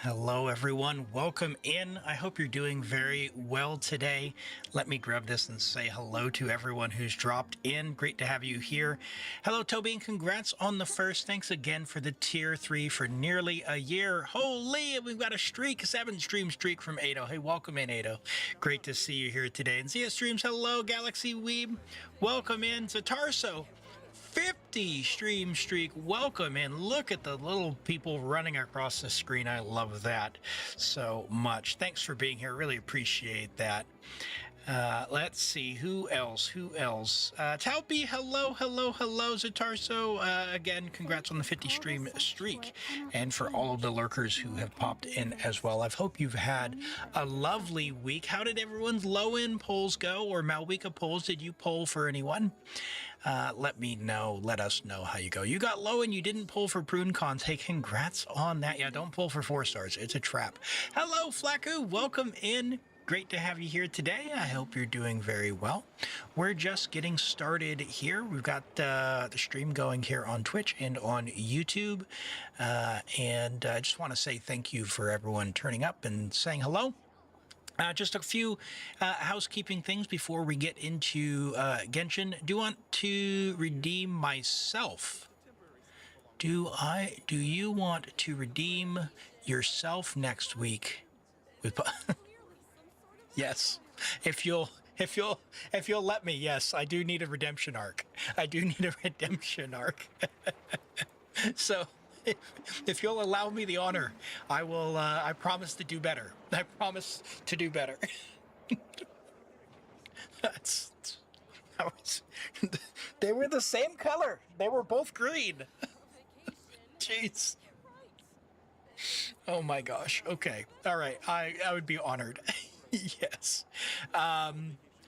Hello, everyone. Welcome in. I hope you're doing very well today. Let me grab this and say hello to everyone who's dropped in. Great to have you here. Hello, Toby, and congrats on the first. Thanks again for the tier 3 for nearly a year. Holy, we've got a streak, a 7-stream streak from Ado. Hey, welcome in, Ado. Great to see you here today. And Zia Streams, hello, Galaxy Weeb. Welcome in to Tarso. 50 stream streak. Welcome in. Look at the little people running across the screen. I love that so much. Thanks for being here. Really appreciate that. Let's see. Who else? Talpi, hello. Zatarso, again, congrats on the 50 stream streak. And for all of the lurkers who have popped in as well. I hope you've had a lovely week. How did everyone's low-end polls go, or Malwika polls? Did you poll for anyone? Let me know. Let us know how you go. You got low and you didn't pull for Prune Cons. Hey, congrats on that. Yeah, don't pull for 4 stars. It's a trap. Hello, Flaku. Welcome in. Great to have you here today. I hope you're doing very well. We're just getting started here. We've got the stream going here on Twitch and on YouTube. And I just want to say thank you for everyone turning up and saying hello. Just a few housekeeping things before we get into Genshin. Do want to redeem myself? Do you want to redeem yourself next week? With yes, if you'll let me. Yes, I do need a redemption arc. So. If you'll allow me the honor, I will. I promise to do better. They were the same color. They were both green. Jeez. Oh my gosh. Okay. All right. I would be honored. Yes. I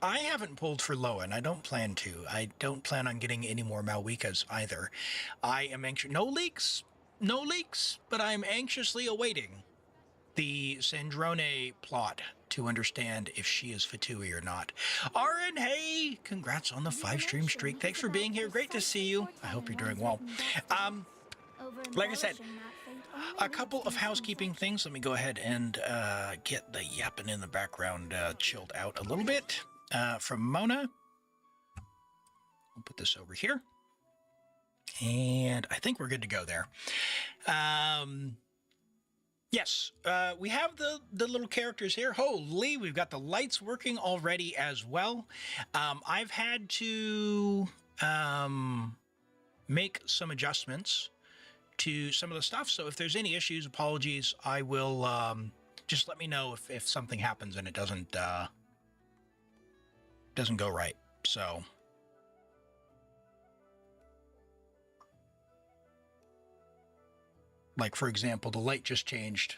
haven't pulled for Lowen. I don't plan to. I don't plan on getting any more Malwikas either. I am anxious. No leaks, but I'm anxiously awaiting the Sandrone plot to understand if she is Fatui or not. Aaron, hey, congrats on the 5-stream streak. Thanks for being here. Great to see you. I hope you're doing well. Like I said, a couple of housekeeping things. Let me go ahead and get the yapping in the background chilled out a little bit from Mona. We'll put this over here. And I think we're good to go there. Yes, we have the little characters here. Holy, we've got the lights working already as well. I've had to make some adjustments to some of the stuff. So if there's any issues, apologies. I will just let me know if something happens and it doesn't go right. So. Like, for example, the light just changed.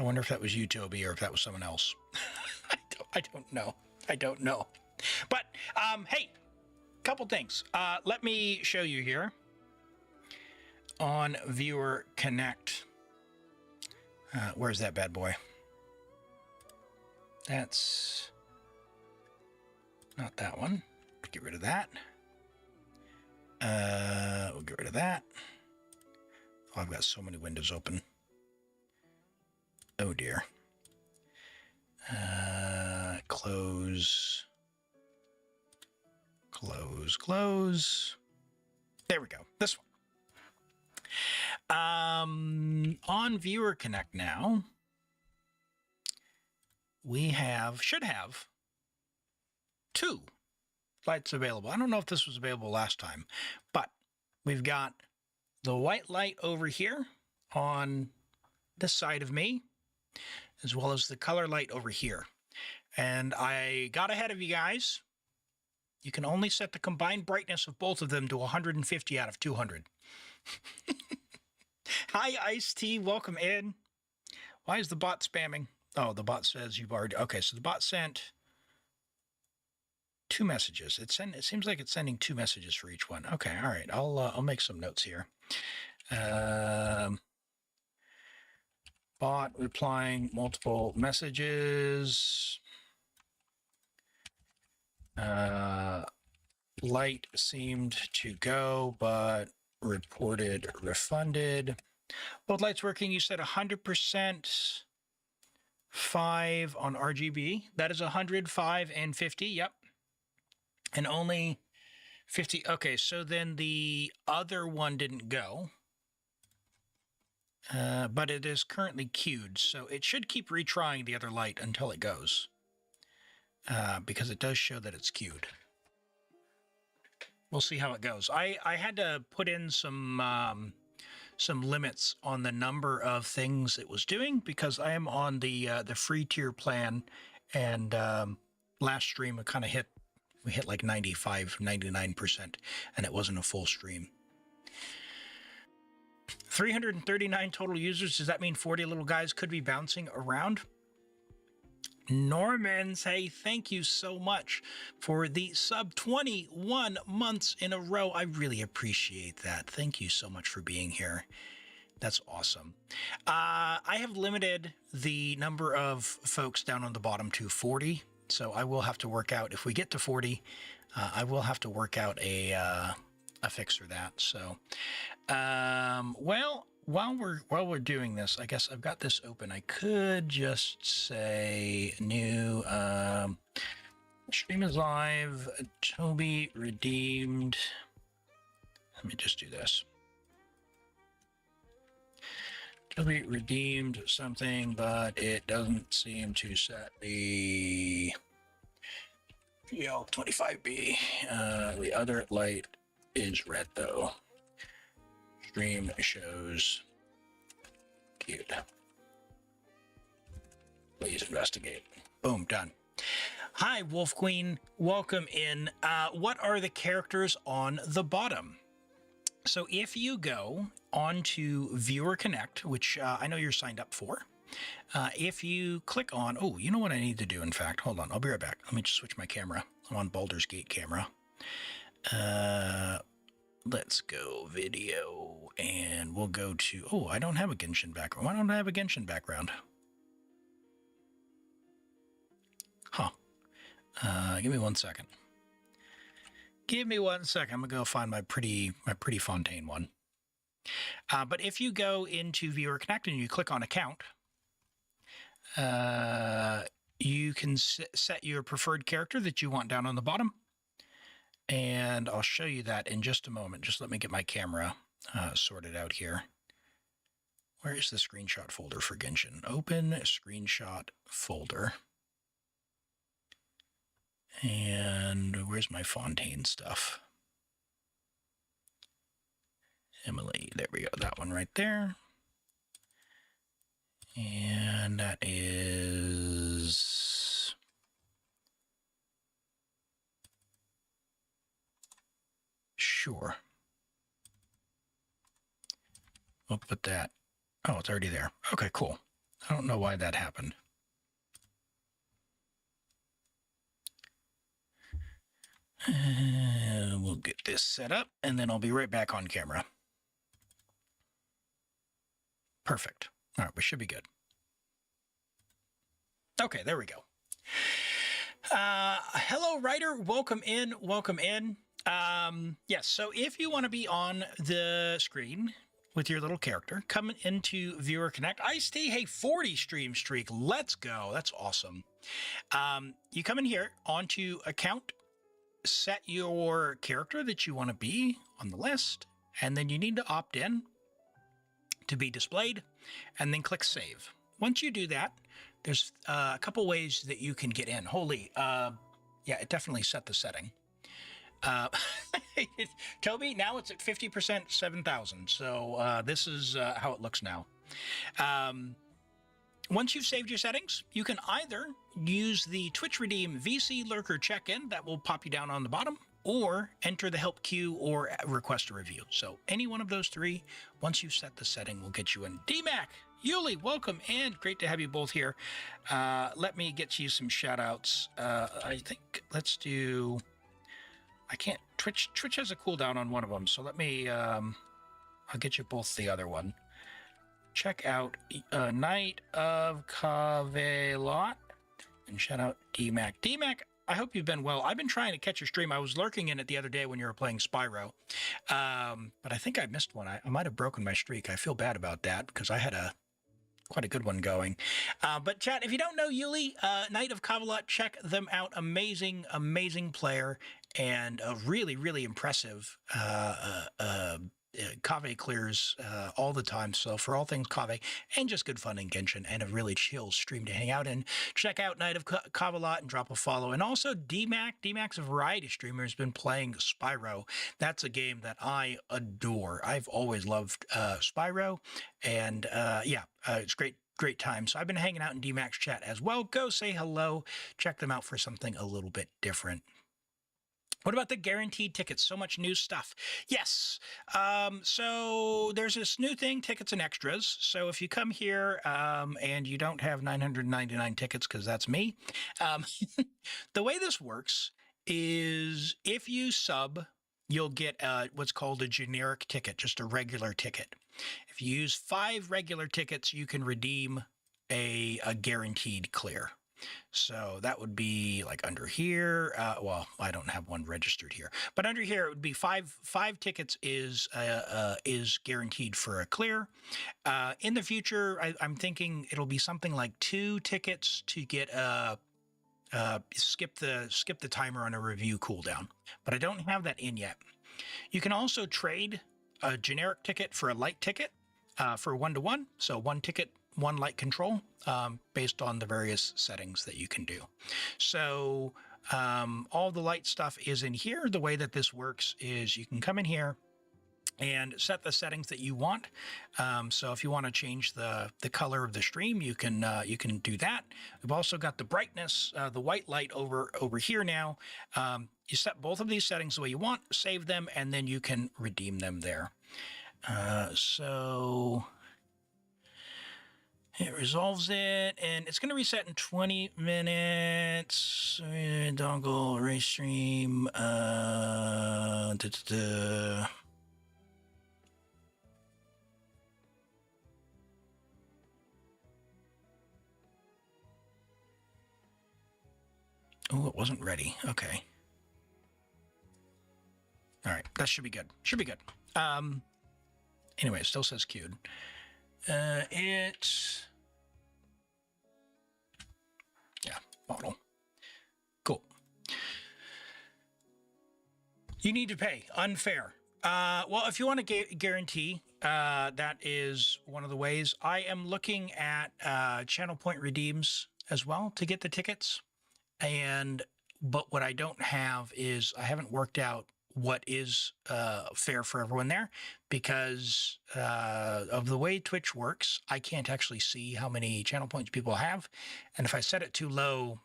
I wonder if that was you, Toby, or if that was someone else. I don't know. But, hey, couple things. Let me show you here on Viewer Connect. Where's that bad boy? That's not that one. Get rid of that. We'll get rid of that. Oh, I've got so many windows open. Oh dear. Close. There we go. This one. On Viewer Connect now, we should have 2 lights available. I don't know if this was available last time, but we've got the white light over here on this side of me, as well as the color light over here. And I got ahead of you guys. You can only set the combined brightness of both of them to 150 out of 200. Hi, Ice-T. Welcome in. Why is the bot spamming? Oh, the bot says you've already... Okay, so the bot sent 2 messages. It seems like it's sending 2 messages for each one. Okay, all right. I'll make some notes here. Bot replying multiple messages. Light seemed to go, but reported refunded. Both lights working. You said 100%. 5 on RGB. That is 100, 5, and 50. Yep. And only 50. Okay, so then the other one didn't go. But it is currently queued, so it should keep retrying the other light until it goes. Because it does show that it's queued. We'll see how it goes. I had to put in some limits on the number of things it was doing because I am on the free tier plan, and last stream we hit like 95, 99%, and it wasn't a full stream. 339 total users. Does that mean 40 little guys could be bouncing around? Norman, say thank you so much for the sub 21 months in a row. I really appreciate that. Thank you so much for being here. That's awesome. I have limited the number of folks down on the bottom to 40. So I will have to work out, if we get to 40, I will have to work out a fix for that. So, well, while we're doing this, I guess I've got this open. I could just say new stream is live. Toby redeemed. Let me just do this. Toby redeemed something, but it doesn't seem to set the GL25B. The other light is red though. Stream shows cute. Please investigate. Boom, done. Hi, Wolf Queen. Welcome in. What are the characters on the bottom? So if you go onto Viewer Connect, which I know you're signed up for, if you click on, oh, you know what I need to do, in fact, hold on, I'll be right back. Let me just switch my camera. I'm on Baldur's Gate camera. Let's go video, and we'll go to, oh, I don't have a Genshin background. Why don't I have a Genshin background? Huh. Give me 1 second. Give me 1 second. I'm gonna go find my pretty Fontaine one. But if you go into Viewer Connect and you click on Account, you can set your preferred character that you want down on the bottom. And I'll show you that in just a moment. Just let me get my camera sorted out here. Where is the screenshot folder for Genshin? Open screenshot folder. And where's my Fontaine stuff? Emily, there we go. That one right there. And that is... Sure. We'll put that. Oh, it's already there. Okay, cool. I don't know why that happened. We'll get this set up, and then I'll be right back on camera. Perfect. All right, we should be good. Okay, there we go. Hello, Ryder. Welcome in. Welcome in. Yes, so if you want to be on the screen with your little character, come into Viewer Connect. I stay, hey, 40 stream streak. Let's go. That's awesome. You come in here onto Account, set your character that you want to be on the list, and then you need to opt in to be displayed, and then click Save. Once you do that, there's a couple ways that you can get in. Holy, yeah, it definitely set the setting. Toby, now it's at 50%, 7,000. So this is how it looks now. Once you've saved your settings, you can either use the Twitch Redeem VC Lurker check-in that will pop you down on the bottom, or enter the help queue or request a review. So any one of those three, once you've set the setting, will get you in. DMAC, Yuli, welcome, and great to have you both here. Let me get you some shout outs. I think let's do, I can't, Twitch has a cooldown on one of them. So let me, I'll get you both the other one. Check out Knight of Cavelot, and shout out DMAC. DMAC, I hope you've been well. I've been trying to catch your stream. I was lurking in it the other day when you were playing Spyro, but I think I missed one. I might have broken my streak. I feel bad about that because I had quite a good one going. But chat, if you don't know Yuli, Knight of Camelot, check them out. Amazing, amazing player and a really, really impressive Kave clears all the time. So for all things Kave and just good fun in Genshin and a really chill stream to hang out in, check out Knight of Camelot and drop a follow. And also DMAC. DMAC's a variety streamer, has been playing Spyro. That's a game that I adore. I've always loved Spyro. And it's great time. So I've been hanging out in DMAC's chat as well. Go say hello. Check them out for something a little bit different. What about the guaranteed tickets? So much new stuff. Yes. So there's this new thing, tickets and extras. So if you come here and you don't have 999 tickets, because that's me, the way this works is if you sub, you'll get what's called a generic ticket, just a regular ticket. If you use 5 regular tickets, you can redeem a guaranteed clear. So that would be like under here. Well, I don't have one registered here, but under here it would be five tickets is guaranteed for a clear. In the future, I'm thinking it'll be something like 2 tickets to get skip the timer on a review cooldown, but I don't have that in yet. You can also trade a generic ticket for a light ticket for 1-to-1. So 1 ticket, 1 light control, based on the various settings that you can do. So all the light stuff is in here. The way that this works is you can come in here and set the settings that you want. So if you want to change the color of the stream, you can do that. We've also got the brightness, the white light over here now. You set both of these settings the way you want, save them, and then you can redeem them there. So it resolves it, and it's going to reset in 20 minutes. Dongle, race stream. Oh, it wasn't ready. Okay. All right, that should be good. Should be good. Anyway, it still says queued. It's... Yeah, model. Cool. You need to pay. Unfair. Well, if you want to guarantee, that is one of the ways. I am looking at channel point redeems as well to get the tickets. But what I don't have is I haven't worked out what is fair for everyone there because of the way Twitch works. I can't actually see how many channel points people have, and if I set it too low,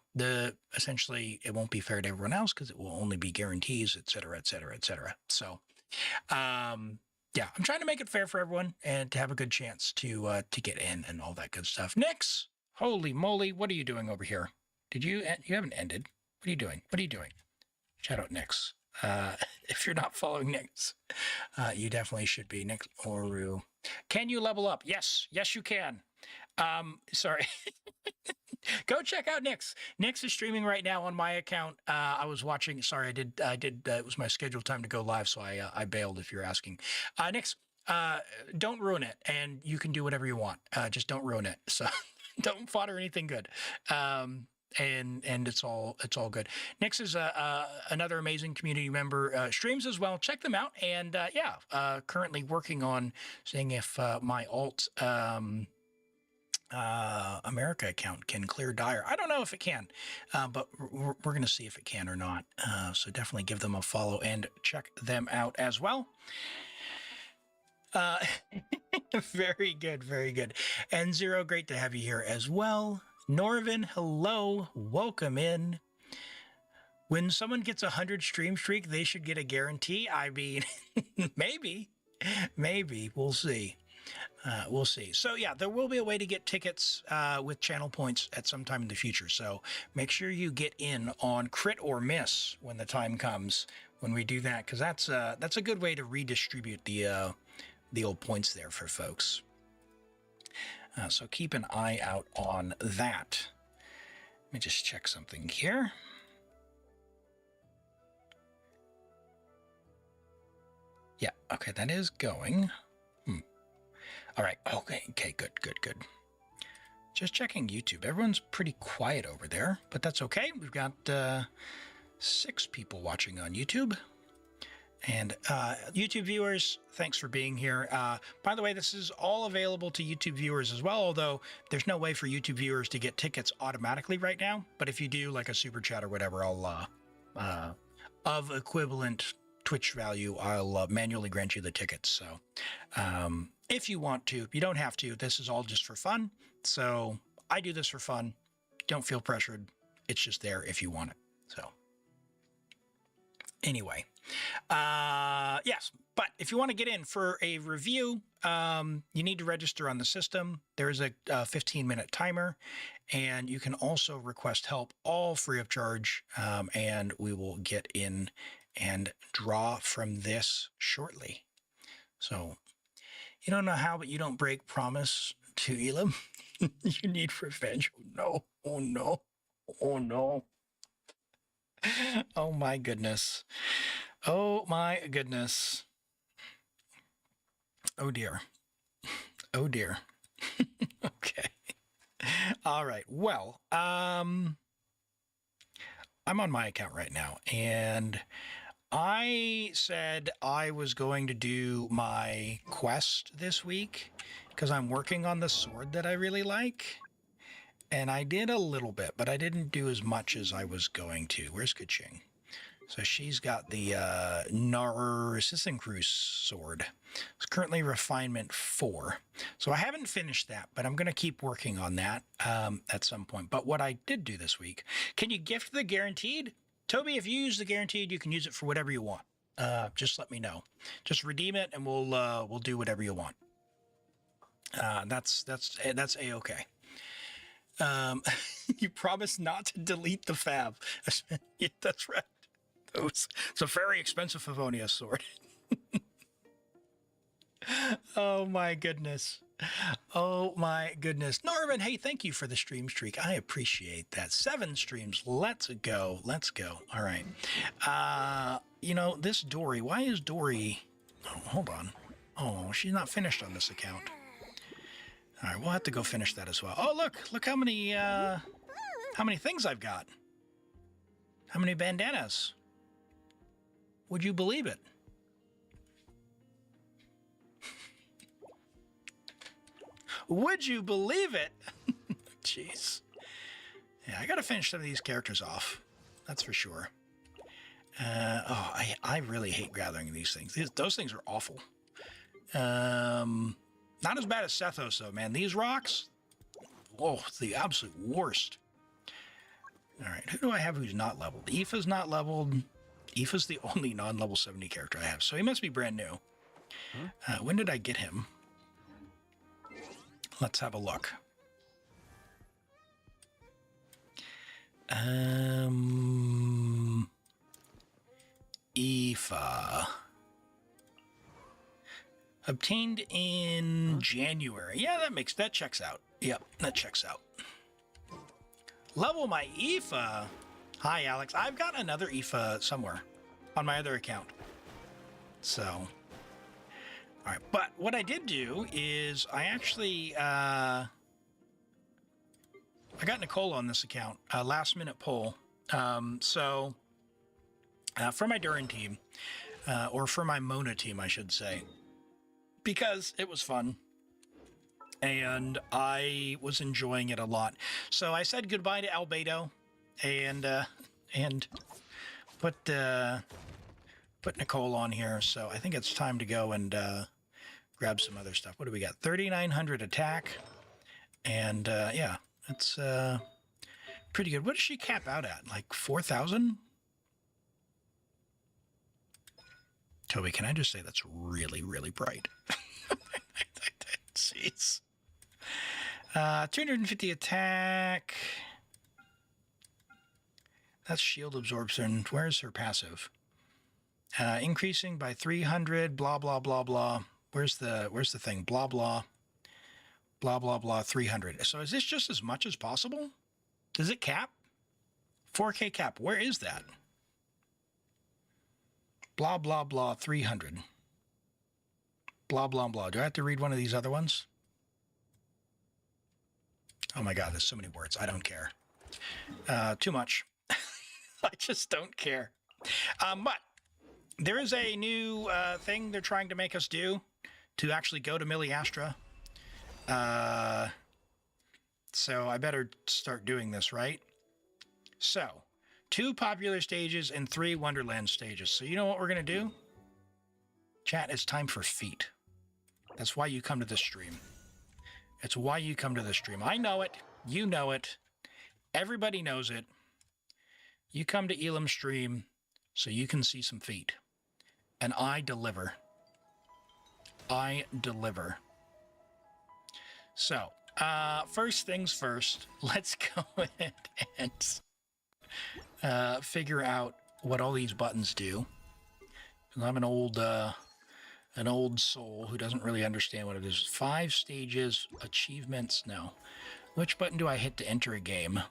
essentially it won't be fair to everyone else because it will only be guarantees, et cetera, et cetera, et cetera. So, yeah, I'm trying to make it fair for everyone and to have a good chance to get in and all that good stuff. Nix, holy moly, what are you doing over here? You haven't ended? What are you doing? What are you doing? Shout out Nix. If you're not following Nix, you definitely should be. Nix Oru. Can you level up? Yes, you can. Sorry. Go check out Nix. Nix is streaming right now on my account. I was watching. Sorry, I did. It was my scheduled time to go live, so I bailed. If you're asking, Nix, don't ruin it, and you can do whatever you want. Just don't ruin it. So don't fodder anything good. And it's all good. Nix is another amazing community member, streams as well. Check them out. And currently working on seeing if my alt America account can clear Dire. I don't know if it can, but we're going to see if it can or not. So definitely give them a follow and check them out as well. Very good, very good. And Zero, great to have you here as well. Norvin, hello, welcome in. When someone gets 100 stream streak, they should get a guarantee. I mean, maybe, we'll see. We'll see. So yeah, there will be a way to get tickets with channel points at some time in the future. So make sure you get in on crit or miss when the time comes when we do that, because that's a good way to redistribute the old points there for folks. So keep an eye out on that. Let me just check something here. Yeah, okay, that is going. All right, okay, good. Just checking YouTube. Everyone's pretty quiet over there, but that's okay. We've got 6 people watching on YouTube. And YouTube viewers, thanks for being here. By the way, this is all available to YouTube viewers as well, although there's no way for YouTube viewers to get tickets automatically right now. But if you do like a super chat or whatever, I'll of equivalent Twitch value, I'll manually grant you the tickets. So if you want to, you don't have to. This is all just for fun. So I do this for fun. Don't feel pressured. It's just there if you want it. So anyway, yes, but if you want to get in for a review, you need to register on the system. There's a 15-minute timer, and you can also request help, all free of charge, and we will get in and draw from this shortly. So you don't know how, but you don't break promise to Elim. You need revenge. No, oh no, oh no. Oh my goodness. Oh my goodness. Oh dear. Oh dear. Okay. All right. Well, I'm on my account right now, and I said I was going to do my quest this week because I'm working on the sword that I really like. And I did a little bit, but I didn't do as much as I was going to. Where's Kaching? So she's got the Narcissus sword. It's currently refinement 4. So I haven't finished that, but I'm going to keep working on that at some point. But what I did do this week, can you gift the guaranteed? Toby, if you use the guaranteed, you can use it for whatever you want. Just let me know. Just redeem it, and we'll do whatever you want. That's A-okay. You promised not to delete the fab. Yeah, that's right. It's a very expensive Favonius sword. Oh my goodness. Oh my goodness. Norman, hey, thank you for the stream streak. I appreciate that. 7 streams. Let's go. Let's go. All right. You know, this Dory, why is Dory... Oh, hold on. Oh, she's not finished on this account. All right, we'll have to go finish that as well. Oh, look how many things I've got. How many bandanas? Would you believe it? Would you believe it? Jeez. Yeah, I got to finish some of these characters off. That's for sure. I really hate gathering these things. Those things are awful. Not as bad as Sethos, though, man. These rocks, whoa, the absolute worst. All right, who do I have who's not leveled? Aoife's not leveled. Aoife's the only non-level 70 character I have, so he must be brand new. When did I get him? Let's have a look. Aoife. Obtained in January. Yeah, that checks out. Yep, that checks out. Level my Aoife. Hi, Alex. I've got another Aoife somewhere on my other account. So, all right. But what I did do is I actually, I got Nicole on this account, last minute poll. So for my Durin team, or for my Mona team, I should say, because it was fun and I was enjoying it a lot. So I said goodbye to Albedo and put Nicole on here. So I think it's time to go and grab some other stuff. What do we got? 3,900 attack. And yeah, it's pretty good. What does she cap out at? Like 4,000? Toby, can I just say that's really, really bright? Jeez. 250 attack. That's shield absorption. Where's her passive? Increasing by 300. Blah blah blah blah. Where's the thing? Blah blah. Blah blah blah. 300. So is this just as much as possible? Does it cap? 4K cap. Where is that? Blah blah blah. 300. Blah, blah, blah. Do I have to read one of these other ones? Oh my God, there's so many words. I don't care. Too much. I just don't care. But there is a new thing they're trying to make us do to actually go to Miliastra. So I better start doing this, right? So, 2 popular stages and 3 Wonderland stages. So you know what we're going to do? Chat, it's time for feet. That's why you come to this stream. It's why you come to this stream. I know it. You know it. Everybody knows it. You come to Elim stream so you can see some feet. And I deliver. I deliver. So, first things first, let's go ahead and figure out what all these buttons do. I'm an old soul who doesn't really understand what it is. 5 stages, achievements, no. Which button do I hit to enter a game?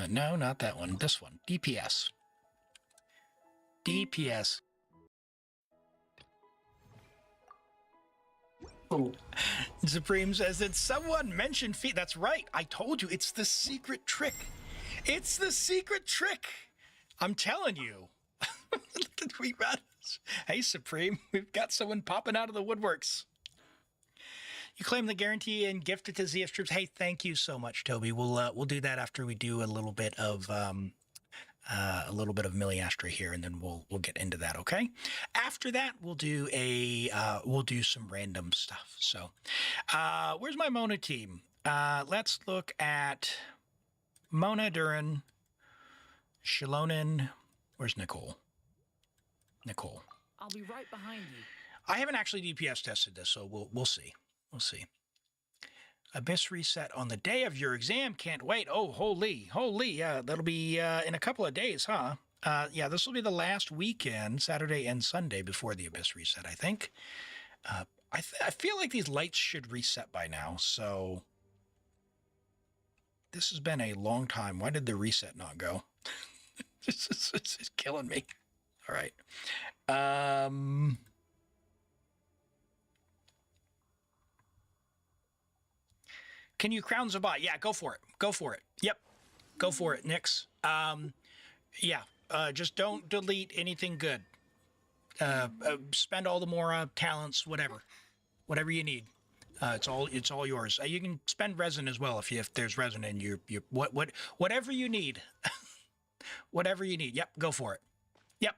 No, not that one. This one, DPS. DPS. Oh. Supreme says that someone mentioned feet. That's right. I told you, it's the secret trick. It's the secret trick. I'm telling you. Hey, Supreme, we've got someone popping out of the woodworks. You claim the guarantee and gift it to ZF Troops. Hey, thank you so much, Toby. We'll do that after we do a little bit of Miliastra here, and then we'll get into that. Okay. After that, we'll do some random stuff. So, where's my Mona team? Let's look at Mona, Durin, Shilonin. Where's Nicole? Nicole. I'll be right behind you. I haven't actually DPS tested this, so we'll see. We'll see. Abyss reset on the day of your exam. Can't wait. Oh, holy. Yeah, that'll be in a couple of days, huh? Yeah, this will be the last weekend, Saturday and Sunday, before the Abyss reset, I think. I feel like these lights should reset by now, so this has been a long time. Why did the reset not go? This is killing me. All right. Can you crown Zabat? Yeah, go for it. Go for it. Yep. Go for it, Nix. Yeah. Just don't delete anything good. Spend all the more talents, whatever you need. It's all yours. You can spend resin as well if there's resin in you. Whatever you need. Whatever you need. Yep. Go for it. Yep.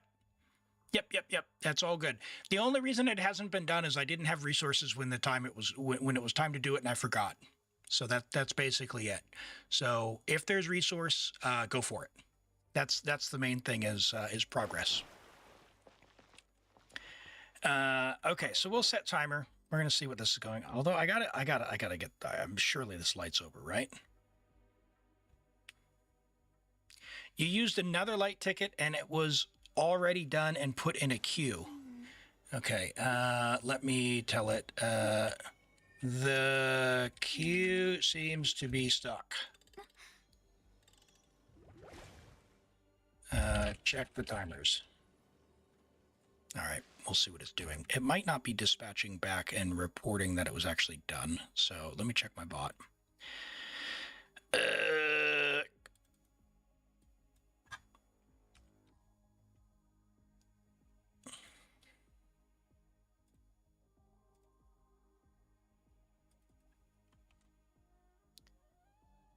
That's all good. The only reason it hasn't been done is I didn't have resources when it was time to do it, and I forgot. So that's basically it. So if there's resource, go for it. That's the main thing is progress. Okay, so we'll set timer. We're gonna see what this is going. Although I gotta get. I'm surely this light's over, right? You used another light ticket, and it was already done and put in a queue. Okay, let me tell it. The queue seems to be stuck. Check the timers. All right, we'll see what it's doing. It might not be dispatching back and reporting that it was actually done. So let me check my bot.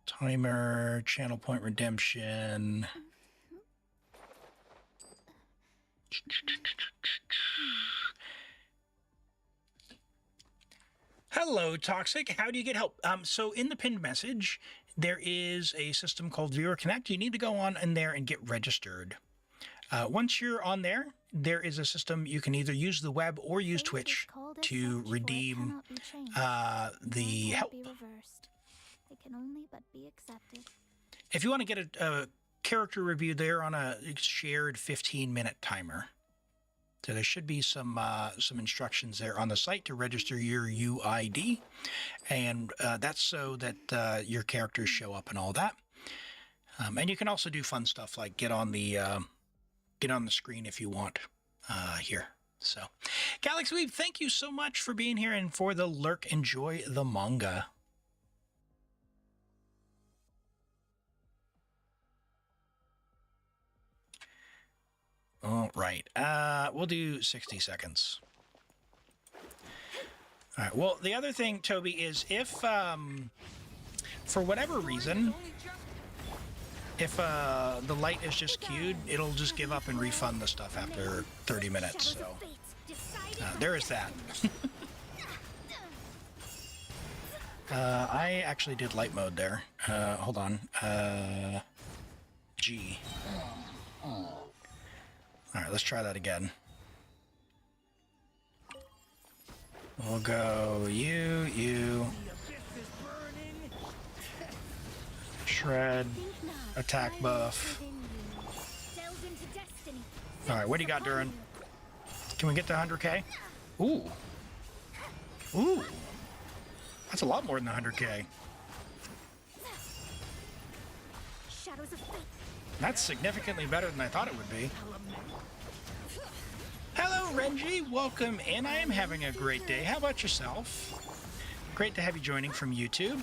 Timer, channel point redemption. Hello, Toxic. How do you get help? So in the pinned message, there is a system called Viewer Connect. You need to go on in there and get registered. Once you're on there, there is a system you can either use the web or use Twitch to redeem the help. It can only but be accepted. If you want to get a character review, they're on a shared 15-minute timer. So there should be some instructions there on the site to register your UID, and that's so that your characters show up and all that. And you can also do fun stuff like get on the screen if you want. Here, So, Galaxy Weave, thank you so much for being here and for the lurk. Enjoy the manga. All right. We'll do 60 seconds. All right. Well, the other thing, Toby, is if, for whatever reason, if the light is just queued, it'll just give up and refund the stuff after 30 minutes. So there is that. I actually did light mode there. Hold on. G. All right, let's try that again. We'll go you. Shred. Attack buff. All right, what do you got, Durin? Can we get to 100k? Ooh. Ooh. That's a lot more than 100k. That's significantly better than I thought it would be. Hello, Renji. Welcome in. I am having a great day. How about yourself? Great to have you joining from YouTube.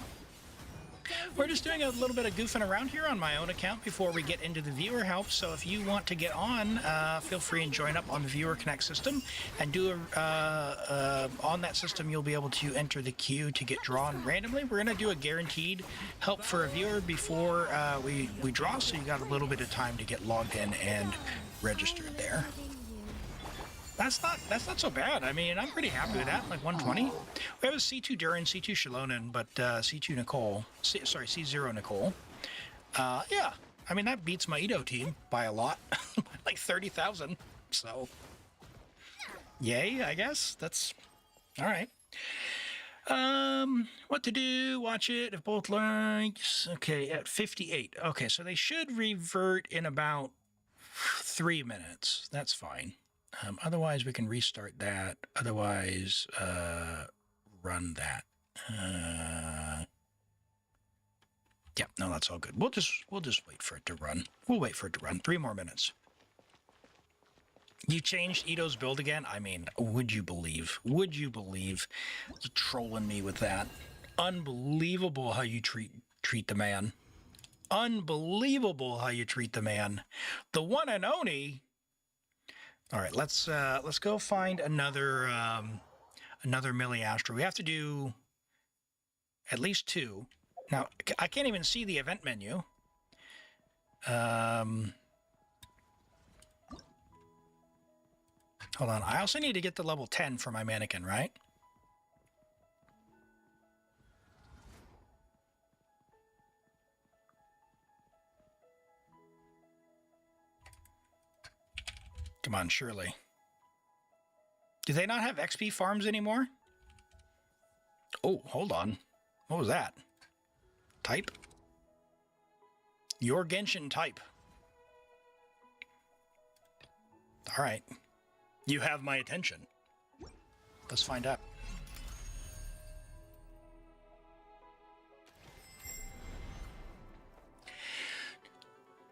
We're just doing a little bit of goofing around here on my own account before we get into the viewer help. So if you want to get on, feel free and join up on the Viewer Connect system. And on that system, you'll be able to enter the queue to get drawn randomly. We're going to do a guaranteed help for a viewer before we draw. So you got a little bit of time to get logged in and registered there. That's not so bad. I mean, I'm pretty happy with that. Like 120. We have a C2 Durin, C2 Shalonen, but C2 Nicole. C0 Nicole. Yeah. I mean, that beats my Edo team by a lot. Like 30,000. So, yay, I guess. That's all right. What to do? Watch it. If both likes. Okay, at 58. Okay, so they should revert in about 3 minutes. That's fine. Otherwise, we can restart that. Otherwise, run that. Yeah, no, that's all good. We'll just wait for it to run. We'll wait for it to run. 3 more minutes. You changed Ito's build again? I mean, would you believe? Would you believe? You're trolling me with that. Unbelievable how you treat the man. Unbelievable how you treat the man. The one and only. All right, let's go find another Miliastra. We have to do at least 2. Now, I can't even see the event menu. Hold on. I also need to get to level 10 for my mannequin, right? Come on, surely. Do they not have XP farms anymore? Oh, hold on. What was that? Type? Your Genshin type. All right. You have my attention. Let's find out.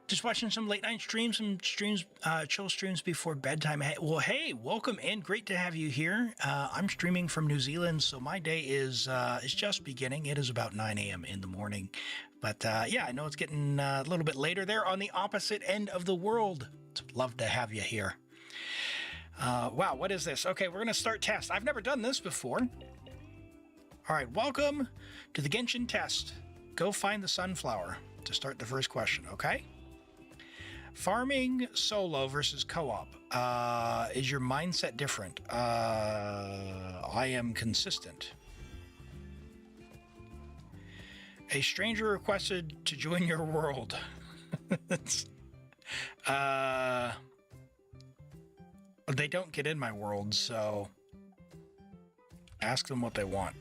Just watching some late night streams, chill streams before bedtime. Well, hey, welcome in. Great to have you here. I'm streaming from New Zealand, so my day is just beginning. It is about 9 a.m. in the morning. But yeah, I know it's getting a little bit later there on the opposite end of the world. Love to have you here. Wow, what is this? Okay, we're going to start test. I've never done this before. All right, welcome to the Genshin test. Go find the sunflower to start the first question, okay? Farming solo versus co-op. Is your mindset different? I am consistent. A stranger requested to join your world. They don't get in my world, so ask them what they want.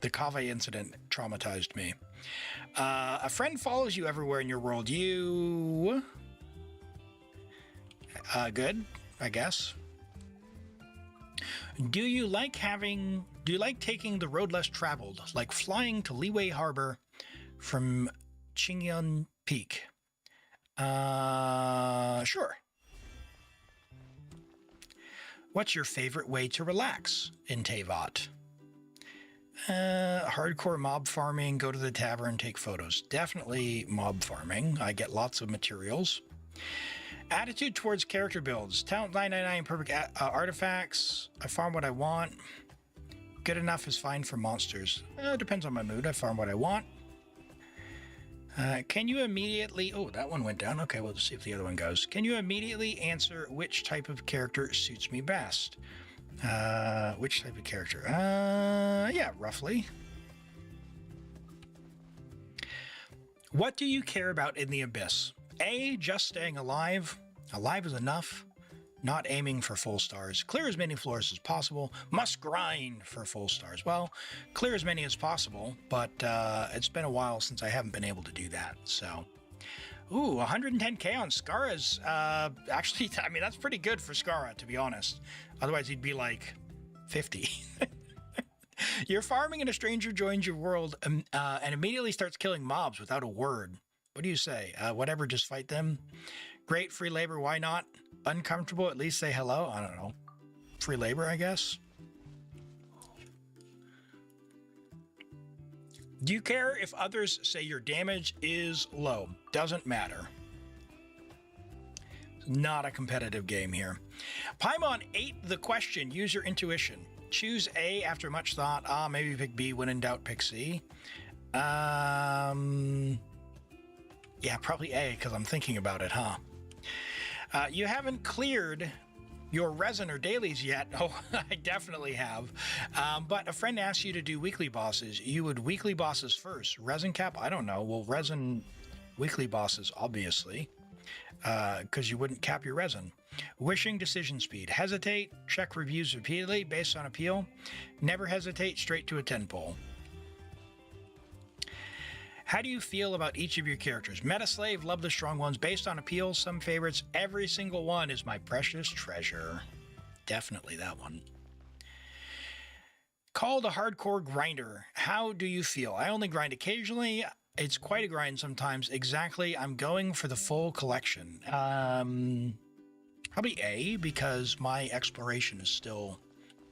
The Kave incident traumatized me. A friend follows you everywhere in your world. You... good, I guess. Do you like taking the road less traveled, like flying to Liyue Harbor from Qingyan Peak? Sure. What's your favorite way to relax in Teapot? Hardcore mob farming, go to the tavern, take photos. Definitely mob farming. I get lots of materials. Attitude towards character builds. Talent 999, perfect artifacts. I farm what I want. Good enough is fine for monsters. Depends on my mood. I farm what I want. Can you immediately... Oh, that one went down. Okay, we'll just see if the other one goes. Can you immediately answer which type of character suits me best? Which type of character? Yeah, roughly. What do you care about in the Abyss? A, just staying alive. Alive is enough. Not aiming for full stars. Clear as many floors as possible. Must grind for full stars. Well, clear as many as possible, but it's been a while since I haven't been able to do that, so... Ooh, 110k on Skara's. Actually, I mean, that's pretty good for Skara, to be honest. Otherwise, he'd be like 50. You're farming and a stranger joins your world and immediately starts killing mobs without a word. What do you say? Whatever, just fight them. Great, free labor, why not? Uncomfortable, at least say hello. I don't know. Free labor, I guess. Do you care if others say your damage is low? Doesn't matter. It's not a competitive game here. Paimon 8 the question. Use your intuition. Choose A after much thought. Maybe pick B. When in doubt, pick C. Yeah, probably A because I'm thinking about it, huh? You haven't cleared your resin or dailies yet. Oh, I definitely have. But a friend asked you to do weekly bosses. You would weekly bosses first. Resin cap? I don't know. Well, resin weekly bosses, obviously, because you wouldn't cap your resin. Wishing decision speed. Hesitate. Check reviews repeatedly based on appeal. Never hesitate. Straight to a 10 pole. How do you feel about each of your characters? Meta slave, love the strong ones. Based on appeal, some favorites. Every single one is my precious treasure. Definitely that one. Called a hardcore grinder. How do you feel? I only grind occasionally. It's quite a grind sometimes. Exactly. I'm going for the full collection. Probably A, because my exploration is still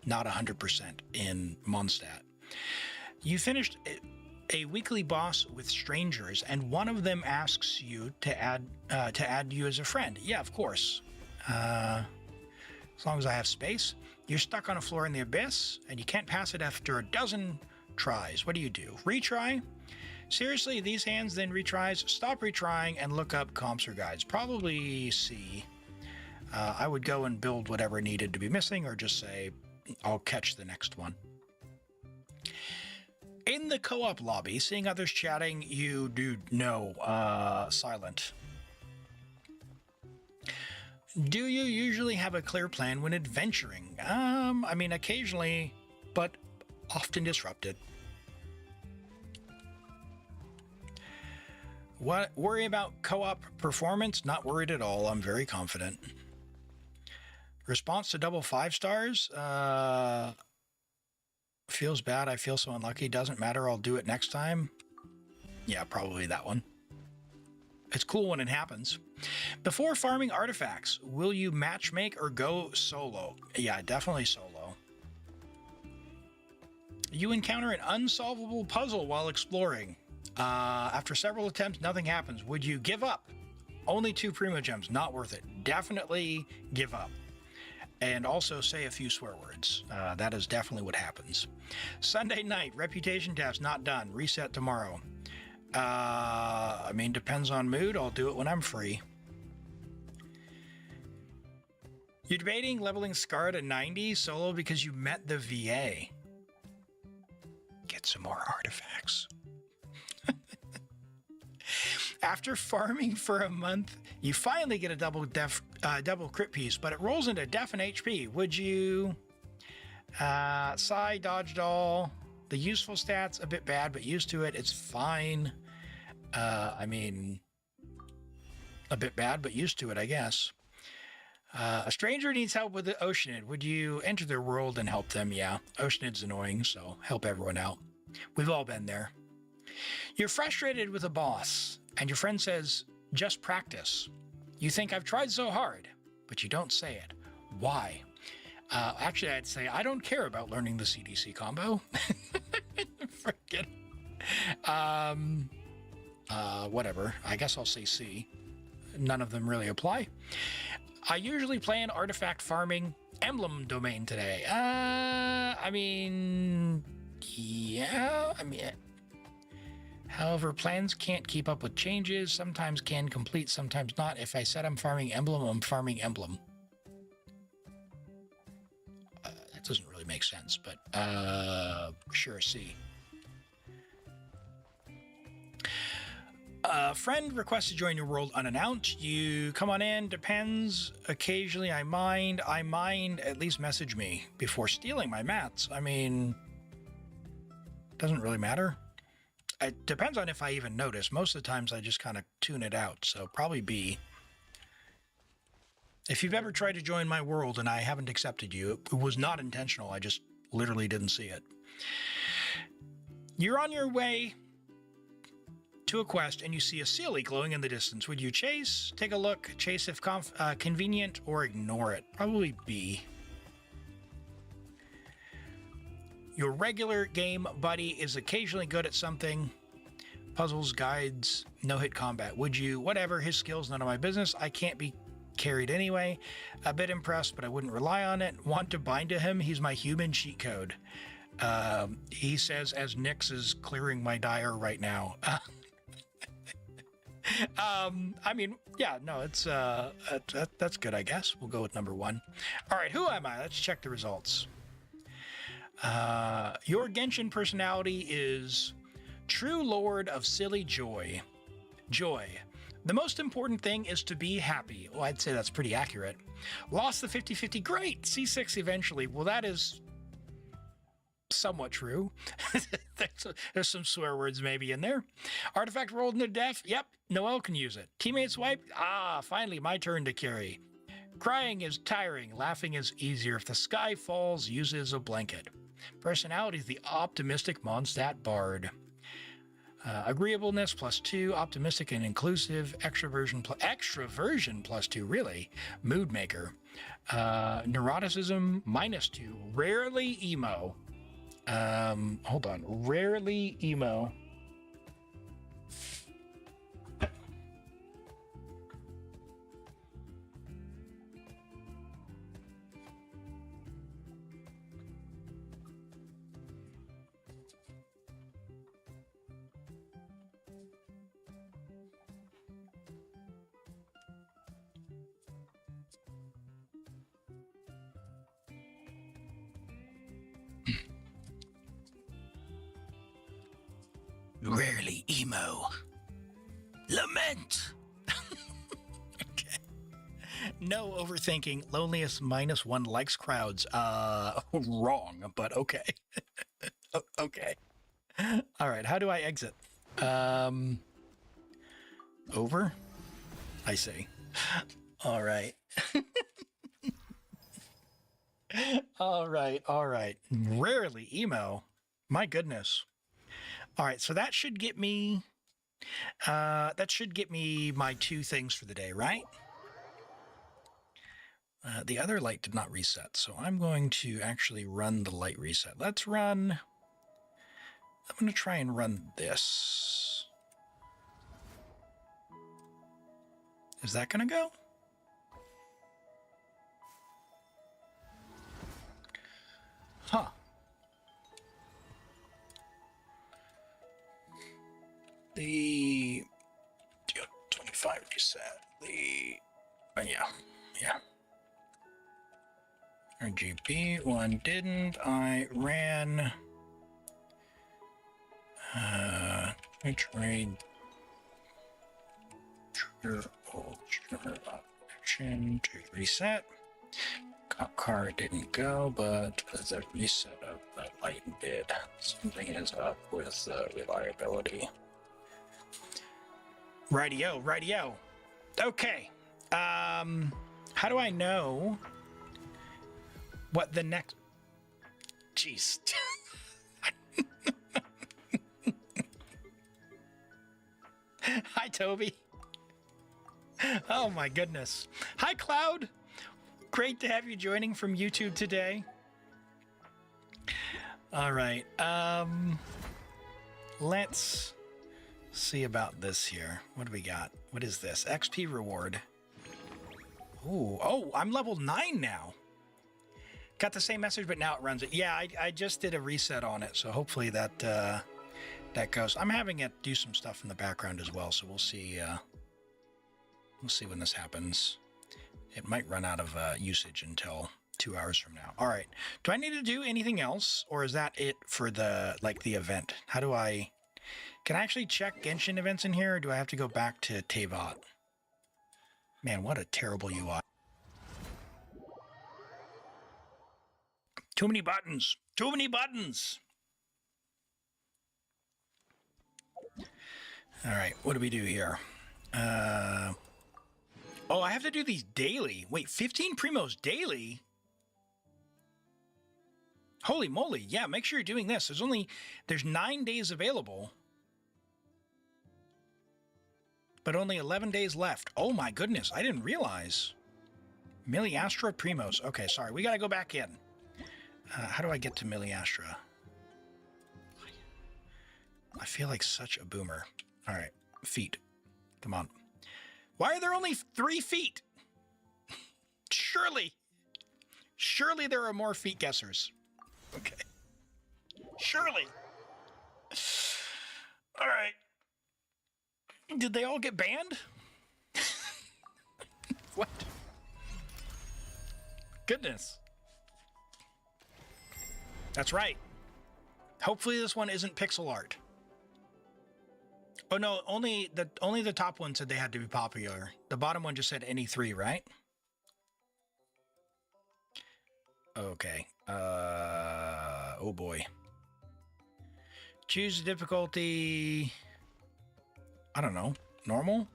not 100% in Mondstadt. You finished a weekly boss with strangers, and one of them asks you to add you as a friend. Yeah, of course. As long as I have space. You're stuck on a floor in the Abyss, and you can't pass it after a dozen tries. What do you do? Retry? Seriously, these hands then retries? Stop retrying and look up comps or guides. Probably C. I would go and build whatever needed to be missing, or just say, I'll catch the next one. In the co-op lobby, seeing others chatting, you do no, silent. Do you usually have a clear plan when adventuring? I mean, occasionally, but often disrupted. What? Worry about co-op performance? Not worried at all. I'm very confident. Response to double 5 stars? Feels bad. I feel so unlucky. Doesn't matter. I'll do it next time. Yeah, probably that one. It's cool when it happens. Before farming artifacts, will you matchmake or go solo? Yeah, definitely solo. You encounter an unsolvable puzzle while exploring. After several attempts, nothing happens. Would you give up? Only 2 primo gems. Not worth it. Definitely give up. And also say a few swear words. That is definitely what happens. Sunday night, reputation test, not done. Reset tomorrow. I mean, depends on mood. I'll do it when I'm free. You're debating leveling Scar to 90 solo because you met the VA. Get some more artifacts. After farming for a month, you finally get a double crit piece, but it rolls into def and HP. Would you sigh, dodge doll? The useful stats a bit bad, but used to it. It's fine. I mean, a bit bad, but used to it, I guess. A stranger needs help with the Oceanid. Would you enter their world and help them? Yeah, Oceanid's annoying, so help everyone out. We've all been there. You're frustrated with a boss, and your friend says, just practice. You think I've tried so hard, but you don't say it. Why? Actually, I'd say I don't care about learning the CDC combo. Forget it. Whatever. I guess I'll say C. None of them really apply. I usually play an artifact farming emblem domain today. I mean, yeah. However, plans can't keep up with changes. Sometimes can complete, sometimes not. If I said I'm farming emblem, I'm farming emblem. That doesn't really make sense, but sure, C. A friend requests to join your world unannounced. You come on in, depends. Occasionally I mind. At least message me before stealing my mats. I mean, doesn't really matter. It depends on if I even notice. Most of the times I just kind of tune it out, so probably B. If you've ever tried to join my world and I haven't accepted you, it was not intentional. I just literally didn't see it. You're on your way to a quest and you see a Sealy glowing in the distance. Would you chase, take a look, chase if convenient, or ignore it? Probably B. Your regular game buddy is occasionally good at something. Puzzles, guides, no-hit combat. Would you? Whatever, his skills, none of my business. I can't be carried anyway. A bit impressed, but I wouldn't rely on it. Want to bind to him? He's my human cheat code. He says as Nyx is clearing my dire right now. I mean, yeah, no, it's that's good, I guess. We'll go with number 1. All right, who am I? Let's check the results. Your Genshin personality is True Lord of Silly Joy. Joy. The most important thing is to be happy. Well, I'd say that's pretty accurate. Lost the 50-50. Great. C6 eventually. Well, that is somewhat true. There's some swear words maybe in there. Artifact rolled into death. Yep. Noelle can use it. Teammates wiped. Ah, finally my turn to carry. Crying is tiring. Laughing is easier. If the sky falls, use it as a blanket. Personality is the optimistic Mondstadt Bard. Agreeableness +2, optimistic and inclusive, extroversion +2, really. Mood maker. Neuroticism -2, rarely emo. Hold on, rarely emo. Rarely emo. Lament. Okay. No overthinking. Loneliest -1 likes crowds. Wrong, but okay. Okay. All right. How do I exit? Over? I see. All right. All right. All right. Rarely emo. My goodness. All right, so that should get me my 2 things for the day, right? The other light did not reset, so I'm going to actually run the light reset. I'm going to try and run this. Is that going to go? Huh. The 25 reset. Yeah. RGB one didn't. I ran. I trade. Action to reset. Cop car didn't go, but the reset of the light did. Something is up with reliability. Rightio. Okay. How do I know what the next... Jeez. Hi, Toby. Oh, my goodness. Hi, Cloud. Great to have you joining from YouTube today. All right. Let's see about this here. What do we got? What is this? XP reward. Ooh. Oh, I'm level 9 now. Got the same message, but now it runs it. Yeah, I just did a reset on it, so hopefully that that goes. I'm having it do some stuff in the background as well, so we'll see. We'll see when this happens. It might run out of usage until 2 hours from now. All right. Do I need to do anything else, or is that it for the event? How do I? Can I actually check Genshin events in here, or do I have to go back to Teapot? Man, what a terrible UI. Too many buttons. Too many buttons. All right. What do we do here? Oh, I have to do these daily. Wait, 15 primos daily? Holy moly. Yeah, make sure you're doing this. There's 9 days available, but only 11 days left. Oh my goodness. I didn't realize. Miliastra primos. Okay, sorry. We got to go back in. How do I get to Miliastra? I feel like such a boomer. All right, feet. Come on. Why are there only 3 feet? Surely there are more feet guessers. Okay. Surely. All right. Did they all get banned? What? Goodness. That's right. Hopefully this one isn't pixel art. Oh no, only the top one said they had to be popular. The bottom one just said any 3, right? Okay. Oh boy. Choose difficulty. I don't know. Normal?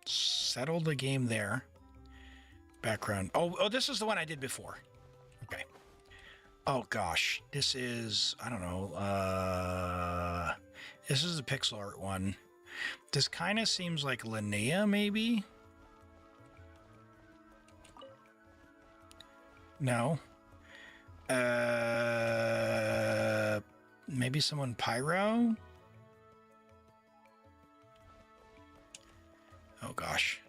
Settle the game there. Background. Oh, this is the one I did before. Okay. Oh gosh, this is, I don't know. This is a pixel art one. This kind of seems like Linnea, maybe? No. Maybe someone Pyro? Oh gosh.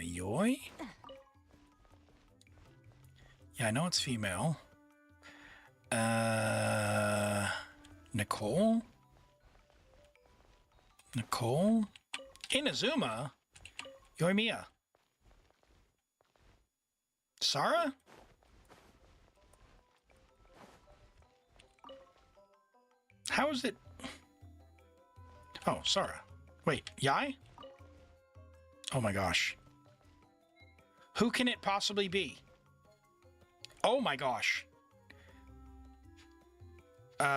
Yoi? Yeah, I know it's female. Nicole? Nicole? Inazuma? Yoimiya? Sarah? How is it? Oh, Sarah. Wait, Yai? Oh my gosh. Who can it possibly be? Oh my gosh. I'm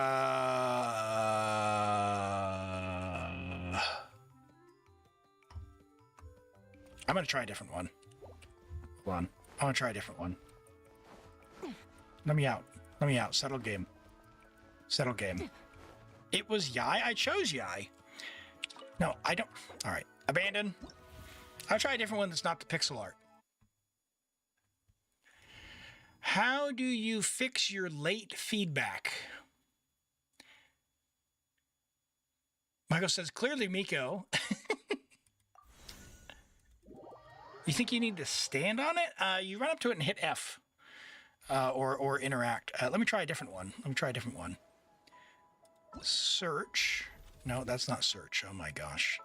gonna try a different one. Hold on. I want to try a different one. Let me out. Let me out. Settle game. Settle game. It was Yai? I chose Yai. No, I don't. All right. Abandon. I'll try a different one that's not the pixel art. How do you fix your late feedback? Michael says, clearly, Miko. You think you need to stand on it? You run up to it and hit F. Or interact. Let me try a different one. Let me try a different one. Search. No, that's not search. Oh my gosh.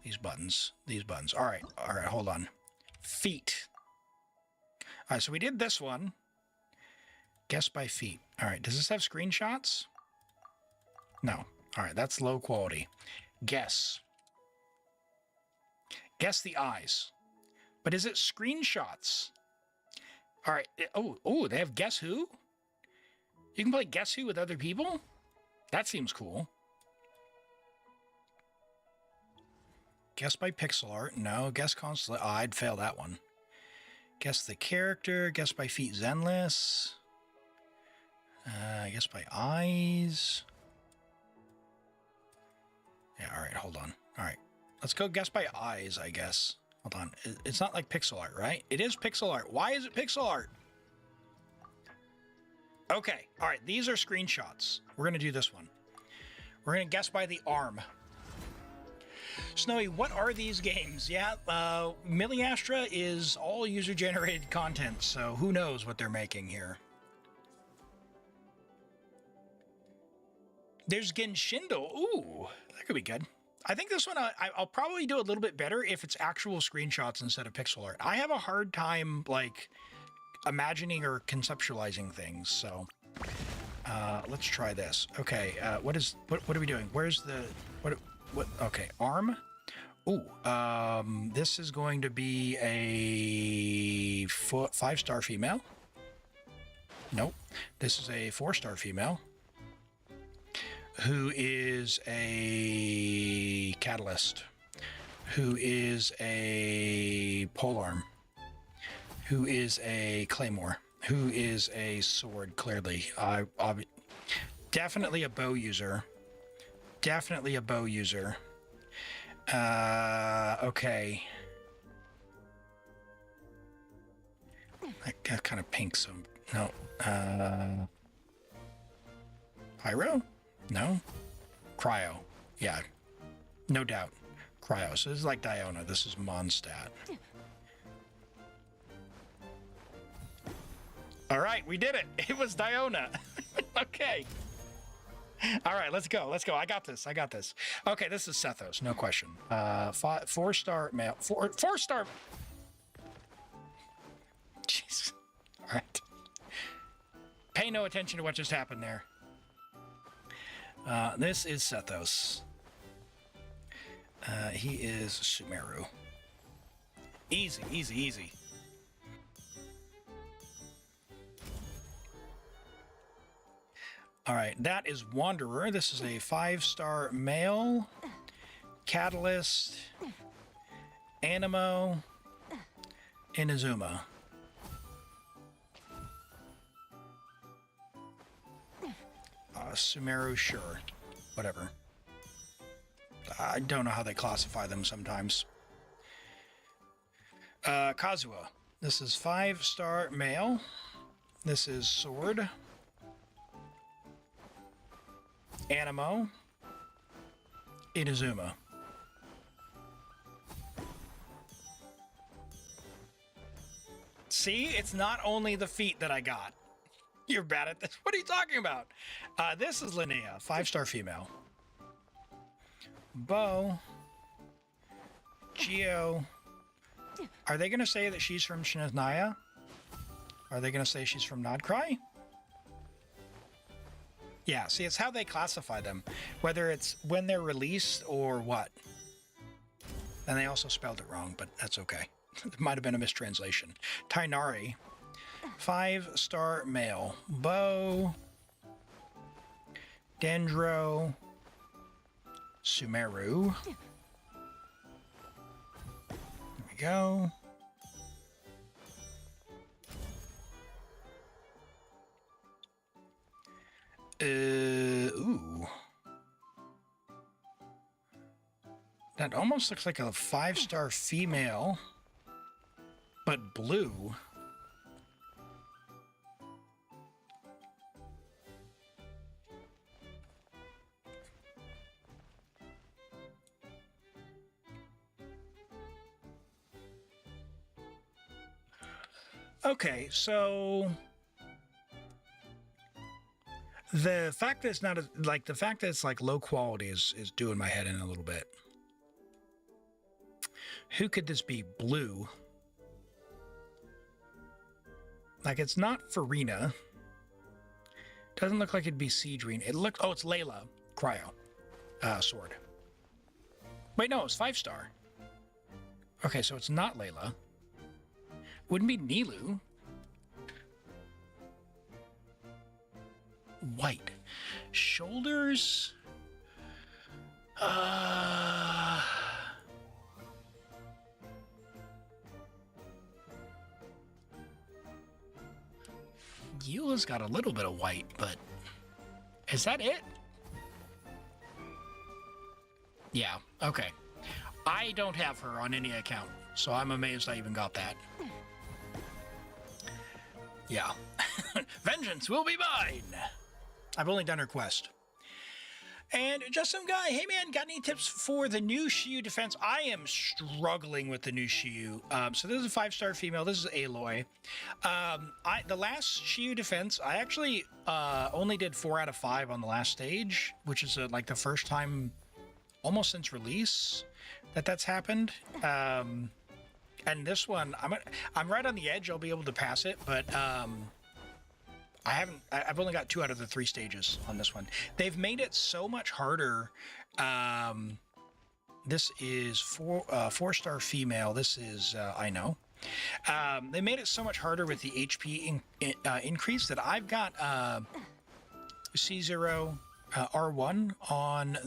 These buttons. These buttons. All right. All right. Hold on. Feet. All right. So we did this one. Guess by feet. All right. Does this have screenshots? No. All right. That's low quality. Guess. Guess the eyes. But is it screenshots? All right. Oh, they have Guess Who? You can play Guess Who with other people? That seems cool. Guess by pixel art. No. Guess console. Oh, I'd fail that one. Guess the character. Guess by feet. Zenless. Guess by eyes. Yeah, all right, hold on. All right, let's go guess by eyes, I guess. Hold on. It's not like pixel art, right? It is pixel art. Why is it pixel art? Okay, all right, these are screenshots. We're going to do this one. We're going to guess by the arm. Snowy, what are these games? Yeah, Miliastra is all user-generated content, so who knows what they're making here. There's Genshindo. Ooh, that could be good. I think this one, I'll probably do a little bit better if it's actual screenshots instead of pixel art. I have a hard time, like, imagining or conceptualizing things, so let's try this. Okay, what are we doing? Where's the... What? Okay, arm. Ooh, this is going to be a 5-star female. Nope. This is a 4-star female who is a catalyst, who is a polearm, who is a claymore, who is a sword, clearly. Definitely a bow user. Definitely a bow user. Okay. I got kind of pink, so no. Pyro? No. Cryo. Yeah. No doubt. Cryo. So this is like Diona. This is Mondstadt. All right, we did it. It was Diona. Okay. All right, let's go. Let's go. I got this. I got this. Okay, this is Sethos, no question. 4-star male. Four-star. Jeez. All right. Pay no attention to what just happened there. This is Sethos. He is Sumeru. Easy, easy, easy. All right, that is Wanderer. This is a 5-star male. Catalyst. Animo. Inazuma. Sumeru, sure. Whatever. I don't know how they classify them sometimes. Kazuha. This is 5-star male. This is sword. Animo. Inazuma. See, it's not only the feet that I got. You're bad at this. What are you talking about? This is Linnea, 5-star female. Bo. Geo. Are they going to say that she's from Shinaznaya? Are they going to say she's from Nodcry? Yeah, see, it's how they classify them. Whether it's when they're released or what. And they also spelled it wrong, but that's okay. It might have been a mistranslation. Tainari. 5-star male. Bo. Dendro. Sumeru. There we go. Ooh. That almost looks like a 5-star female, but blue. Okay, so the fact that it's not like the fact that it's like low quality is doing my head in a little bit. Who could this be? Blue. Like it's not Farina. Doesn't look like it'd be Seedrine. It looked. Oh, it's Layla. Cryo. Sword. Wait, no, it's 5-star. Okay, so it's not Layla. Wouldn't be Nilu. White. Shoulders. Eula's got a little bit of white, but is that it? Yeah, okay. I don't have her on any account, so I'm amazed I even got that. Yeah. Vengeance will be mine! I've only done her quest. And just some guy, hey man, got any tips for the new Shiyu defense? I am struggling with the new Shiyu. So this is a 5-star female. This is Aloy. The last Shiyu defense, I actually only did 4 out of 5 on the last stage, which is like the first time almost since release that's happened. And this one, I'm right on the edge. I'll be able to pass it, but I've only got 2 out of the 3 stages on this one. They've made it so much harder. This is 4-star female. This is, I know. They made it so much harder with the HP increase that I've got C0 R1 on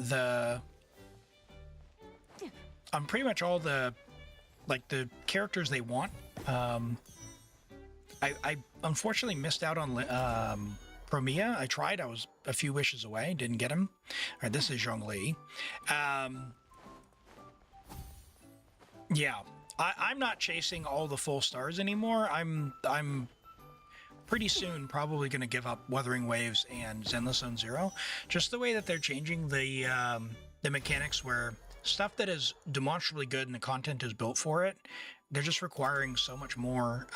pretty much all the characters they want. I unfortunately missed out on Promia. I tried. I was a few wishes away. Didn't get him. All right, this is Zhongli. Yeah, I'm not chasing all the full stars anymore. I'm pretty soon probably going to give up Wuthering Waves and Zenless Zone Zero. Just the way that they're changing the mechanics where stuff that is demonstrably good and the content is built for it, they're just requiring so much more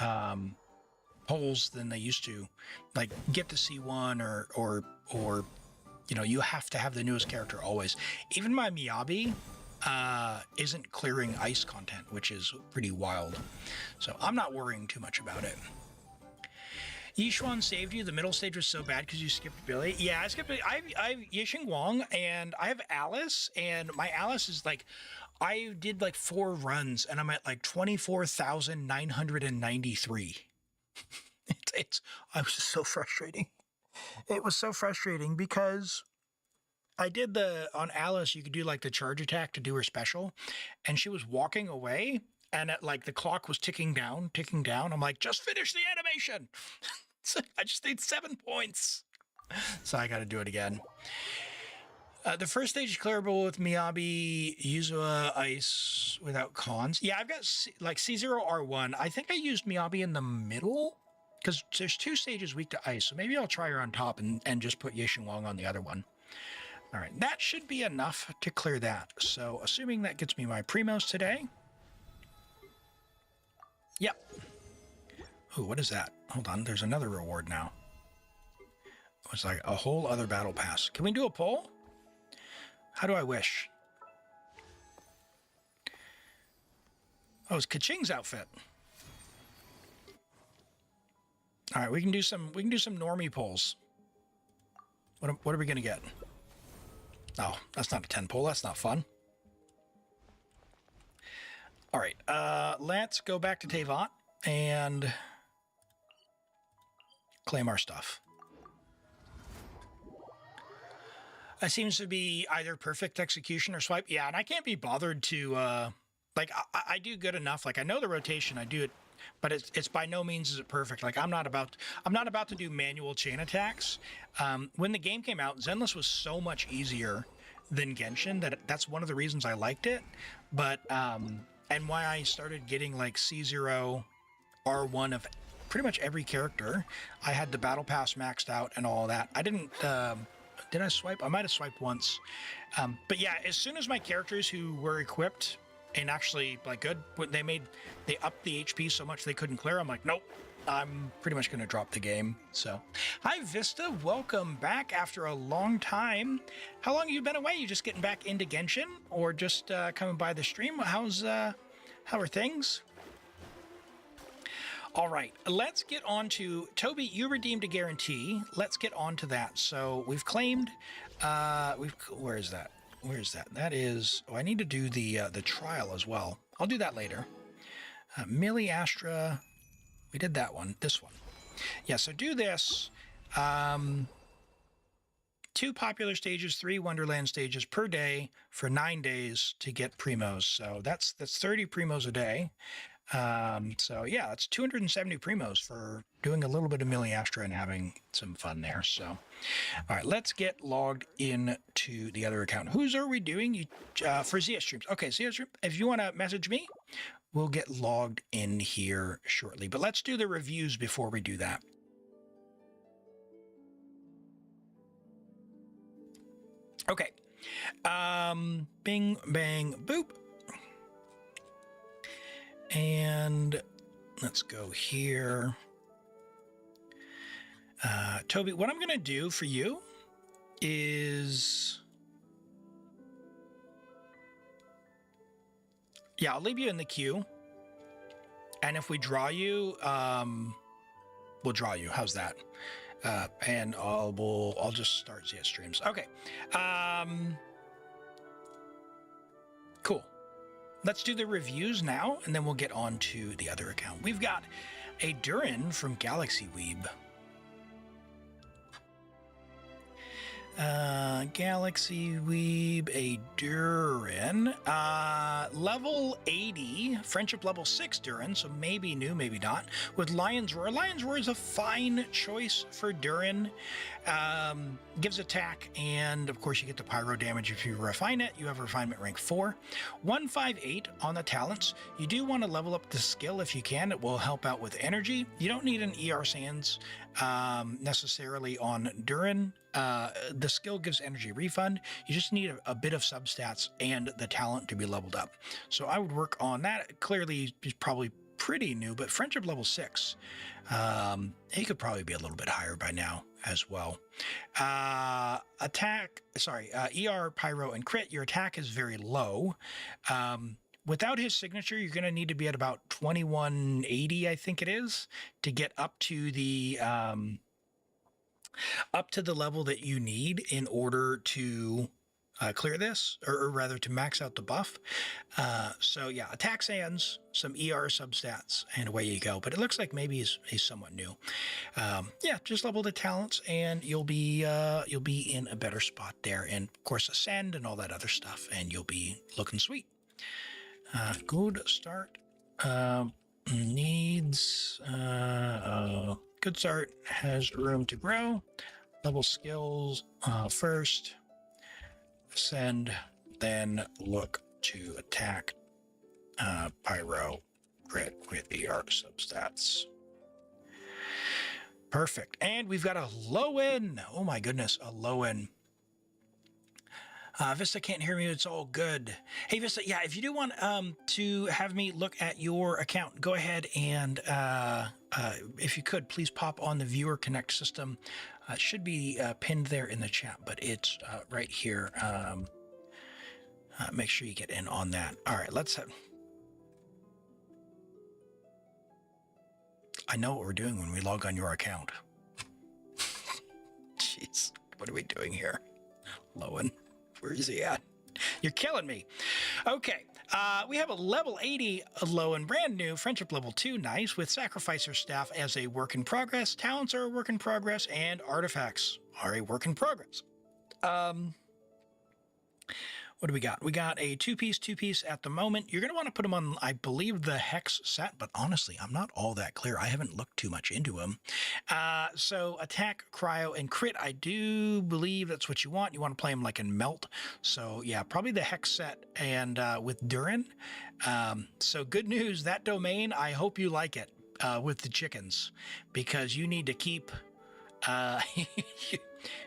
polls than they used to. Like, get to C1 or you know, you have to have the newest character always. Even my Miyabi isn't clearing ice content, which is pretty wild. So I'm not worrying too much about it. Yishuan saved you. The middle stage was so bad because you skipped Billy. Yeah, I skipped it. I have Yixing Wang, and I have Alice, and my Alice is like, I did like 4 runs, and I'm at like 24,993. I was just so frustrating. It was so frustrating because I did on Alice, you could do like the charge attack to do her special, and she was walking away, and like the clock was ticking down. I'm like, just finish the animation. So I just need 7 points. So I got to do it again. The first stage is clearable with Miyabi, Yuzua, Ice without cons. Yeah, I've got like C0 R1. I think I used Miyabi in the middle because there's 2 stages weak to Ice. So maybe I'll try her on top and just put Yixing Wang on the other one. All right, that should be enough to clear that. So assuming that gets me my primos today. Yep. Oh, what is that? Hold on, there's another reward now. It's like a whole other battle pass. Can we do a poll? How do I wish? Oh, it's Kaching's outfit. All right, we can do some normie polls. What are we gonna get? Oh, that's not a 10 poll. That's not fun. All right, let's go back to Teapot and claim our stuff. That seems to be either perfect execution or swipe. Yeah, and I can't be bothered to, like, I do good enough. Like, I know the rotation, I do it, but it's by no means is it perfect. Like, I'm not about to do manual chain attacks. When the game came out, Zenless was so much easier than Genshin that's one of the reasons I liked it. But, and why I started getting like C0 R1 of pretty much every character. I had the battle pass maxed out and all that. I didn't, did I swipe? I might have swiped once. But yeah, as soon as my characters who were equipped and actually like good, they upped the HP so much they couldn't clear, I'm like, nope, I'm pretty much going to drop the game. So, hi Vista, welcome back after a long time. How long have you been away? You just getting back into Genshin or just coming by the stream? How are things? All right, let's get on to Toby. You redeemed a guarantee. Let's get on to that. So we've claimed. Where is that? Where is that? That is. Oh, I need to do the trial as well. I'll do that later. Miliastra. We did that one. This one. Yeah. So do this. 2 popular stages, 3 Wonderland stages per day for 9 days to get primos. So that's 30 primos a day. So yeah, it's 270 primos for doing a little bit of Miliastra and having some fun there. So, all right, let's get logged in to the other account. Whose are we doing? For Zia streams. Okay, Zia stream. If you want to message me, we'll get logged in here shortly. But let's do the reviews before we do that. Okay. Bing, bang, boop. And let's go here. Toby, what I'm going to do for you is... Yeah, I'll leave you in the queue. And if we draw you, we'll draw you. How's that? And I'll just start Zia streams. Okay. Cool. Let's do the reviews now, and then we'll get on to the other account. We've got a Durin from Galaxy Weeb. Galaxy Weeb, a Durin. Level 80, friendship level 6 Durin, so maybe new, maybe not. With Lion's Roar. Lion's Roar is a fine choice for Durin. Gives attack, and of course you get the pyro damage if you refine it. You have refinement rank 4. 158 on the talents. You do want to level up the skill if you can. It will help out with energy. You don't need an ER Sands necessarily on Durin. The skill gives energy refund. You just need a bit of substats and the talent to be leveled up. So I would work on that. Clearly, he's probably pretty new, but friendship level 6. He could probably be a little bit higher by now as well. ER, Pyro, and Crit, your attack is very low. Without his signature, you're going to need to be at about 2180, I think it is, to get up to the level that you need in order to clear this, or rather to max out the buff. So yeah, attack sands, some ER substats, and away you go. But it looks like maybe he's somewhat new. Yeah, just level the talents, and you'll be in a better spot there. And of course, ascend and all that other stuff, and you'll be looking sweet. Good start. Needs good start, has room to grow. Level skills first. Ascend, then look to attack. Pyro, Crit with ER substats. Perfect. And we've got a Lowen. Oh my goodness, a Lowen. Vista can't hear me. It's all good. Hey, Vista, yeah, if you do want to have me look at your account, go ahead and, if you could, please pop on the Viewer Connect system. It should be pinned there in the chat, but it's right here. Make sure you get in on that. All right, let's have... I know what we're doing when we log on your account. Jeez, what are we doing here? Lowen. Where is he at? You're killing me. Okay, we have a level 80 Lowen, brand new, friendship level 2, nice, with Sacrificer Staff as a work in progress. Talents are a work in progress, and artifacts are a work in progress. What do we got? We got a two-piece at the moment. You're going to want to put them on, I believe, the Hex set, but honestly, I'm not all that clear. I haven't looked too much into them. So attack, cryo, and crit, I do believe that's what you want. You want to play them like in Melt. So yeah, probably the Hex set and with Durin. So good news, that domain, I hope you like it with the chickens, because you need to keep...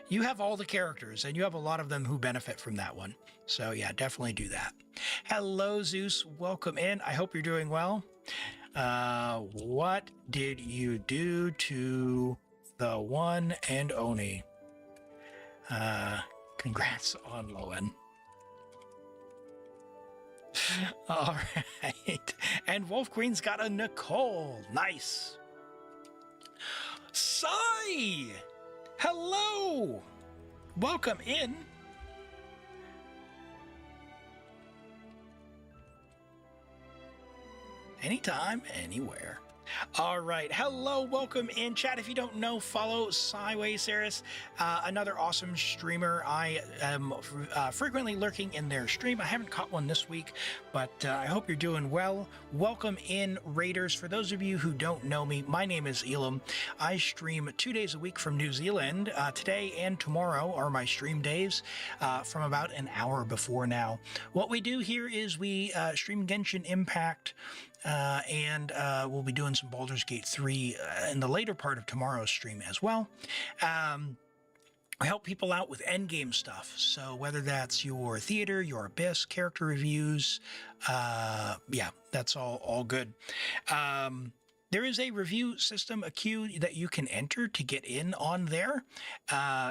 you have all the characters, and you have a lot of them who benefit from that one. So yeah, definitely do that. Hello, Zeus. Welcome in. I hope you're doing well. What did you do to the one and only? Congrats on Lowen. All right. And Wolf Queen's got a Nicole. Nice. Sai! Hello! Welcome in. Anytime, anywhere. All right. Hello, welcome in chat. If you don't know, follow Sideways Saris, another awesome streamer. I am frequently lurking in their stream. I haven't caught one this week, but I hope you're doing well. Welcome in, Raiders. For those of you who don't know me, my name is Elim. I stream 2 days a week from New Zealand. Today and tomorrow are my stream days from about an hour before now. What we do here is we stream Genshin Impact, and we'll be doing some Baldur's Gate 3 in the later part of tomorrow's stream as well. I help people out with endgame stuff. So whether that's your theater, your abyss, character reviews, yeah, that's all good. There is a review system, a queue that you can enter to get in on there.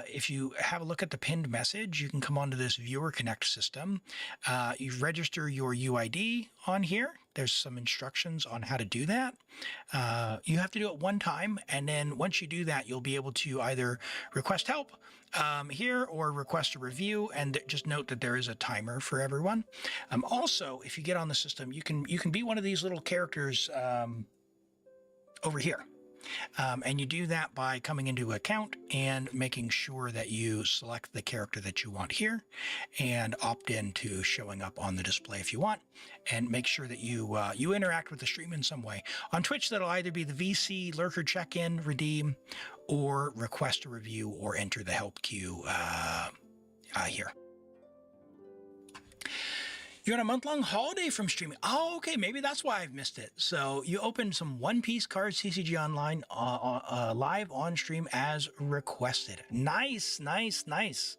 If you have a look at the pinned message, you can come onto this Viewer Connect system. You register your UID on here. There's some instructions on how to do that. You have to do it one time, and then once you do that, you'll be able to either request help here or request a review, and just note that there is a timer for everyone. Also, if you get on the system, you can be one of these little characters over here. And you do that by coming into account and making sure that you select the character that you want here and opt in to showing up on the display if you want, and make sure that you interact with the stream in some way. On Twitch, that'll either be the VC, lurker check-in, redeem, or request a review or enter the help queue here. You're on a month-long holiday from streaming. Oh, okay. Maybe that's why I've missed it. So you opened some One Piece cards CCG Online live on stream as requested. Nice, nice, nice.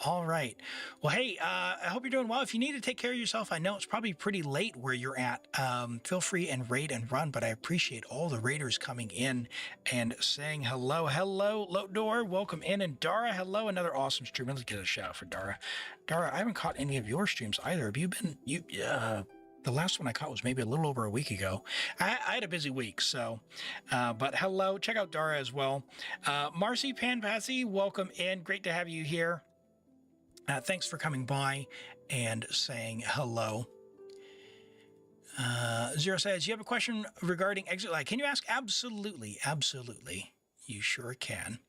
All right. Well, hey, I hope you're doing well. If you need to take care of yourself, I know it's probably pretty late where you're at. Feel free and raid and run, but I appreciate all the raiders coming in and saying hello. Hello, Lotdor. Welcome in. And Dara, hello. Another awesome stream. Let's get a shout out for Dara. Dara, I haven't caught any of your streams either. Have you been? The last one I caught was maybe a little over a week ago. I had a busy week, so. But hello, check out Dara as well. Marcy Panpassy, welcome in. Great to have you here. Thanks for coming by and saying hello. Zero says, you have a question regarding exit lag. Can you ask? Absolutely, absolutely. You sure can.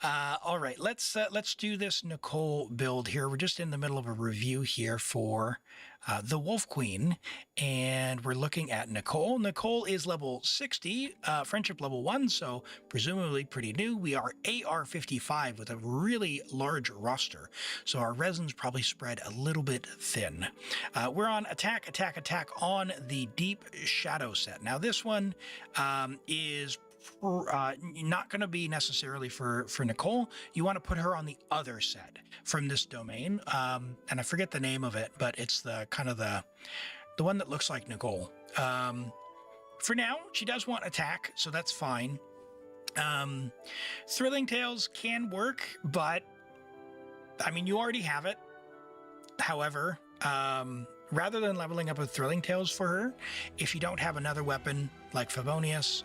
All right, let's do this Nicole build here. We're just in the middle of a review here for the Wolf Queen, and we're looking at Nicole. Nicole is level 60, friendship level 1, so presumably pretty new. We are AR 55 with a really large roster, so our resin's probably spread a little bit thin. We're on attack on the Deep Shadow set. Now this one is not going to be necessarily for Nicole. You want to put her on the other set from this domain, and I forget the name of it, but it's the kind of the one that looks like Nicole. For now, she does want attack, so that's fine. Thrilling Tales can work, but I mean, you already have it. However, rather than leveling up with Thrilling Tales for her, if you don't have another weapon like Favonius,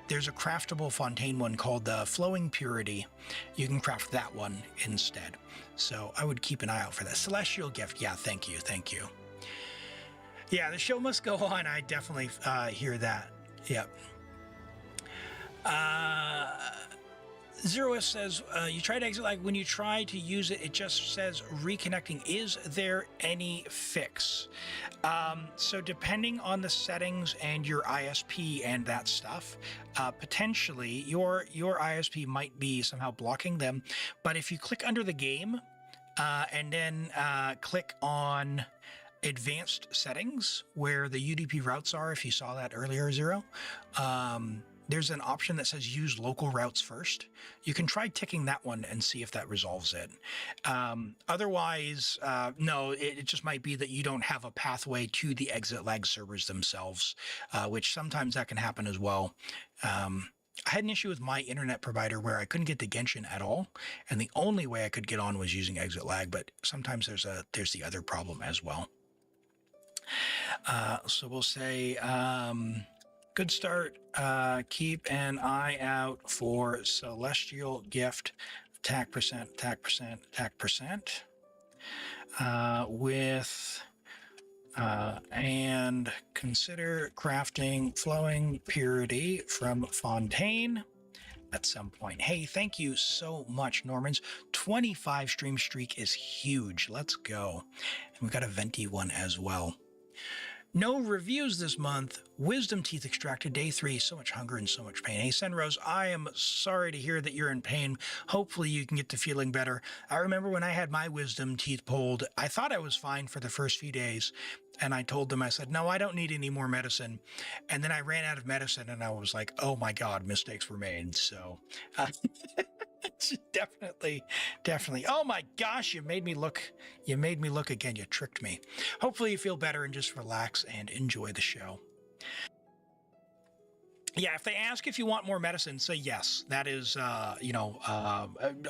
there's a craftable Fontaine one called the Flowing Purity. You can craft that one instead. So I would keep an eye out for that. Celestial Gift. Yeah, thank you. Thank you. Yeah, the show must go on. I definitely hear that. Yep. Zeroist says, you tried exit lag. When you try to use it, it just says reconnecting. Is there any fix? So depending on the settings and your ISP and that stuff, potentially your ISP might be somehow blocking them. But if you click under the game and then click on advanced settings where the UDP routes are, if you saw that earlier, Zero, there's an option that says use local routes first. You can try ticking that one and see if that resolves it. Otherwise, no, it just might be that you don't have a pathway to the exit lag servers themselves, which sometimes that can happen as well. I had an issue with my internet provider where I couldn't get to Genshin at all, and the only way I could get on was using exit lag, but sometimes there's the other problem as well. So we'll say, good start. Keep an eye out for Celestial Gift, attack percent, with And consider crafting Flowing Purity from Fontaine at some point. Hey, thank you so much, Normans. 25 stream streak is huge. Let's go. And we got a venti one as well. No reviews this month. Wisdom teeth extracted day 3. So much hunger and so much pain. Hey, Senrose, I am sorry to hear that you're in pain. Hopefully you can get to feeling better. I remember when I had my wisdom teeth pulled, I thought I was fine for the first few days. And I told them, I said, no, I don't need any more medicine. And then I ran out of medicine and I was like, oh my God, mistakes were made. So definitely. Oh my gosh, you made me look again. You tricked me. Hopefully you feel better and just relax and enjoy the show. Yeah, if they ask if you want more medicine, say yes. That is,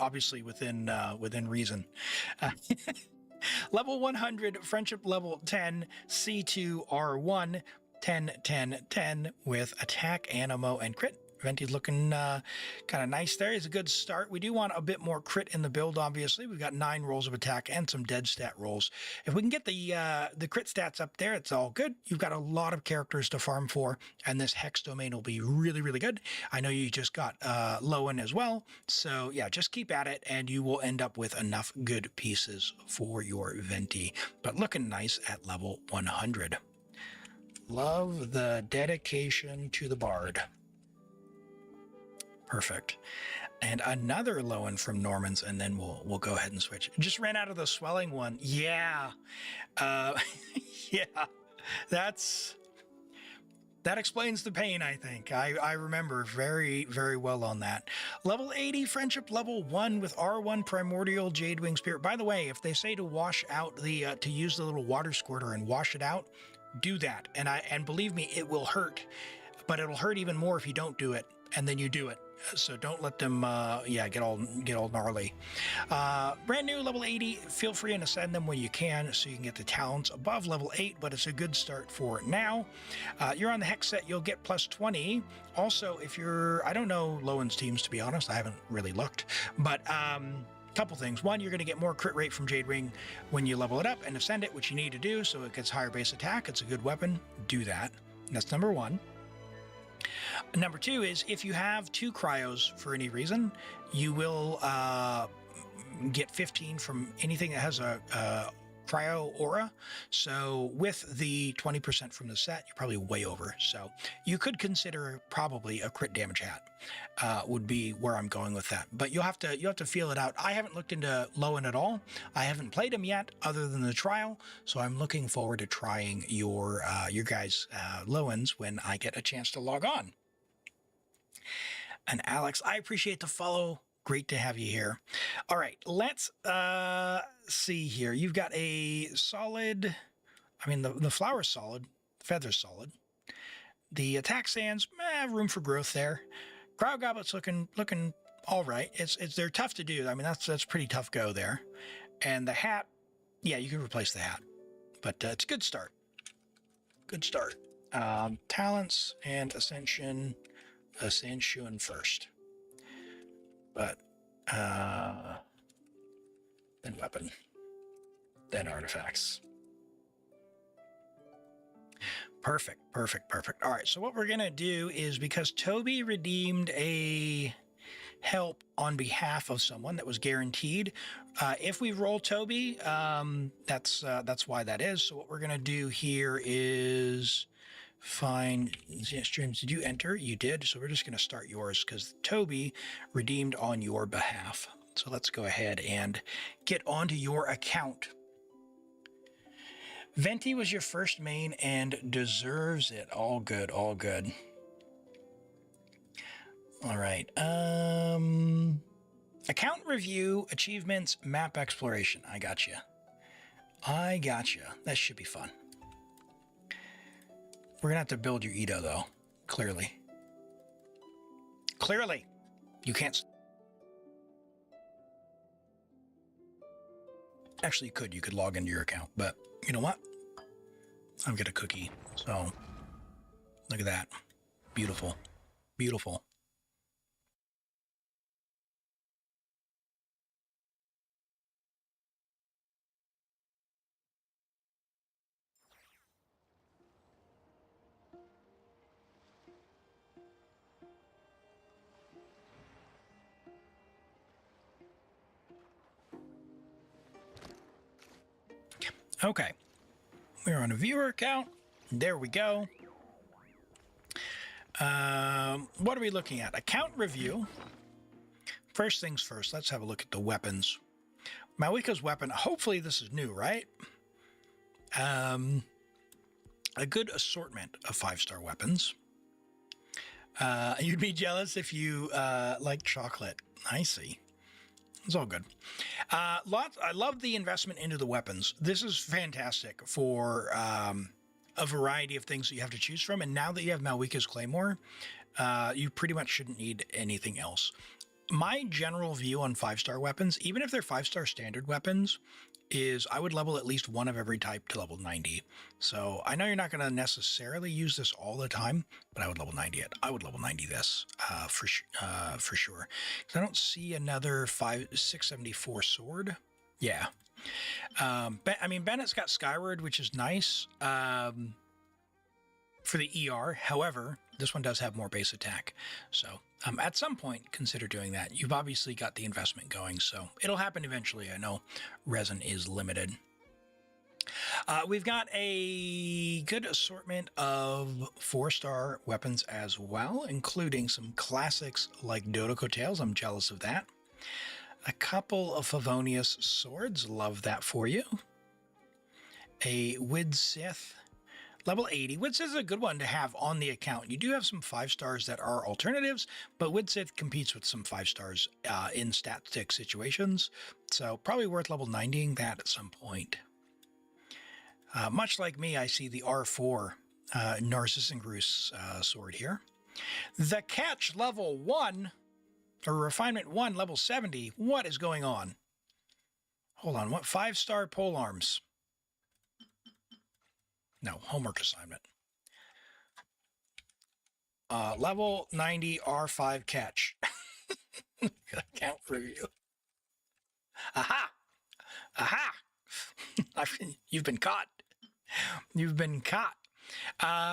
obviously within reason. Level 100, friendship level 10, C2R1, 10, 10, 10 with attack, animo, and crit. Venti's looking kind of nice there. It's a good start. We do want a bit more crit in the build, obviously. We've got 9 rolls of attack and some dead stat rolls. If we can get the crit stats up there, it's all good. You've got a lot of characters to farm for, and this Hex domain will be really, really good. I know you just got Lowen as well. So, yeah, just keep at it, and you will end up with enough good pieces for your Venti. But looking nice at level 100. Love the dedication to the Bard. Perfect. And another Lowen from Normans, and then we'll go ahead and switch. Just ran out of the swelling one. Yeah. Yeah. That explains the pain, I think. I remember very, very well on that. Level 80, friendship level 1 with R1 Primordial Jadewing Spirit. By the way, if they say to wash out to use the little water squirter and wash it out, do that. And believe me, it will hurt, but it'll hurt even more if you don't do it, and then you do it. So don't let them, get all gnarly. Brand new level 80. Feel free and ascend them when you can, so you can get the talents above level 8. But it's a good start for it now. You're on the Hex set. You'll get plus 20. Also, if you're, I don't know Lowen's teams, to be honest. I haven't really looked, but couple things. One, you're going to get more crit rate from Jade Ring when you level it up and ascend it, which you need to do so it gets higher base attack. It's a good weapon. Do that. That's number 1. Number 2 is if you have 2 cryos for any reason, you will get 15 from anything that has a cryo aura. So with the 20% from the set, you're probably way over. So you could consider probably a crit damage hat would be where I'm going with that. But you'll have to feel it out. I haven't looked into Lowen at all. I haven't played him yet, other than the trial. So I'm looking forward to trying your guys' Lowens when I get a chance to log on. And Alex, I appreciate the follow. Great to have you here. All right, let's see here. You've got a solid, the flower's solid, feather's solid. The attack sands, room for growth there. Cryo Goblet's looking all right. They're tough to do. That's pretty tough go there. And the hat, yeah, you can replace the hat, but it's a good start. Good start. Talents and Ascension first. But then weapon, then artifacts. Perfect. All right, so what we're gonna do is, because Toby redeemed a help on behalf of someone that was guaranteed, if we roll Toby, that's why that is. So what we're gonna do here is find streams. Did you enter? You did. So we're just going to start yours because Toby redeemed on your behalf. So let's go ahead and get onto your account. Venti was your first main and deserves it. All good. All right. Account review, achievements, map exploration. I got you. That should be fun. We're going to have to build your Edo, though. Clearly. You can't. Actually, you could log into your account, but you know what? I've got a cookie. So look at that. Beautiful. Okay. We're on a viewer account. There we go. What are we looking at? Account review. First things first, let's have a look at the weapons. Malika's weapon, hopefully this is new, right? A good assortment of 5-star weapons. You'd be jealous if you like chocolate. I see. It's all good. I love the investment into the weapons. This is fantastic for a variety of things that you have to choose from. And now that you have Malika's Claymore, you pretty much shouldn't need anything else. My general view on 5-star weapons, even if they're 5-star standard weapons, is I would level at least one of every type to level 90. So I know you're not going to necessarily use this all the time, but I would level 90 it. I would level 90 this for sure. Because I don't see another 674 sword. Yeah. I mean, Bennett's got Skyward, which is nice for the ER. However, this one does have more base attack. So at some point, consider doing that. You've obviously got the investment going, so it'll happen eventually. I know resin is limited. We've got a good assortment of 4-star weapons as well, including some classics like Dodoko Tails. I'm jealous of that. A couple of Favonius swords. Love that for you. A Wid Sith. Level 80. Wid Sith is a good one to have on the account. You do have some 5-stars that are alternatives, but Wid Sith competes with some 5-stars in stat stick situations. So probably worth level 90ing that at some point. Much like me, I see the R4 Narcissus sword here. The Catch level 1, or Refinement 1 level 70. What is going on? Hold on. What 5-star pole arms? No, homework assignment. Level 90 R5 Catch. Account review. Aha! Aha! You've been caught. You've been caught.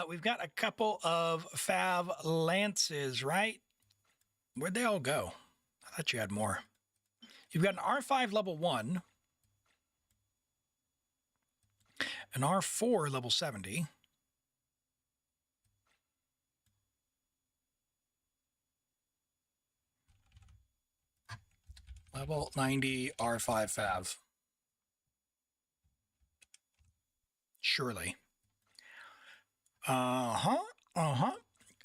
We've got a couple of Fav Lances, right? Where'd they all go? I thought you had more. You've got an R5 level 1. An R4 level 70. Level 90 R5 Fav. Surely.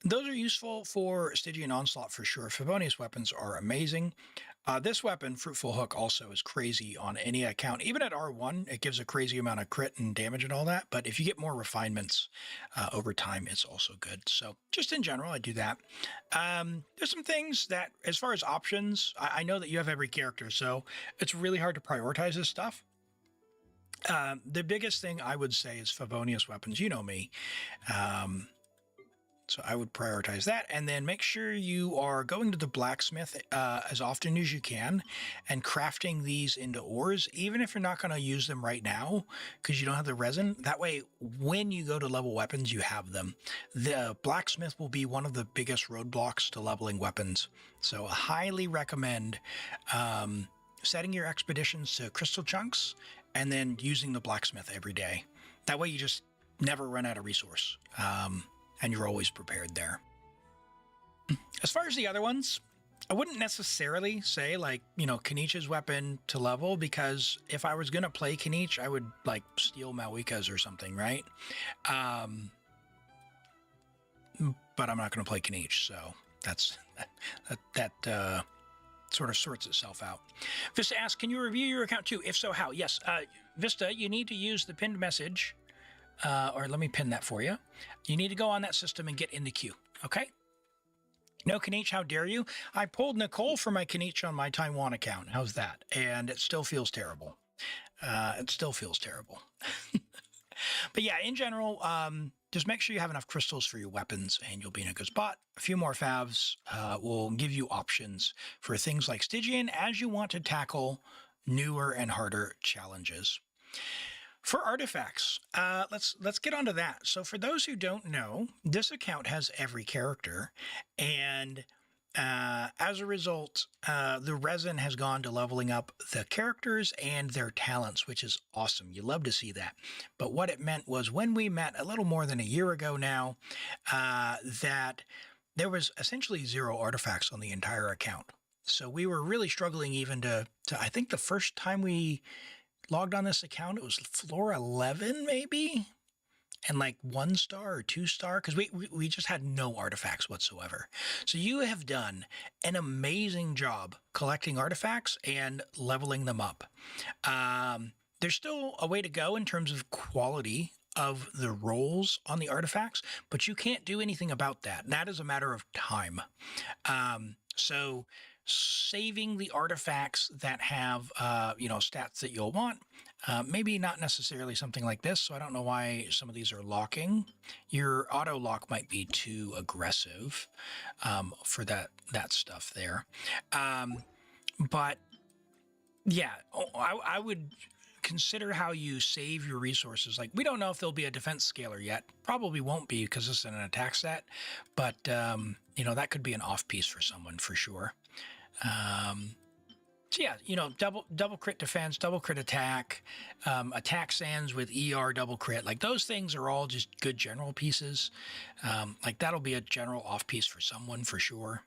Those are useful for Stygian Onslaught for sure. Favonius weapons are amazing. This weapon, Fruitful Hook, also is crazy on any account. Even at R1, it gives a crazy amount of crit and damage and all that. But if you get more refinements over time, it's also good. So just in general, I do that. There's some things that, as far as options, I know that you have every character, so it's really hard to prioritize this stuff. The biggest thing I would say is Favonius weapons. You know me. So I would prioritize that, and then make sure you are going to the blacksmith as often as you can and crafting these into ores, even if you're not going to use them right now because you don't have the resin. That way, when you go to level weapons, you have them. The blacksmith will be one of the biggest roadblocks to leveling weapons. So I highly recommend setting your expeditions to crystal chunks and then using the blacksmith every day. That way you just never run out of resource. And you're always prepared there. As far as the other ones, I wouldn't necessarily say like, you know, Kenich's weapon to level, because if I was going to play Kenich, I would like steal Malika's or something, right? But I'm not going to play Kenich, so that sort of sorts itself out. Vista asks, can you review your account too? If so, how? Yes. Vista, you need to use the pinned message. Or let me pin that for you. You need to go on that system and get in the queue, okay? No Kenich, how dare you? I pulled Nicole for my Kenich on my Taiwan account. How's that? And it still feels terrible. It still feels terrible. But yeah, in general, just make sure you have enough crystals for your weapons and you'll be in a good spot. A few more favs will give you options for things like Stygian as you want to tackle newer and harder challenges. For artifacts, let's get onto that. So for those who don't know, this account has every character, and As a result, the resin has gone to leveling up the characters and their talents, which is awesome. You love to see that. But what it meant was when we met a little more than a year ago now, that there was essentially 0 artifacts on the entire account. So we were really struggling even to I think the first time we logged on this account, it was floor 11 maybe, and like 1 star or 2 star, because we just had no artifacts whatsoever. So you have done an amazing job collecting artifacts and leveling them up. There's still a way to go in terms of quality of the rolls on the artifacts, but you can't do anything about that. That is a matter of time. So saving the artifacts that have, stats that you'll want, maybe not necessarily something like this. So I don't know why some of these are locking. Your auto lock might be too aggressive for that stuff there. But yeah, I would consider how you save your resources. Like, we don't know if there'll be a defense scaler yet. Probably won't be because this is an attack set, but that could be an off piece for someone for sure. So yeah, double crit defense, double crit attack, attack sands with ER double crit. Like, those things are all just good general pieces. Like, that'll be a general off piece for someone for sure.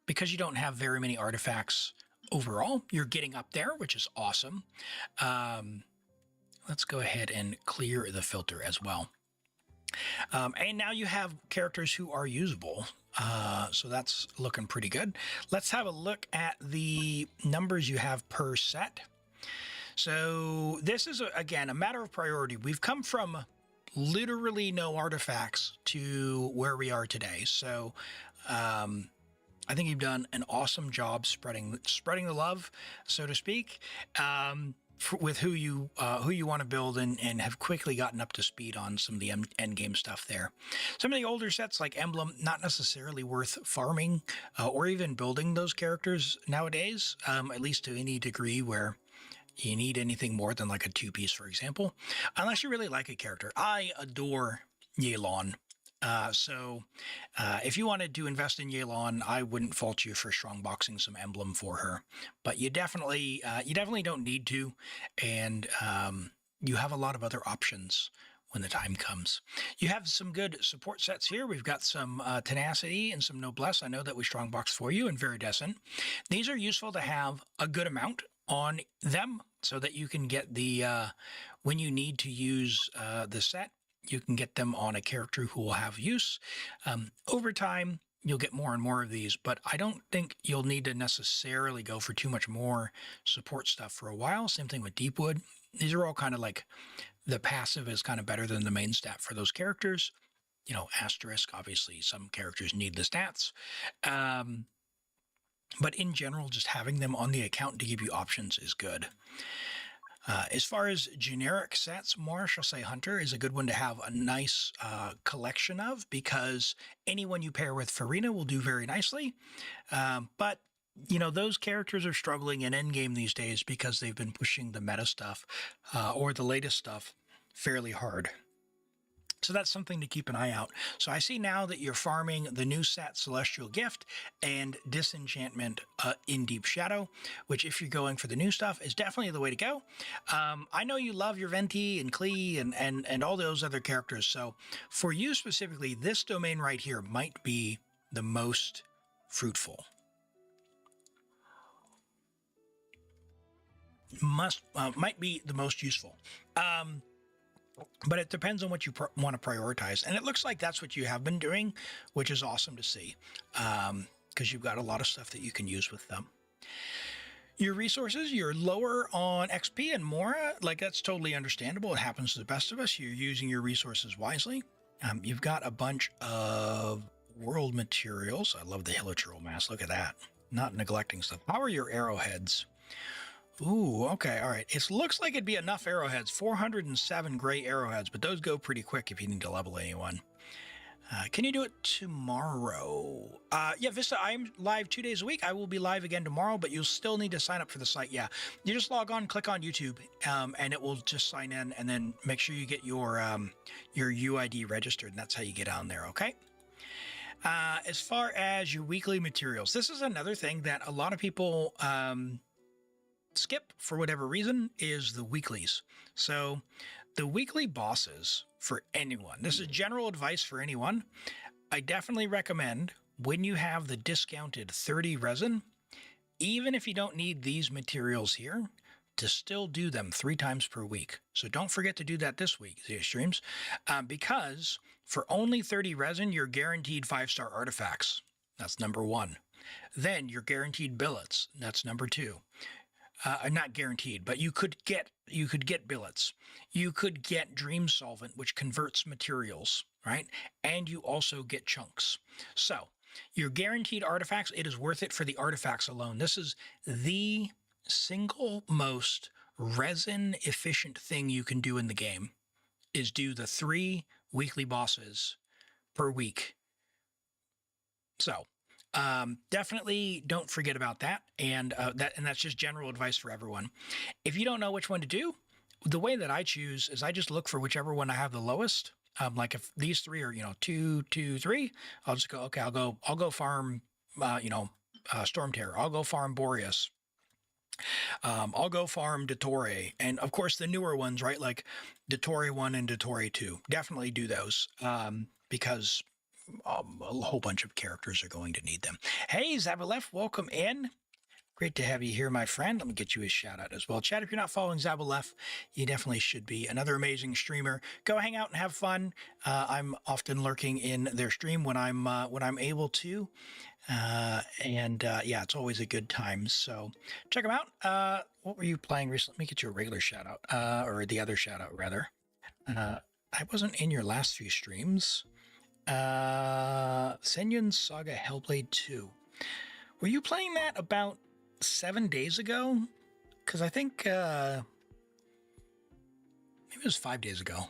Because you don't have very many artifacts overall, you're getting up there, which is awesome. Let's go ahead and clear the filter as well. And now you have characters who are usable. So that's looking pretty good. Let's have a look at the numbers you have per set. So this is, again, a matter of priority. We've come from literally no artifacts to where we are today. So I think you've done an awesome job spreading the love, so to speak, with who you want to build, and have quickly gotten up to speed on some of the end game stuff there. Some of the older sets like Emblem, not necessarily worth farming or even building those characters nowadays, at least to any degree where you need anything more than like a 2-piece, for example, unless you really like a character. I adore Yelan. So if you wanted to invest in Yelan, I wouldn't fault you for strongboxing some Emblem for her, but you definitely don't need to, and you have a lot of other options when the time comes. You have some good support sets here. We've got some Tenacity and some Noblesse. I know that we strongbox for you, and Viridescent. These are useful to have a good amount on them so that you can get the when you need to use the set, you can get them on a character who will have use. Over time, you'll get more and more of these, but I don't think you'll need to necessarily go for too much more support stuff for a while. Same thing with Deepwood. These are all kind of like, the passive is kind of better than the main stat for those characters. Asterisk, obviously some characters need the stats. But in general, just having them on the account to give you options is good. As far as generic sets, Marsh, I'll say Hunter is a good one to have a nice collection of, because anyone you pair with Farina will do very nicely. But, those characters are struggling in endgame these days because they've been pushing the meta stuff or the latest stuff fairly hard. So that's something to keep an eye out. So I see now that you're farming the new set Celestial Gift and Disenchantment in Deep Shadow, which, if you're going for the new stuff, is definitely the way to go. I know you love your Venti and Klee and all those other characters. So for you specifically, this domain right here might be the most fruitful. Might be the most useful. But it depends on what you want to prioritize. And it looks like that's what you have been doing, which is awesome to see, because you've got a lot of stuff that you can use with them. Your resources, you're lower on XP and Mora. Like, that's totally understandable. It happens to the best of us. You're using your resources wisely. You've got a bunch of world materials. I love the Hilichurl mask. Look at that. Not neglecting stuff. How are your arrowheads? Ooh, okay, all right. It looks like it'd be enough arrowheads. 407 gray arrowheads, but those go pretty quick if you need to level anyone. Can you do it tomorrow? Yeah, Vista, I'm live 2 days a week. I will be live again tomorrow, but you'll still need to sign up for the site. Yeah, you just log on, click on YouTube, and it will just sign in, and then make sure you get your UID registered, and that's how you get on there, okay? As far as your weekly materials, this is another thing that a lot of people skip for whatever reason, is the weeklies. So the weekly bosses for anyone, this is general advice for anyone. I definitely recommend when you have the discounted 30 resin, even if you don't need these materials here, to still do them 3 times per week. So don't forget to do that this week, these streams, because for only 30 resin, you're guaranteed 5-star artifacts. That's number 1. Then you're guaranteed billets. That's number 2. Not guaranteed, but you could get billets. You could get dream solvent, which converts materials, right? And you also get chunks. So your guaranteed artifacts, it is worth it for the artifacts alone. This is the single most resin efficient thing you can do in the game, is do the 3 weekly bosses per week. So definitely don't forget about that. And that's just general advice for everyone. If you don't know which one to do, the way that I choose is I just look for whichever one I have the lowest. Like if these 3 are, 2, 2, 3, I'll just go, okay, I'll go farm, Storm Terror. I'll go farm Boreas. I'll go farm Dottore. And of course the newer ones, right? Like Dottore 1 and Dottore 2, definitely do those. Because a whole bunch of characters are going to need them. Hey, Zabalef, welcome in. Great to have you here, my friend. Let me get you a shout out as well. Chat, if you're not following Zabalef, you definitely should be. Another amazing streamer. Go hang out and have fun. I'm often lurking in their stream when I'm able to. Yeah, it's always a good time. So check them out. What were you playing recently? Let me get you a regular shout out, or the other shout out rather. I wasn't in your last few streams. Senyun Saga Hellblade 2. Were you playing that about 7 days ago? Because I think maybe it was 5 days ago.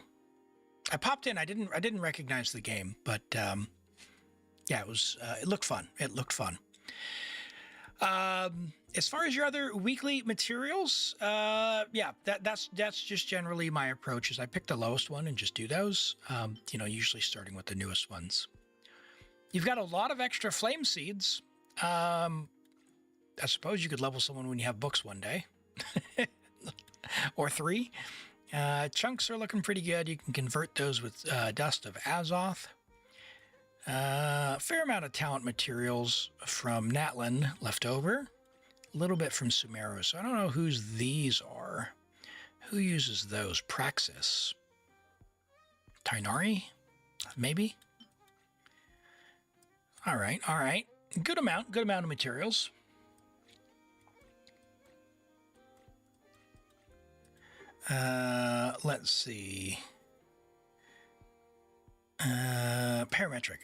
I popped in. I didn't recognize the game, but yeah, it was. It looked fun. As far as your other weekly materials, yeah, that's just generally my approach. Is I pick the lowest one and just do those. Usually starting with the newest ones. You've got a lot of extra flame seeds. I suppose you could level someone when you have books one day, or 3. Chunks are looking pretty good. You can convert those with Dust of Azoth. Fair amount of talent materials from Natlin left over. A little bit from Sumeru. So I don't know whose these are. Who uses those? Praxis. Tainari? Maybe? All right. Good amount of materials. Let's see. Parametric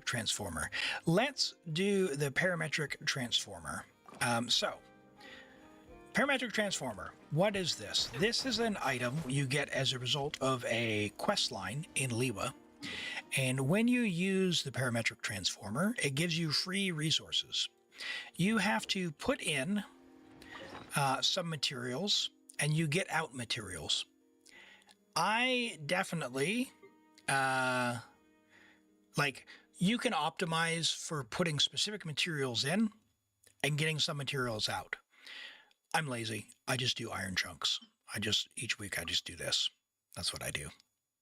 transformer. Let's do the parametric transformer. So, parametric transformer. What is this? This is an item you get as a result of a quest line in Liwa. And when you use the parametric transformer, it gives you free resources. You have to put in some materials, and you get out materials. I definitely you can optimize for putting specific materials in and getting some materials out. I'm lazy. I just do iron chunks. Each week I just do this. That's what I do.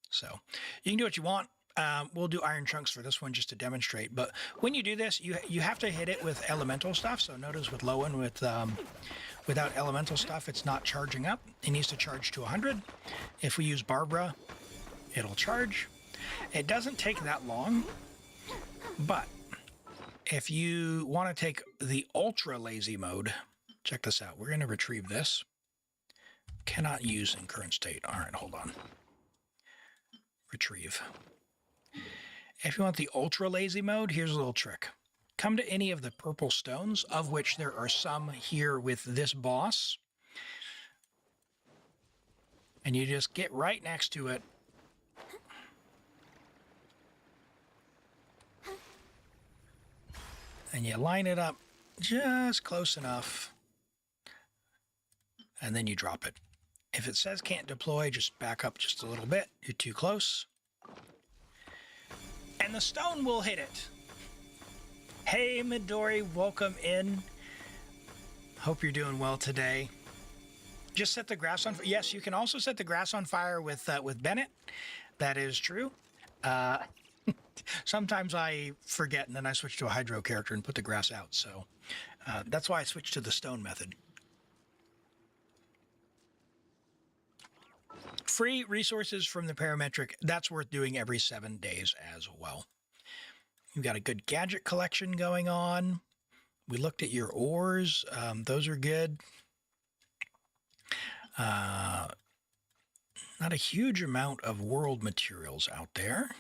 So you can do what you want. We'll do iron chunks for this one just to demonstrate. But when you do this, you have to hit it with elemental stuff. So notice with low and without elemental stuff, it's not charging up. It needs to charge to 100. If we use Barbara, it'll charge. It doesn't take that long. But if you want to take the ultra lazy mode, check this out. We're going to retrieve this. Cannot use in current state. All right, hold on. Retrieve. If you want the ultra lazy mode, here's a little trick. Come to any of the purple stones, of which there are some here with this boss. And you just get right next to it. And you line it up just close enough. And then you drop it. If it says can't deploy, just back up just a little bit. You're too close. And the stone will hit it. Hey, Midori, welcome in. Hope you're doing well today. Just set the grass on fire. Yes, you can also set the grass on fire with Bennett. That is true. Sometimes I forget and then I switch to a hydro character and put the grass out. So that's why I switched to the stone method. Free resources from the parametric. That's worth doing every 7 days as well. You've got a good gadget collection going on. We looked at your ores. Those are good. Not a huge amount of world materials out there.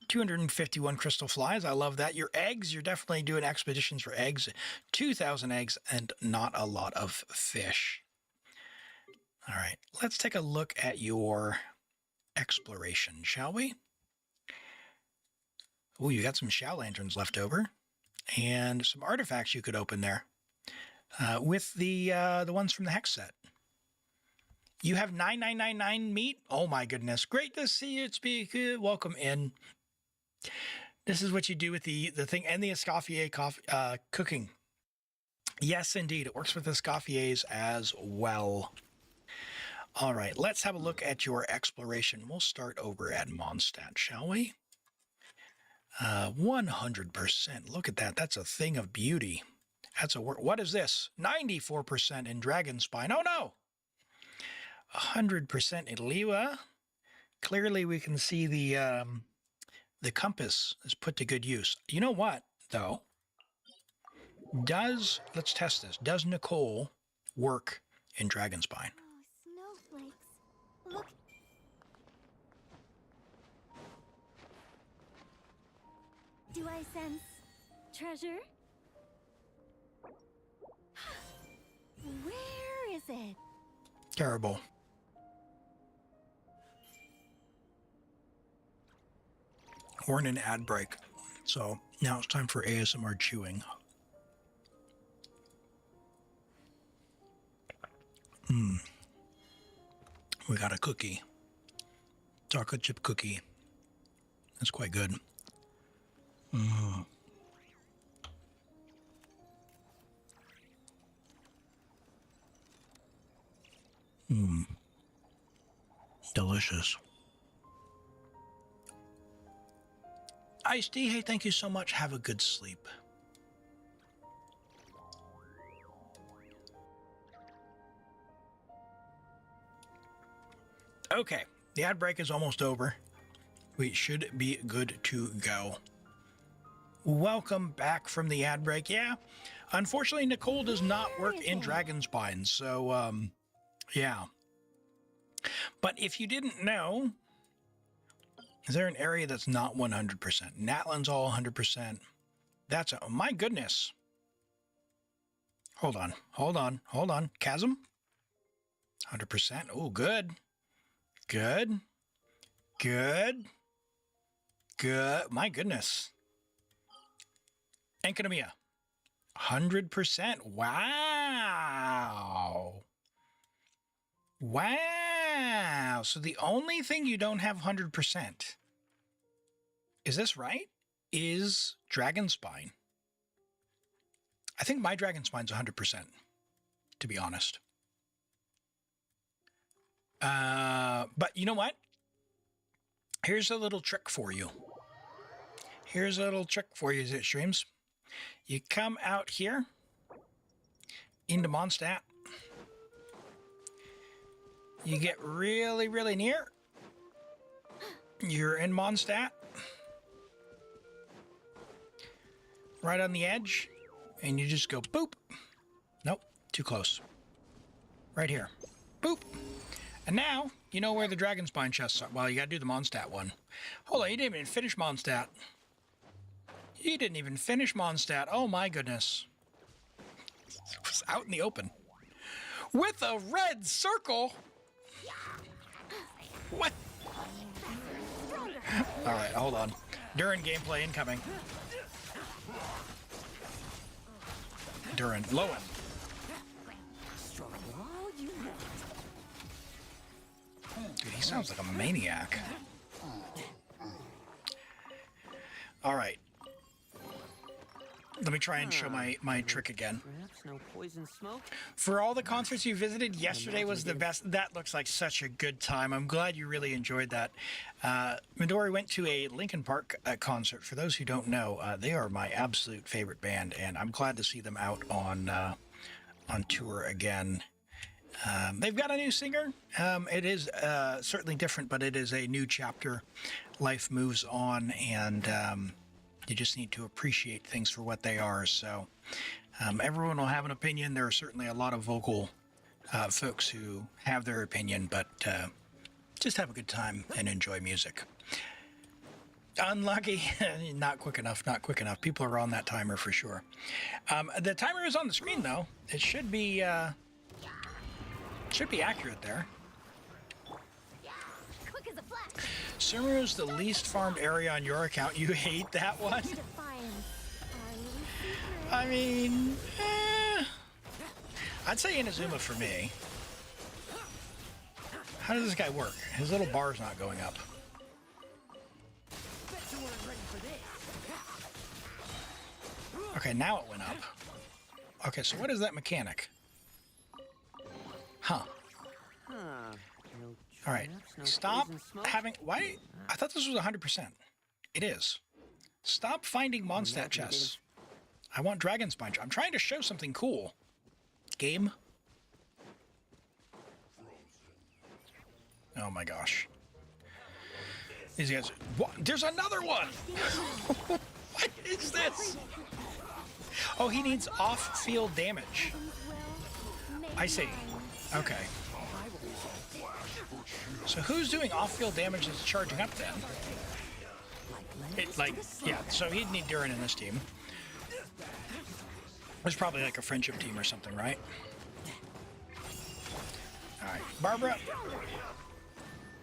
251 crystal flies. I love that. Your eggs, you're definitely doing expeditions for eggs. 2,000 eggs and not a lot of fish. All right, let's take a look at your exploration, shall we? Oh, you got some Shao Lanterns left over and some artifacts you could open there with the ones from the Hex set. You have 9999 meat. Oh my goodness. Great to see you. It's welcome in. This is what you do with the thing and the Escoffier cooking. Yes, indeed. It works with Escoffiers as well. All right. Let's have a look at your exploration. We'll start over at Mondstadt, shall we? 100%. Look at that. That's a thing of beauty. That's a work. What is this? 94% in Dragonspine. Oh no! 100% in Liwa. Clearly we can see the compass is put to good use. You know what, though? Let's test this. Does Nicole work in Dragonspine? Oh, snowflakes. Look. Do I sense treasure? Where is it? Terrible. We're in an ad break, so now it's time for ASMR chewing. We got a cookie. Chocolate chip cookie. That's quite good. Delicious. Ice tea, hey, thank you so much. Have a good sleep. Okay, the ad break is almost over. We should be good to go. Welcome back from the ad break. Yeah, unfortunately, Nicole does not work in Dragonspine, so, yeah. But if you didn't know, is there an area that's not 100%? Natlan's all 100%. That's a, my goodness. Hold on. Chasm? 100%. Oh, good. Good. My goodness. Enkanomiya. 100%. Wow. So the only thing you don't have 100%, is this right? Is Dragonspine. I think my Dragonspine's 100%, to be honest. But you know what? Here's a little trick for you. Streams. You come out here into Mondstadt. You get really, really near. You're in Mondstadt. Right on the edge. And you just go boop. Nope, too close. Right here. Boop. And now, you know where the Dragonspine chests are. Well, you gotta do the Mondstadt one. Hold on, you didn't even finish Mondstadt. Oh my goodness. It was out in the open. With a red circle? What? All right, hold on. Durin gameplay incoming. Durin, Lowen. Dude, he sounds like a maniac. All right. Let me try and show my trick again. Perhaps no poison smoke. For all the concerts you visited, yesterday was the best. That looks like such a good time. I'm glad you really enjoyed that. Midori went to a Linkin Park concert. For those who don't know, they are my absolute favorite band, and I'm glad to see them out on tour again. They've got a new singer. It is certainly different, but it is a new chapter. Life moves on, and you just need to appreciate things for what they are. So everyone will have an opinion. There are certainly a lot of vocal folks who have their opinion, but just have a good time and enjoy music. Unlucky. Not quick enough. Not quick enough. People are on that timer for sure. The timer is on the screen, though. It should be accurate there. Quick as a flash. Sumeru is the least farmed area on your account. You hate that one? Defiance. I mean, I'd say Inazuma for me. How does this guy work? His little bar's not going up. Okay, now it went up. Okay, so what is that mechanic? Huh. All right, stop having... Why? I thought this was 100%. It is. Stop finding Mondstadt chests. I want Dragonspine. I'm trying to show something cool. Game. Oh my gosh. These guys... What? There's another one! What is this? Oh, he needs off-field damage. I see. Okay. So who's doing off-field damage that's charging up then? Yeah, so he'd need Durin in this team. There's probably like a friendship team or something, right? Alright, Barbara.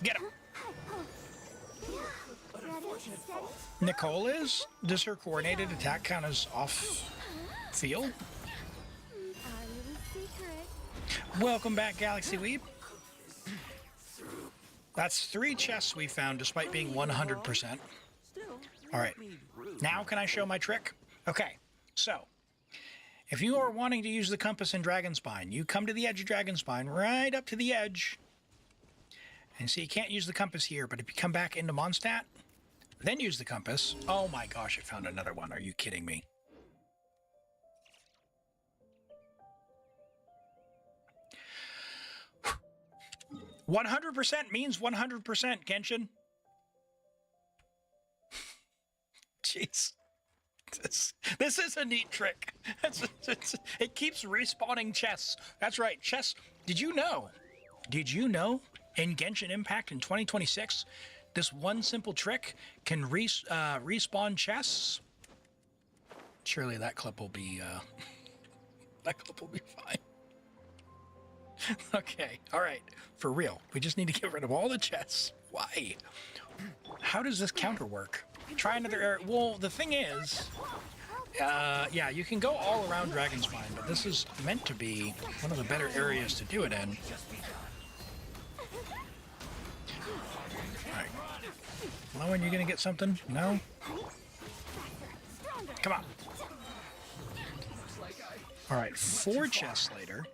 Get him. Nicole is? Does her coordinated attack count as off-field? Welcome back, Galaxy Weeb. That's 3 chests we found despite being 100%. Alright, now can I show my trick? Okay, so, if you are wanting to use the compass in Dragonspine, you come to the edge of Dragonspine, right up to the edge, and see you can't use the compass here, but if you come back into Mondstadt, then use the compass. Oh my gosh, I found another one. Are you kidding me? "100% means 100%, Genshin." Jeez. This is a neat trick. It keeps respawning chests. That's right, chests. Did you know in Genshin Impact in 2026, this one simple trick can respawn chests? Surely that clip will be fine. Okay, all right, for real. We just need to get rid of all the chests. Why? How does this counter work? Try another area. Well, the thing is, yeah, you can go all around Dragonspine, but this is meant to be one of the better areas to do it in. All right. Lowen, you gonna get something? No? Come on. All right, 4 chests later.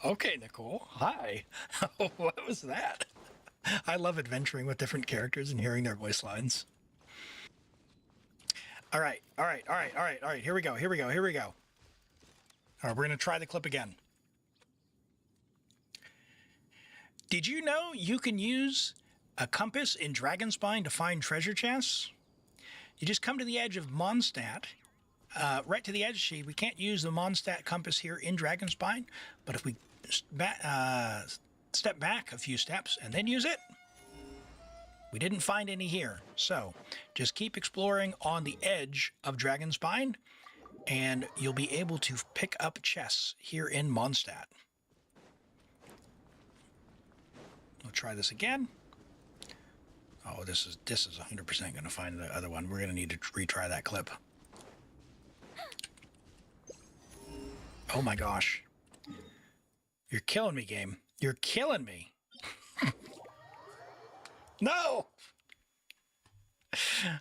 Okay, Nicole. Hi. What was that? I love adventuring with different characters and hearing their voice lines. All right. Here we go. All right, we're going to try the clip again. Did you know you can use a compass in Dragonspine to find treasure chests? You just come to the edge of Mondstadt. Right to the edge. See, we can't use the Mondstadt compass here in Dragonspine, but if we step back a few steps and then use it, we didn't find any here. So just keep exploring on the edge of Dragonspine, and you'll be able to pick up chests here in Mondstadt. We'll try this again. Oh, this is 100% going to find the other one. We're going to need to retry that clip. Oh my gosh. You're killing me, game. You're killing me. No.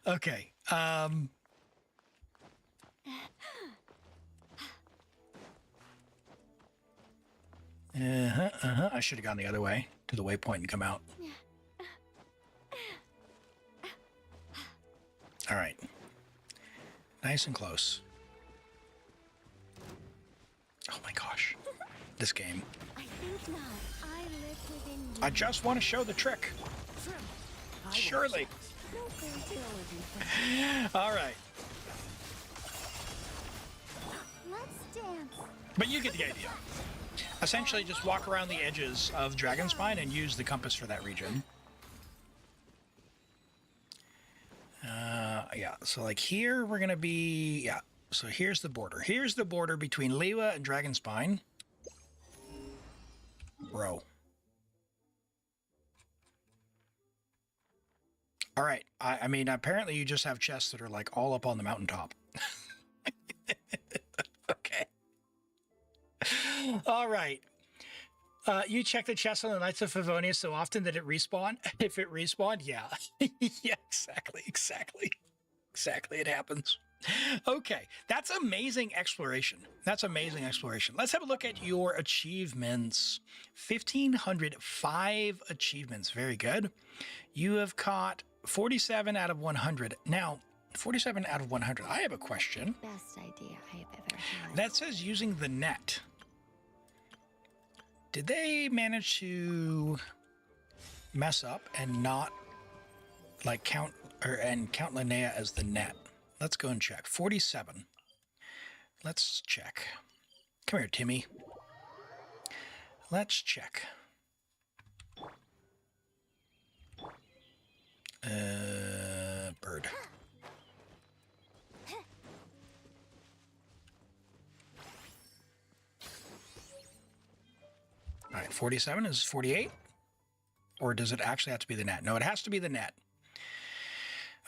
Okay. I should have gone the other way to the waypoint and come out. All right. Nice and close. Oh my gosh. This game. I think not. I live within you. I just want to show the trick. Surely. No great deal of you. All right. Let's dance. But you get the idea. Essentially, just walk around the edges of Dragonspine and use the compass for that region. Yeah, so like here, we're going to be... Yeah, so here's the border. Here's the border between Liwa and Dragonspine. Bro. All right. I mean, apparently you just have chests that are like all up on the mountaintop. Okay. All right. You check the chest on the Knights of Favonia so often that it respawn? If it respawned, yeah. Yeah, exactly. It happens. Okay, that's amazing exploration. Let's have a look at your achievements. 1,505 achievements. Very good. You have caught 47 out of 100. Now, 47 out of 100. I have a question. Best idea I have ever had. That says using the net. Did they manage to mess up and not like count Linnea as the net? Let's go and check. 47. Let's check. Come here, Timmy. Let's check. Bird. All right, 47 is 48? Or does it actually have to be the net? No, it has to be the net.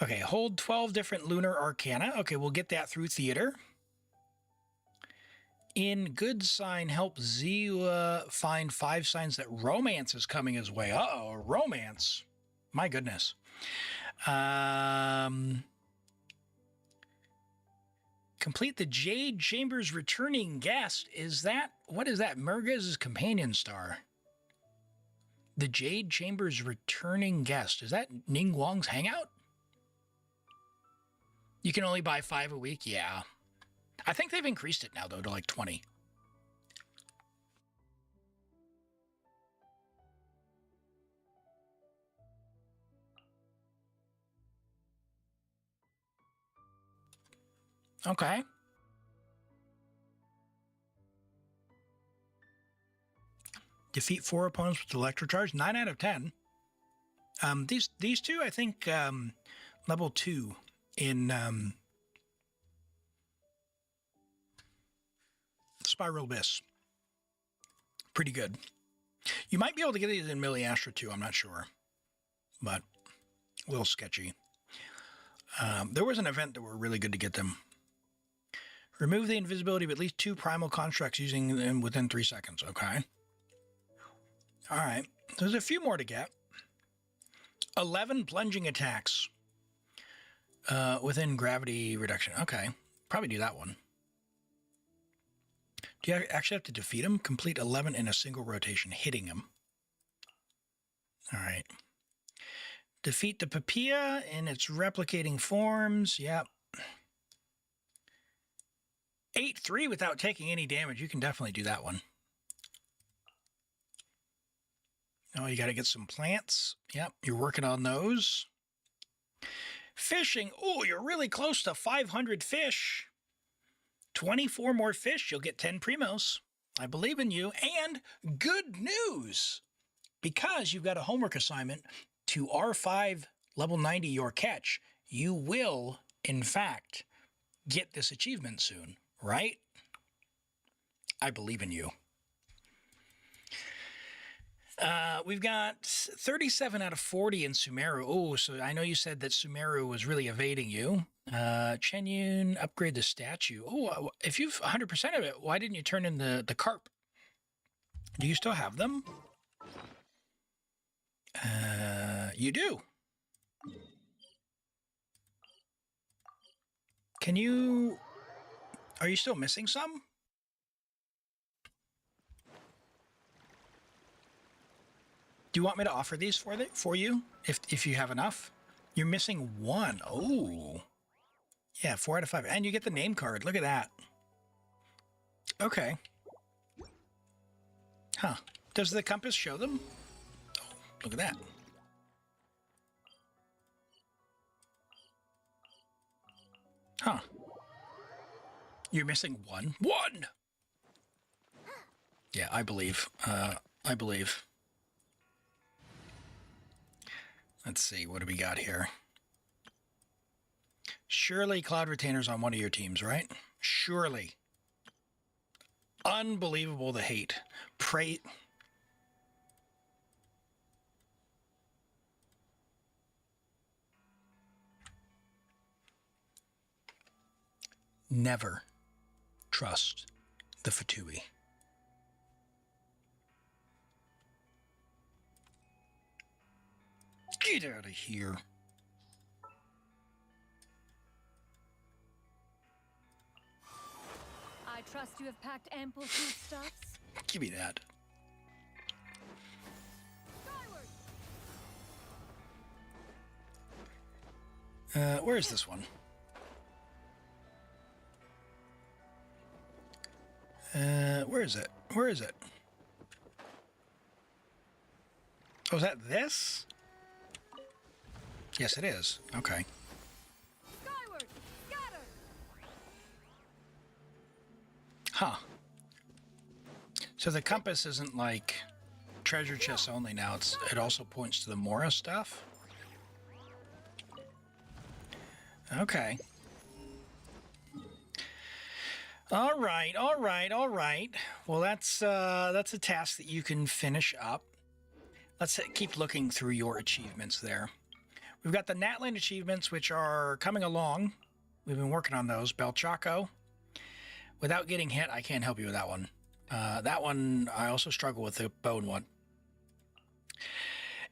Okay, hold 12 different lunar arcana. Okay, we'll get that through theater. In good sign, help Zila find 5 signs that romance is coming his way. Uh-oh, romance. My goodness. Complete the Jade Chamber's returning guest. What is that? Murga's companion star. The Jade Chamber's returning guest. Is that Ning Wang's hangout? You can only buy 5 a week? Yeah. I think they've increased it now, though, to like 20. Okay. Defeat 4 opponents with electrocharge. 9 out of 10. These two, I think, level 2 in Spiral Abyss. Pretty good. You might be able to get these in Miliastra too. I'm not sure, but a little sketchy. There was an event that were really good to get them. Remove the invisibility of at least 2 primal constructs using them within 3 seconds. Okay. All right. There's a few more to get. 11 plunging attacks within gravity reduction. Okay. Probably do that one. Do you actually have to defeat him? Complete 11 in a single rotation, hitting him. All right. Defeat the Papilla in its replicating forms. Yep. 8-3 without taking any damage. You can definitely do that one. Oh, you got to get some plants. Yep, you're working on those. Fishing. Oh, you're really close to 500 fish. 24 more fish, you'll get 10 primos. I believe in you. And good news, because you've got a homework assignment to R5 level 90 your catch, you will, in fact, get this achievement soon, right? I believe in you. We've got 37 out of 40 in Sumeru. Oh, so I know you said that Sumeru was really evading you. Chen Yun, upgrade the statue. Oh, if you've 100% of it, why didn't you turn in the carp? Do you still have them? You do. Can you... Are you still missing some? Do you want me to offer these for you if you have enough? You're missing one. Oh. Yeah, 4 out of 5. And you get the name card. Look at that. Okay. Huh. Does the compass show them? Oh, look at that. Huh. You're missing one. One! Yeah, I believe. I believe. Let's see, what do we got here? Surely Cloud Retainer's on one of your teams, right? Surely. Unbelievable, the hate. Pray... Never trust the Fatui. Get out of here. I trust you have packed ample foodstuffs. Give me that. Where is this one? Where is it? Where is it? Oh, is that this? Yes, it is. Okay. Skyward, scatter. Huh. So the compass isn't like treasure chests only now. It also points to the Mora stuff. Okay. All right, all right, all right. Well, that's a task that you can finish up. Let's keep looking through your achievements there. We've got the Natland achievements, which are coming along. We've been working on those. Belchaco. Without getting hit, I can't help you with that one. That one, I also struggle with the bone one.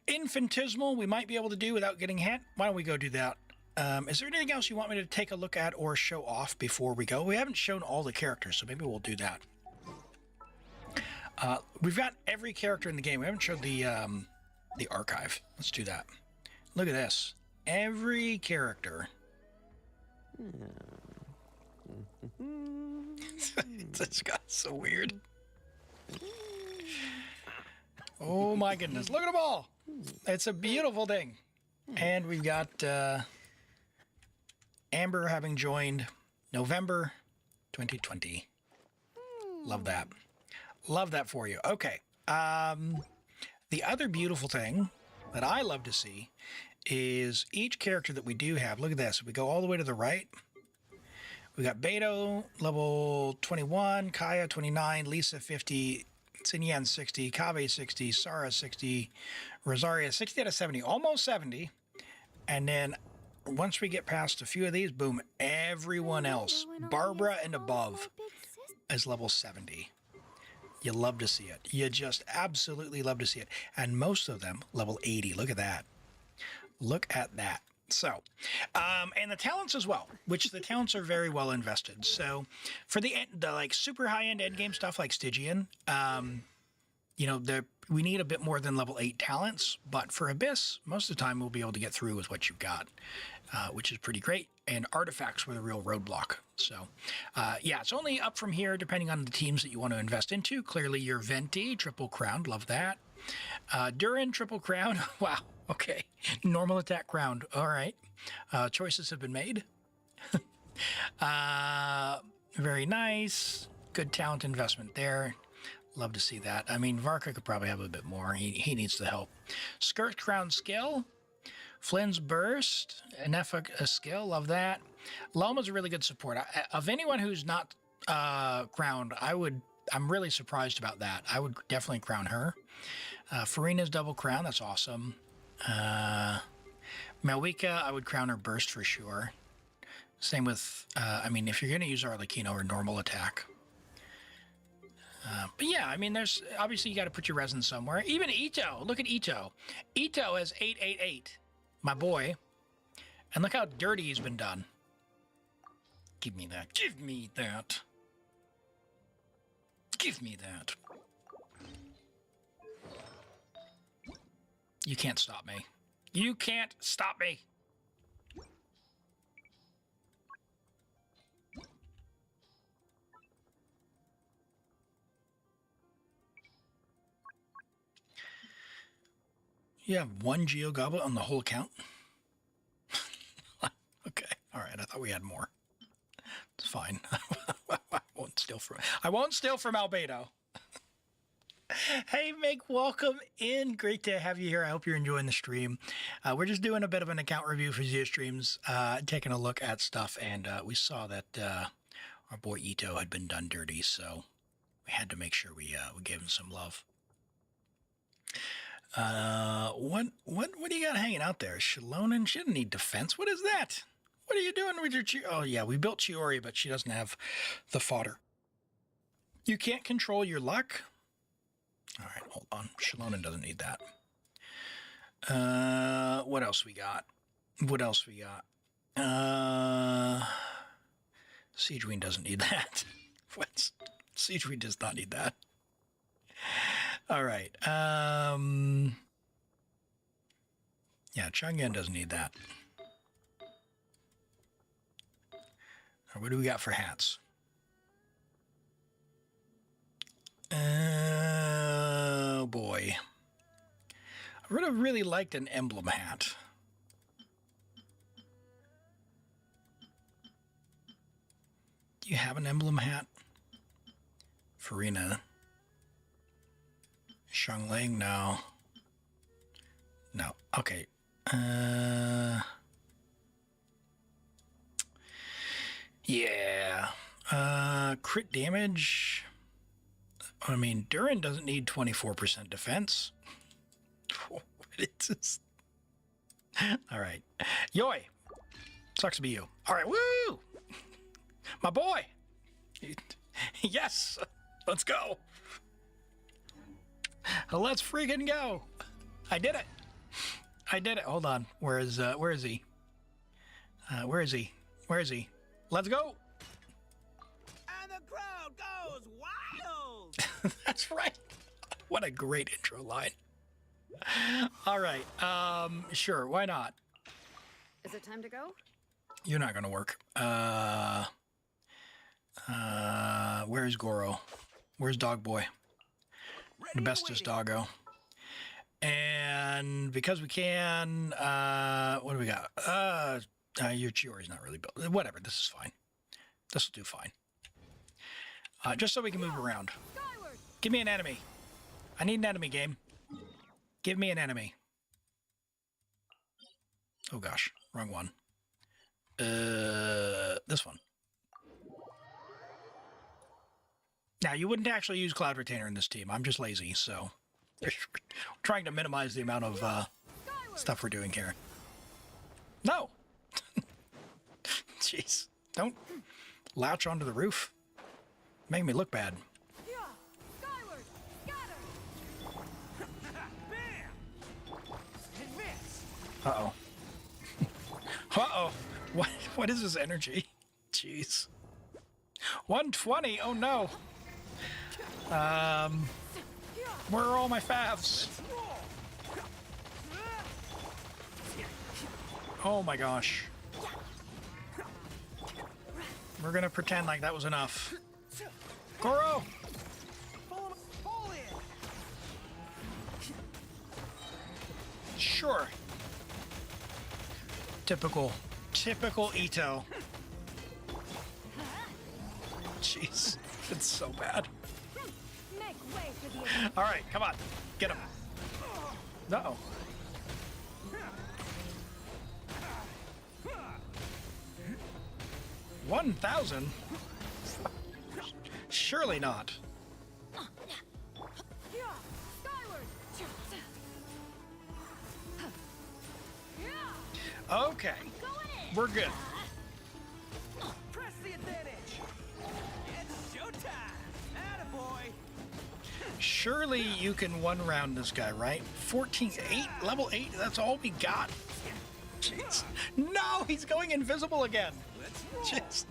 Infinitesimal, we might be able to do without getting hit. Why don't we go do that? Is there anything else you want me to take a look at or show off before we go? We haven't shown all the characters, so maybe we'll do that. We've got every character in the game. We haven't showed the archive. Let's do that. Look at this. Every character. This guy's so weird. Oh my goodness. Look at them all. It's a beautiful thing. And we've got Amber having joined November 2020. Love that. Love that for you. Okay. The other beautiful thing that I love to see is each character that we do have. Look at this. We go all the way to the right. We got Beto, level 21, Kaya 29, Lisa 50, Xinyan 60, Kave 60, Sara 60, Rosaria 60 out of 70, almost 70. And then once we get past a few of these, boom, everyone else, Barbara and above, is level 70. You love to see it. You just absolutely love to see it. And most of them level 80. Look at that. Look at that. So, and the talents as well, which the talents are very well invested. So for the like super high-end endgame stuff like Stygian, you know, we need a bit more than level 8 talents, but for Abyss, most of the time we'll be able to get through with what you've got, which is pretty great. And artifacts were the real roadblock. So, yeah, it's only up from here depending on the teams that you want to invest into. Clearly, your Venti, triple crowned, love that. Durin, triple crown, wow, okay. Normal attack crowned, all right. Choices have been made. Very nice. Good talent investment there. Love to see that. I mean, Varka could probably have a bit more. He needs the help. Skirt crown skill. Flynn's burst. Nefa a skill. Love that. Loma's a really good support. Of anyone who's not crowned, I'm really surprised about that. I would definitely crown her. Farina's double crown. That's awesome. Malwika, I would crown her burst for sure. Same with, I mean, if you're going to use Arlecchino or normal attack. But yeah, I mean, there's obviously you got to put your resin somewhere. Even Ito, look at Ito. Ito has 888, my boy, and look how dirty he's been done. Give me that. Give me that. Give me that. You can't stop me. You can't stop me. You have one Geo Goblet on the whole account? Okay. All right. I thought we had more. It's fine. I won't steal from Albedo. Hey, Mick, welcome in. Great to have you here. I hope you're enjoying the stream. We're just doing a bit of an account review for Zio Streams, taking a look at stuff, and we saw that our boy Ito had been done dirty, so we had to make sure we gave him some love. What do you got hanging out there? Shalonen? She doesn't need defense. What is that? What are you doing with your Oh, yeah, we built Chiori, but she doesn't have the fodder. You can't control your luck? All right, hold on. Shalonen doesn't need that. What else we got? Siegeween doesn't need that. What? Siegeween does not need that. All right. Yeah, Changyan doesn't need that. What do we got for hats? Oh, boy. I would have really liked an emblem hat. Do you have an emblem hat? Farina. Shangling? No. No. Okay. Yeah. Crit damage. I mean, Durin doesn't need 24% defense. What is this? All right. Yoi. Sucks to be you. All right. Woo! My boy. Yes. Let's go. Let's freaking go. I did it. I did it. Hold on. Where is he? Where is he? Where is he? Let's go. And the crowd goes wild. That's right. What a great intro line. All right. Sure. Why not? Is it time to go? You're not going to work. Where's Goro? Where's Dog Boy? The bestest doggo. And because we can, what do we got? Your Chiori's not really built. Whatever, this is fine. This will do fine. Just so we can move around. Give me an enemy. I need an enemy, game. Give me an enemy. Oh gosh, wrong one. This one. Now, you wouldn't actually use Cloud Retainer in this team. I'm just lazy, so we're trying to minimize the amount of stuff we're doing here. No! Jeez. Don't latch onto the roof. Make me look bad. Uh-oh. Uh-oh. What is this energy? Jeez. 120? Oh, no. Where are all my favs? Oh my gosh. We're gonna pretend like that was enough. Goro! Sure. Typical Ito. Jeez, it's so bad. All right, come on, get him. Uh-oh. $1,000? Surely not. Okay, we're good. Press the advantage. It's showtime. Attaboy. surely you can one round this guy, right? 14, 8, level 8, that's all we got. Jeez. No, he's going invisible again. Jeez.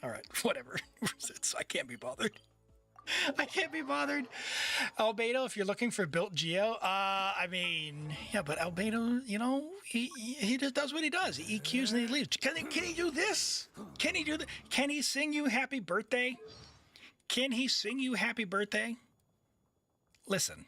All right, whatever. I can't be bothered. I can't be bothered. Albedo, if you're looking for built Geo, I mean, yeah, but Albedo, you know, he just does what he does. He EQs and he leaves. Can he do this? Can he do that? Can he sing you happy birthday? Can he sing you happy birthday? Listen.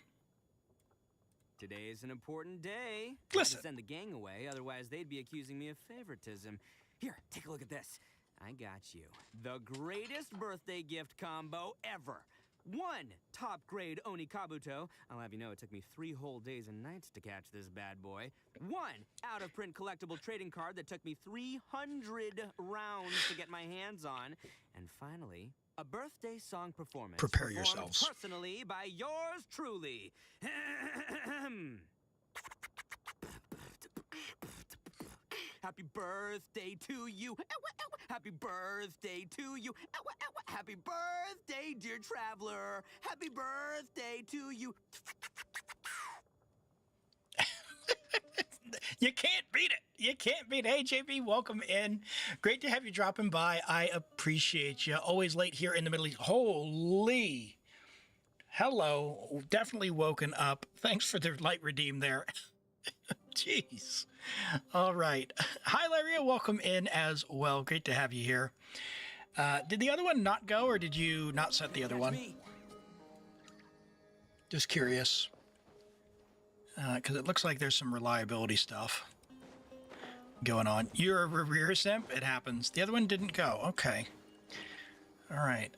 Today is an important day. Listen. I had to send the gang away, otherwise they'd be accusing me of favoritism. Here, take a look at this. I got you. The greatest birthday gift combo ever. 1 top-grade Oni Kabuto. I'll have you know it took me 3 whole days and nights to catch this bad boy. 1 out-of-print collectible trading card that took me 300 rounds to get my hands on. And finally, a birthday song performance. Prepare performed yourselves. Personally by yours truly. Happy birthday to you. Happy birthday to you. Happy birthday, dear traveler. Happy birthday to you. You can't beat it. You can't beat it. Hey, JB, welcome in. Great to have you dropping by. I appreciate you. Always late here in the Middle East. Holy. Hello. Definitely woken up. Thanks for the light redeem there. Jeez. All right. Hi, Laria. Welcome in as well. Great to have you here. Did the other one not go, or did you not set the other one? Just curious. Because it looks like there's some reliability stuff going on. You're a rear simp? It happens. The other one didn't go. Okay. All right.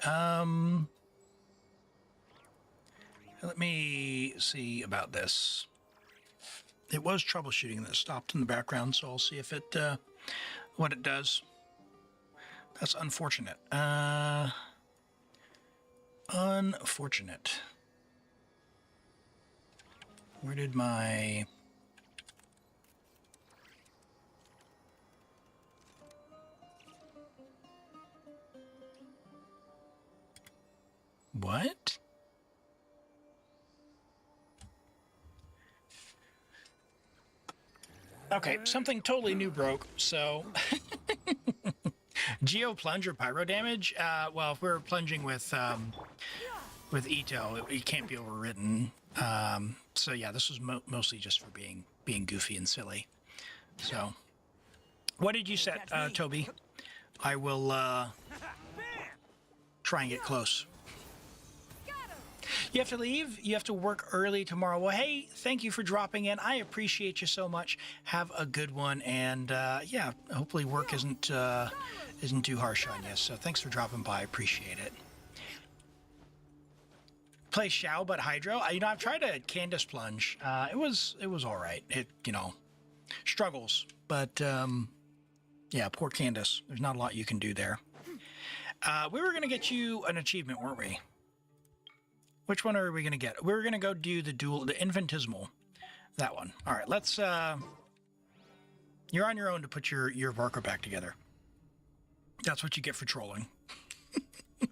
Let me see about this. It was troubleshooting that stopped in the background, so I'll see if it, what it does. That's unfortunate. Unfortunate. Where did my... What? Okay, something totally new broke, so... Geo plunge or pyro damage? Well, if we're plunging with Ito, it can't be overwritten. So yeah, this was mostly just for being goofy and silly. So, what did you set, Toby? I will try and get close. You have to leave? You have to work early tomorrow. Well, hey, thank you for dropping in. I appreciate you so much. Have a good one, and yeah, hopefully work isn't too harsh on you. So thanks for dropping by. I appreciate it. Play Xiao but Hydro. You know, I've tried a Candace plunge. It was all right. It, you know, struggles, but yeah, poor Candace. There's not a lot you can do there. We were gonna get you an achievement, weren't we? Which one are we gonna get? We're gonna go do the infinitesimal. That one. All right, let's. You're on your own to put your Varka back together. That's what you get for trolling.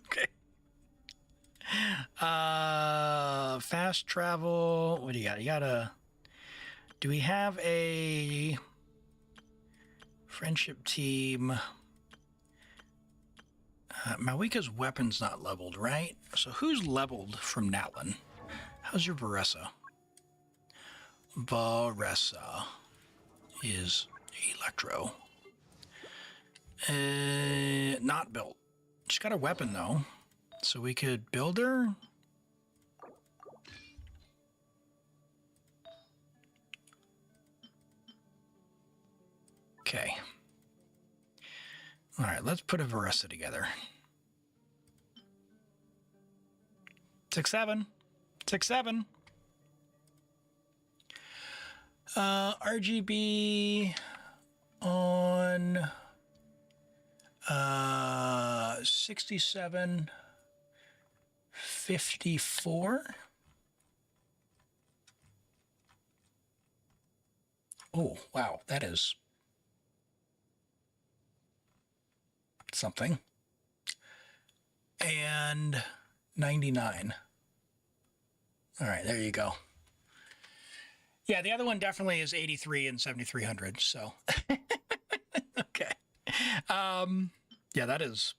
Okay. Fast travel. What do you got? You gotta. Do we have a friendship team? Malika's weapon's not leveled, right? So who's leveled from Natlin? How's your Varessa? Varessa is Electro. Not built. She's got a weapon, though. So we could build her. Okay. All right, let's put a Varessa together. 6-7. 6-7. RGB on 6754. Oh, wow, that is something. And 99. All right, there you go. Yeah, the other one definitely is 83 and 7300. So, okay. Yeah, that is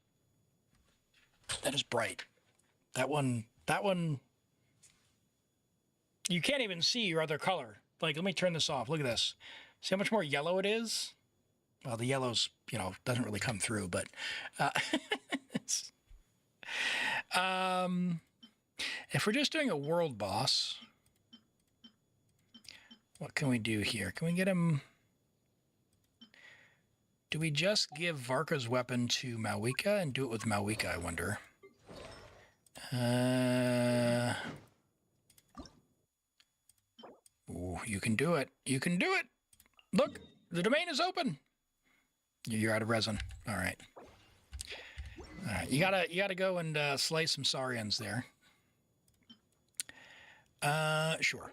bright. That one. You can't even see your other color. Like, let me turn this off. Look at this. See how much more yellow it is? Well, the yellow's, doesn't really come through, but if we're just doing a world boss, what can we do here? Can we get him? Do we just give Varka's weapon to Malwika and do it with Malwika, I wonder? Ooh, you can do it. You can do it. Look, the domain is open. You're out of resin. All right. All right. You gotta go and slay some Saurians there. Sure.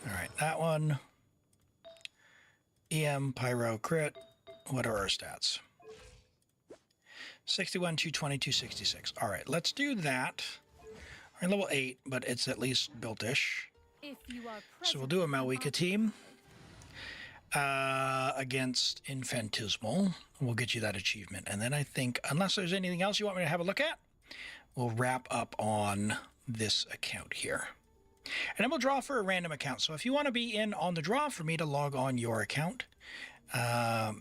All right, that one. EM, Pyro, Crit. What are our stats? 61, 220, 266. All right, let's do that. We're level 8, but it's at least built-ish. So we'll do a Malwika team against Infantismal. We'll get you that achievement. And then I think, unless there's anything else you want me to have a look at, we'll wrap up on this account here. And then we'll draw for a random account. So if you want to be in on the draw for me to log on your account,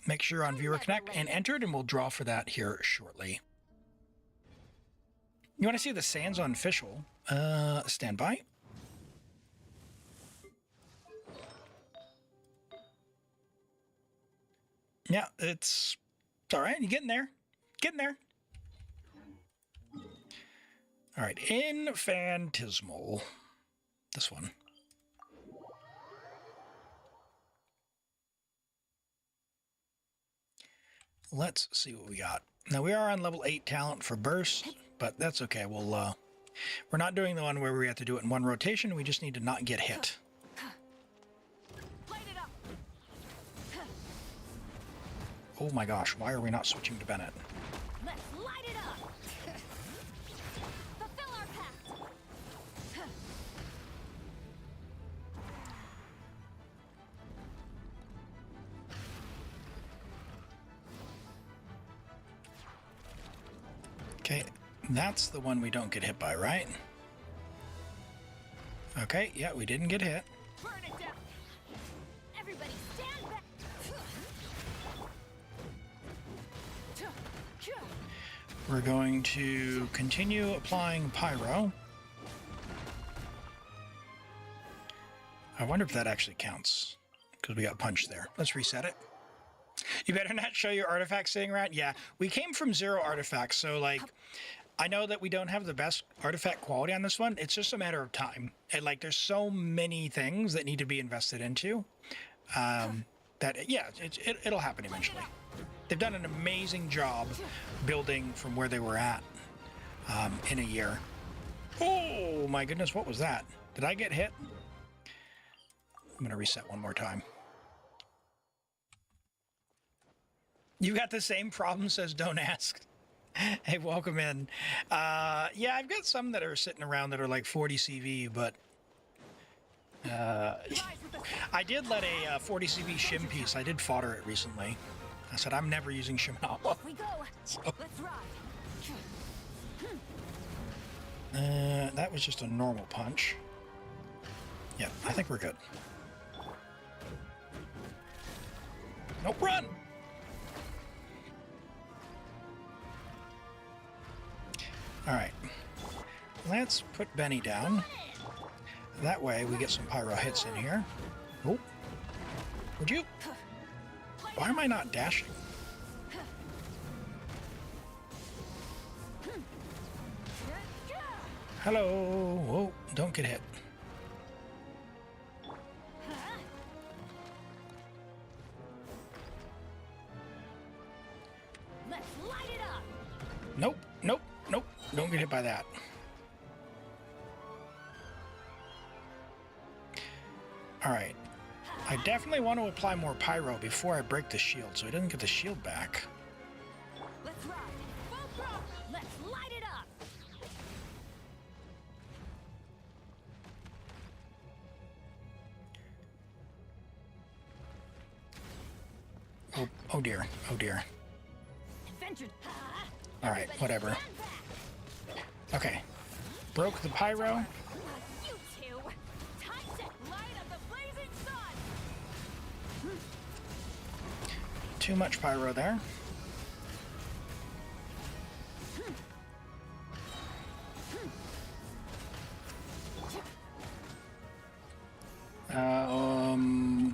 make sure you're on Viewer Connect and enter it, and we'll draw for that here shortly. You want to see the Sands on Official? Stand by. Yeah, it's all right. You're getting there. Getting there. All right, Infantismal. This one. Let's see what we got. Now, we are on level 8 talent for burst, but that's okay. We're not doing the one where we have to do it in one rotation. We just need to not get hit. Oh my gosh, why are we not switching to Bennett? Let's light it up. Fulfill our pact. Okay, that's the one we don't get hit by, right? Okay, yeah, we didn't get hit. Burn it down. Everybody stand back. We're going to continue applying Pyro. I wonder if that actually counts, because we got punched there. Let's reset it. You better not show your artifacts sitting around. Yeah, we came from 0 artifacts, so like, I know that we don't have the best artifact quality on this one. It's just a matter of time. And like, there's so many things that need to be invested into that, yeah, it'll happen eventually. They've done an amazing job building from where they were at in a year. Oh my goodness, what was that? Did I get hit? I'm going to reset one more time. You got the same problem, says Don't Ask. Hey, welcome in. Yeah, I've got some that are sitting around that are like 40 CV, but I did let a 40 CV shim piece. I did fodder it recently. I said I'm never using Shimano. We go. So, Let's ride. that was just a normal punch. Yeah, I think we're good. Nope, run! All right, let's put Benny down. That way we get some pyro hits in here. Oh, would you? Why am I not dashing? Hello. Whoa, don't get hit. Let's light it up. Nope, nope, nope. Don't get hit by that. All right. I definitely want to apply more pyro before I break the shield, so he doesn't get the shield back. Let's ride. Full throttle. Let's Oh dear. Oh dear. Adventure. Alright, whatever. Okay. Broke the pyro. You two. Time to light up the blazing sun. Too much pyro there.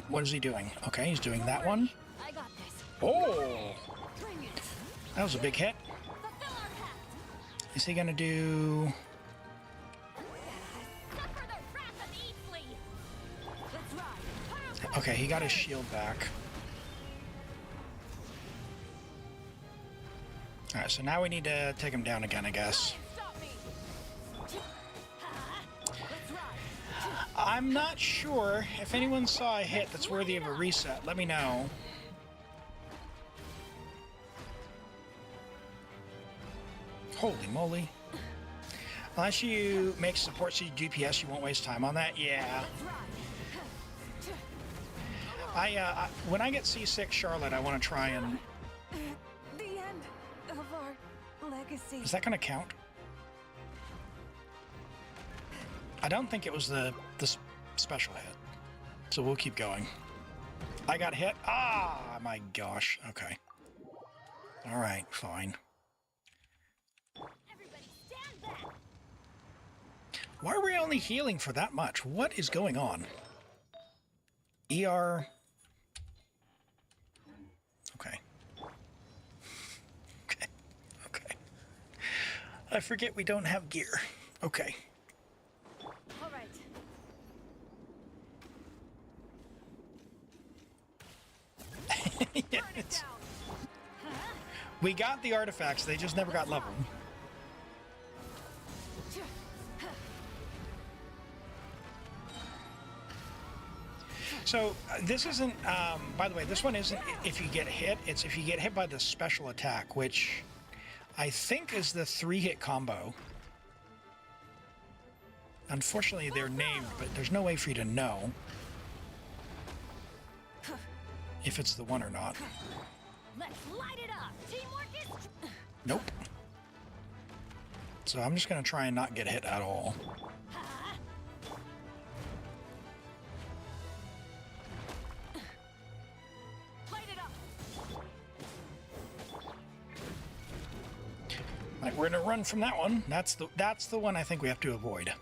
What is he doing? Okay, he's doing that one. I got this. Oh! Bring it. That was a big hit. Fulfill our pact. Is he gonna do... Suffer the wrath of Eastleigh. Let's ride. Okay, he got his shield back. Alright, so now we need to take him down again, I guess. Stop me. Let's ride. I'm not sure if anyone saw a hit that's worthy of a reset. Let me know. Holy moly. Unless you make support siege DPS, you won't waste time on that. Yeah. When I get C6 Charlotte, I want to try and... The end of our legacy. Is that going to count? I don't think it was the special hit. So we'll keep going. I got hit. Ah, my gosh. Okay. All right, fine. Everybody stand back. Why are we only healing for that much? What is going on? ER. Okay. Okay. Okay. I forget we don't have gear. Okay. All right. Yeah, Burn it it's- down. we got the artifacts, they just never got leveled. So this isn't, by the way, this one isn't if you get hit, it's if you get hit by the special attack, which I think is the 3-hit combo. Unfortunately, they're named, but there's no way for you to know if it's the one or not. Let's light it up. Teamwork is. Nope. So I'm just going to try and not get hit at all. Light it up. Right, we're going to run from that one. That's the one I think we have to avoid.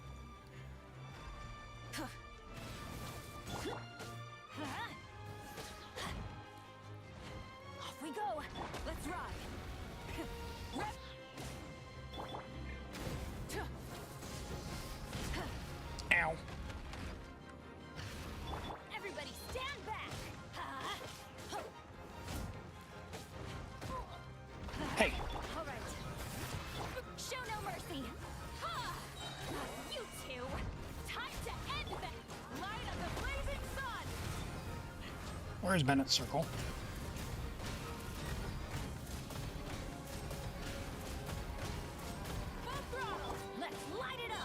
Off we go. Let's ride. Ow. Everybody stand back. Hey, All right. Show no mercy. You two. Time to end that. Light of the blazing sun. where's Bennett's circle? Full throttle. Let's light it up.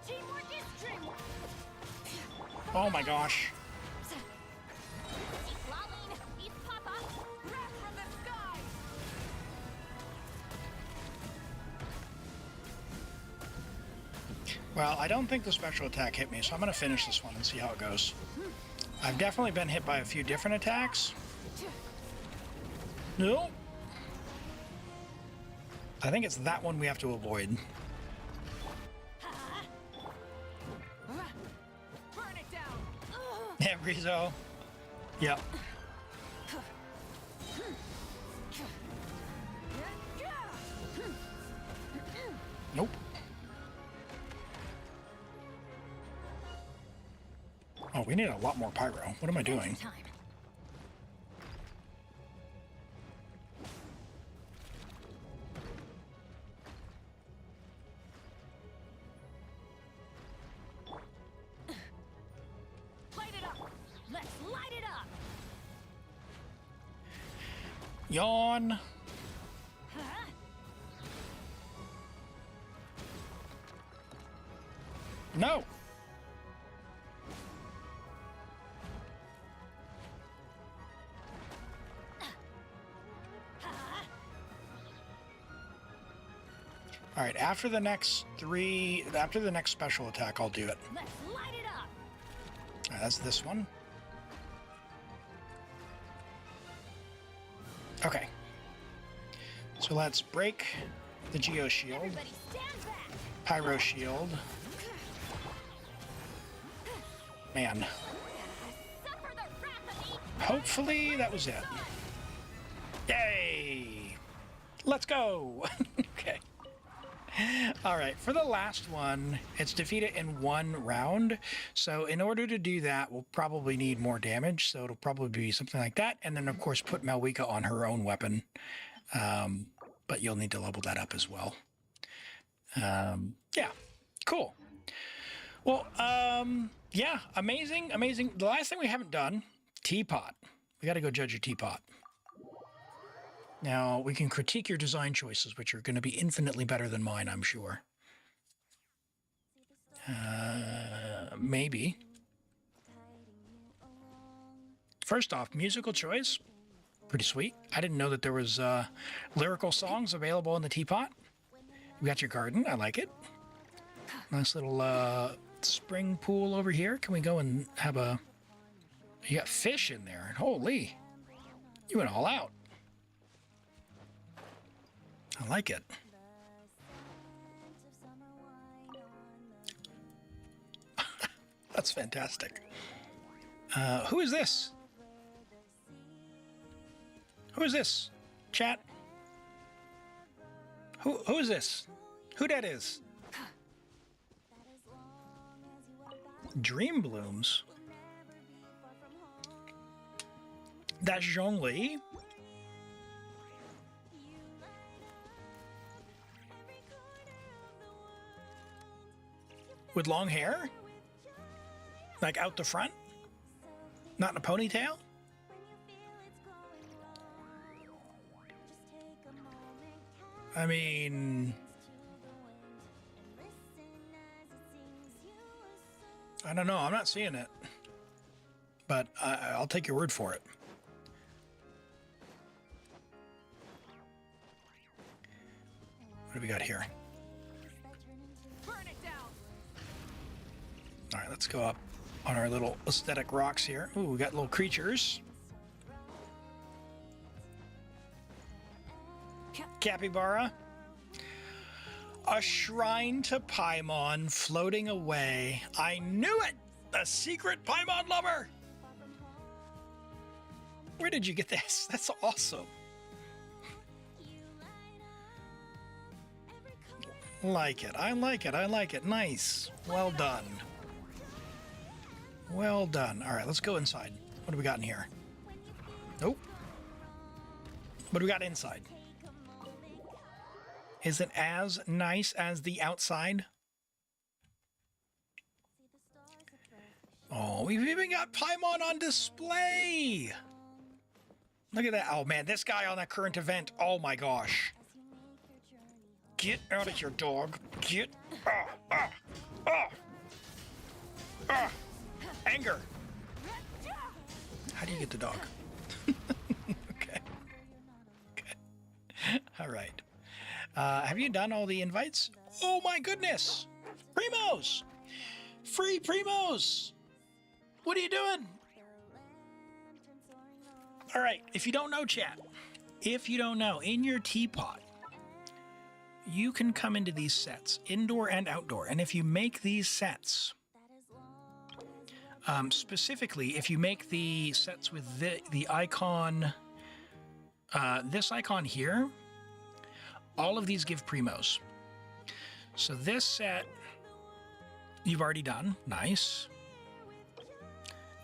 Teamwork is dreamwork. Oh my gosh. Keep lolling. Eat Papa. Wrath from the sky. Well, I don't think the special attack hit me, so I'm going to finish this one and see how it goes. I've definitely been hit by a few different attacks. No. I think it's that one we have to avoid. Burn it down. Yeah, Rizzo. Yep. Nope. Oh, we need a lot more pyro. What am I doing? Time. Light it up. Let's light it up. Yawn. No. All right, after the next special attack, I'll do it. Let's light it up. All right, that's this one. Okay. So let's break the Geo Shield, Everybody stand back. Pyro Shield. Man. Suffer the wrath of me. Hopefully that was it. Yay! Let's go! Okay. All right, for the last one, it's defeated in one round. So in order to do that, we'll probably need more damage. So it'll probably be something like that. And then, of course, put Malwika on her own weapon. But you'll need to level that up as well. Yeah, cool. Well, yeah, amazing, amazing. The last thing we haven't done, Teapot. We got to go judge your Teapot. Now, we can critique your design choices, which are going to be infinitely better than mine, I'm sure. Maybe. First off, musical choice. Pretty sweet. I didn't know that there was lyrical songs available in the Teapot. You got your garden. I like it. Nice little spring pool over here. Can we go and have a... You got fish in there. Holy. You went all out. I like it. That's fantastic. Who is this? Who is this? Chat? Who is this? Who that is? Dream Blooms? That's Zhongli? With long hair? Like out the front? Not in a ponytail? I mean... I don't know. I'm not seeing it. But I'll take your word for it. What do we got here? All right, let's go up on our little aesthetic rocks here. Ooh, we got little creatures. Capybara. A shrine to Paimon floating away. I knew it! A secret Paimon lover! Where did you get this? That's awesome. Like it. I like it. I like it. Nice. Well done. Well done. All right, let's go inside. What do we got in here? Nope. What do we got inside? Is it as nice as the outside? Oh, we've even got Paimon on display. Look at that. Oh, man, this guy on that current event. Oh, my gosh. Get out of here, dog. Get... Anger. How do you get the dog? Okay. All right. Have you done all the invites? Oh my goodness! Primos! Free Primos! What are you doing? All right. If you don't know, chat. If you don't know, in your Teapot, you can come into these sets, indoor and outdoor. And if you make these sets... specifically, if you make the sets with the icon, this icon here, all of these give primos. So this set, you've already done. Nice.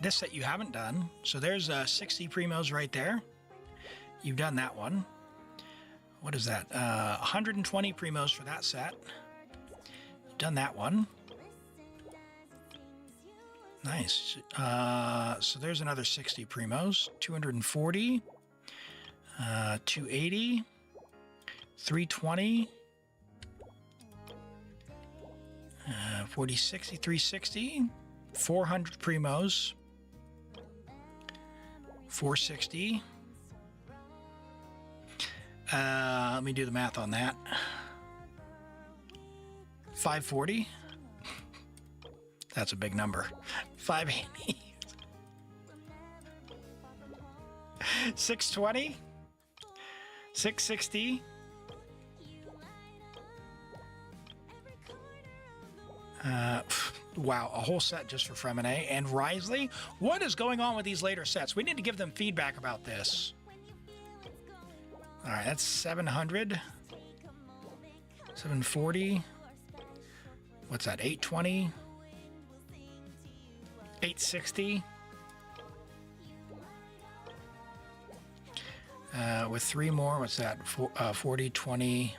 This set you haven't done. So there's 60 primos right there. You've done that one. What is that? 120 primos for that set. You've done that one. Nice. So there's another 60 primos. 240, 280, 320, 40, 60, 360, 400 primos, 460. Let me do the math on that. 540. That's a big number. 580. 620. 660. Wow, a whole set just for Fremine and Risley. What is going on with these later sets? We need to give them feedback about this. All right, that's 700. 740. What's that? 820. 860. With three more, what's that? 40, 20,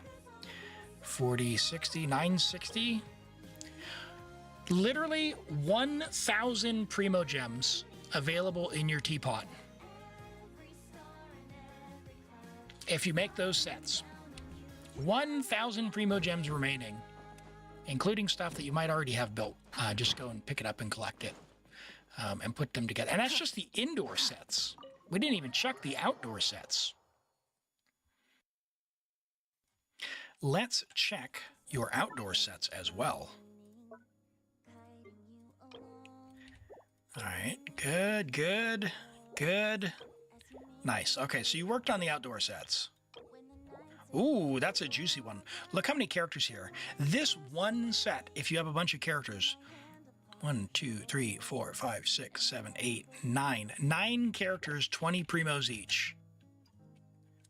40, 60, 960. Literally 1,000 Primo Gems available in your Teapot. If you make those sets. 1,000 Primo Gems remaining, including stuff that you might already have built. Just go and pick it up and collect it and put them together. And that's just the indoor sets. We didn't even check the outdoor sets. Let's check your outdoor sets as well. All right, good, good, good. Nice. Okay, so you worked on the outdoor sets. Ooh, that's a juicy one. Look how many characters here. This one set, if you have a bunch of characters, 1, 2, 3, 4, 5, 6, 7, 8, 9. 9 characters, 20 primos each.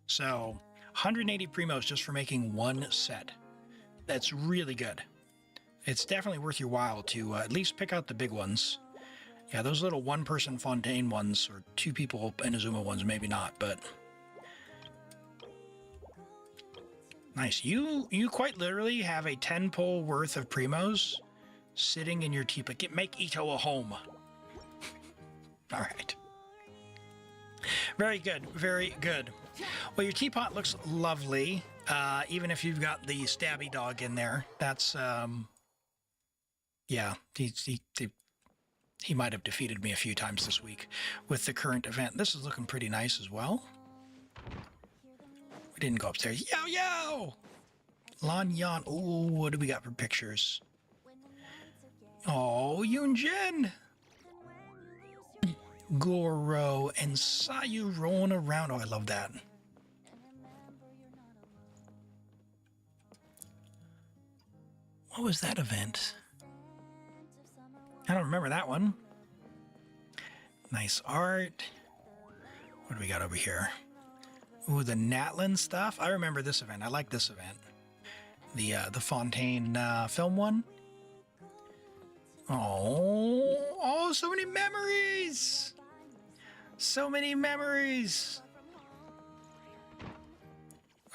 So 180 primos just for making one set. That's really good. It's definitely worth your while to at least pick out the big ones. Yeah, those little one-person Fontaine ones, or 2 people Inazuma ones, maybe not, but... Nice. You quite literally have a 10 pull worth of primos sitting in your teapot. Make Ito a home. All right. Very good. Very good. Well, your teapot looks lovely, even if you've got the stabby dog in there. That's, yeah, he might have defeated me a few times this week with the current event. This is looking pretty nice as well. We didn't go upstairs. Yo, yo! Lan Yan. Ooh, what do we got for pictures? Oh, Yunjin! Goro and Sayu rolling around. Oh, I love that. What was that event? I don't remember that one. Nice art. What do we got over here? Ooh, the Natlan stuff. I remember this event. I like this event. The Fontaine film one. Oh, so many memories. So many memories.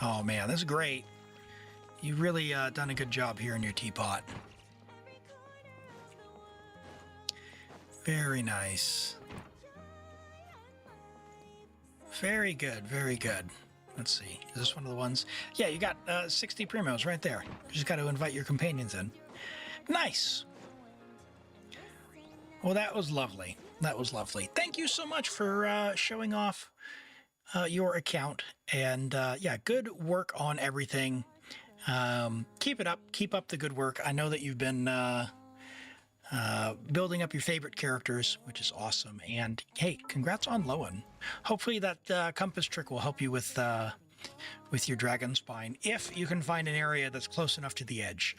Oh man, this is great. You really done a good job here in your teapot. Very nice. Very good, very good. Let's see. Is this one of the ones? Yeah, you got 60 primos right there. You just got to invite your companions in. Nice. Well, that was lovely. That was lovely. Thank you so much for showing off your account. And yeah, good work on everything. Keep it up. Keep up the good work. I know that you've been building up your favorite characters, which is awesome. And hey, congrats on Lowen. Hopefully that compass trick will help you with your Dragonspine, if you can find an area that's close enough to the edge.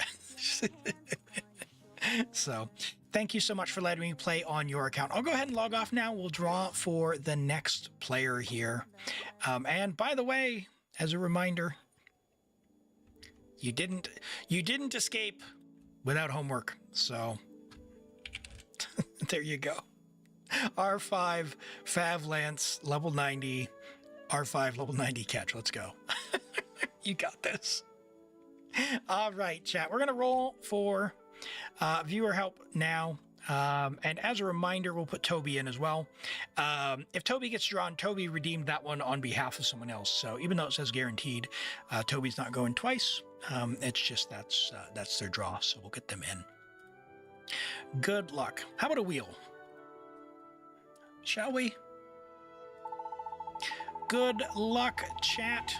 So thank you so much for letting me play on your account. I'll go ahead and log off now. We'll draw for the next player here. And by the way, as a reminder, you didn't escape without homework. So there you go. R5 Fav Lance level 90, R5 level 90 catch. Let's go. You got this. All right, chat. We're going to roll for viewer help now. And as a reminder, we'll put Toby in as well. If Toby gets drawn, Toby redeemed that one on behalf of someone else. So even though it says guaranteed, Toby's not going twice. It's just that's their draw. So we'll get them in. Good luck. How about a wheel? Shall we? Good luck, chat.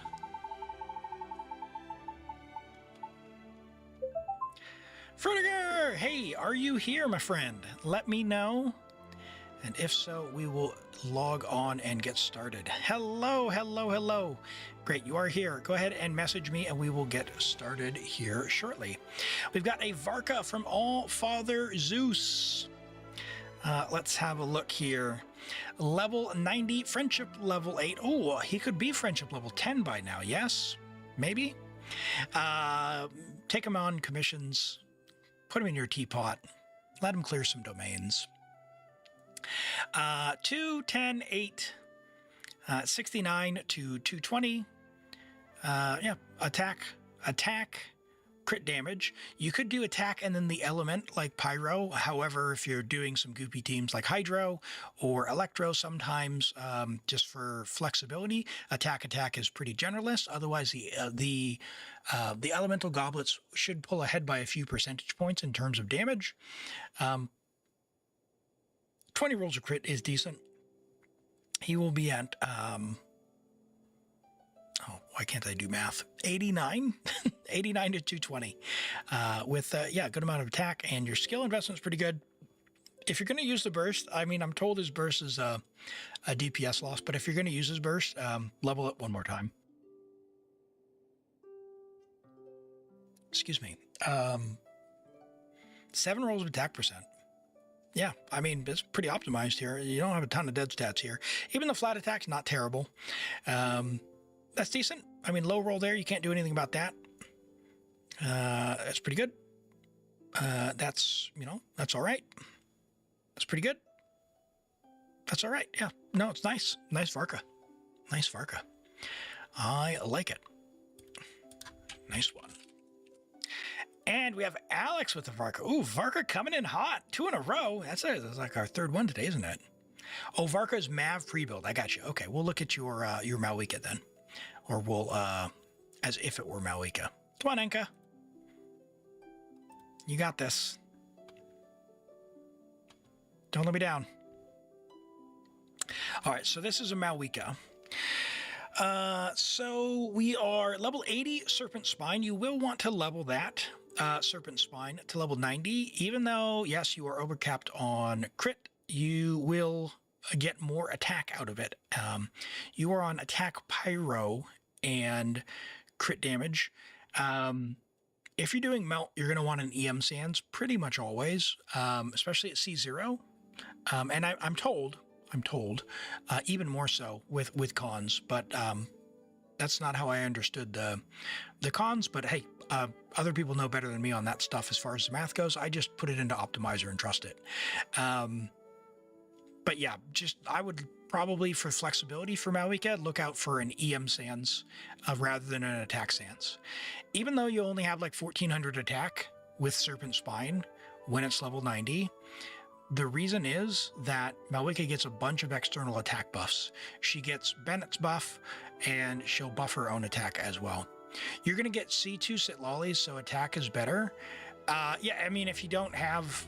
Fruitiger! Hey, are you here, my friend? Let me know. And if so, we will log on and get started. Hello, hello, hello. Great, you are here. Go ahead and message me and we will get started here shortly. We've got a Varka from All Father Zeus. Let's have a look here. Level 90, friendship level 8. Oh, he could be friendship level 10 by now. Yes, maybe. Take him on commissions. Put him in your teapot. Let him clear some domains. 2, 10, 8, 69 to 220. Yeah, attack, crit damage. You could do attack and then the element like Pyro. However, if you're doing some goopy teams like Hydro or Electro, sometimes just for flexibility, attack is pretty generalist. Otherwise, the elemental goblets should pull ahead by a few percentage points in terms of damage. 20 rolls of crit is decent. He will be at, why can't I do math? 89, 89 to 220 with, yeah, good amount of attack, and your skill investment is pretty good. If you're going to use the burst, I mean, I'm told his burst is a DPS loss, but if you're going to use his burst, level it one more time. Excuse me. 7 rolls of attack percent. Yeah, I mean, it's pretty optimized here. You don't have a ton of dead stats here. Even the flat attack's not terrible. That's decent. I mean, low roll there. You can't do anything about that. That's pretty good. That's, you know, that's all right. That's pretty good. That's all right. Yeah. No, it's nice. Nice Varka. Nice Varka. I like it. Nice one. And we have Alex with the Varka. Ooh, Varka coming in hot. 2 in a row. That's like our third one today, isn't it? Oh, Varka's Mav pre-build. I got you. Okay, we'll look at your Malwika then. Or we'll, as if it were Malwika. Come on, Enka. You got this. Don't let me down. All right, so this is a Malwika. So we are level 80 Serpent Spine. You will want to level that. Serpent Spine to level 90. Even though, yes, you are overcapped on crit, you will get more attack out of it. You are on attack Pyro and crit damage. If you're doing melt, you're going to want an EM Sands pretty much always, especially at C0. And I'm told, even more so with cons, but that's not how I understood the cons. But hey, other people know better than me on that stuff as far as the math goes. I just put it into Optimizer and trust it. But yeah, I would probably, for flexibility for Malwika, look out for an EM Sans rather than an attack Sans. Even though you only have like 1400 attack with Serpent Spine when it's level 90, the reason is that Malwika gets a bunch of external attack buffs. She gets Bennett's buff, and she'll buff her own attack as well. You're going to get C2 Sit Lollies, so attack is better. Yeah, I mean, if you don't have...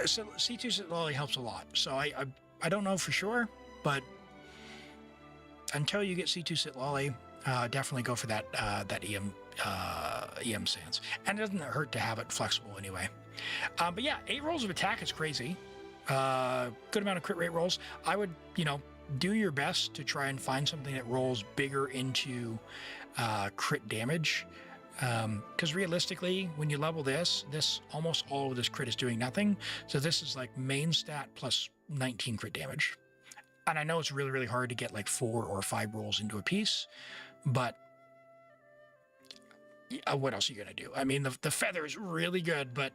so C2 Sit Lolly helps a lot. So I don't know for sure, but until you get C2 Sit Lolly, definitely go for that EM Sans. And it doesn't hurt to have it flexible anyway. But yeah, 8 rolls of attack is crazy. Good amount of crit rate rolls. I would, do your best to try and find something that rolls bigger into crit damage. Because realistically, when you level this almost all of this crit is doing nothing. So this is like main stat plus 19 crit damage. And I know it's really, really hard to get like 4 or 5 rolls into a piece, but what else are you going to do? I mean, the feather is really good, but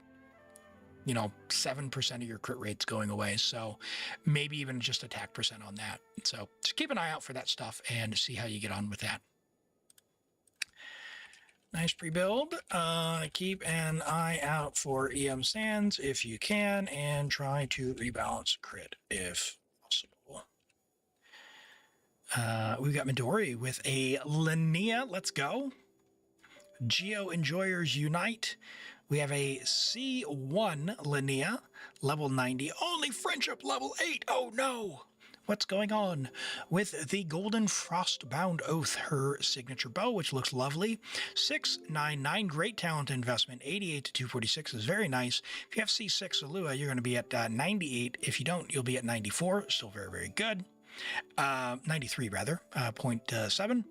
7% of your crit rate's going away. So maybe even just attack percent on that. So just keep an eye out for that stuff and see how you get on with that. Nice pre-build. Keep an eye out for EM Sands if you can, and try to rebalance crit if possible. We've got Midori with a Linnea. Let's go. Geo Enjoyers Unite. We have a C1 Linnea, level 90. Only friendship level 8. Oh no. what's going on with the Golden Frostbound Oath, her signature bow, which looks lovely. 699, great talent investment. 88 to 246 is very nice. If you have C6 Alua, you're going to be at 98. If you don't, you'll be at 94. Still very, very good. 93 rather, 0.7.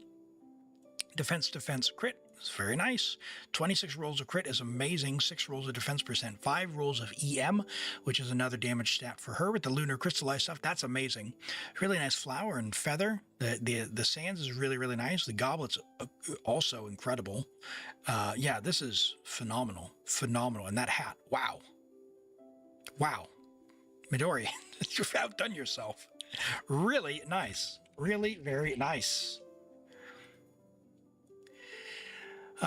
Defense crit is very nice. 26 rolls of crit is amazing. 6 rolls of defense percent. 5 rolls of EM, which is another damage stat for her with the lunar crystallized stuff. That's amazing. Really nice flower and feather. The sands is really, really nice. The goblet's also incredible. Yeah, this is phenomenal. Phenomenal. And that hat. Wow. Wow. Midori, you've outdone yourself. Really nice. Really very nice.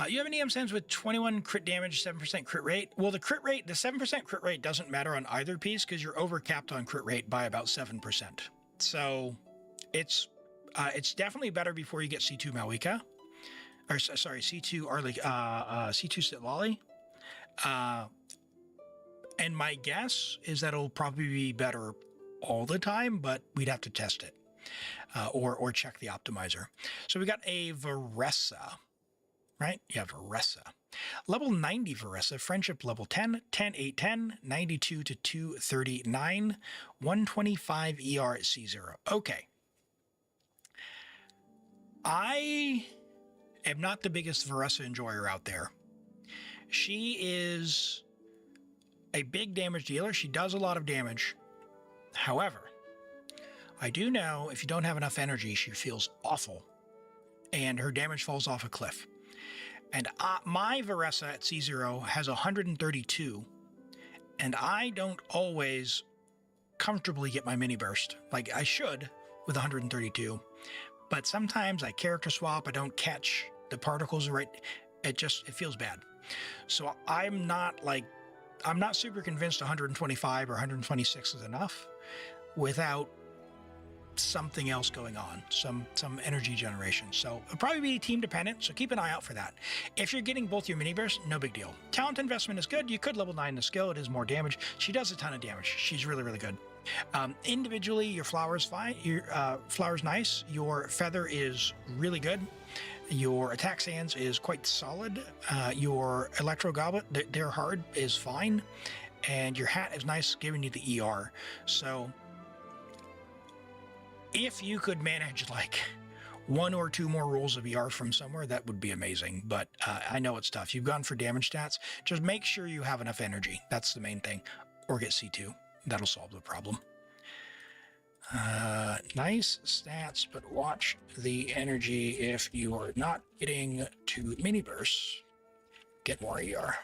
You have an EM Sands with 21 crit damage, 7% crit rate. Well, the 7% crit rate doesn't matter on either piece because you're overcapped on crit rate by about 7%. So it's definitely better before you get C2 Malika. Or sorry, C2 Arlik, C2 Sitlali. And my guess is that it'll probably be better all the time, but we'd have to test it or check the optimizer. So we got a Varessa. Right? Yeah, Varessa. Level 90 Varessa, Friendship level 10, 10, 8, 10, 92 to 239, 125 ER at C0. Okay. I am not the biggest Varessa enjoyer out there. She is a big damage dealer. She does a lot of damage. However, I do know if you don't have enough energy, she feels awful. And her damage falls off a cliff. And my Varessa at C0 has 132, and I don't always comfortably get my mini burst. Like I should with 132, but sometimes I character swap, I don't catch the particles right. It feels bad. So I'm not super convinced 125 or 126 is enough without something else going on, some energy generation. So it'll probably be team dependent, so keep an eye out for that. If you're getting both your mini bursts, no big deal. Talent investment is good. You could level 9 the skill. It is more damage. She does a ton of damage. She's really, really good. Individually, your flower's fine. Your flower's nice. Your feather is really good. Your attack sands is quite solid. Your electro goblet, they're hard, is fine. And your hat is nice, giving you the ER. So if you could manage like 1 or 2 more rolls of ER from somewhere, that would be amazing. But I know it's tough. You've gone for damage stats. Just make sure you have enough energy. That's the main thing. Or get C2. That'll solve the problem. Nice stats, but watch the energy. If you are not getting to mini bursts, get more ER.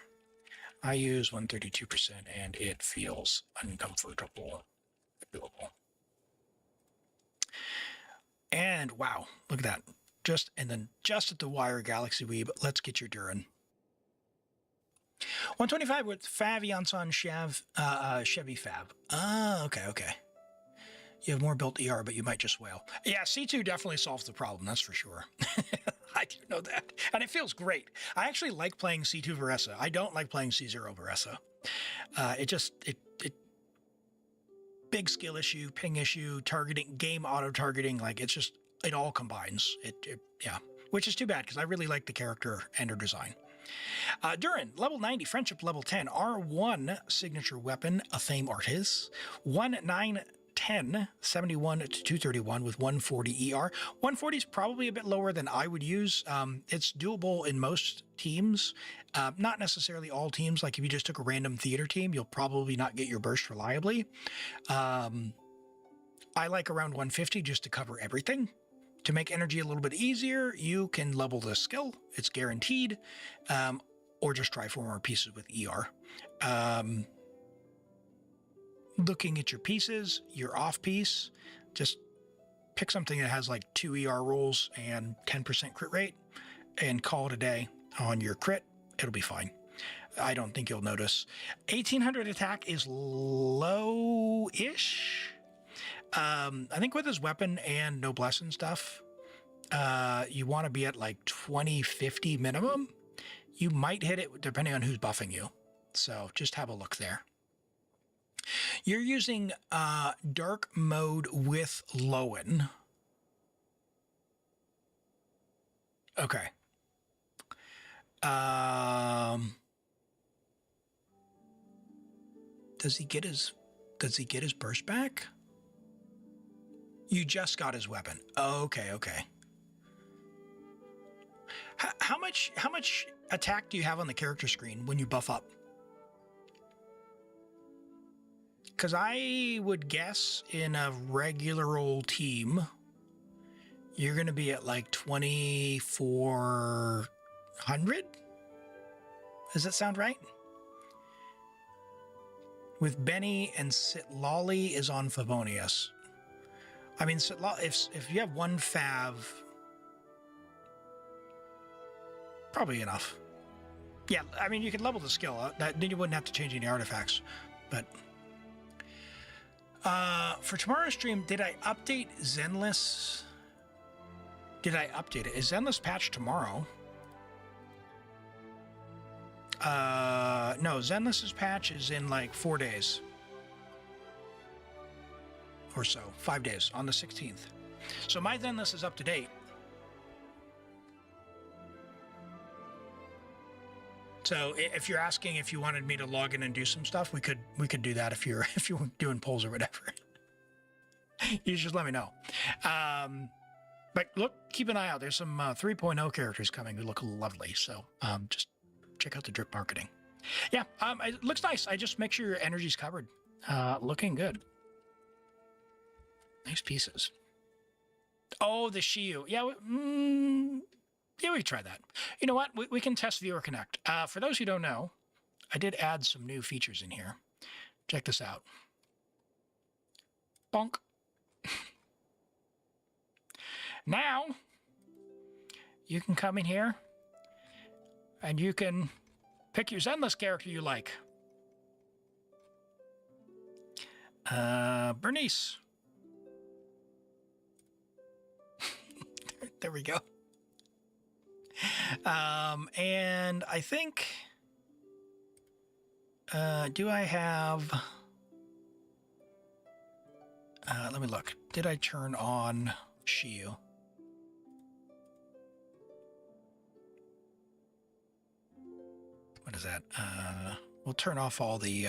I use 132% and it feels uncomfortable. Doable. And wow, look at that. Just at the wire, Galaxy Weeb. Let's get your Durin. 125 with Fav, Yansan, Chevy Fab. Ah, okay. You have more built ER, but you might just wail. Yeah, C2 definitely solves the problem, that's for sure. I do know that. And it feels great. I actually like playing C2 Varessa. I don't like playing C0 Varessa. It big skill issue, ping issue, targeting, game auto-targeting, like it all combines. Yeah, which is too bad because I really like the character and her design. Durin, level 90, Friendship level 10, R1 signature weapon, a Fame Artis, 1910, 71 to 231 with 140 ER. 140 is probably a bit lower than I would use. It's doable in most teams, not necessarily all teams. Like if you just took a random theater team, you'll probably not get your burst reliably. I like around 150 just to cover everything. To make energy a little bit easier, you can level the skill. It's guaranteed. Or just try 4 more pieces with ER. Looking at your pieces, your off piece, just pick something that has like 2 ER rolls and 10% crit rate and call it a day on your crit. It'll be fine. I don't think you'll notice. 1800 attack is low-ish. I think with his weapon and noblesse and stuff, you want to be at like 2050 minimum. You might hit it depending on who's buffing you. So just have a look there. You're using dark mode with Lowen. Okay. Does he get his burst back? You just got his weapon. Okay, okay. How much attack do you have on the character screen when you buff up? Because I would guess in a regular old team, you're going to be at like 2,400? Does that sound right? With Benny and Sitlali is on Favonius. I mean, if you have one Fav, probably enough. Yeah, I mean, you could level the skill. Then you wouldn't have to change any artifacts. But for tomorrow's stream, did I update Zenless? Did I update it? Is Zenless patched tomorrow? No, Zenless's patch is in like 4 days. Or so, 5 days, on the 16th. So my Zenless is up to date. So if you're asking if you wanted me to log in and do some stuff, we could do that if you're doing polls or whatever. You just let me know. But look, keep an eye out. There's some 3.0 characters coming who look lovely. So just check out the drip marketing. Yeah, it looks nice. I just make sure your energy's covered. Looking good. Nice pieces. Oh, the Shiyu. Yeah, yeah, we can try that. You know what? We can test Viewer Connect. For those who don't know, I did add some new features in here. Check this out. Bonk. Now, you can come in here and you can pick your Zenless character you like. Bernice. There we go. And I think, do I have, let me look. Did I turn on Shiyu? What is that? We'll turn off all the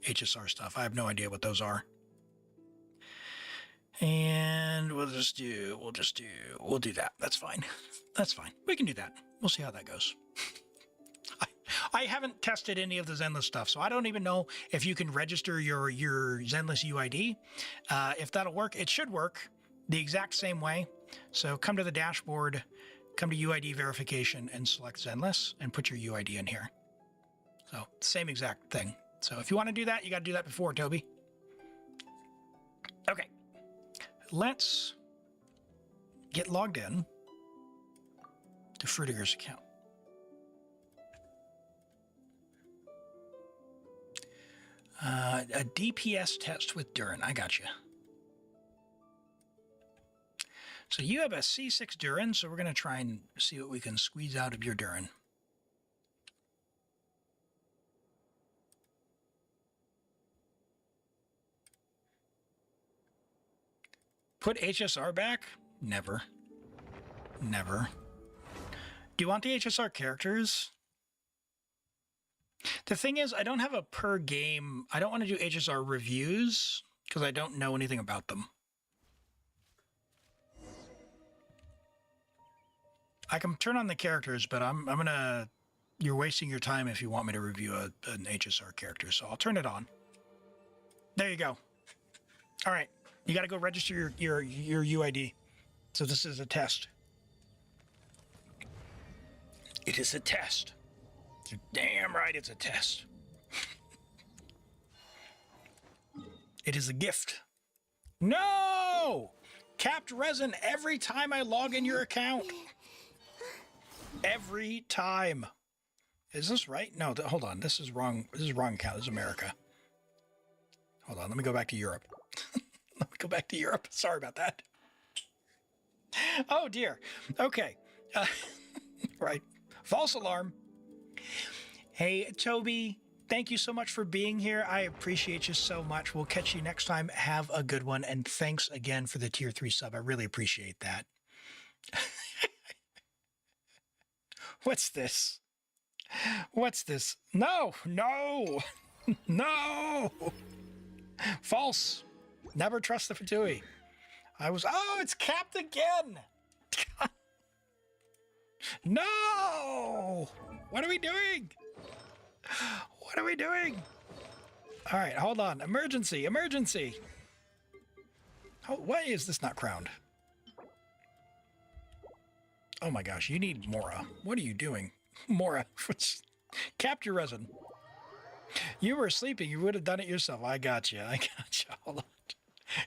HSR stuff. I have no idea what those are. And we'll do that. That's fine. That's fine. We can do that. We'll see how that goes. I haven't tested any of the Zenless stuff, so I don't even know if you can register your Zenless UID. If that'll work, it should work the exact same way. So come to the dashboard, come to UID verification, and select Zenless, and put your UID in here. So same exact thing. So if you want to do that, you got to do that before, Toby. Okay. Let's get logged in to Fruitiger's account. A DPS test with Durin. I got you. So you have a C6 Durin, so we're going to try and see what we can squeeze out of your Durin. Put HSR back? Never. Never. Do you want the HSR characters? The thing is, I don't have a per game. I don't want to do HSR reviews because I don't know anything about them. I can turn on the characters, but I'm gonna. You're wasting your time if you want me to review an HSR character, so I'll turn it on. There you go. All right. You got to go register your UID. So this is a test. It is a test. You're damn right it's a test. It is a gift. No! Capped resin every time I log in your account. Every time. Is this right? No, hold on. This is wrong. This is wrong account. This is America. Hold on. Let me go back to Europe. Let me go back to Europe. Sorry about that. Oh, dear. Okay. Right. False alarm. Hey, Toby, thank you so much for being here. I appreciate you so much. We'll catch you next time. Have a good one. And thanks again for the tier 3 sub. I really appreciate that. What's this? What's this? No, no, no. False. Never trust the Fatui. Oh, it's capped again. No. What are we doing? What are we doing? All right, hold on. Emergency, emergency. Oh, why is this not crowned? Oh my gosh, you need Mora. What are you doing? Mora, capped your resin. You were sleeping. You would have done it yourself. I got you. I got you. Hold on.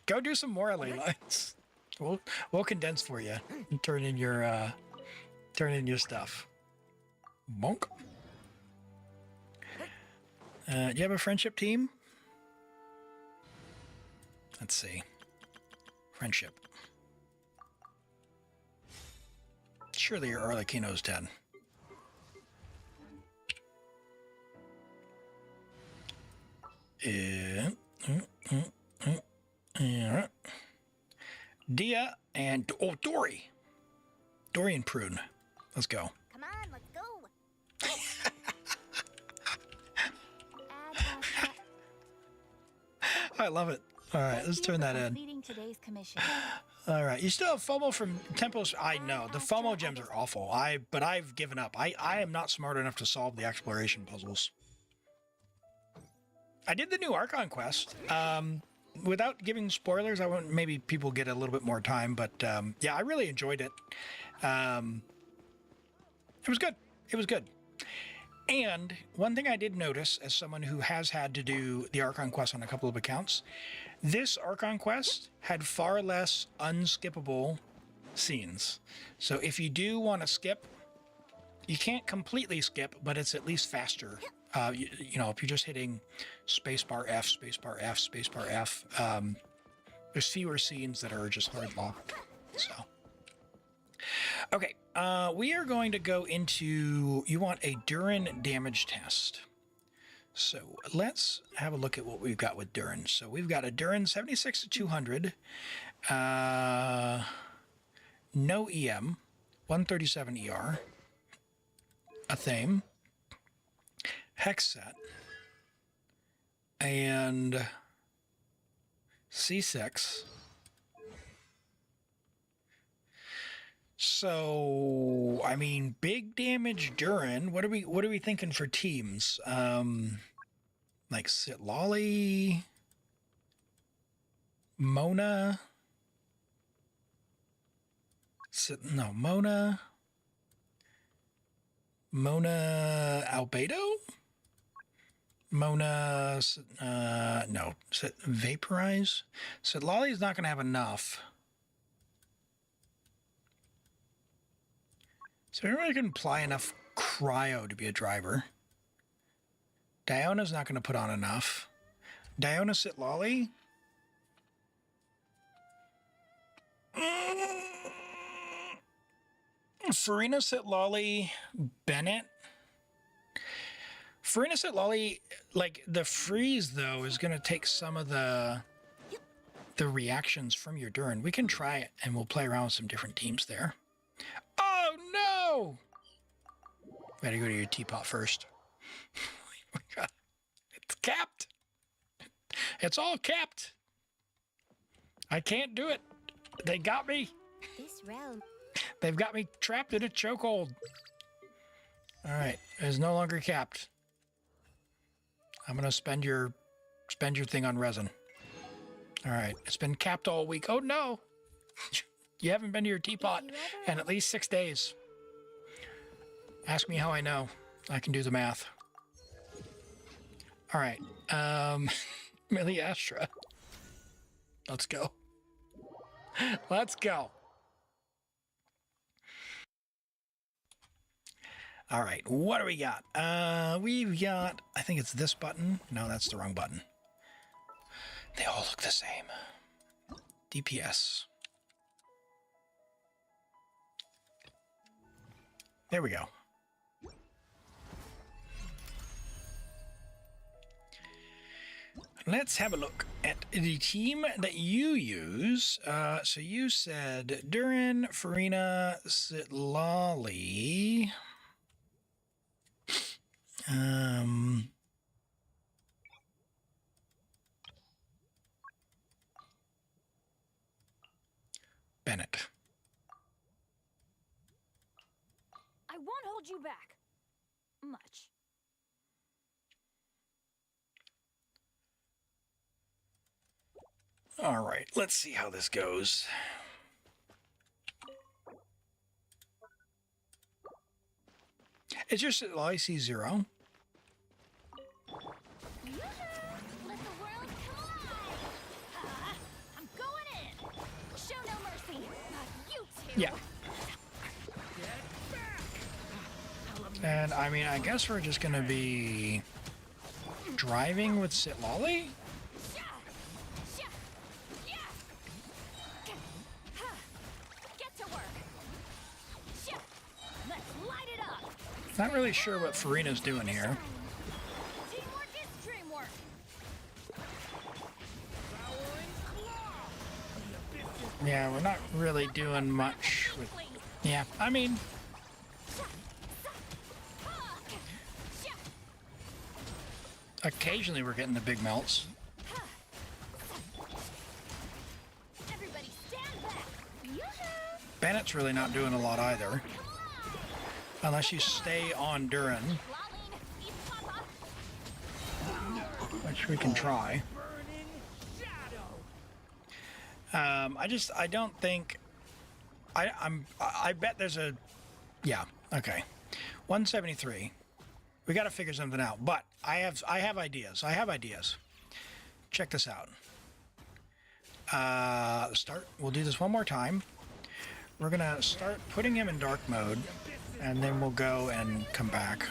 Go do some Mora ley lines. We'll condense for you. And turn in your stuff. Bonk. Do you have a friendship team? Let's see. Friendship. Surely your Arlecchino's 10. Dia and Dory. Dory and Prune. Let's go. Come on, let's go. I love it. All right, let's turn that in. Today's commission. All right, you still have FOMO from Tempos. I know the FOMO gems are awful. But I've given up. I am not smart enough to solve the exploration puzzles. I did the new Archon quest. Without giving spoilers, I want maybe people get a little bit more time. But yeah, I really enjoyed it. It was good. It was good. And one thing I did notice, as someone who has had to do the Archon quest on a couple of accounts, this Archon quest had far less unskippable scenes. So if you do want to skip, you can't completely skip, but it's at least faster. You know, if you're just hitting spacebar F, spacebar F, spacebar F, there's fewer scenes that are just hard locked. So, okay, we are going to go into, you want a Durin damage test. So let's have a look at what we've got with Durin. So we've got a Durin 76 to 200, no EM, 137 ER, a Thame, Hex set, and C6. So, I mean, big damage Durin. What are we thinking for teams? Like Sitlali, Mona. Mona Albedo? Mona, no, Vaporize? Sitlali's not going to have enough. So everybody can apply enough cryo to be a driver. Diona's not going to put on enough. Diona Sitlali? Farina Sitlali Bennett? Farina Sitlali, like, the freeze, though, is going to take some of the reactions from your Durin. We can try it, and we'll play around with some different teams there. Oh, no! Better go to your teapot first. It's capped. It's all capped. I can't do it. They got me. This realm. They've got me trapped in a chokehold. All right, it's no longer capped. I'm gonna spend your thing on resin. All right, it's been capped all week. Oh no, you haven't been to your teapot in at least 6 days. Ask me how I know. I can do the math. All right, Miliastra. Let's go. Let's go. All right, what do we got? We've got, I think it's this button. No, that's the wrong button. They all look the same. DPS. There we go. let's have a look at the team that you use. So you said Durin, Farina, Sitlali. Bennett. I won't hold you back. Much. All right, let's see how this goes. It's just Sitlali 0. Let the world collide! I'm going in! Show no mercy! Not you two! Yeah. And I mean, I guess we're just gonna be driving with Sitlali? Get to work! Let's light it up! Not really sure what Farina's doing here. Teamwork is dreamwork! Yeah, we're not really doing much with... Yeah, I mean... Occasionally we're getting the big melts. Everybody stand back! Yoo-hoo! Bennett's really not doing a lot either. Unless you stay on Durin, Lolling, eat papa! which we can try. I don't think... I bet there's a... Yeah, okay. 173. We got to figure something out, but I have ideas. Check this out. Start. We'll do this one more time. We're gonna start putting him in dark mode, and then we'll go and come back.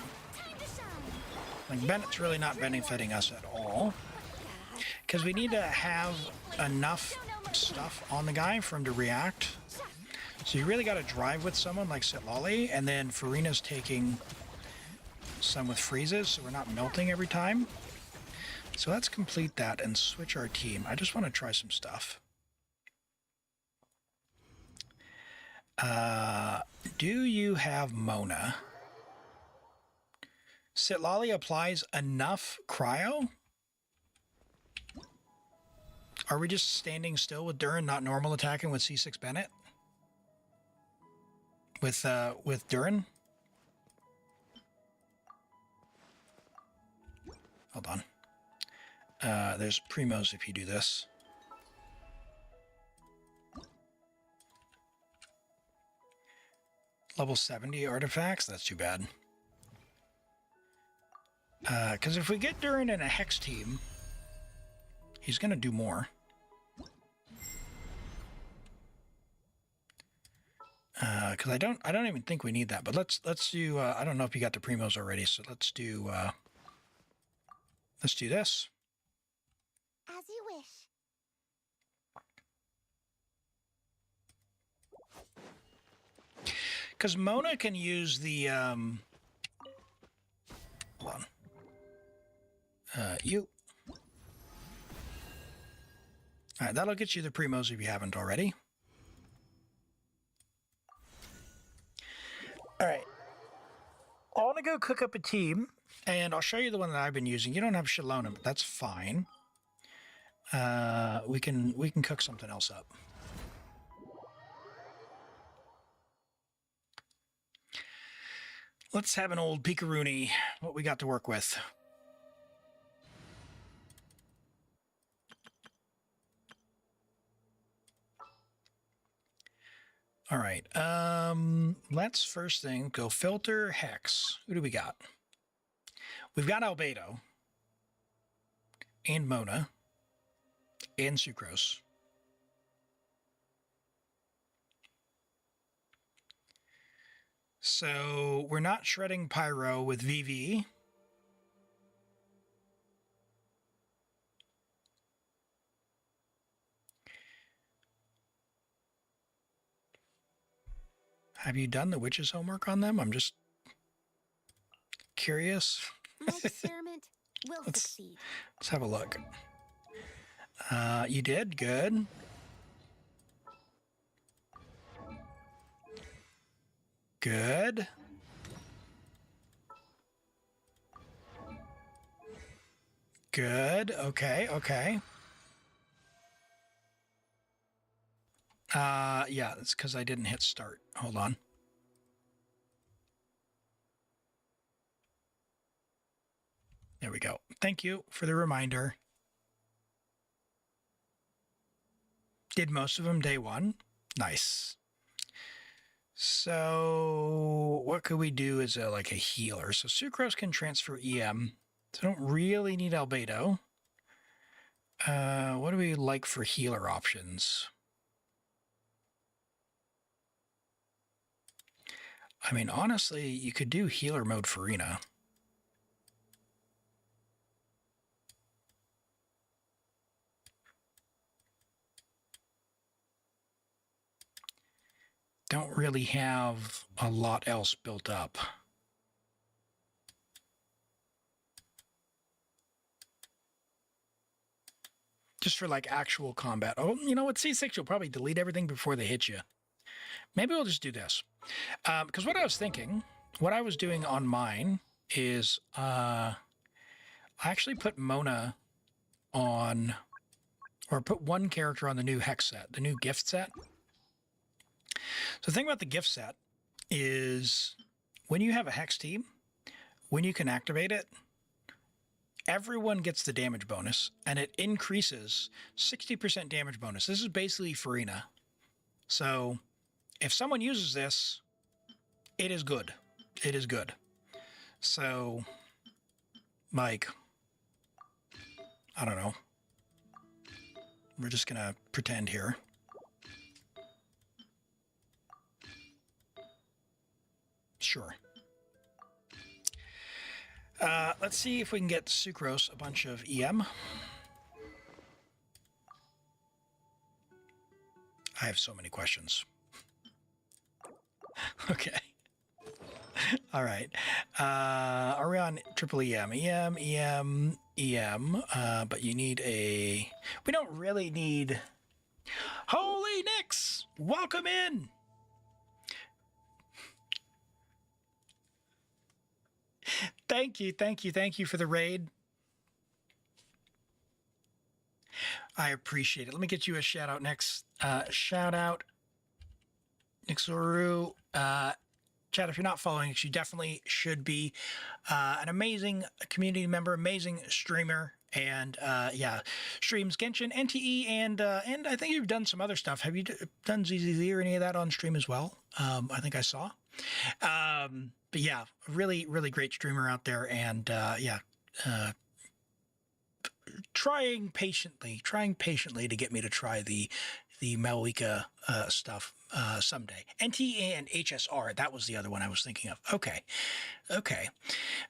Like Bennett's really not benefiting us at all, because we need to have enough stuff on the guy for him to react. So you really got to drive with someone like Sitlali, and then Farina's taking some with freezes, so we're not melting every time. So let's complete that and switch our team. I just want to try some stuff. Do you have Mona? Sitlali applies enough cryo? Are we just standing still with Durin, not normal attacking with C6 Bennett? With Durin? Hold on. There's primos if you do this. Level 70 artifacts? That's too bad. Because if we get Durin in a Hex team, he's going to do more. Because I don't even think we need that. But let's do. I don't know if you got the primos already, so let's do this. As you wish. Because Mona can use the hold on. You. All right, that'll get you the primos if you haven't already. All right. I want to go cook up a team, and I'll show you the one that I've been using. You don't have Shalona, but that's fine. We can cook something else up. Let's have an old peekaroonie, what we got to work with. All right, let's first thing go filter Hex. Who do we got? We've got Albedo and Mona and Sucrose. So we're not shredding Pyro with VV. Have you done the witch's homework on them? I'm just curious. My experiment will succeed. Let's have a look. You did? Good. Good. Good. Okay, okay. Yeah, it's because I didn't hit start. Hold on. There we go. Thank you for the reminder. Did most of them day one. Nice. So what could we do as like a healer? So Sucrose can transfer EM. So I don't really need Albedo. What do we like for healer options? I mean, honestly, you could do healer mode Farina. Don't really have a lot else built up. Just for like actual combat. Oh, you know what? C6, you'll probably delete everything before they hit you. Maybe we'll just do this. Because what I was thinking, what I was doing on mine is I actually put Mona on, or put one character on the new hex set, the new gift set. So the thing about the gift set is when you have a hex team, when you can activate it, everyone gets the damage bonus, and it increases 60% damage bonus. This is basically Farina. So if someone uses this, it is good. It is good. So, like, I don't know. We're just going to pretend here. Sure. Let's see if we can get Sucrose a bunch of EM. I have so many questions. Okay. All right. Are we on triple EM? EM. But you need a... We don't really need... Holy Nix! Welcome in! Thank you for the raid. I appreciate it. Let me get you a shout out next. Shout out, Nixoru. Chad, if you're not following us, you definitely should be. An amazing community member, amazing streamer, and yeah, streams Genshin, NTE, and I think you've done some other stuff. Have you done ZZZ or any of that on stream as well? I think I saw. But yeah, really, really great streamer out there, and yeah, trying patiently to get me to try the Malika stuff someday. NT and HSR, that was the other one I was thinking of. Okay.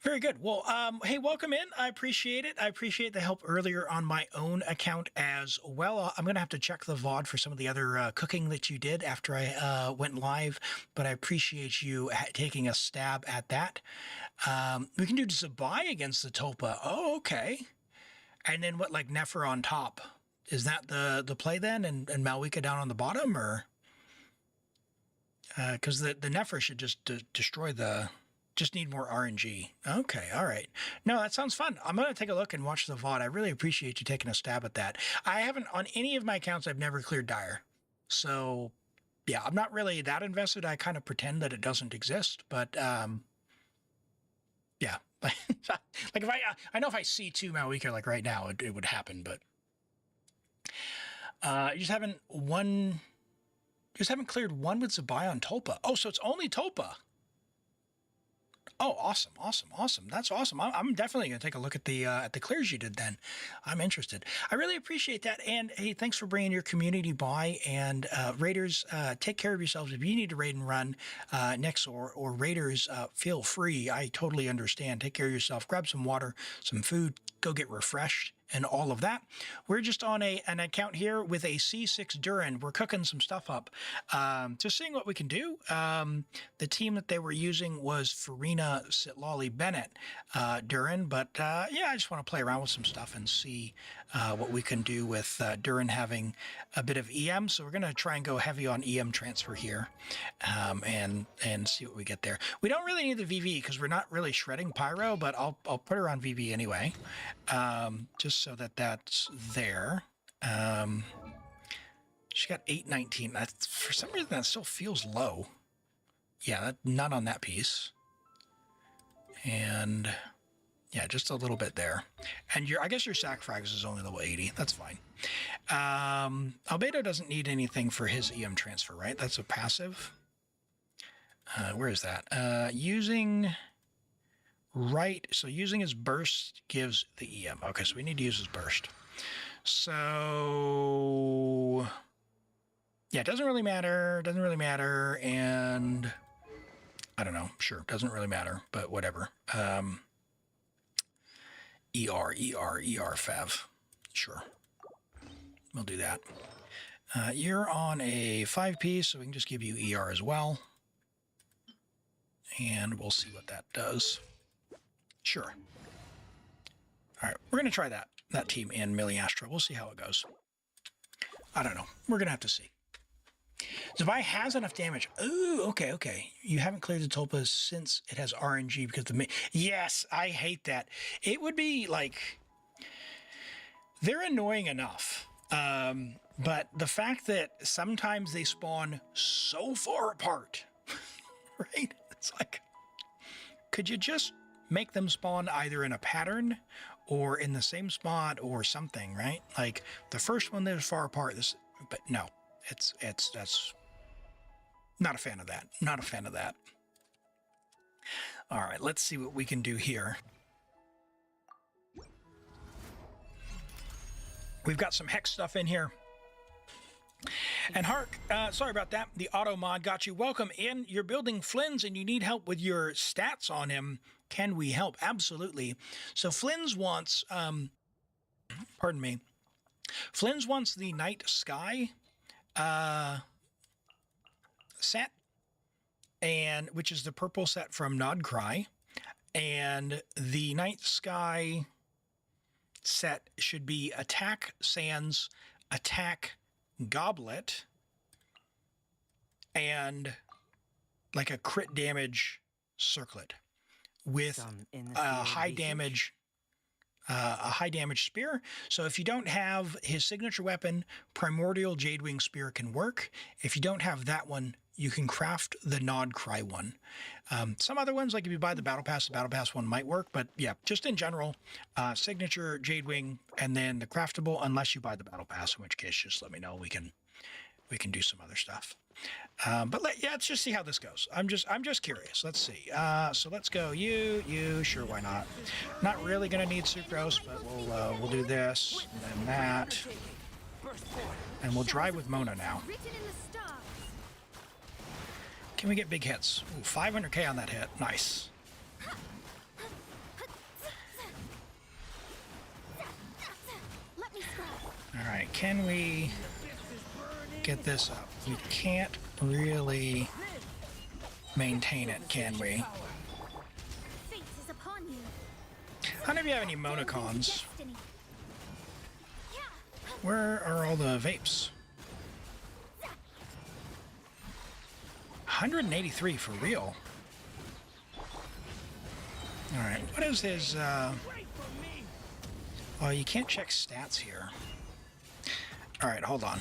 Very good. Well, hey, welcome in. I appreciate it. I appreciate the help earlier on my own account as well. I'm going to have to check the VOD for some of the other cooking that you did after I went live, but I appreciate you taking a stab at that. We can do Zabai against the Tulpa. Oh, okay. And then what, like Nefer on top? Is that the play then, and Malwika down on the bottom, or because the Nefer should just destroy just need more RNG. Okay, all right. No, that sounds fun. I'm gonna take a look and watch the VOD. I really appreciate you taking a stab at that. I haven't, on any of my accounts, I've never cleared Dire, so yeah, I'm not really that invested. I kind of pretend that it doesn't exist, but yeah. Like if I know if I see two Malwika like right now, it would happen, but you just haven't cleared one with Zabai on Tulpa. Oh, so it's only Tulpa. Oh, awesome. That's awesome. I'm definitely going to take a look at the clears you did then. I'm interested. I really appreciate that. And hey, thanks for bringing your community by. And Raiders, take care of yourselves. If you need to raid and run next or Raiders, feel free. I totally understand. Take care of yourself. Grab some water, some food, go get refreshed, and all of that. We're just on an account here with a C6 Durin. We're cooking some stuff up, just seeing what we can do. The team that they were using was Farina Sitlali Bennett Durin, but yeah, I just want to play around with some stuff and see what we can do with Durin having a bit of EM. So we're going to try and go heavy on EM transfer here, and see what we get there. We don't really need the VV because we're not really shredding Pyro, but I'll put her on VV anyway, just so that that's there. She got 819. That's, for some reason, that still feels low. Yeah, not on that piece. And yeah, just a little bit there. And I guess your sac frags is only level 80. That's fine. Albedo doesn't need anything for his EM transfer, right? That's a passive. Where is that? Using his burst gives the EM. Okay, so we need to use his burst. So yeah, it doesn't really matter. And I don't know. Sure, doesn't really matter, but whatever. ER Fav. Sure. We'll do that. You're on a 5-piece, so we can just give you ER as well. And we'll see what that does. Sure. All right, we're going to try that team in Miliastra. We'll see how it goes. I don't know. We're going to have to see. Zabai has enough damage. Ooh, okay. You haven't cleared the Tulpa since it has RNG because yes, I hate that. It would be like, they're annoying enough. But the fact that sometimes they spawn so far apart, right? It's like, could you just make them spawn either in a pattern or in the same spot or something, right? Like the first one that is far apart, but no, that's not a fan of that. Not a fan of that. All right, let's see what we can do here. We've got some hex stuff in here. And Hark, sorry about that. The auto mod got you. Welcome in. You're building Flynn's and you need help with your stats on him. Can we help? Absolutely. So Flynn's wants, pardon me. Flynn's wants the Night Sky set, and which is the purple set from Nodcry. And the Night Sky set should be attack Sans, attack Goblet, and like a crit damage circlet with a high damage spear. So if you don't have his signature weapon, Primordial Jadewing Spear can work. If you don't have that one, you can craft the Nodcry one. Some other ones, like if you buy the Battle Pass one might work, but yeah, just in general, signature Jadewing, and then the craftable, unless you buy the Battle Pass, in which case just let me know. We can do some other stuff. But let's just see how this goes. I'm just curious. Let's see. So let's go. You, sure, why not? Not really gonna need Sucrose, but we'll do this and then that, and we'll drive with Mona now. Can we get big hits? Ooh, 500k on that hit. Nice. All right, can we get this up? We can't really maintain it, can we? How many of you have any Monocons? Where are all the vapes? 183 for real. All right, what is his, oh, you can't check stats here. All right, hold on.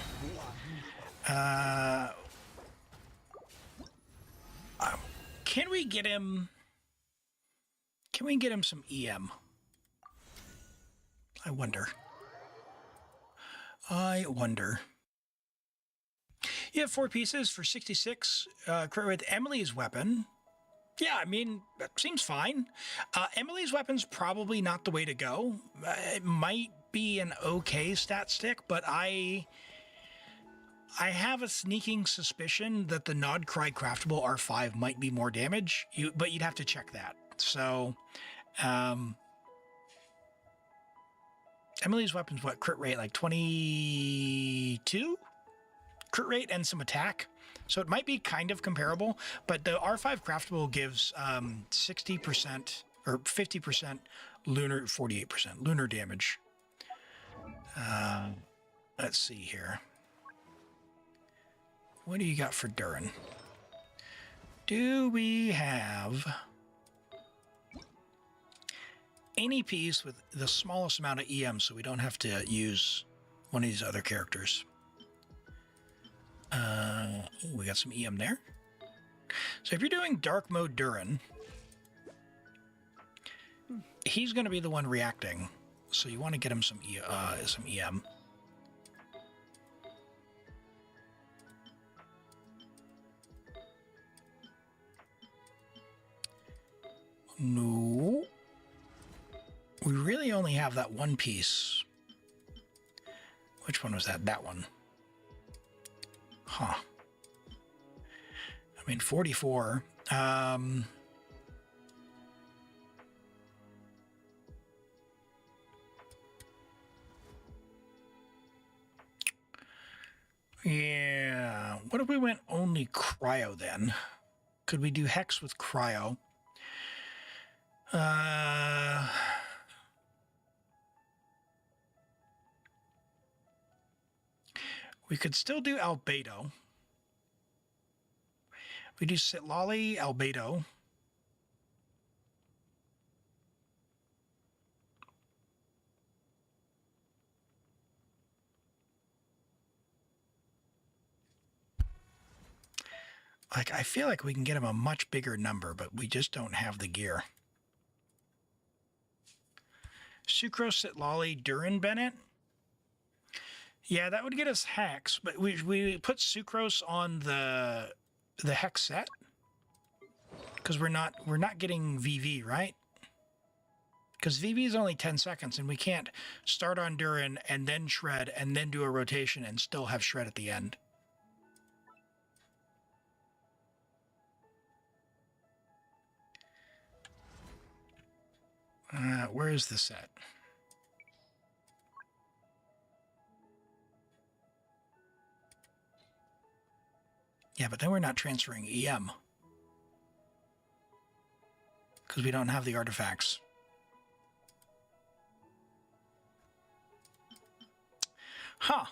Can we get him some EM? I wonder. You have 4 pieces for 66 with Emily's weapon. Yeah, I mean, that seems fine. Emily's weapon's probably not the way to go. It might be an okay stat stick, but I have a sneaking suspicion that the Nodcry craftable R5 might be more damage, but you'd have to check that. So, Emily's weapons, what, crit rate? Like 22? Crit rate and some attack. So it might be kind of comparable, but the R5 craftable gives 60% or 50% lunar, 48% lunar damage. Let's see here. What do you got for Durin? Do we have any piece with the smallest amount of EM so we don't have to use one of these other characters? We got some EM there. So if you're doing dark mode Durin, he's going to be the one reacting. So you want to get him some EM. No. We really only have that one piece. Which one was that? That one. Huh. I mean, 44. Yeah. What if we went only cryo then? Could we do hex with cryo? We could still do albedo. We do Sitlali, albedo. Like, I feel like we can get him a much bigger number, but we just don't have the gear. Sucrose, Sitlali, Durin, Bennett. Yeah, that would get us hex, but we put Sucrose on the hex set because we're not getting VV, right? Because VV is only 10 seconds, and we can't start on Durin and then shred and then do a rotation and still have shred at the end. Where is the set? Yeah, but then we're not transferring EM because we don't have the artifacts. Huh.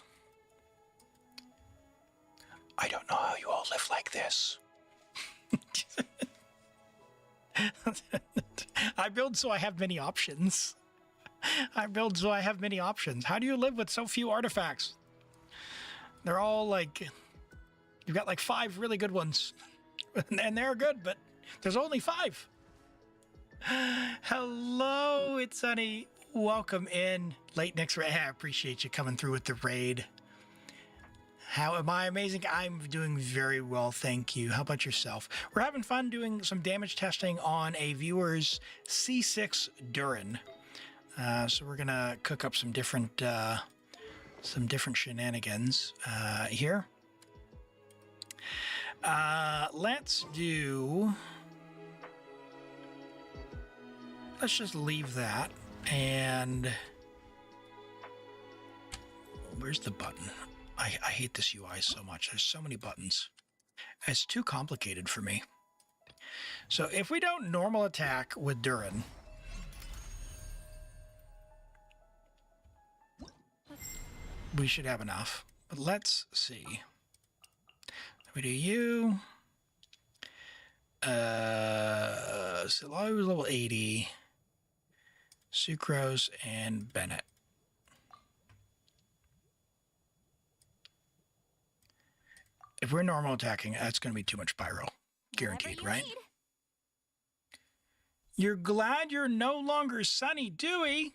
I don't know how you all live like this. I build so I have many options. I build so I have many options. How do you live with so few artifacts? They're all like... You've got like 5 really good ones. And they're good, but there's only 5. Hello, it's Sunny. Welcome in. Late next raid. I appreciate you coming through with the raid. How am I? Amazing. I'm doing very well, thank you. How about yourself? We're having fun doing some damage testing on a viewer's C6 Durin. So we're gonna cook up some different shenanigans here. Let's just leave that. And where's the button? I hate this UI so much. There's so many buttons. It's too complicated for me. So if we don't normal attack with Durin, we should have enough. But let's see. We do you. So I was level 80. Sucrose and Bennett. If we're normal attacking, that's going to be too much pyro. Guaranteed, right? You're glad you're no longer Sunny Dewey?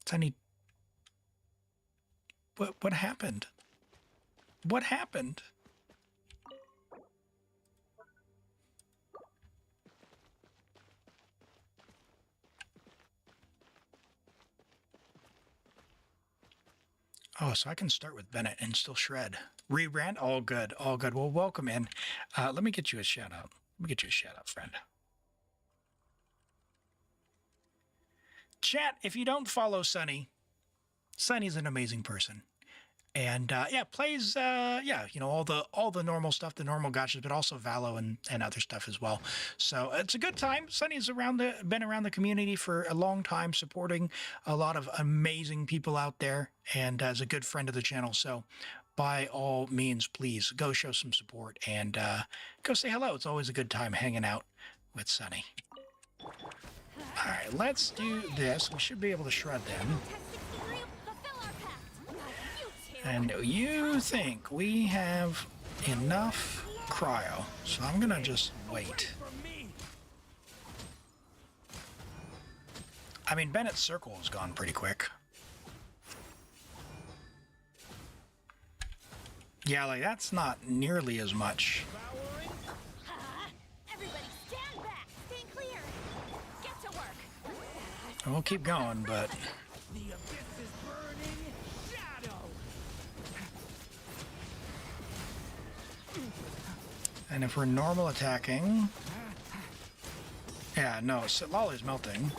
Sunny... What happened? What happened? Oh, so I can start with Bennett and still shred. Rebrand? All good. All good. Well, welcome in. Let me get you a shout out. Let me get you a shout out, friend. Chat, if you don't follow Sunny, Sunny's an amazing person. And yeah, plays all the normal stuff, the normal gotchas, but also Valo and other stuff as well. So it's a good time. Sunny's been around the community for a long time, supporting a lot of amazing people out there, and as a good friend of the channel. So by all means, please go show some support and go say hello. It's always a good time hanging out with Sunny. All right, let's do this. We should be able to shred them. And you think we have enough cryo, so I'm gonna just wait. I mean, Bennett's circle has gone pretty quick. Yeah, like that's not nearly as much. Everybody stand back. Stay clear. Get to work. We'll keep going, but The abyss is burning. Shadow. and if we're normal attacking, yeah, no, Lolly's melting.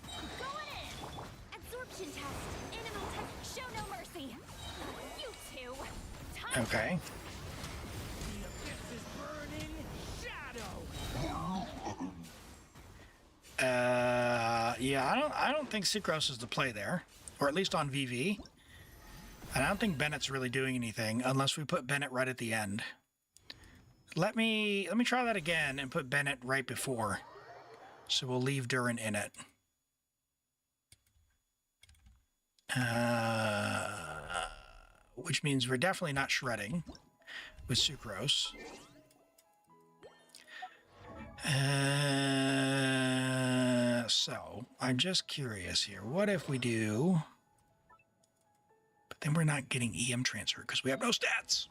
Going in. Absorption test. Animal test. Show no mercy. You two. Time Okay. The abyss is burning. Shadow. Yeah, I don't think Sucrose is the play there, or at least on VV. And I don't think Bennett's really doing anything unless we put Bennett right at the end. Let me try that again and put Bennett right before. So we'll leave Durin in it. Which means we're definitely not shredding with Sucrose. So I'm just curious here. What if we do? But then we're not getting EM transfer because we have no stats.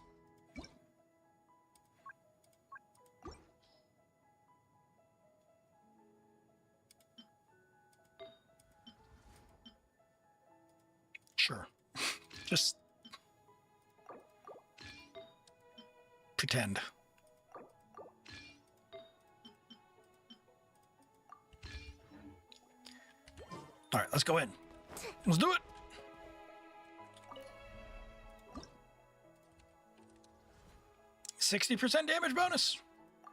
Sure. Just pretend. All right, let's go in. Let's do it. %60 damage bonus.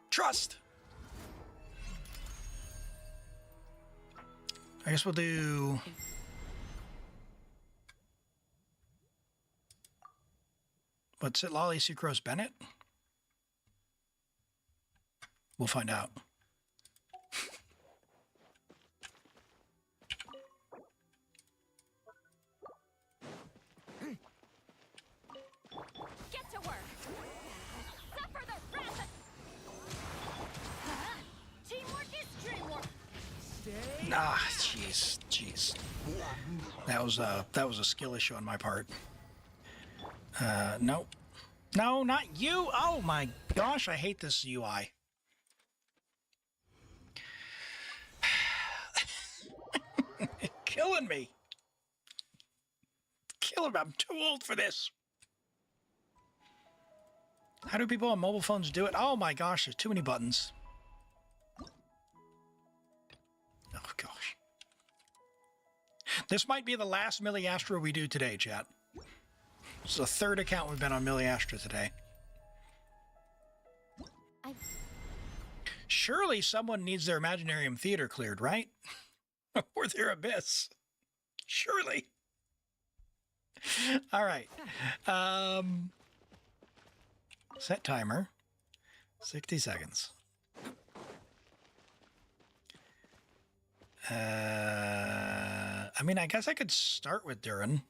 Trust. I guess we'll do... What's it, Lolly, Sucrose, Bennett? We'll find out. Get to work. Suffer the wrath. Teamwork is dreamwork. Ah, jeez. That was a skill issue on my part. Nope. No, not you. Oh my gosh, I hate this UI. Killing me. Killing me. I'm too old for this. How do people on mobile phones do it? Oh my gosh, there's too many buttons. Oh gosh. This might be the last Miliastra we do today, chat. This is the third account we've been on Miliastra today. Surely someone needs their Imaginarium Theater cleared, right? Or their Abyss. Surely. All right. Set timer. 60 seconds. I mean, I guess I could start with Durin.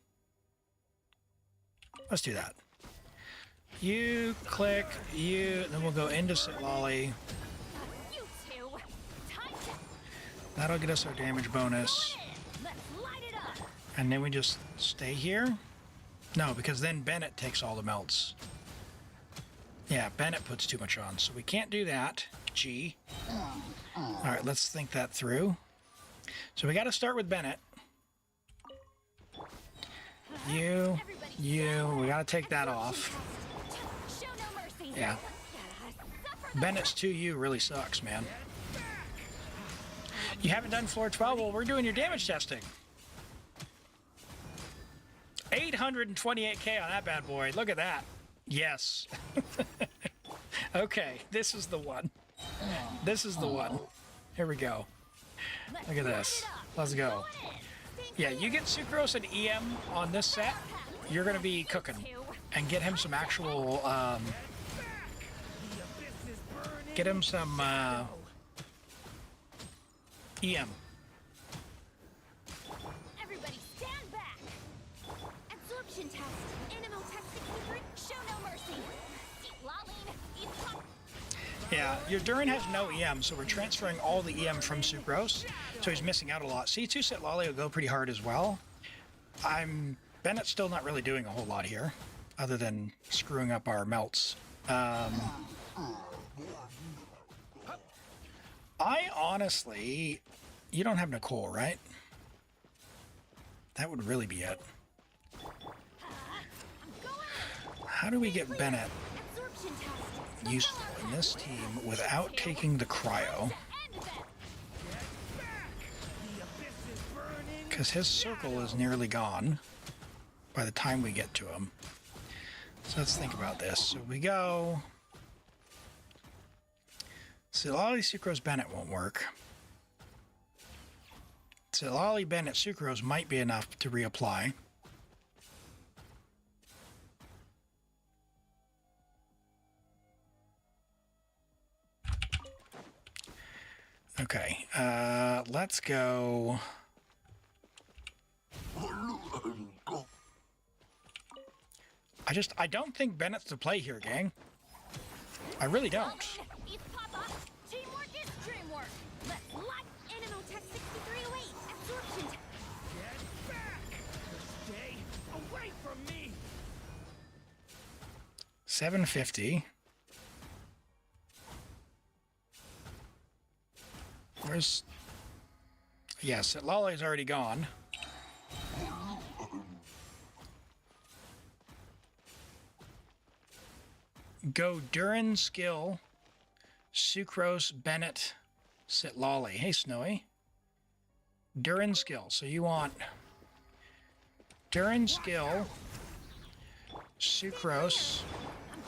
Let's do that. You click, you, then we'll go into Lolly. You two. Time to That'll get us our damage bonus. let's light it up. And then we just stay here? No, because then Bennett takes all the melts. Yeah, Bennett puts too much on, so we can't do that. G. All right, let's think that through. So we got to start with Bennett. You, we got to take that off. Show no mercy. Yeah. Suffer the Bennett's 2U really sucks, man. You haven't done floor 12? Well, we're doing your damage testing. 828k on that bad boy. Look at that. Yes. Okay, this is the one. This is the one. Here we go. Look at this. Let's go. Yeah, you get Sucrose and EM on this set, you're going to be cooking. And get him some actual, get him some, EM. Everybody stand back! Absorption test. Animal test 63. Show no mercy. Laline, eat pop. Yeah, your Durin has no EM, so we're transferring all the EM from Sucrose, so he's missing out a lot. C2 Sit Lolly will go pretty hard as well. Bennett's still not really doing a whole lot here, other than screwing up our melts. I honestly... You don't have Nicole, right? That would really be it. How do we get Bennett useful in this team without taking the cryo? Because his circle is nearly gone by the time we get to him. So let's think about this. So we go... Silali Sucrose Bennett won't work. Silali Bennett Sucrose might be enough to reapply. Okay, let's go. I don't think Bennett's the play here, gang. I really don't. Teamwork is dreamwork. Let's lock Animal Test 63 away. Absorption. Get back! Stay away from me! 750. Where's... Yes, Lolly's already gone. Go Durin, Skill, Sucrose, Bennett, Sit Lolly. Hey, Snowy. Durin, Skill. So you want Durin, Skill, Sucrose,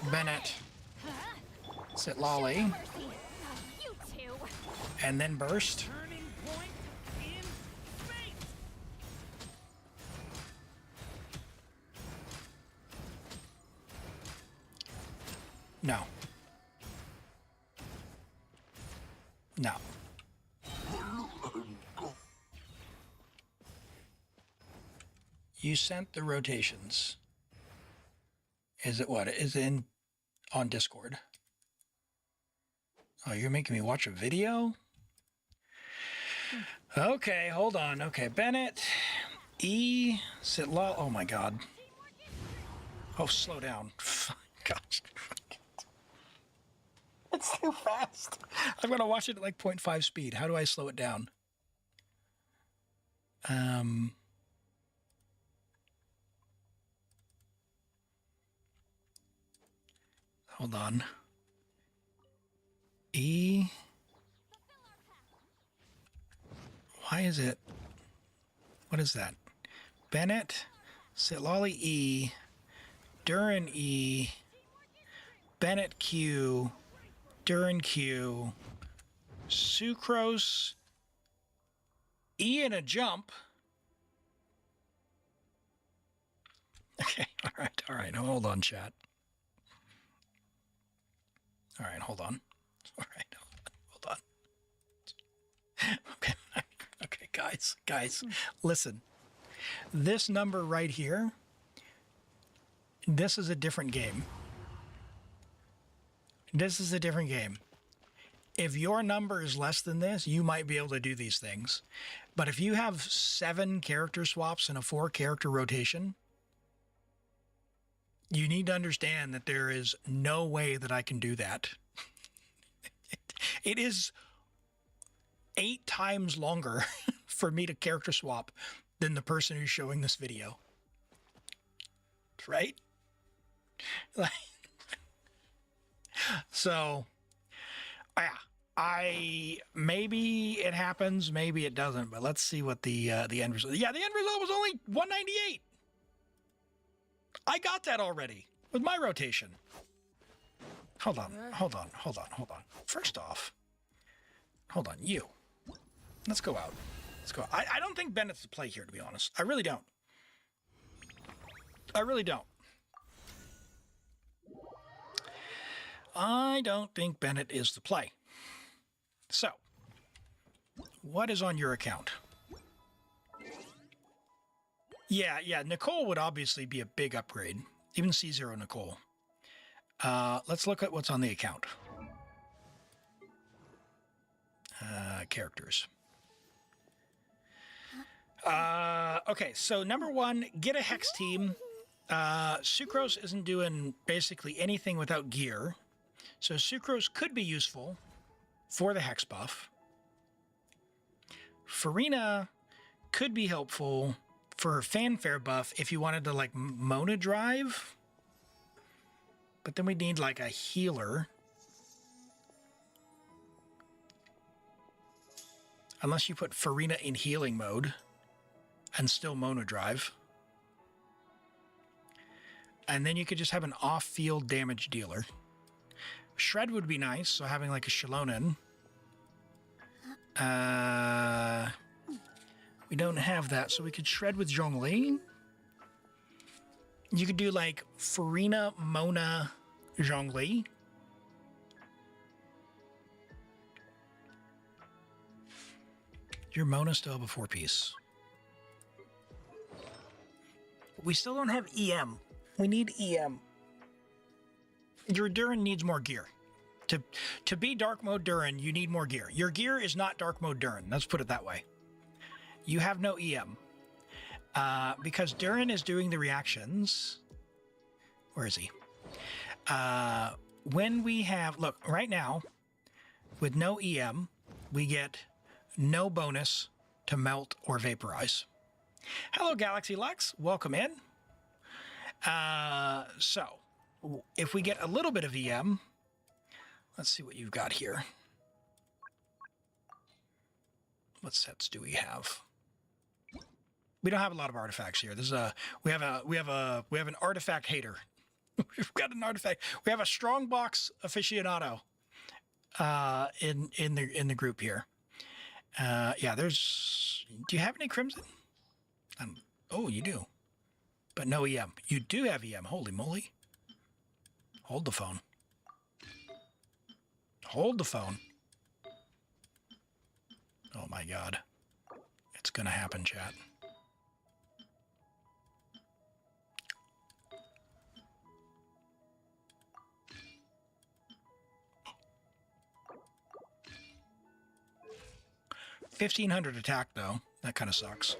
Bennett, Sit Lolly, You two. and then Burst. Turning point in space! No. No. You sent the rotations. Is it what? Is it in on Discord? Oh, you're making me watch a video? Okay, hold on. Okay, Bennett, E, Sitlaw. Oh my God. Oh, slow down. Gosh. It's too fast. I'm going to watch it at like 0.5 speed. How do I slow it down? Hold on. E. Why is it? What is that? Bennett, Sitlali E, Durin E, Bennett Q, Durin Q, Sucrose, E and a jump. Okay, all right, hold on, chat. All right, hold on. All right, hold on. Okay, guys, listen. This number right here, this is a different game. This is a different game. If your number is less than this, you might be able to do these things. But if you have 7 character swaps and a 4-character rotation, you need to understand that there is no way that I can do that. It is 8 times longer for me to character swap than the person who's showing this video. Right? So, yeah, Maybe it happens, maybe it doesn't, but let's see what the end result. Yeah, the end result was only 198. I got that already with my rotation. Hold on. First off, hold on, you. Let's go out. Let's go. I don't think Bennett's the play here, to be honest. I really don't. I don't think Bennett is the play. So, what is on your account? Yeah, Nicole would obviously be a big upgrade. Even C0 Nicole. Let's look at what's on the account. Characters. Okay, so number one, get a Hex team. Sucrose isn't doing basically anything without gear. So Sucrose could be useful for the Hex buff. Farina could be helpful for her fanfare buff if you wanted to like Mona drive. But then we need like a healer. Unless you put Farina in healing mode and still Mona drive. And then you could just have an off-field damage dealer. Shred would be nice, so having like a Shalonen. We don't have that, so we could Shred with Zhongli. You could do like Farina, Mona, Zhongli. Your Mona still have a 4-piece. We still don't have EM. We need EM. Your Durin needs more gear. To be dark mode Durin, you need more gear. Your gear is not dark mode Durin. Let's put it that way. You have no EM. Because Durin is doing the reactions. Where is he? When we have... Look, right now, with no EM, we get no bonus to melt or vaporize. Hello, Galaxy Lux. Welcome in. So, if we get a little bit of EM, let's see what you've got here. What sets do we have? We don't have a lot of artifacts here. This is we have an artifact hater. We've got an artifact. We have a strong box aficionado in the group here. Yeah, there's. Do you have any crimson? Oh, you do. But no EM. You do have EM. Holy moly. Hold the phone. Hold the phone. Oh my God. It's gonna happen, chat. $1,500 attack though. That kind of sucks.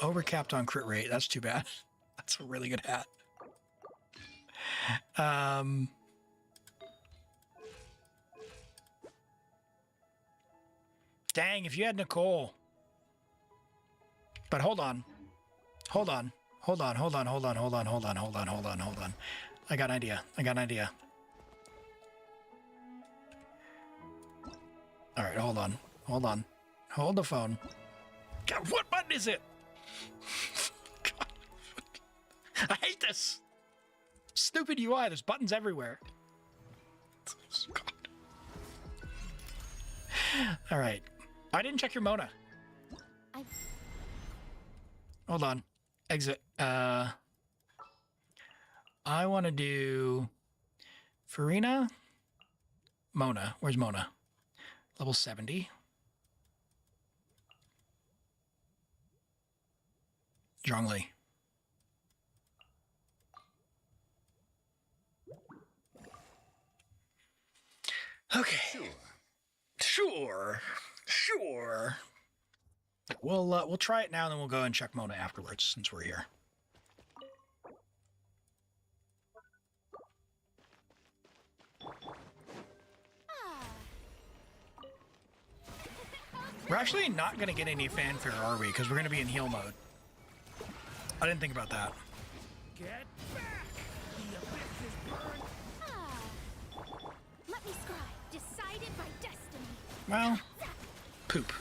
Overcapped on crit rate. That's too bad. That's a really good hat. Dang, if you had Nicole. But hold on. Hold on. I got an idea. All right, hold on. Hold the phone. God, what button is it? God. I hate this. Stupid UI. There's buttons everywhere. God. All right. I didn't check your Mona. Hold on. Exit. I want to do Farina. Mona. Where's Mona? Level 70. Zhongli. Okay. Sure. We'll try it now, and then we'll go and check Mona afterwards, since we're here. We're actually not going to get any fanfare, are we? Because we're going to be in heal mode. I didn't think about that. Get back! The abyss is burned. Let me scribe. Well, poop.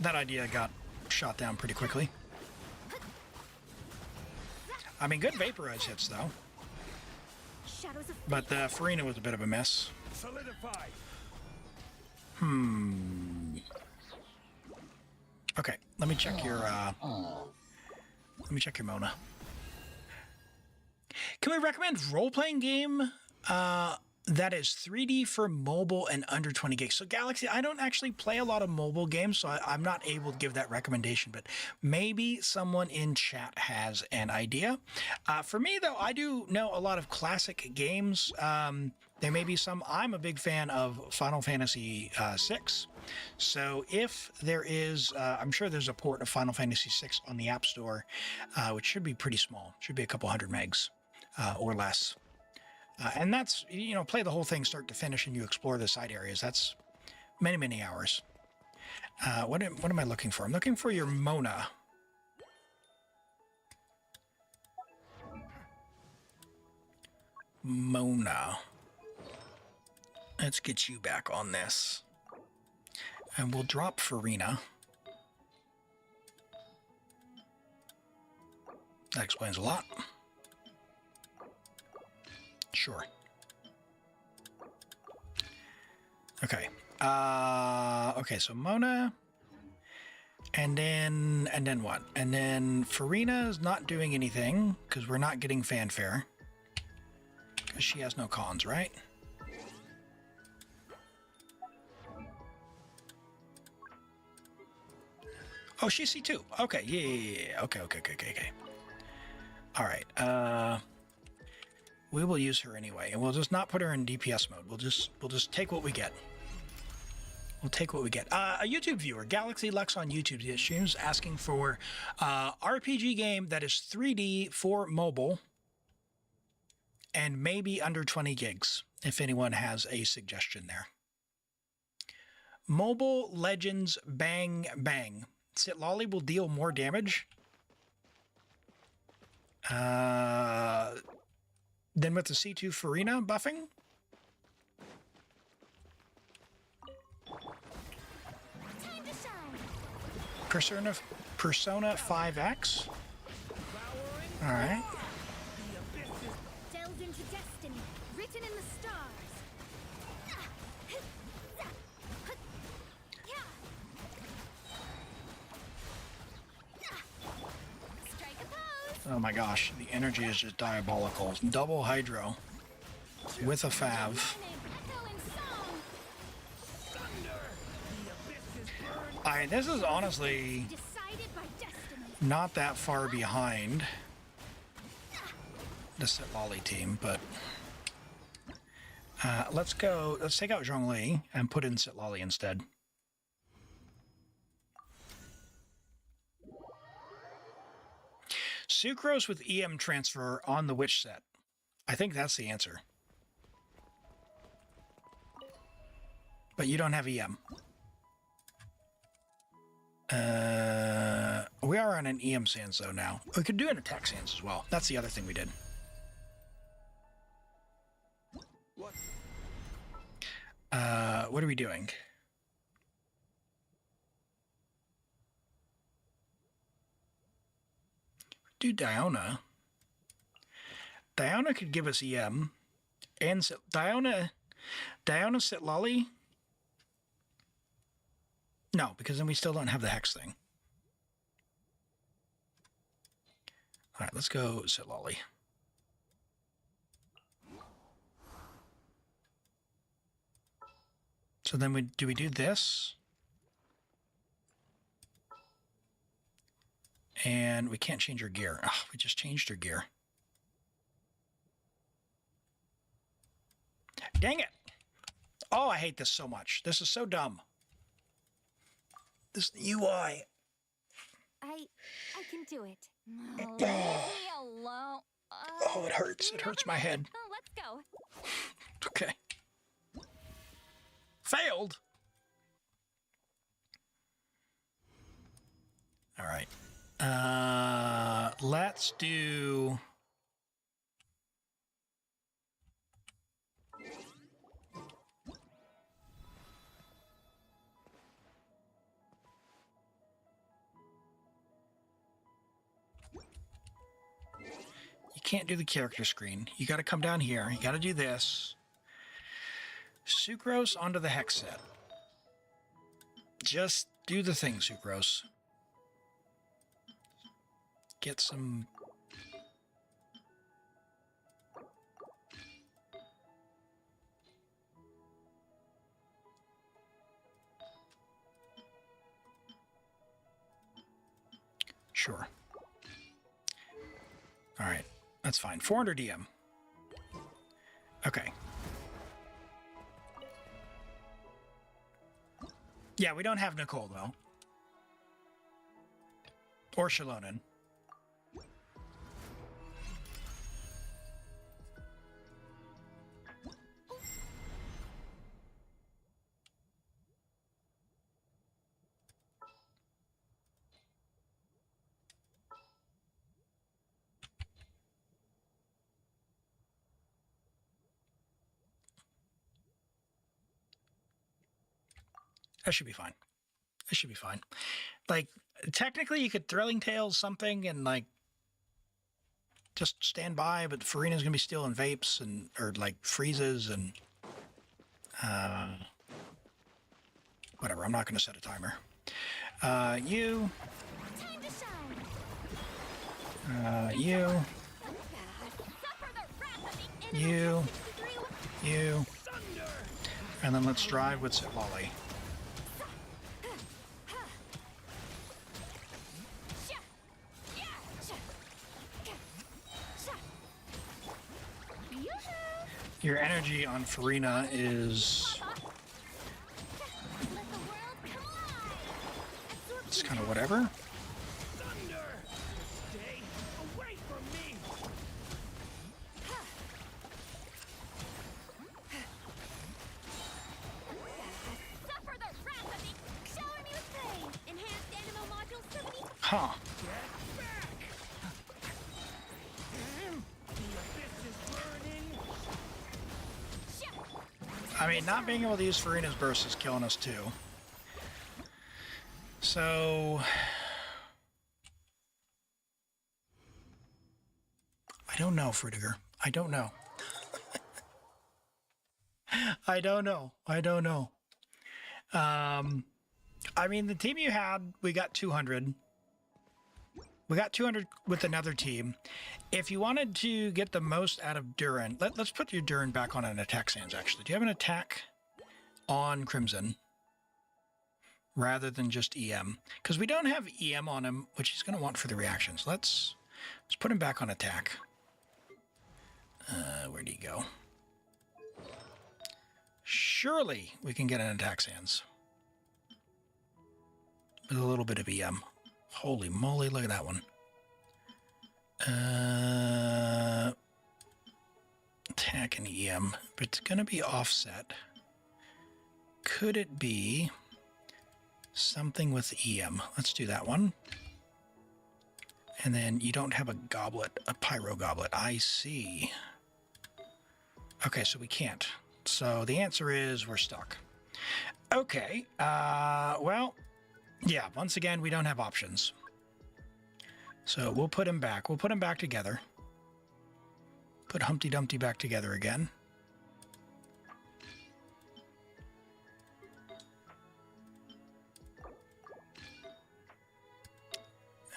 That idea got shot down pretty quickly. I mean, good vaporize hits, though. Shadows of But the Farina was a bit of a miss. Solidify. Okay, let me check your, Mona. Can we recommend role-playing game that is 3D for mobile and under 20 gigs? So Galaxy, I don't actually play a lot of mobile games, so I'm not able to give that recommendation, but maybe someone in chat has an idea. For me, though, I do know a lot of classic games. There may be some. I'm a big fan of Final Fantasy VI. So if there is, I'm sure there's a port of Final Fantasy VI on the App Store, which should be pretty small. Should be a couple hundred megs or less. And that's, you know, play the whole thing start to finish and you explore the side areas. That's many, many hours. What am I looking for? I'm looking for your Mona. Mona. Let's get you back on this. And we'll drop Farina. That explains a lot. Sure. Okay. Okay, so Mona. And then what? And then Farina's not doing anything because we're not getting fanfare. Because she has no cons, right? Oh, she's C2. Okay, yeah. Okay. All right. We will use her anyway, and we'll just not put her in DPS mode. We'll just take what we get. We'll take what we get. A YouTube viewer, Galaxy Lux on YouTube streams, asking for RPG game that is 3D for mobile and maybe under 20 gigs, if anyone has a suggestion there. Mobile Legends Bang Bang. Sitlolly will deal more damage than with the C2 Farina buffing. time to shine. Persona 5X. All right. Delved into destiny, written in the stars. Strike a pose. Oh my gosh, the energy is just diabolical. Double Hydro with a Fav. Echo in song. This is honestly Decided by destiny. not that far behind the Sitlolly team, but let's take out Zhongli and put in Sitlolly instead. Sucrose with EM transfer on the witch set. I think that's the answer. But you don't have EM. We are on an EM Sans though now. We could do an attack Sans as well. That's the other thing we did. What are we doing? Do Diona. Diona could give us EM. And Diona Sitlolly? No, because then we still don't have the Hex thing. All right, let's go Sitlolly. So then do we do this? And we can't change her gear. Oh, we just changed her gear. Dang it. Oh, I hate this so much. This is so dumb. This UI. I can do it. Leave me alone. Oh, it hurts. It hurts my head. Oh, let's go. Okay. Failed. All right. Let's do... can't do the character screen. You got to come down here. You got to do this. Sucrose onto the hex set. Just do the thing, Sucrose. Get some... Sure. All right, that's fine. 400 DM. Okay. Yeah, we don't have Nicole, though. Or Shalonen. That should be fine. That should be fine. Like, technically, you could Thrilling Tales something and, like, just stand by, but Farina's going to be stealing vapes and, or, like, freezes and, whatever. I'm not going to set a timer. You. You. You. You. And then let's drive with Sitlolly. Your energy on Farina is... It's kind of whatever. Huh. I mean, not being able to use Farina's burst is killing us too. So... I don't know, Fruitiger. I don't know. I don't know. I don't know. I mean, the team you had, we got 200. We got 200 with another team. If you wanted to get the most out of Durin, let's put your Durin back on an attack stance, actually. Do you have an attack on Crimson rather than just EM? Because we don't have EM on him, which he's going to want for the reactions. Let's put him back on attack. Where'd he go? Surely we can get an attack stance with a little bit of EM. Holy moly, look at that one. Attack and EM, but it's going to be offset. Could it be something with EM? Let's do that one. And then you don't have a goblet, a pyro goblet. I see. Okay, so we can't. So the answer is we're stuck. Okay, well... Yeah, once again, we don't have options. So we'll put him back. We'll put him back together. Put Humpty Dumpty back together again.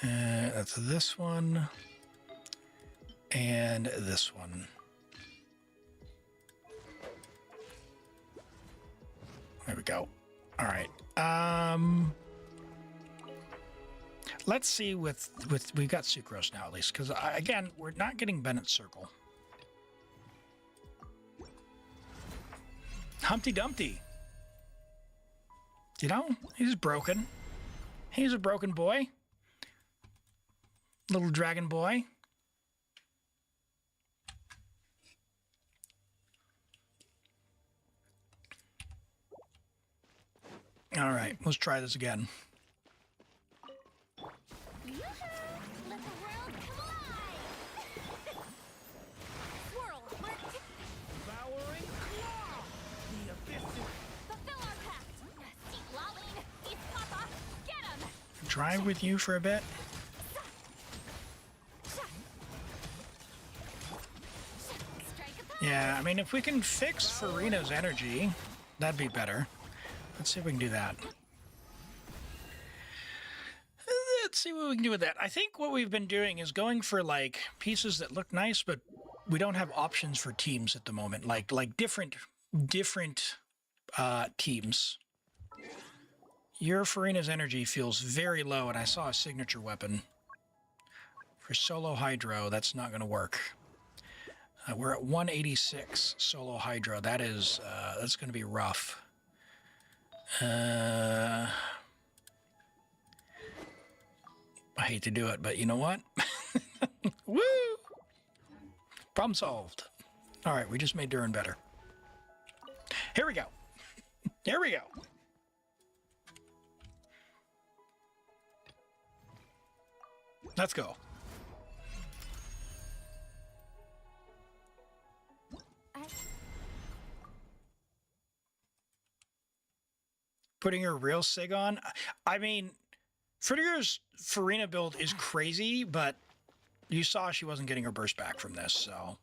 That's this one. And this one. There we go. All right. Let's see with we've got Sucrose now at least, because again, we're not getting Bennett's Circle. Humpty Dumpty. You know, he's broken. He's a broken boy. Little dragon boy. All right, let's try this again. Drive with you for a bit. Yeah, I mean, if we can fix Farina's energy, that'd be better. Let's see if we can do that. Let's see what we can do with that. I think what we've been doing is going for, like, pieces that look nice, but we don't have options for teams at the moment. Like different teams. Your Farina's energy feels very low, and I saw a signature weapon. For solo Hydro, that's not going to work. We're at 186 solo Hydro. That is, that's going to be rough. I hate to do it, but you know what? Woo! Problem solved. All right, we just made Durin better. Here we go. Here we go. Let's go. Putting her real sig on. I mean, Frittiger's Farina build is crazy, but you saw she wasn't getting her burst back from this, so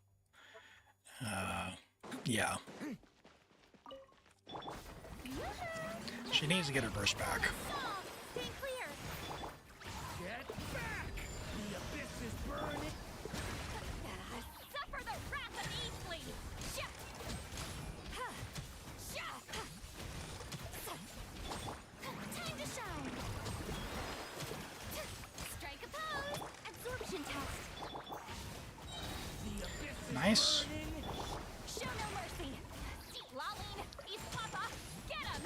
yeah. She needs to get her burst back. Stay clear. Get back! The abyss is burning. Suffer the wrath of Eastleigh. Time to shine. Strike a pose. Absorption test. The abyss is Nice. burning. Show no mercy. Laline, East Papa, get him.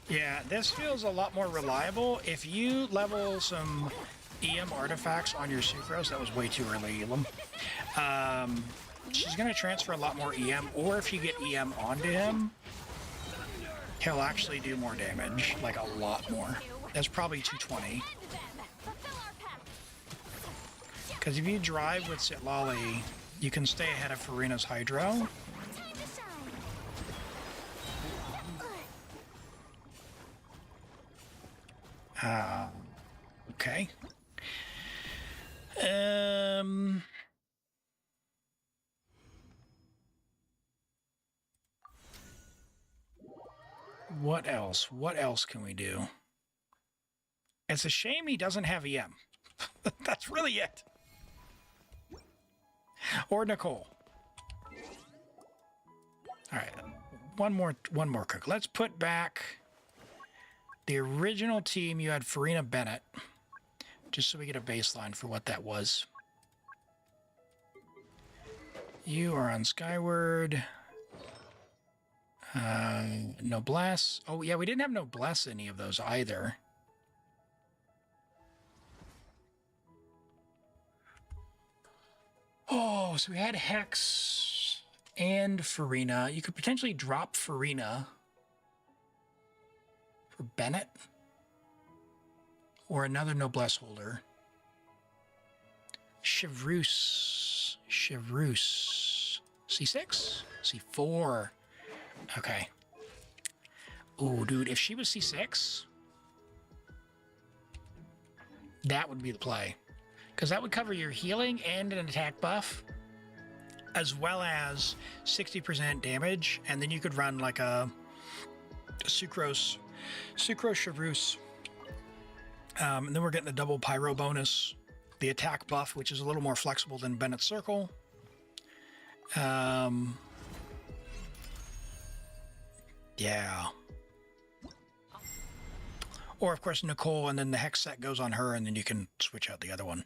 Yeah, this feels a lot more reliable. If you level some EM artifacts on your Sucrose, that was way too early, Elim. She's going to transfer a lot more EM, or if you get EM onto him, he'll actually do more damage, like a lot more. That's probably 220. End them. Fulfill our pact. Because if you drive with Sitlali, you can stay ahead of Farina's Hydro. Time to shine. Okay. What else? What else can we do? It's a shame he doesn't have EM. That's really it. Or Nicole. All right. One more cook. Let's put back the original team. You had Farina Bennett, just so we get a baseline for what that was. You are on Skyward. Noblesse. Oh, yeah, we didn't have Noblesse any of those either. Oh, so we had Hex and Farina. You could potentially drop Farina for Bennett or another Noblesse holder. Chevreuse. C6? C4. Okay. Ooh, dude, if she was C6, that would be the play. Because that would cover your healing and an attack buff, as well as 60% damage, and then you could run like a Sucrose Chevreuse. And then we're getting the double Pyro bonus, the attack buff, which is a little more flexible than Bennett's Circle. Yeah. Or, of course, Nicole, and then the Hex set goes on her, and then you can switch out the other one,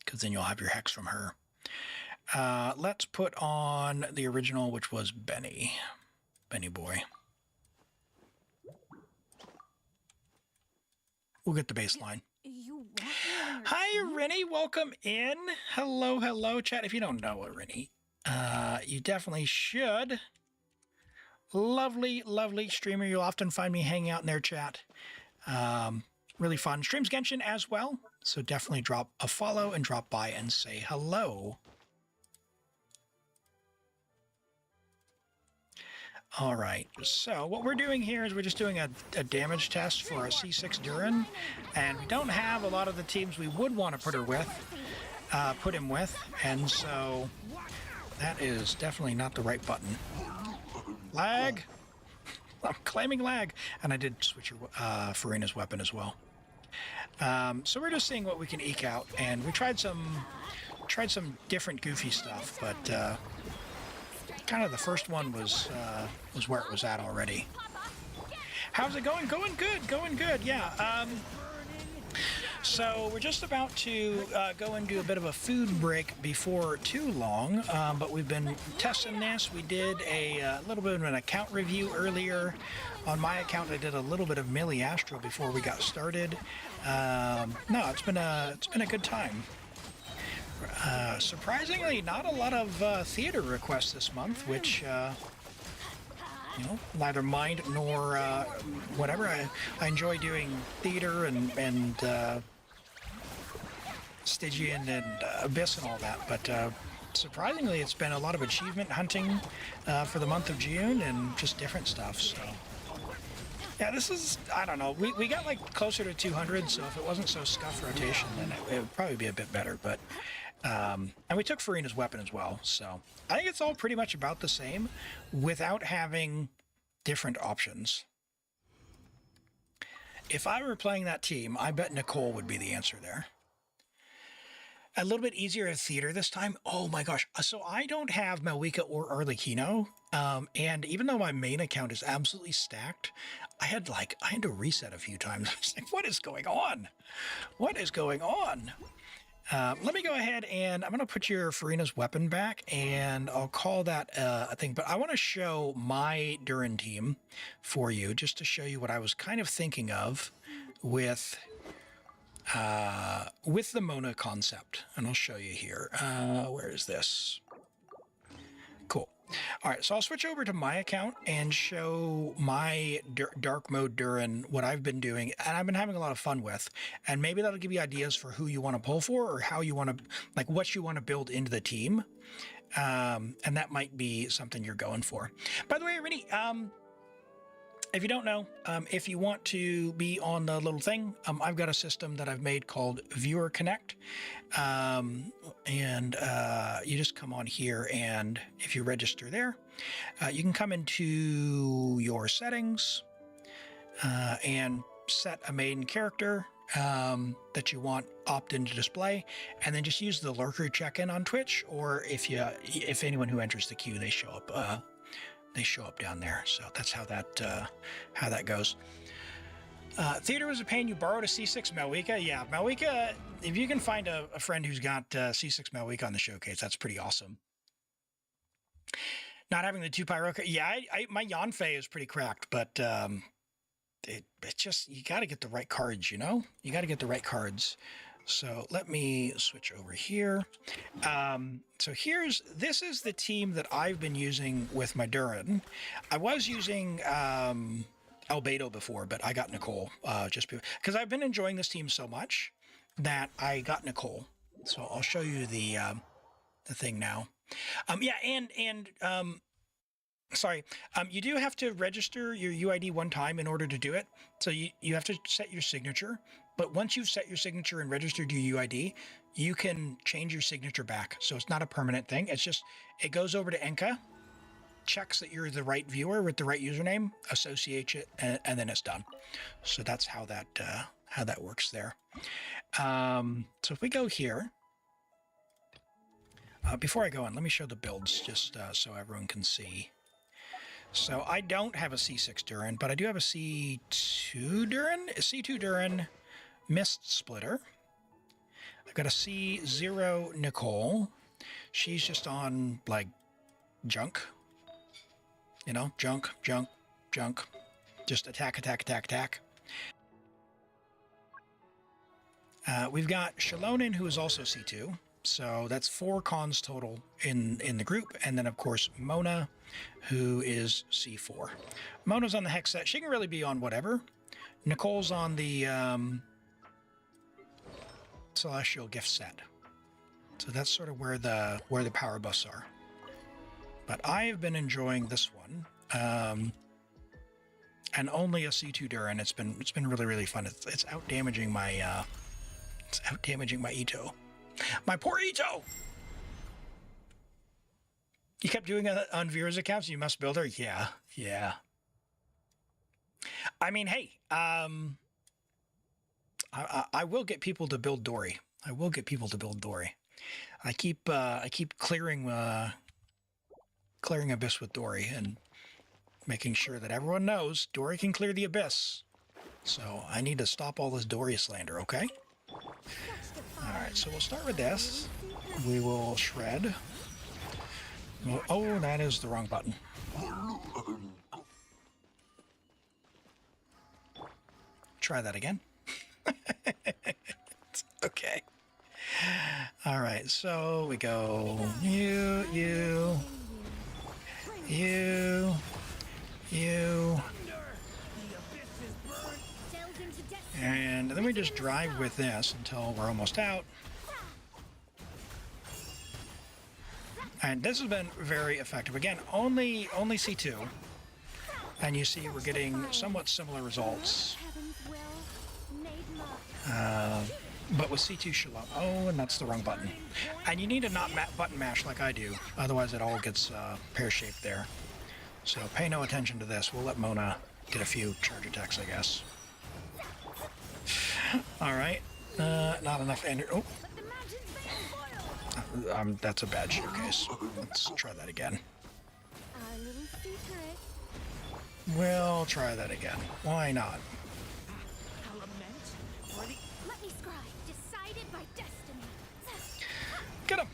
because then you'll have your Hex from her. Let's put on the original, which was Benny. Benny boy. We'll get the baseline. You want me on your Hi, Rennie. Welcome in. Hello, hello, chat. If you don't know Rennie, you definitely should. Lovely, lovely streamer. You'll often find me hanging out in their chat. Really fun. Streams Genshin as well. So definitely drop a follow and drop by and say hello. All right. So what we're doing here is we're just doing a damage test for a C6 Durin. And we don't have a lot of the teams we would want to put him with. And so that is definitely not the right button. Lag. I'm claiming lag, and I did switch your Farina's weapon as well. So we're just seeing what we can eke out, and we tried some different goofy stuff, but kind of the first one was where it was at already. How's it going? Going good. Yeah. So we're just about to go into a bit of a food break before too long, but we've been testing this. We did a little bit of an account review earlier. On my account, I did a little bit of Miliastra before we got started. No, it's been a good time. Surprisingly, not a lot of theater requests this month, which you know, neither mind nor whatever. I enjoy doing theater and Stygian and Abyss and all that, but surprisingly, it's been a lot of achievement hunting for the month of June and just different stuff. So yeah, this is, I don't know, we got like closer to 200, so if it wasn't so scuff rotation, then it would probably be a bit better. But and we took Farina's weapon as well, so I think it's all pretty much about the same without having different options. If I were playing that team, I bet Nicole would be the answer there. A little bit easier at theater this time. Oh my gosh. So I don't have Malwika or Arlecchino. And even though my main account is absolutely stacked, I had to reset a few times. I was like, what is going on? What is going on? Let me go ahead and I'm going to put your Farina's weapon back, and I'll call that a thing. But I want to show my Durin team for you, just to show you what I was kind of thinking of with the Mona concept. And I'll show you here. Where is this? Cool. All right, so I'll switch over to my account and show my dark mode Durin, what I've been doing, and I've been having a lot of fun with. And maybe that'll give you ideas for who you want to pull for, or how you want to, like, what you want to build into the team. And that might be something you're going for. By the way, Rini, if you don't know, if you want to be on the little thing, I've got a system that I've made called Viewer Connect. You just come on here, and if you register there, you can come into your settings and set a main character that you want opt-in to display, and then just use the lurker check-in on Twitch, or if anyone who enters the queue, they show up. They show up down there. So that's how that goes. Theater was a pain. You borrowed a C6 Malwika. Yeah, Malwika, if you can find a friend who's got C6 Malwika on the showcase, that's pretty awesome. Not having the 2 Pyroka. Yeah, my Yanfei is pretty cracked, but it's just, you got to get the right cards, you know? You got to get the right cards. So let me switch over here. So this is the team that I've been using with my Durin. I was using Albedo before, but I got Nicole just because I've been enjoying this team so much that I got Nicole. So I'll show you the thing now. Sorry, you do have to register your UID one time in order to do it. So you have to set your signature. But once you've set your signature and registered your UID, you can change your signature back. So it's not a permanent thing. It's just, it goes over to Enka, checks that you're the right viewer with the right username, associates it, and then it's done. So that's how that works there. So if we go here, before I go on, let me show the builds just so everyone can see. So I don't have a C6 Durin, but I do have a C2 Durin, a C2 Durin Mist Splitter. I've got a C0 Nicole. She's just on, like, junk. You know, junk. Just attack. We've got Shalonin, who is also C2. So that's 4 cons total in the group. And then, of course, Mona, who is C4. Mona's on the Hex set. She can really be on whatever. Nicole's on the Celestial Gift set. So that's sort of where the power buffs are. But I have been enjoying this one. And only a C2 Durin. It's been really, really fun. It's out damaging my Ito. My poor Ito! You kept doing it on viewers' accounts. You must build her. Yeah, yeah. I mean, hey, I will get people to build Dory. I will get people to build Dory. I keep clearing Abyss with Dory and making sure that everyone knows Dory can clear the Abyss. So I need to stop all this Dory slander, okay? Alright, so we'll start with this. We will shred. Oh, that is the wrong button. Try that again. Okay. Alright, so we go you, and then we just drive with this until we're almost out. And this has been very effective. Again, only C2. And you see we're getting somewhat similar results. But with C2 Shalom. Oh, and that's the wrong button. And you need to not button mash like I do. Otherwise it all gets pear-shaped there. So pay no attention to this. We'll let Mona get a few charge attacks, I guess. Alright. Not enough energy. Oh. That's a bad showcase. Let's try that again. We'll try that again. Why not? Let me scribe. Decided by destiny. Get him!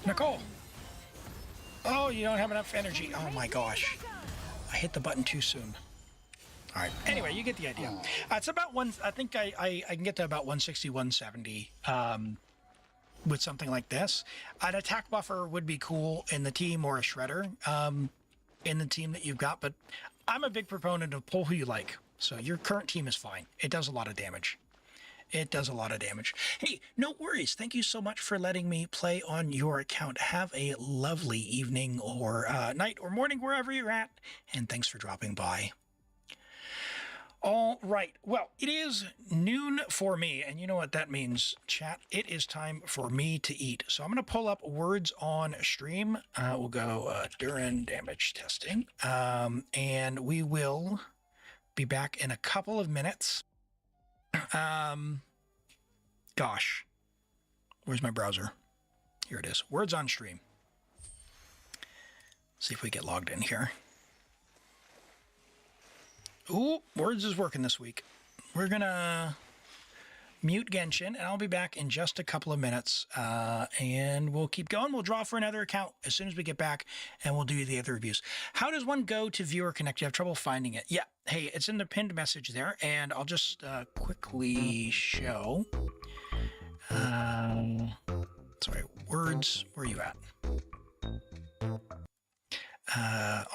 Nicole! Oh, you don't have enough energy. Oh my gosh. I hit the button too soon. All right. Anyway, you get the idea. It's about one. I think I can get to about 160, 170 with something like this. An attack buffer would be cool in the team, or a shredder in the team that you've got. But I'm a big proponent of pull who you like. So your current team is fine. It does a lot of damage. It does a lot of damage. Hey, no worries. Thank you so much for letting me play on your account. Have a lovely evening or night or morning, wherever you're at. And thanks for dropping by. All right. Well, it is noon for me, and you know what that means, chat. It is time for me to eat. So I'm going to pull up words on stream. We'll go Durin damage testing, and we will be back in a couple of minutes. Gosh, where's my browser? Here it is. Words on stream. See if we get logged in here. Ooh, Words is working this week. We're gonna mute Genshin, and I'll be back in just a couple of minutes, and we'll keep going. We'll draw for another account as soon as we get back, and we'll do the other reviews. How does one go to Viewer Connect? You have trouble finding it? Yeah, hey, it's in the pinned message there, and I'll just quickly show. Sorry, Words, where are you at?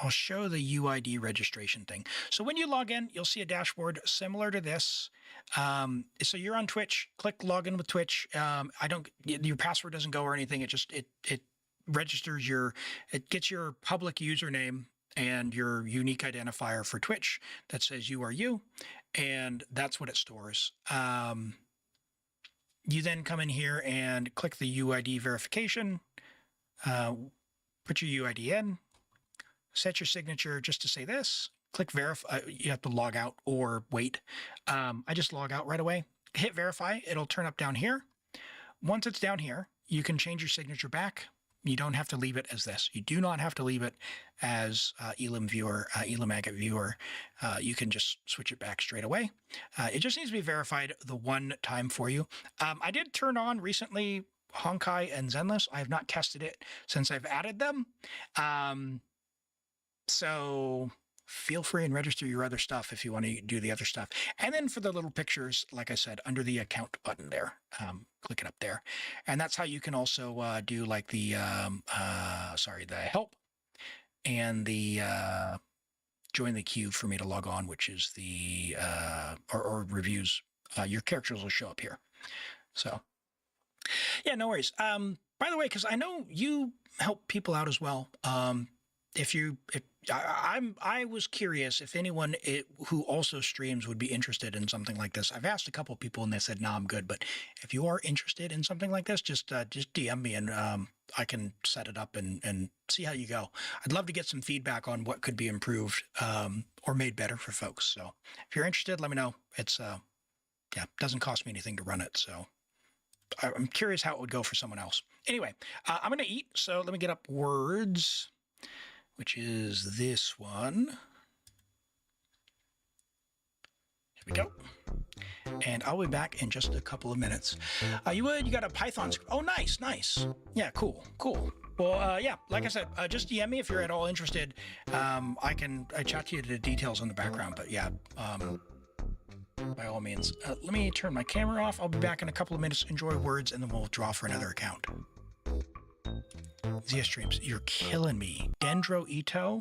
I'll show the UID registration thing. So when you log in, you'll see a dashboard similar to this. So you're on Twitch, click login with Twitch. Your password doesn't go or anything. It registers it gets your public username and your unique identifier for Twitch that says you are you. And that's what it stores. You then come in here and click the UID verification, put your UID in, set your signature just to say this, click verify. You have to log out or wait. I just log out right away. Hit verify. It'll turn up down here. Once it's down here, you can change your signature back. You don't have to leave it as this. You do not have to leave it as Elim viewer, ElimAgate viewer. You can just switch it back straight away. It just needs to be verified the one time for you. I did turn on recently Honkai and Zenless. I have not tested it since I've added them. So feel free and register your other stuff if you want to do the other stuff. And then for the little pictures, like I said, under the account button there, click it up there. And that's how you can also do like the, the help and the join the queue for me to log on, which is the, or reviews. Your characters will show up here. So yeah, no worries. By the way, because I know you help people out as well. If I was curious if anyone who also streams would be interested in something like this. I've asked a couple people and they said, "No, I'm good." But if you are interested in something like this, just DM me and I can set it up and see how you go. I'd love to get some feedback on what could be improved or made better for folks. So if you're interested, let me know. It's doesn't cost me anything to run it. So I'm curious how it would go for someone else. Anyway, I'm gonna eat. So let me get up words, which is this one. Here we go. And I'll be back in just a couple of minutes. You got a Python script. Oh, nice, nice. Yeah, cool. Well, yeah, like I said, just DM me if you're at all interested. I chat to you the details on the background, but yeah, by all means. Let me turn my camera off. I'll be back in a couple of minutes. Enjoy words, and then we'll draw for another account. Zia streams, you're killing me. Dendro Ito?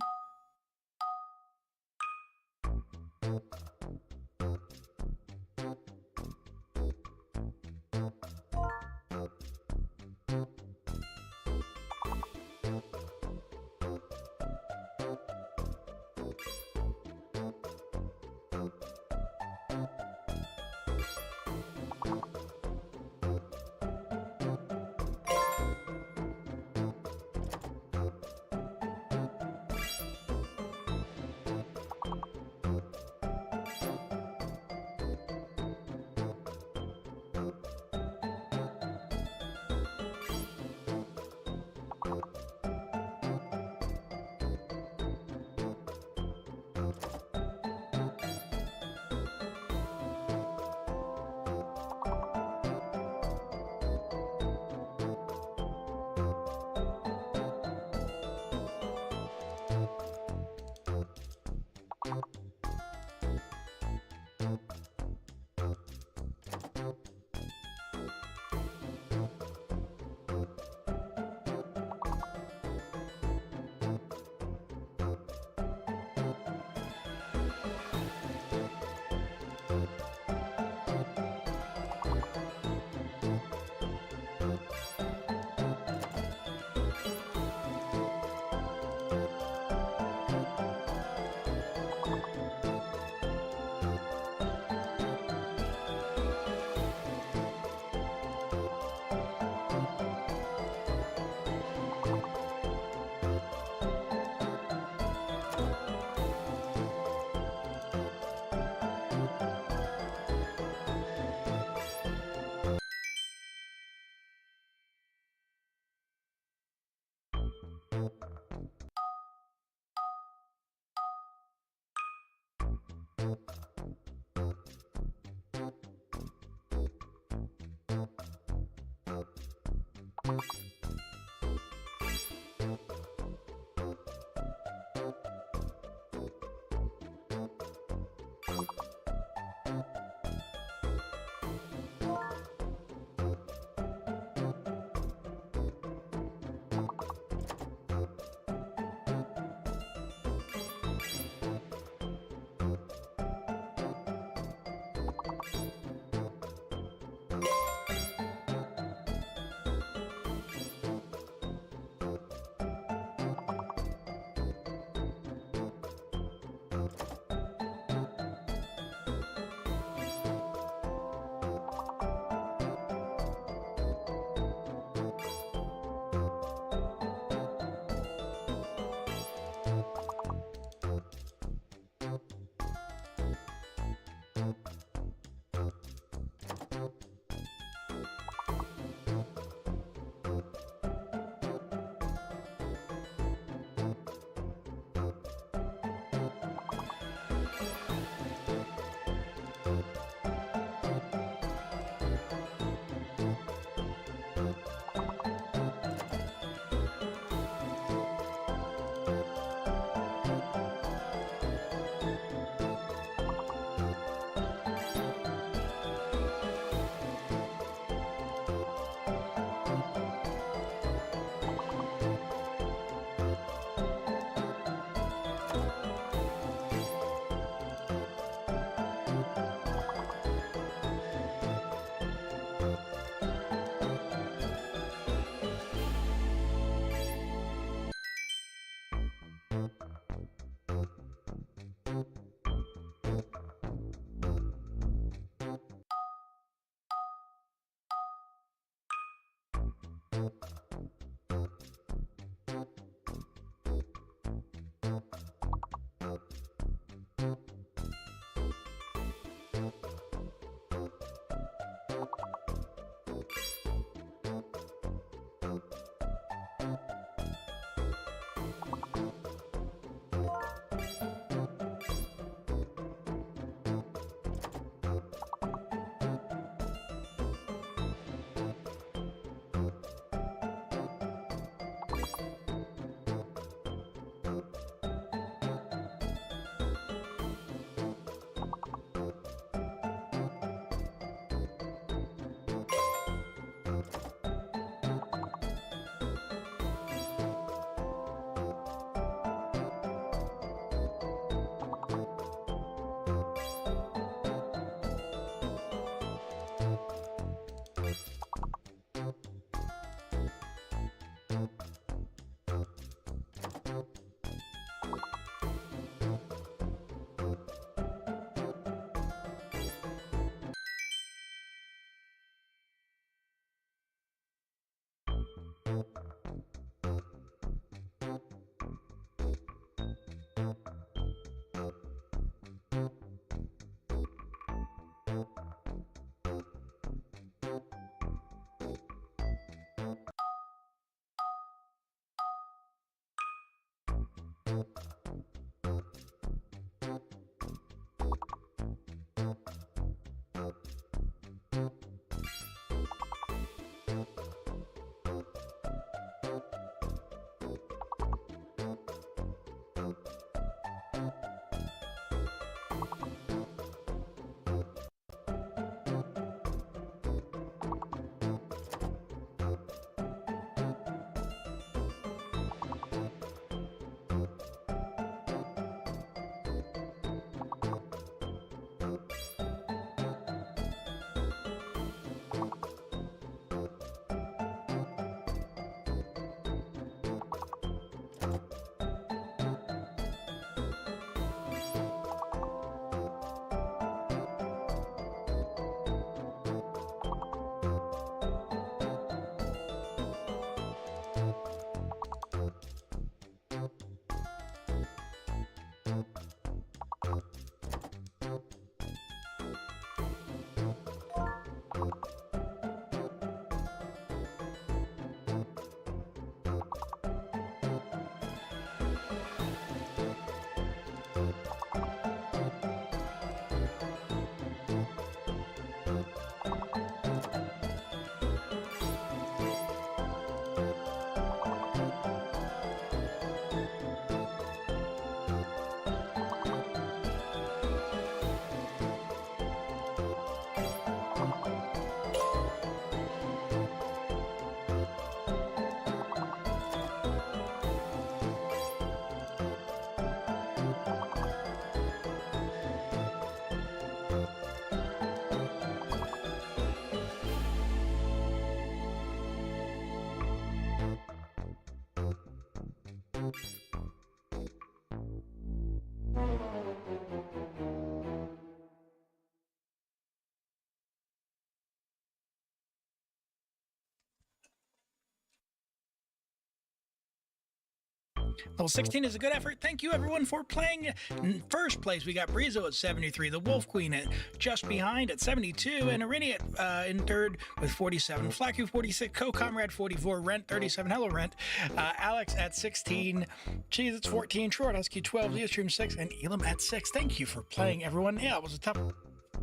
Level 16 is a good effort. Thank you, everyone, for playing. In first place, we got Brizo at 73, the Wolf Queen at just behind at 72, and Irini at, in third with 47, Flaku 46, Co-Comrade 44, Rent 37, hello Rent, Alex at 16, Cheese at 14, Short Husky 12, Leostream 6, and Elim at 6. Thank you for playing, everyone. Yeah, it was a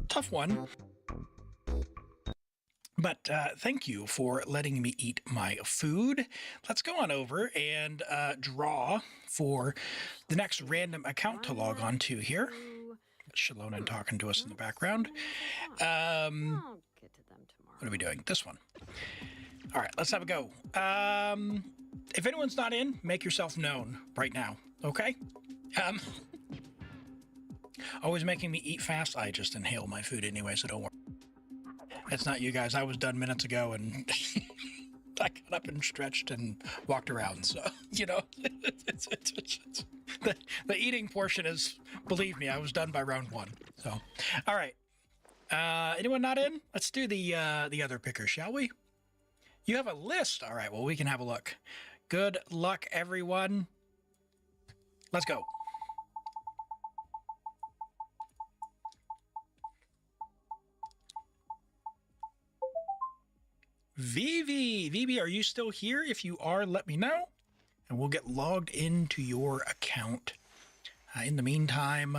tough one. But thank you for letting me eat my food. Let's go on over and draw for the next random account to log on to here. Shalona talking to us in the background. I'll get to them tomorrow. What are we doing? This one. All right, let's have a go. If anyone's not in, make yourself known right now, okay? Always making me eat fast. I just inhale my food anyway, so don't worry. It's not you guys. I was done minutes ago, and I got up and stretched and walked around. So, you know, the eating portion is, believe me, I was done by round one. So, all right. Anyone not in? Let's do the other picker, shall we? You have a list. All right. Well, we can have a look. Good luck, everyone. Let's go. Vivi, are you still here? If you are, let me know, and we'll get logged into your account. In the meantime,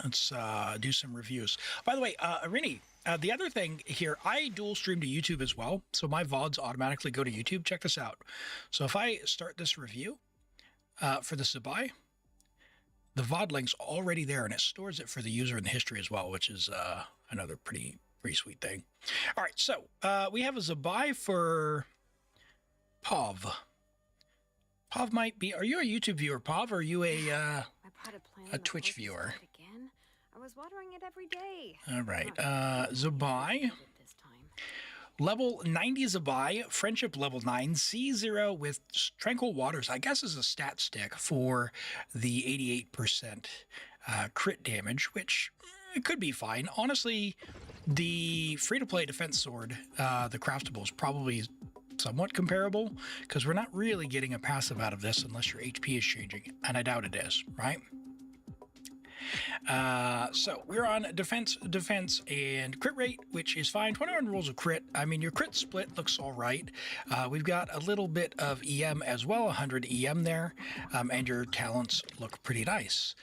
let's do some reviews. By the way, Irini, the other thing here, I dual stream to YouTube as well, so my VODs automatically go to YouTube. Check this out. So if I start this review for the Sabai, the VOD link's already there, and it stores it for the user in the history as well, which is another pretty sweet thing. All right, so we have a Zabai for Pav. Pav might be. Are you a YouTube viewer, Pav, or are you a Twitch viewer? Again? I was watering it every day. All right, Zabai. Level 90 is a buy. Friendship level 9. C0 with Tranquil Waters, I guess, is a stat stick for the 88% crit damage, which it could be fine. Honestly, the free-to-play defense sword, the craftable, is probably somewhat comparable because we're not really getting a passive out of this unless your HP is changing, and I doubt it is, right? So we're on defense, and crit rate, which is fine. 21 rolls of crit. I mean, your crit split looks all right. We've got a little bit of EM as well, 100 EM there, and your talents look pretty nice.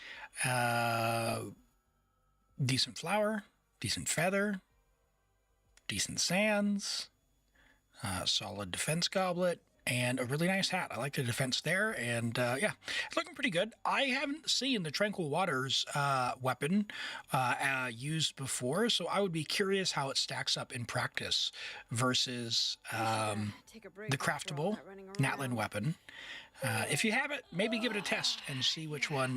Decent flower, decent feather, decent sands, solid defense goblet, and a really nice hat. I like the defense there, and yeah, it's looking pretty good. I haven't seen the Tranquil Waters weapon used before, so I would be curious how it stacks up in practice versus the craftable Natlin weapon. If you have it, maybe give it a test and see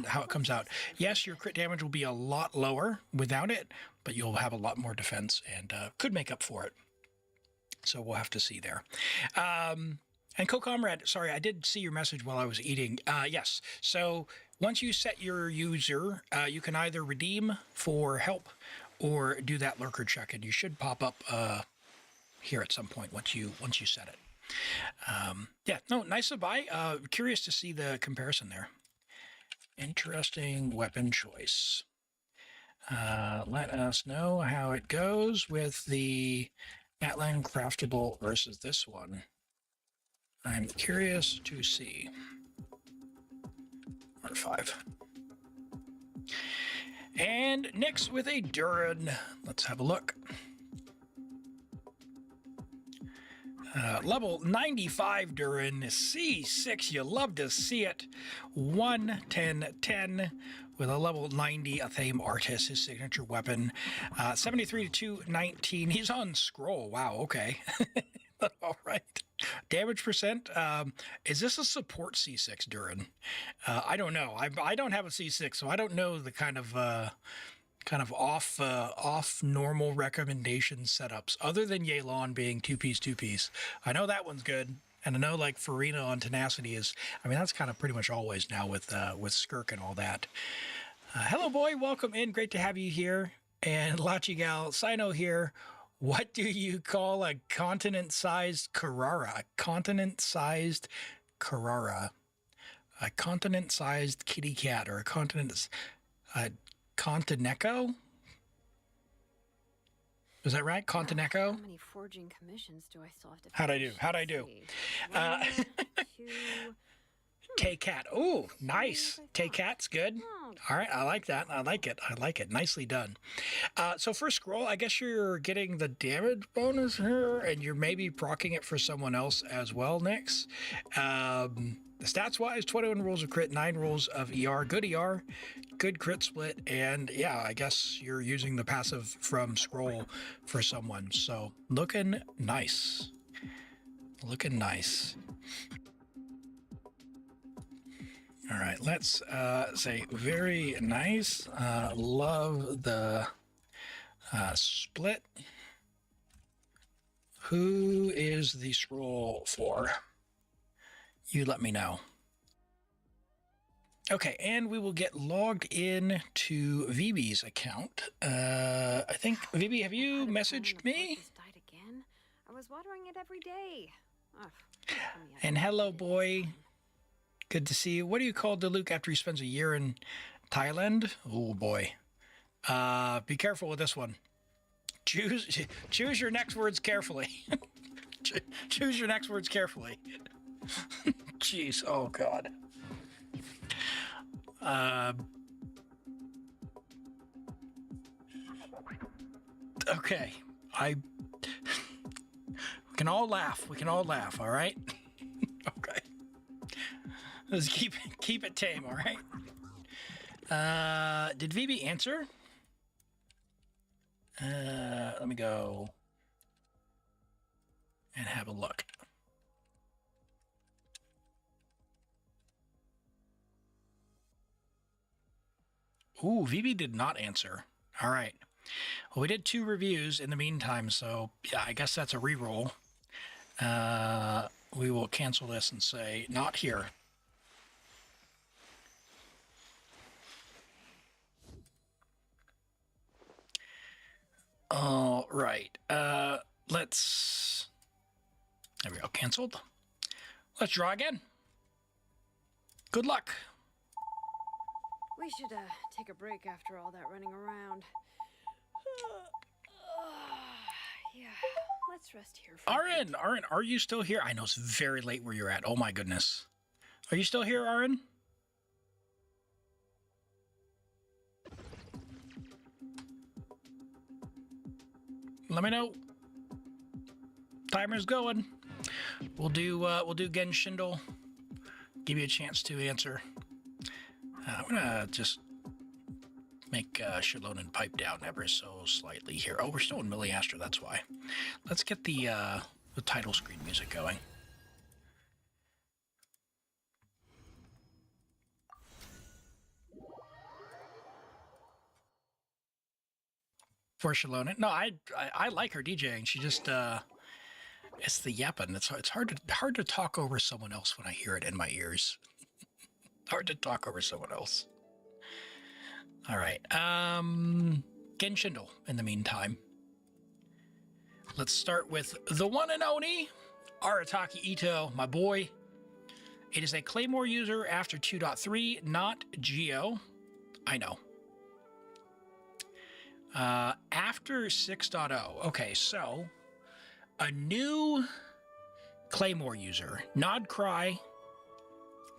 how it comes out. Yes, your crit damage will be a lot lower without it, but you'll have a lot more defense and could make up for it. So we'll have to see there. And Co-Comrade, sorry, I did see your message while I was eating. Yes, so once you set your user, you can either redeem for help or do that lurker check, and you should pop up here at some point once you set it. Yeah, no, nice to buy. Curious to see the comparison there. Interesting weapon choice. Let us know how it goes with the Natlin craftable versus this one. I'm curious to see. R5. And next with a Durin. Let's have a look. Level 95 Durin, C6, you love to see it. 11010 with a level 90 Athame Artis, his signature weapon. 73 to 219. He's on scroll. Wow, okay. All right. Damage percent. Is this a support C6 Durin? I don't know. I don't have a C6, so I don't know the kind of off normal recommendation setups other than Yelan being two piece. I know that one's good, and I know like Farina on Tenacity is. I mean, that's kind of pretty much always now with Skirk and all that. Hello, boy. Welcome in. Great to have you here. And Lachigal Sino here. What do you call a continent-sized Carrara? A continent-sized Carrara. A continent-sized kitty cat, or a continent... Contineco? Is that right? Contineco? How many forging commissions do I still have to How'd I do? One, two... Tay-Cat. Oh, nice. Tay-Cat's good. All right, I like that. I like it. Nicely done. So for scroll, I guess you're getting the damage bonus here, and you're maybe proccing it for someone else as well, Nix. Stats-wise, 21 rolls of crit, 9 rolls of ER. Good ER, good crit split, and yeah, I guess you're using the passive from scroll for someone. So looking nice. Looking nice. All right, let's say very nice. Love the split. Who is the scroll for? You let me know. Okay, and we will get logged in to VB's account. I think, VB, have you messaged me? Died again? I was watering it every day. Ugh, And hello, boy. Good to see you. What do you call Luke after he spends a year in Thailand? Oh, boy. Be careful with this one. Choose your next words carefully. Choose your next words carefully. Jeez, oh God. Okay, we can all laugh. All right. Okay. Let's keep it tame. All right. Did VB answer? Let me go and have a look. Ooh, VB did not answer. All right. Well, we did 2 reviews in the meantime, so yeah, I guess that's a reroll. We will cancel this and say, not here. All right. Let's... There we go. Canceled. Let's draw again. Good luck. We should take a break after all that running around. Yeah, let's rest here for a bit. Arin, are you still here? I know it's very late where you're at. Oh my goodness. Are you still here, Arin? Let me know. Timer's going. We'll do Genshin. Give you a chance to answer. I'm gonna just make Shalonen pipe down ever so slightly here. Oh, we're still in Miliastra, that's why. Let's get the title screen music going. For Shalonen. No, I like her DJing. She just it's the yapping. It's hard to talk over someone else when I hear it in my ears. Hard to talk over someone else. All right. Genshin in the meantime. Let's start with the one and only Arataki Ito, my boy. It is a Claymore user after 2.3, not Geo. I know. After 6.0. Okay, so a new Claymore user. Nod Cry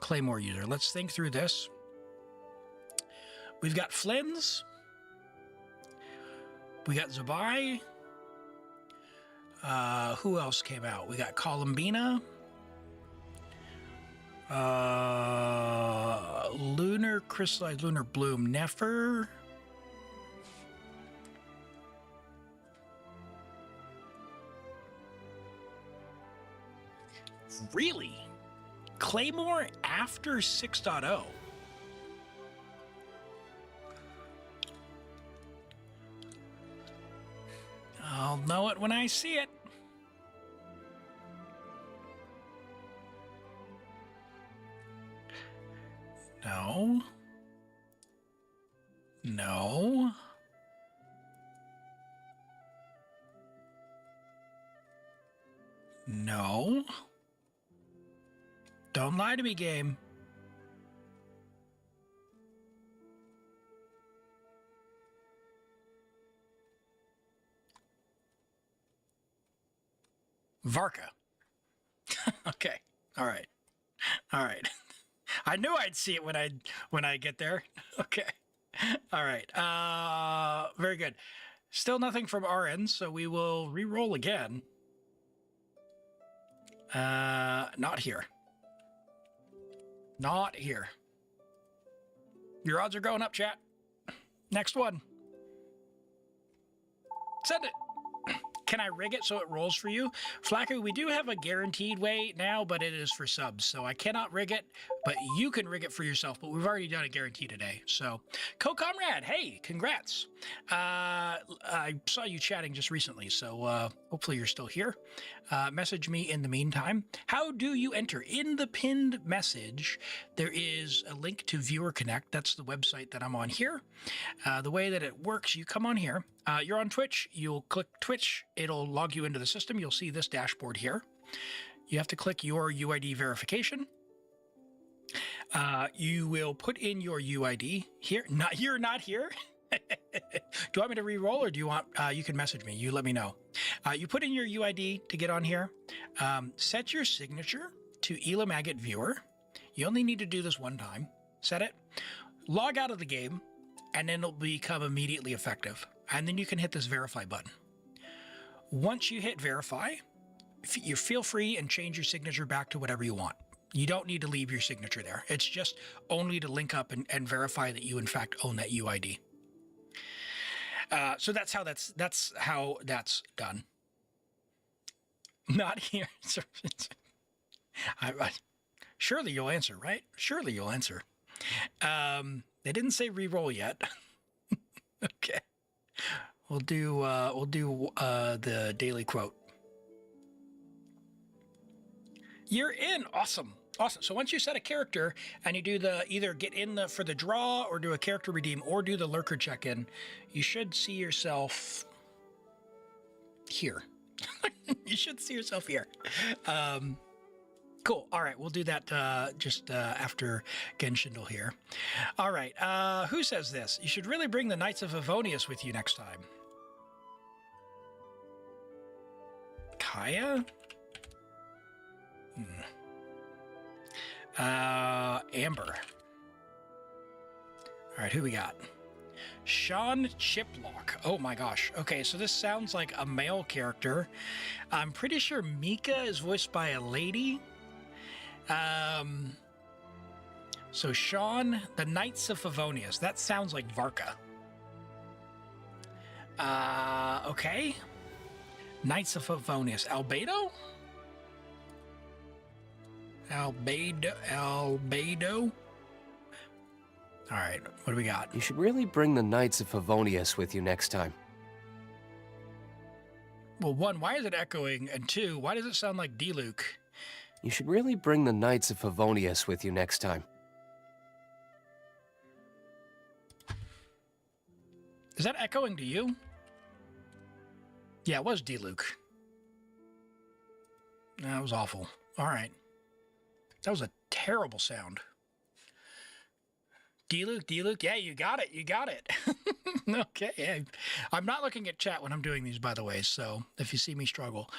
Claymore user. Let's think through this. We've got Flynn's. We got Zabai. Who else came out? We got Columbina. Lunar Crystallized Lunar Bloom. Nefer. Really? Claymore after 6.0? I'll know it when I see it. No. No. No. Don't lie to me, game. Varka. Okay. All right. All right. I knew I'd see it when I get there. Okay. All right. Very good. Still nothing from our end, so we will re-roll again. Not here. Not here. Your odds are going up, chat. Next one. Send it. Can I rig it so it rolls for you? Flacco, we do have a guaranteed way now, but it is for subs, so I cannot rig it, but you can rig it for yourself, but we've already done a guarantee today. So, Co-Comrade, hey, congrats. I saw you chatting just recently, so hopefully you're still here. Message me in the meantime. How do you enter? In the pinned message, there is a link to Viewer Connect. That's the website that I'm on here. The way that it works, you come on here. You're on Twitch. You'll click Twitch. It'll log you into the system. You'll see this dashboard here. You have to click your UID verification. You will put in your UID here. You're not here. Do you want me to re-roll, or do you want, you can message me. You let me know. You put in your UID to get on here. Set your signature to ElimAgate viewer. You only need to do this one time. Set it. Log out of the game, and then it'll become immediately effective. And then you can hit this verify button. Once you hit verify, you feel free and change your signature back to whatever you want. You don't need to leave your signature there. It's just only to link up and verify that you in fact own that UID. So that's how that's done. Not here. Surely you'll answer, right? Surely you'll answer. They didn't say re-roll yet. Okay. We'll do the daily quote. You're in. Awesome. Awesome. So once you set a character and you do the either get in the for the draw or do a character redeem or do the lurker check-in, you should see yourself here. You should see yourself here. Cool. All right. We'll do that just after Genshin here. All right. Who says this? You should really bring the Knights of Avonius with you next time. Kaya? Amber. All right, who we got? Sean Chiplock. Oh my gosh. Okay, so this sounds like a male character. I'm pretty sure Mika is voiced by a lady. So Sean, the Knights of Favonius. That sounds like Varka. Okay. Knights of Favonius. Albedo? Albedo? All right, what do we got? You should really bring the Knights of Favonius with you next time. Well, one, why is it echoing? And two, why does it sound like D-Luke? You should really bring the Knights of Favonius with you next time. Is that echoing to you? Yeah, it was D-Luke. That was awful. All right. That was a terrible sound. D-Luke, yeah, you got it, Okay, I'm not looking at chat when I'm doing these, by the way, so if you see me struggle.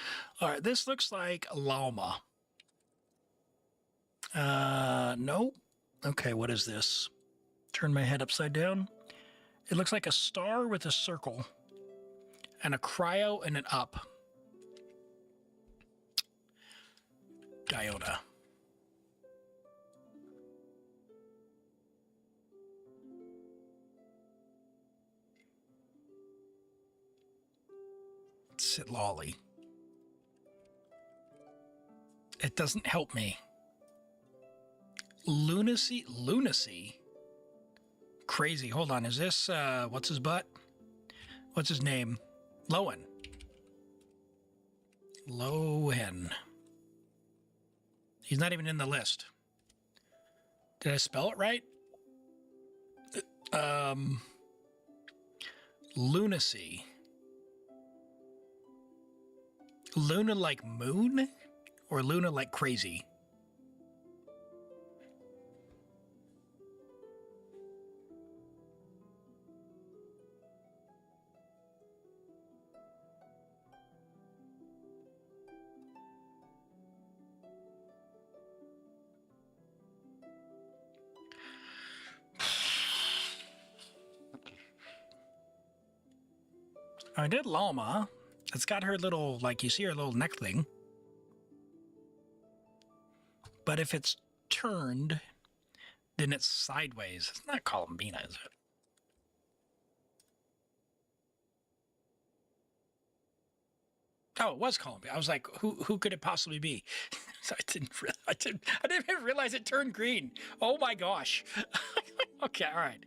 All right, this looks like Llama. No. Okay, what is this? Turn my head upside down. It looks like a star with a circle and a cryo and an up. Diona. Sit lolly. It doesn't help me. Lunacy? Crazy. Hold on. Is this, what's his butt? What's his name? Lowen. He's not even in the list. Did I spell it right? Lunacy. Luna like moon? Or Luna like crazy? I did Llama. It's got her little, like, you see her little neck thing. But if it's turned, then it's sideways. It's not Columbina, is it? Oh, it was Columbia. I was like, who could it possibly be? So I didn't even realize it turned green. Oh my gosh. Okay, all right.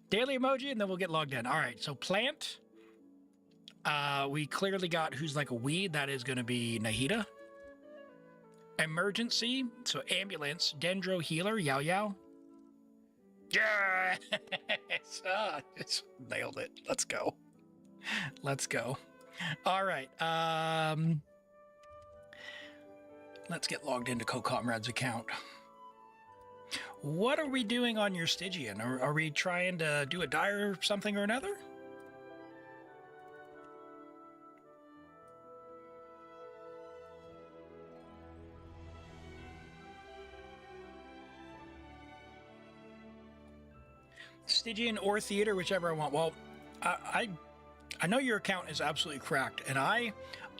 Daily emoji, and then we'll get logged in. All right, so plant. We clearly got who's like a weed. That is going to be Nahida. Emergency. So ambulance. Dendro healer. Yao Yao. Yeah. It's nailed it. Let's go. Let's go. All right. Let's get logged into Co-Comrade's account. What are we doing on your Stygian? Are we trying to do a dire or something or another? Stygian or theater, whichever I want. Well, I know your account is absolutely cracked, and I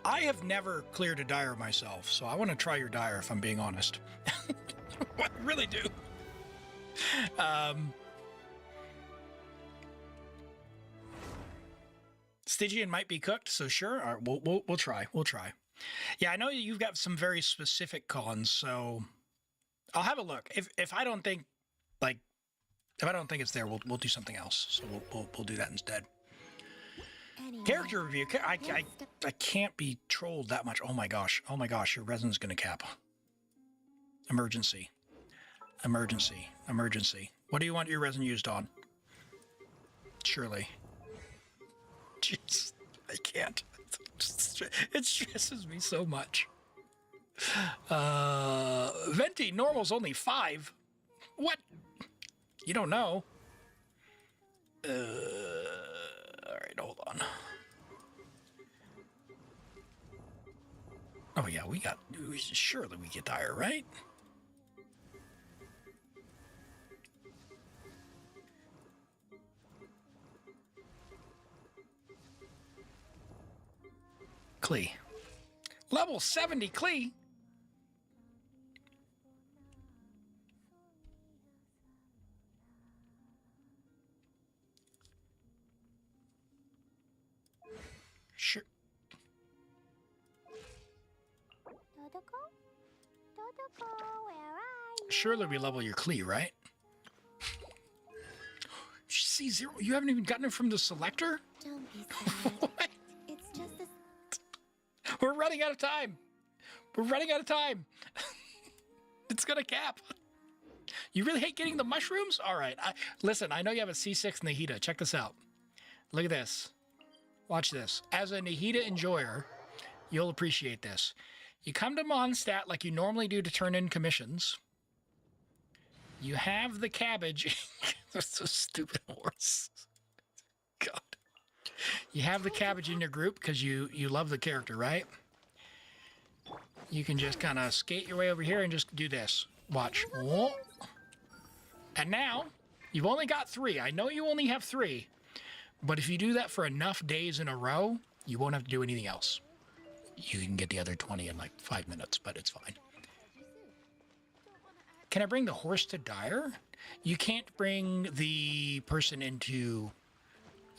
have never cleared a dire myself, so I want to try your dire if I'm being honest. I really do. Stygian might be cooked, so sure. All right, we'll try. We'll try. Yeah, I know you've got some very specific cons, so I'll have a look. If I don't think it's there, we'll do something else. So we'll do that instead. Character review. I can't be trolled that much. Oh my gosh. Oh my gosh. Your resin's going to cap. Emergency. Emergency. Emergency. What do you want your resin used on? Surely. Jeez. I can't. It stresses me so much. Venti, normal's only 5. What? You don't know. Alright, hold on. Oh yeah, surely we get Dire, right? Klee. Level 70 Klee? Sure. Surely we level your Klee, right? See, zero. You haven't even gotten it from the selector? Don't be sad. What? It's just a... We're running out of time. We're running out of time. It's gonna cap. You really hate getting the mushrooms? All right. Listen, I know you have a C6 Nahida. Check this out. Look at this. Watch this. As a Nahida enjoyer, you'll appreciate this. You come to Mondstadt like you normally do to turn in commissions. You have the cabbage. That's a stupid horse. God. You have the cabbage in your group because you love the character, right? You can just kind of skate your way over here and just do this. Watch. Whoa. And now, you've only got 3. I know you only have 3. But if you do that for enough days in a row, you won't have to do anything else. You can get the other 20 in like 5 minutes, but it's fine. Can I bring the horse to Dire? You can't bring the person into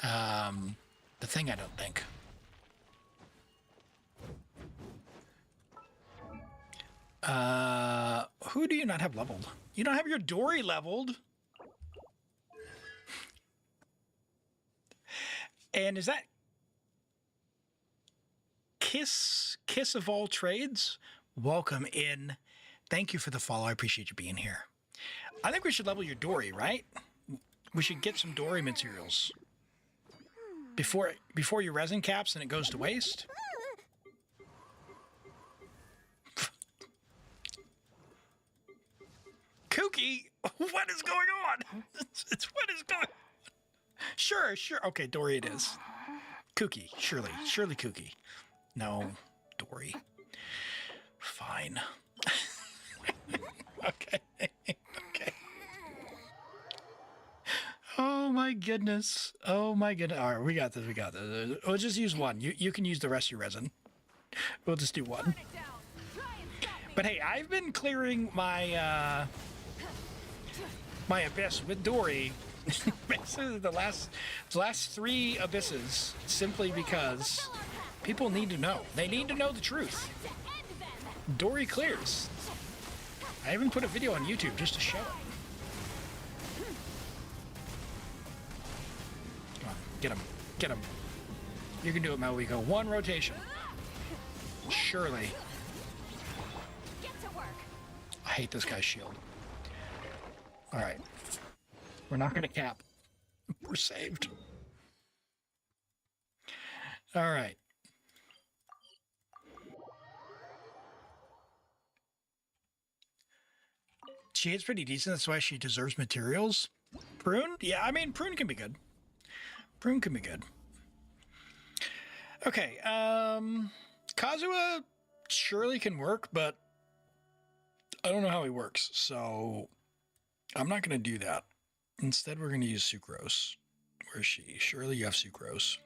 the thing, I don't think. Who do you not have leveled? You don't have your Dory leveled. And is that Kiss of all trades? Welcome in. Thank you for the follow. I appreciate you being here. I think we should level your Dory, right? We should get some Dory materials before your resin caps and it goes to waste. Kooky, what is going on? It's what is going on? Sure. Okay, Dory it is. Kooky, surely Kooky. No, Dory. Fine. Okay. Oh my goodness. All right, we got this. We'll just use one. You can use the rest of your resin. We'll just do one. But hey, I've been clearing my my abyss with Dory. Basically the last 3 abysses, simply because people need to know. They need to know the truth. Dory clears. I even put a video on YouTube just to show it. Come on, get him. You can do it, Malwiko. 1 rotation. Surely. I hate this guy's shield. All right. We're not going to cap. We're saved. All right. She hits pretty decent. That's why she deserves materials. Prune? Yeah, I mean, Prune can be good. Okay. Kazuha surely can work, but I don't know how he works, so I'm not going to do that. Instead, we're going to use Sucrose. Where is she? Surely you have Sucrose.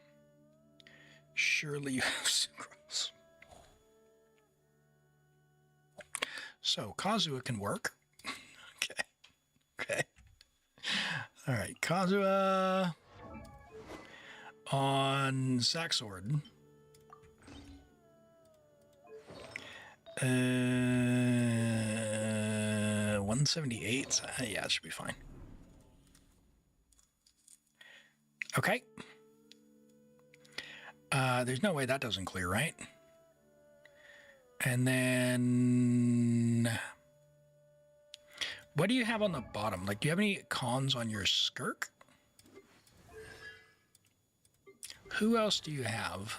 So, Kazuha can work. Okay. All right, Kazuha on Saxord. 178. Yeah, it should be fine. There's no way that doesn't clear, right? And then... What do you have on the bottom? Like, do you have any cons on your skirk? Who else do you have?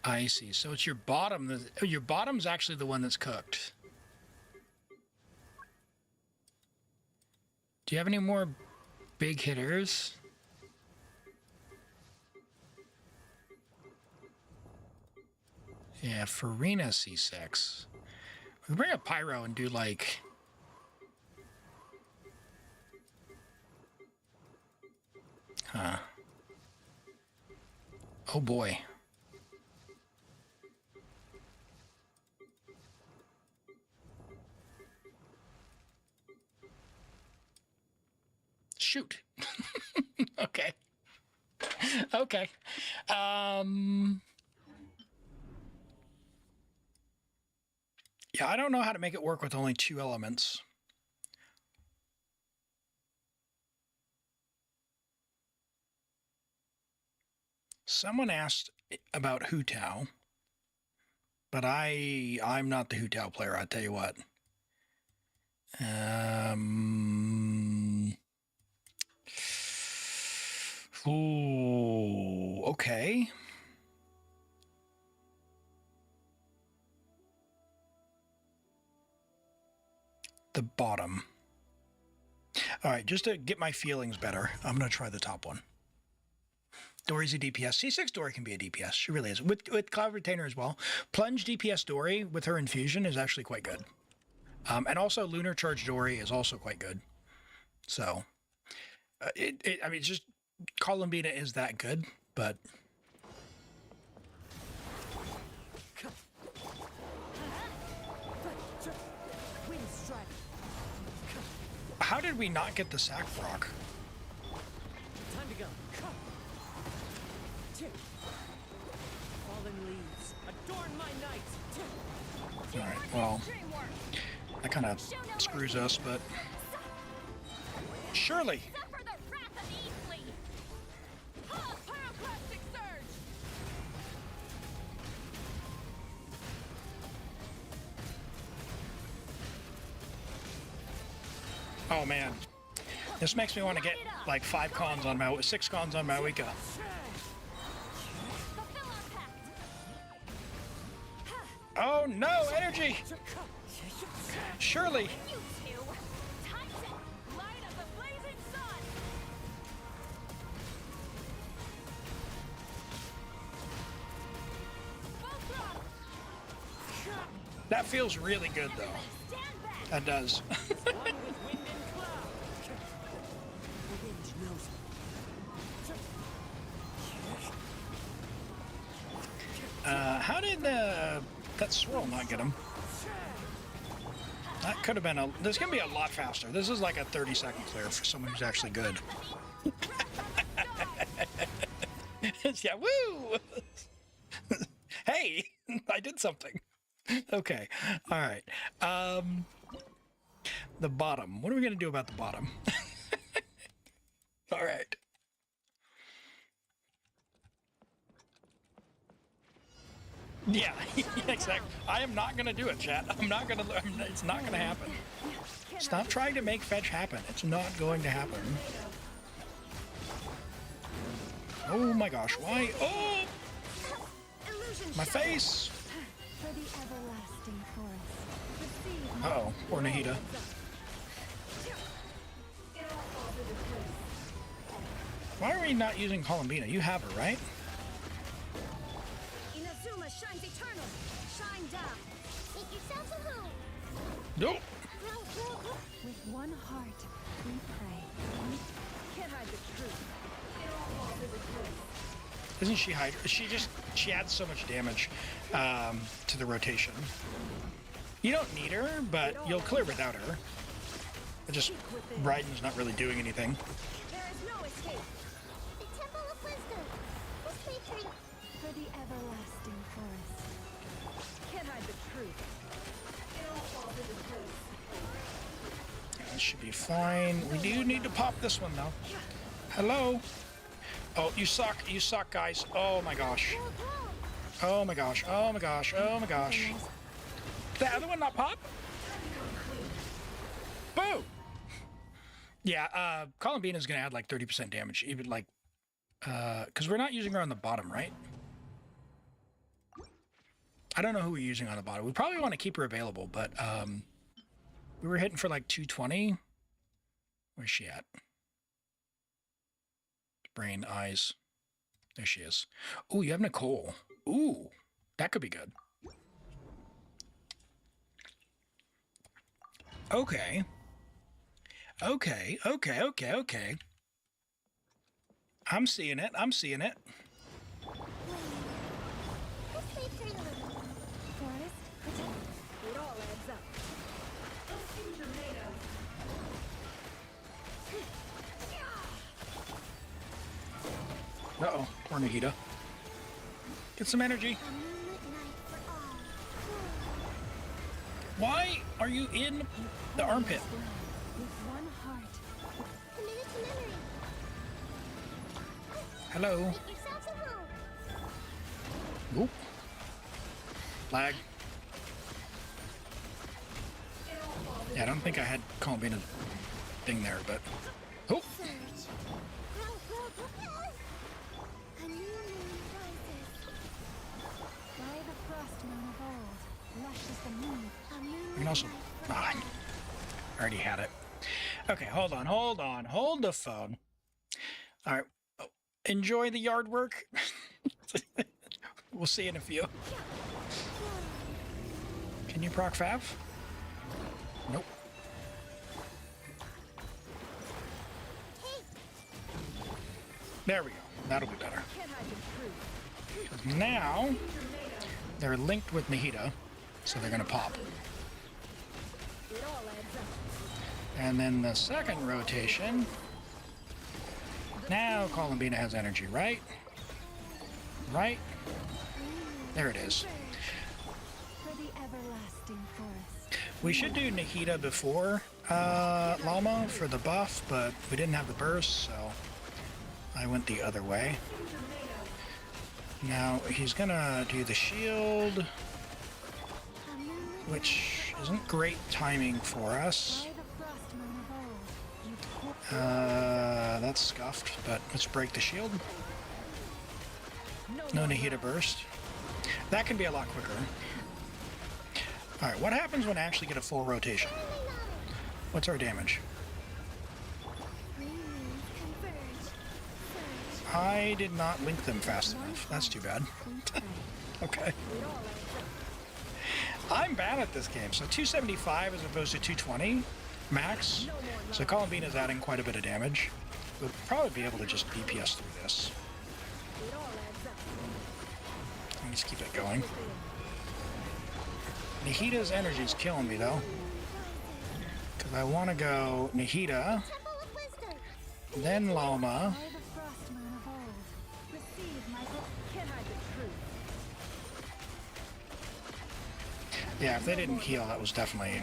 I see. So it's your bottom. Your bottom's actually the one that's cooked. Do you have any more big hitters? Yeah, Farina C6. We can bring a Pyro and do like... Huh. Oh boy. Shoot. Okay. Okay. Yeah, I don't know how to make it work with only 2 elements. Someone asked about Hu Tao, but I'm not the Hu Tao player, I'll tell you what. Ooh, okay. The bottom. All right, just to get my feelings better, I'm going to try the top one. Dory's a DPS. C6 Dory can be a DPS. She really is. With Cloud Retainer as well. Plunge DPS Dory with her infusion is actually quite good. And also Lunar Charge Dory is also quite good. So, I mean, just Columbina is that good, but... How did we not get the sack proc? Time to go. Fallen leaves, adorn my night. All right, well, that kind of screws us, but... Surely! Suffer the wrath of Eastleigh! Pyroclastic surge! Oh man, this makes me want to get like 5 cons on my 6 cons on my Wicca. Oh no, energy! Surely. You two! Titan! Light of the blazing sun! Both drop! That feels really good though. Stand back! That does. One with wind and cloud. The wind knows How did that swirl not get him? That could have been a... This can be a lot faster. This is like a 30-second clear for someone who's actually good. Yeah, woo! Hey, I did something. Okay, all right. The bottom. What are we going to do about the bottom? All right. Yeah, exactly. I am not going to do it, chat. I'm not going to... It's not going to happen. Stop trying to make fetch happen. It's not going to happen. Oh my gosh, why? Oh! My face! For the everlasting forest. Uh-oh, poor Nahida. Why are we not using Columbina? You have her, right? Inazuma shines eternal. Shine down. Make yourselves a home. Nope. With one heart, we pray. Can't hide the truth. Isn't she Hydra? She adds so much damage to the rotation. You don't need her, but you'll clear without her. It just, Raiden's not really doing anything. There is no escape. The Temple of Wisdom. This retreat. For the everlasting forest. Can't hide the truth. That should be fine. We do need to pop this one, though. Hello? Oh, you suck. You suck, guys. Oh, my gosh. Oh, my gosh. Oh, my gosh. Oh, my gosh. Did the other one not pop? Boo! Yeah, Columbine is going to add like 30% damage. Even like, because we're not using her on the bottom, right? I don't know who we're using on the bottom. We probably want to keep her available, but we were hitting for like 220. Where's she at? Brain, eyes. There she is. Ooh, you have Nicole. Ooh, that could be good. Okay. Okay. I'm seeing it. I'm seeing it. It all adds up. Uh-oh, poor Nahida. Get some energy. Why are you in the armpit? With one heart. Commit to memory. Hello. Make yourselves at home. Oop. Lag. Yeah, I don't think I had Columbine thing there, but... Oh! Surge. A new moon rises. By the frost moon of old, lush as the moon. A moon You can also... Ah, I already had it. Okay, hold on. Hold the phone. All right. Oh, enjoy the yard work. We'll see in a few. Can you proc Fav? Nope. There we go. That'll be better. Now, they're linked with Nahida, so they're going to pop. And then the second rotation, now Columbina has energy, right? Right? There it is. for the everlasting forest. We should do Nahida before Llama for the buff, but we didn't have the burst, so I went the other way. Now he's gonna do the shield, which isn't great timing for us. That's scuffed, but let's break the shield. No Nahida burst. That can be a lot quicker. Alright, what happens when I actually get a full rotation? What's our damage? I did not link them fast enough. That's too bad. Okay. I'm bad at this game. So 275 as opposed to 220 max. So Columbine is adding quite a bit of damage. We'll probably be able to just DPS through this. Let's keep it going. Nahida's energy is killing me though. Because I want to go Nahida, then Llama. Yeah, if they didn't heal, that was definitely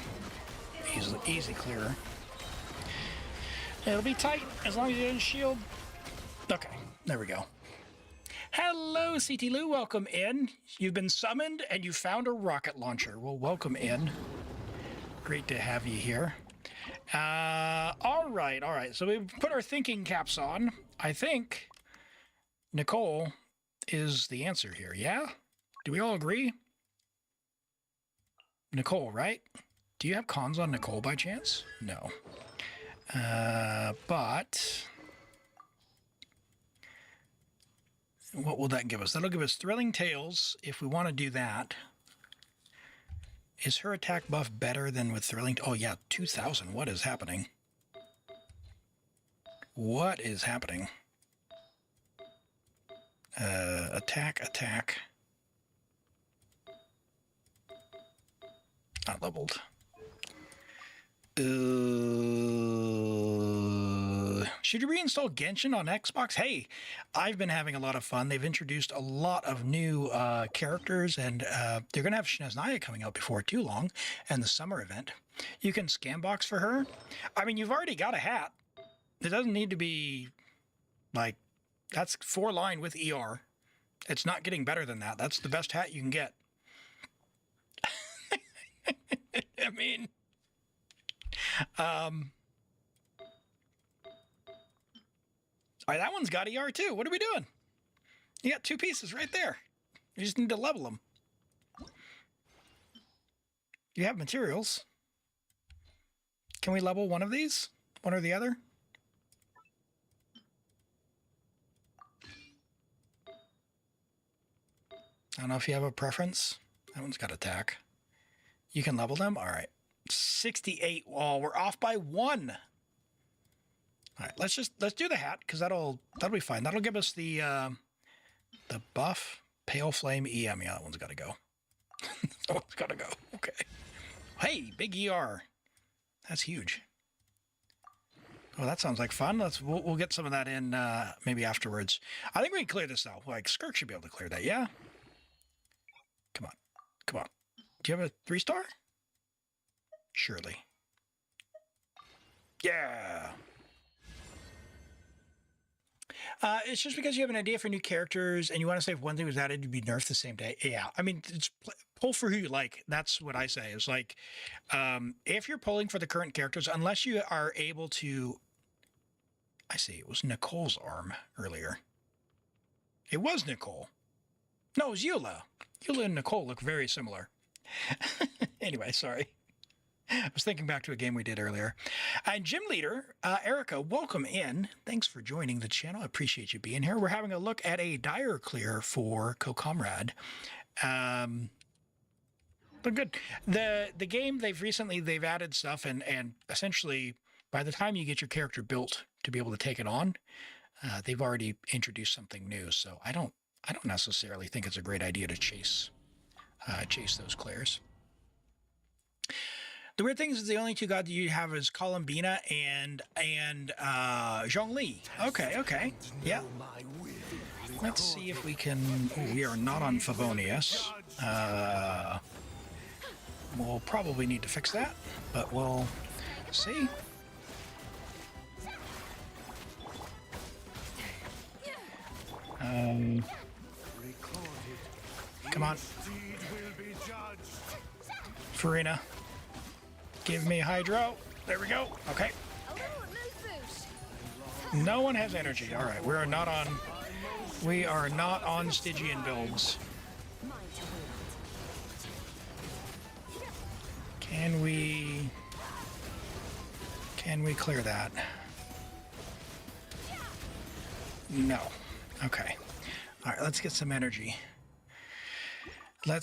easy clear. It'll be tight as long as you didn't shield. Okay, there we go. Hello, CT Lou, welcome in. You've been summoned and you found a rocket launcher. Well, welcome in. Great to have you here. All right. So we put our thinking caps on. I think Nicole is the answer here, yeah? Do we all agree? Nicole, right? Do you have cons on Nicole by chance? No. But what will that give us? That'll give us Thrilling Tales if we want to do that. Is her attack buff better than with Thrilling? Oh yeah, 2000. What is happening? What is happening? Attack. Not leveled. Should you reinstall Genshin on Xbox? Hey, I've been having a lot of fun. They've introduced a lot of new characters, and they're going to have Shneznaya coming out before too long, and the summer event. You can scan box for her. I mean, you've already got a hat. It doesn't need to be like, that's 4-line with ER. It's not getting better than that. That's the best hat you can get. I mean, all right, that one's got ER too. What are we doing? You got 2 pieces right there. You just need to level them. You have materials. Can we level one of these? One or the other? I don't know if you have a preference. That one's got attack. You can level them? All right. 68. Oh, we're off by 1. All right, let's do the hat, because that'll be fine. That'll give us the buff. Pale Flame EM. Yeah, that one's got to go. That one's got to go. Okay. Hey, big ER. That's huge. Oh, that sounds like fun. We'll get some of that in maybe afterwards. I think we can clear this though. Like Skirk should be able to clear that. Yeah. Come on. Come on. Do you have a 3-star? Surely. Yeah. It's just because you have an idea for new characters and you want to say if one thing was added, you'd be nerfed the same day. Yeah. I mean, it's pull for who you like. That's what I say. It's like, if you're pulling for the current characters, unless you are able to, I see, it was Nicole's arm earlier. It was Nicole. No, it was Eula. Eula and Nicole look very similar. Anyway, sorry. I was thinking back to a game we did earlier. And Gym Leader, Erica, welcome in. Thanks for joining the channel. I appreciate you being here. We're having a look at a Dire clear for Co-Comrade. But good. The game, they've added stuff, and essentially by the time you get your character built to be able to take it on, they've already introduced something new. So I don't necessarily think it's a great idea to chase those clears. The weird thing is the only 2 gods you have is Columbina and Zhongli. Okay. Yeah. Let's see if we can... Oh, we are not on Favonius. We'll probably need to fix that, but we'll see. Come on. Farina. Give me Hydro. There we go. Okay. No one has energy. All right. We are not on Stygian builds. Can we clear that? No. Okay. All right. Let's get some energy. We have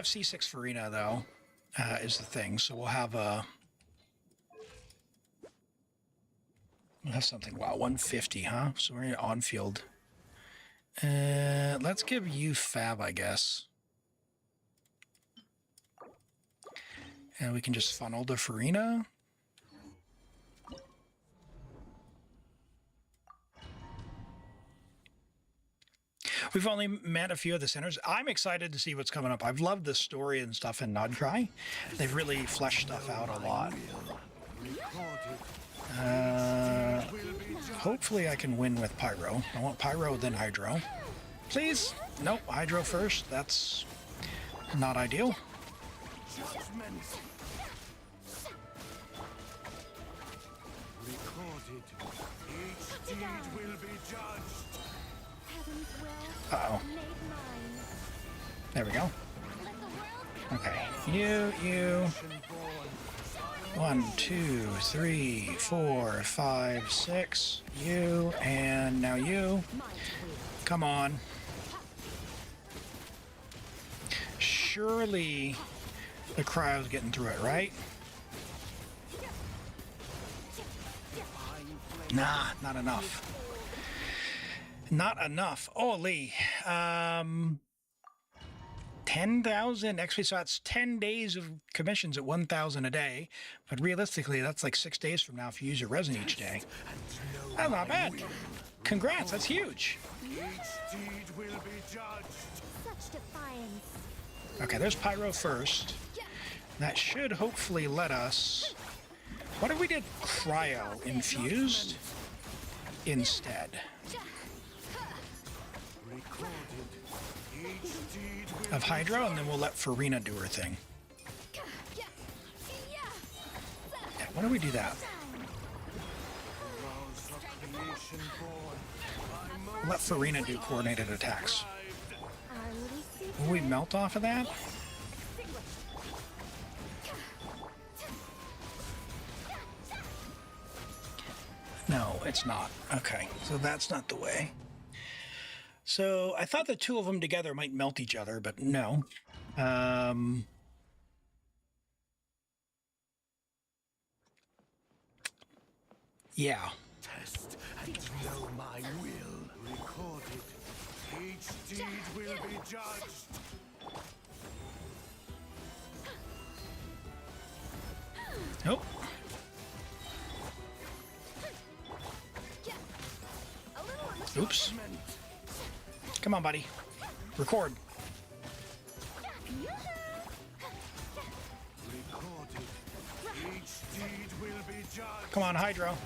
C6 Farina though. Is the thing, so we'll have something. Wow, 150, huh? So we're on field. Let's give you Fab, I guess, and we can just funnel to Farina. We've only met a few of the centers. I'm excited to see what's coming up. I've loved the story and stuff in Nodcry. They've really fleshed stuff out a lot. Hopefully I can win with Pyro. I want Pyro, then Hydro. Please? Nope, Hydro first. That's not ideal. Uh-oh. There we go. Okay. You. 1, 2, 3, 4, 5, 6. You, and now you. Come on. Surely the cryo's getting through it, right? Nah, not enough. Not enough. Holy. 10,000 XP, so that's 10 days of commissions at 1,000 a day. But realistically, that's like 6 days from now if you use your resin each day. That's not bad. Congrats, that's huge. Okay, there's Pyro first. That should hopefully let us... What if we did cryo infused instead? Of hydro, and then we'll let Farina do her thing. Yeah, why don't we do that? Let Farina do coordinated attacks. Will we melt off of that? No, it's not. Okay, so that's not the way. So I thought the two of them together might melt each other, but no. Yeah. Test and know my will. Recorded. Each deed will be judged. Nope. Oops. Come on, buddy. Record. Recorded. Each deed will be judged. Come on, hydro.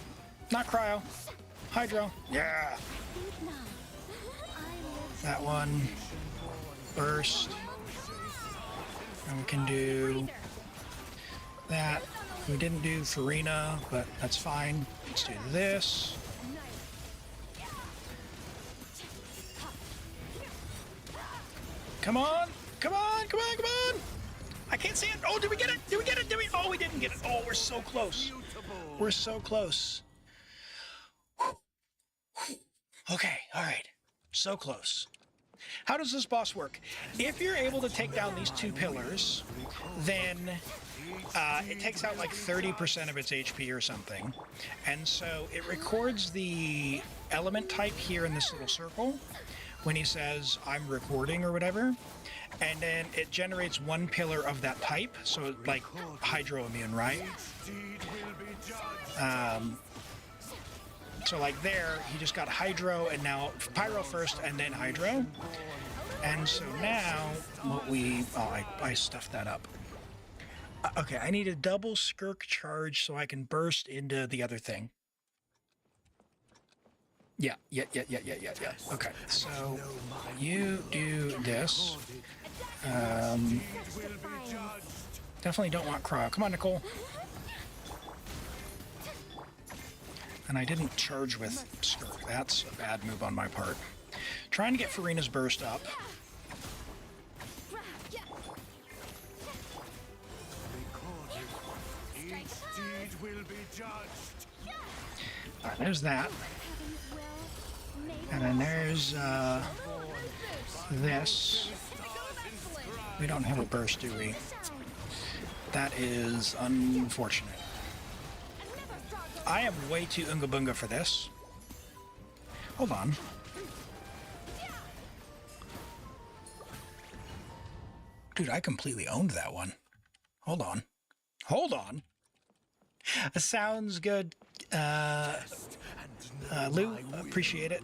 Not cryo. Hydro. Yeah. That one. Burst. And we can do that. We didn't do Farina, but that's fine. Let's do this. Come on! Come on! Come on! Come on! I can't see it! Oh, did we get it? Did we get it? Did we? Oh, we didn't get it. Oh, we're so close. We're so close. Okay, alright. So close. How does this boss work? If you're able to take down these two pillars, then it takes out like 30% of its HP or something. And so it records the element type here in this little circle when he says, I'm recording or whatever. And then it generates one pillar of that type, so like hydro immune, right? So like there, he just got hydro, and now pyro first, and then hydro. And so now, what we... Oh, I stuffed that up. Okay, I need a double skirk charge so I can burst into the other thing. Yeah. Okay, so you do this. Definitely don't want cryo. Come on, Nicole. And I didn't charge with skirk. That's a bad move on my part. Trying to get Farina's burst up. Alright, there's that. And then there's this. We don't have a burst, do we? That is unfortunate. I am way too Unga Bunga for this. Hold on. Dude, I completely owned that one. Hold on. Hold on. Sounds good. Lou, appreciate it.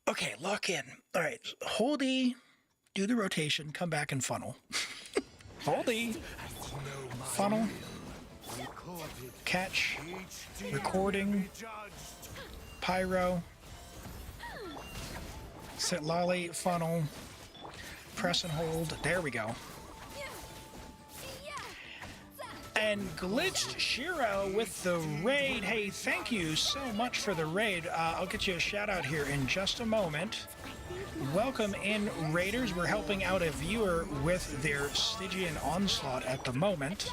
Okay, lock in. All right, hold E, do the rotation, come back and funnel. Hold E, funnel, catch, recording, pyro, sit lolly, funnel, press and hold. There we go. And Glitched Shiro with the raid. Hey, thank you so much for the raid. I'll get you a shout out here in just a moment. Welcome in, Raiders. We're helping out a viewer with their Stygian Onslaught at the moment,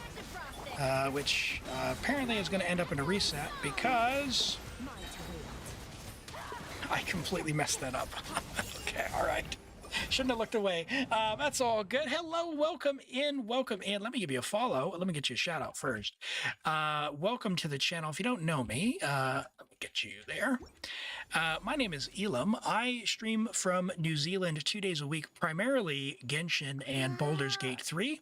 which apparently is going to end up in a reset because I completely messed that up. Okay, all right. Shouldn't have looked away. That's all good. Hello, welcome in, welcome in. Let me give you a follow. Let me get you a shout out first. Welcome to the channel. If you don't know me, let me get you there. My name is Elim. I stream from New Zealand 2 days a week, primarily Genshin and Baldur's Gate 3.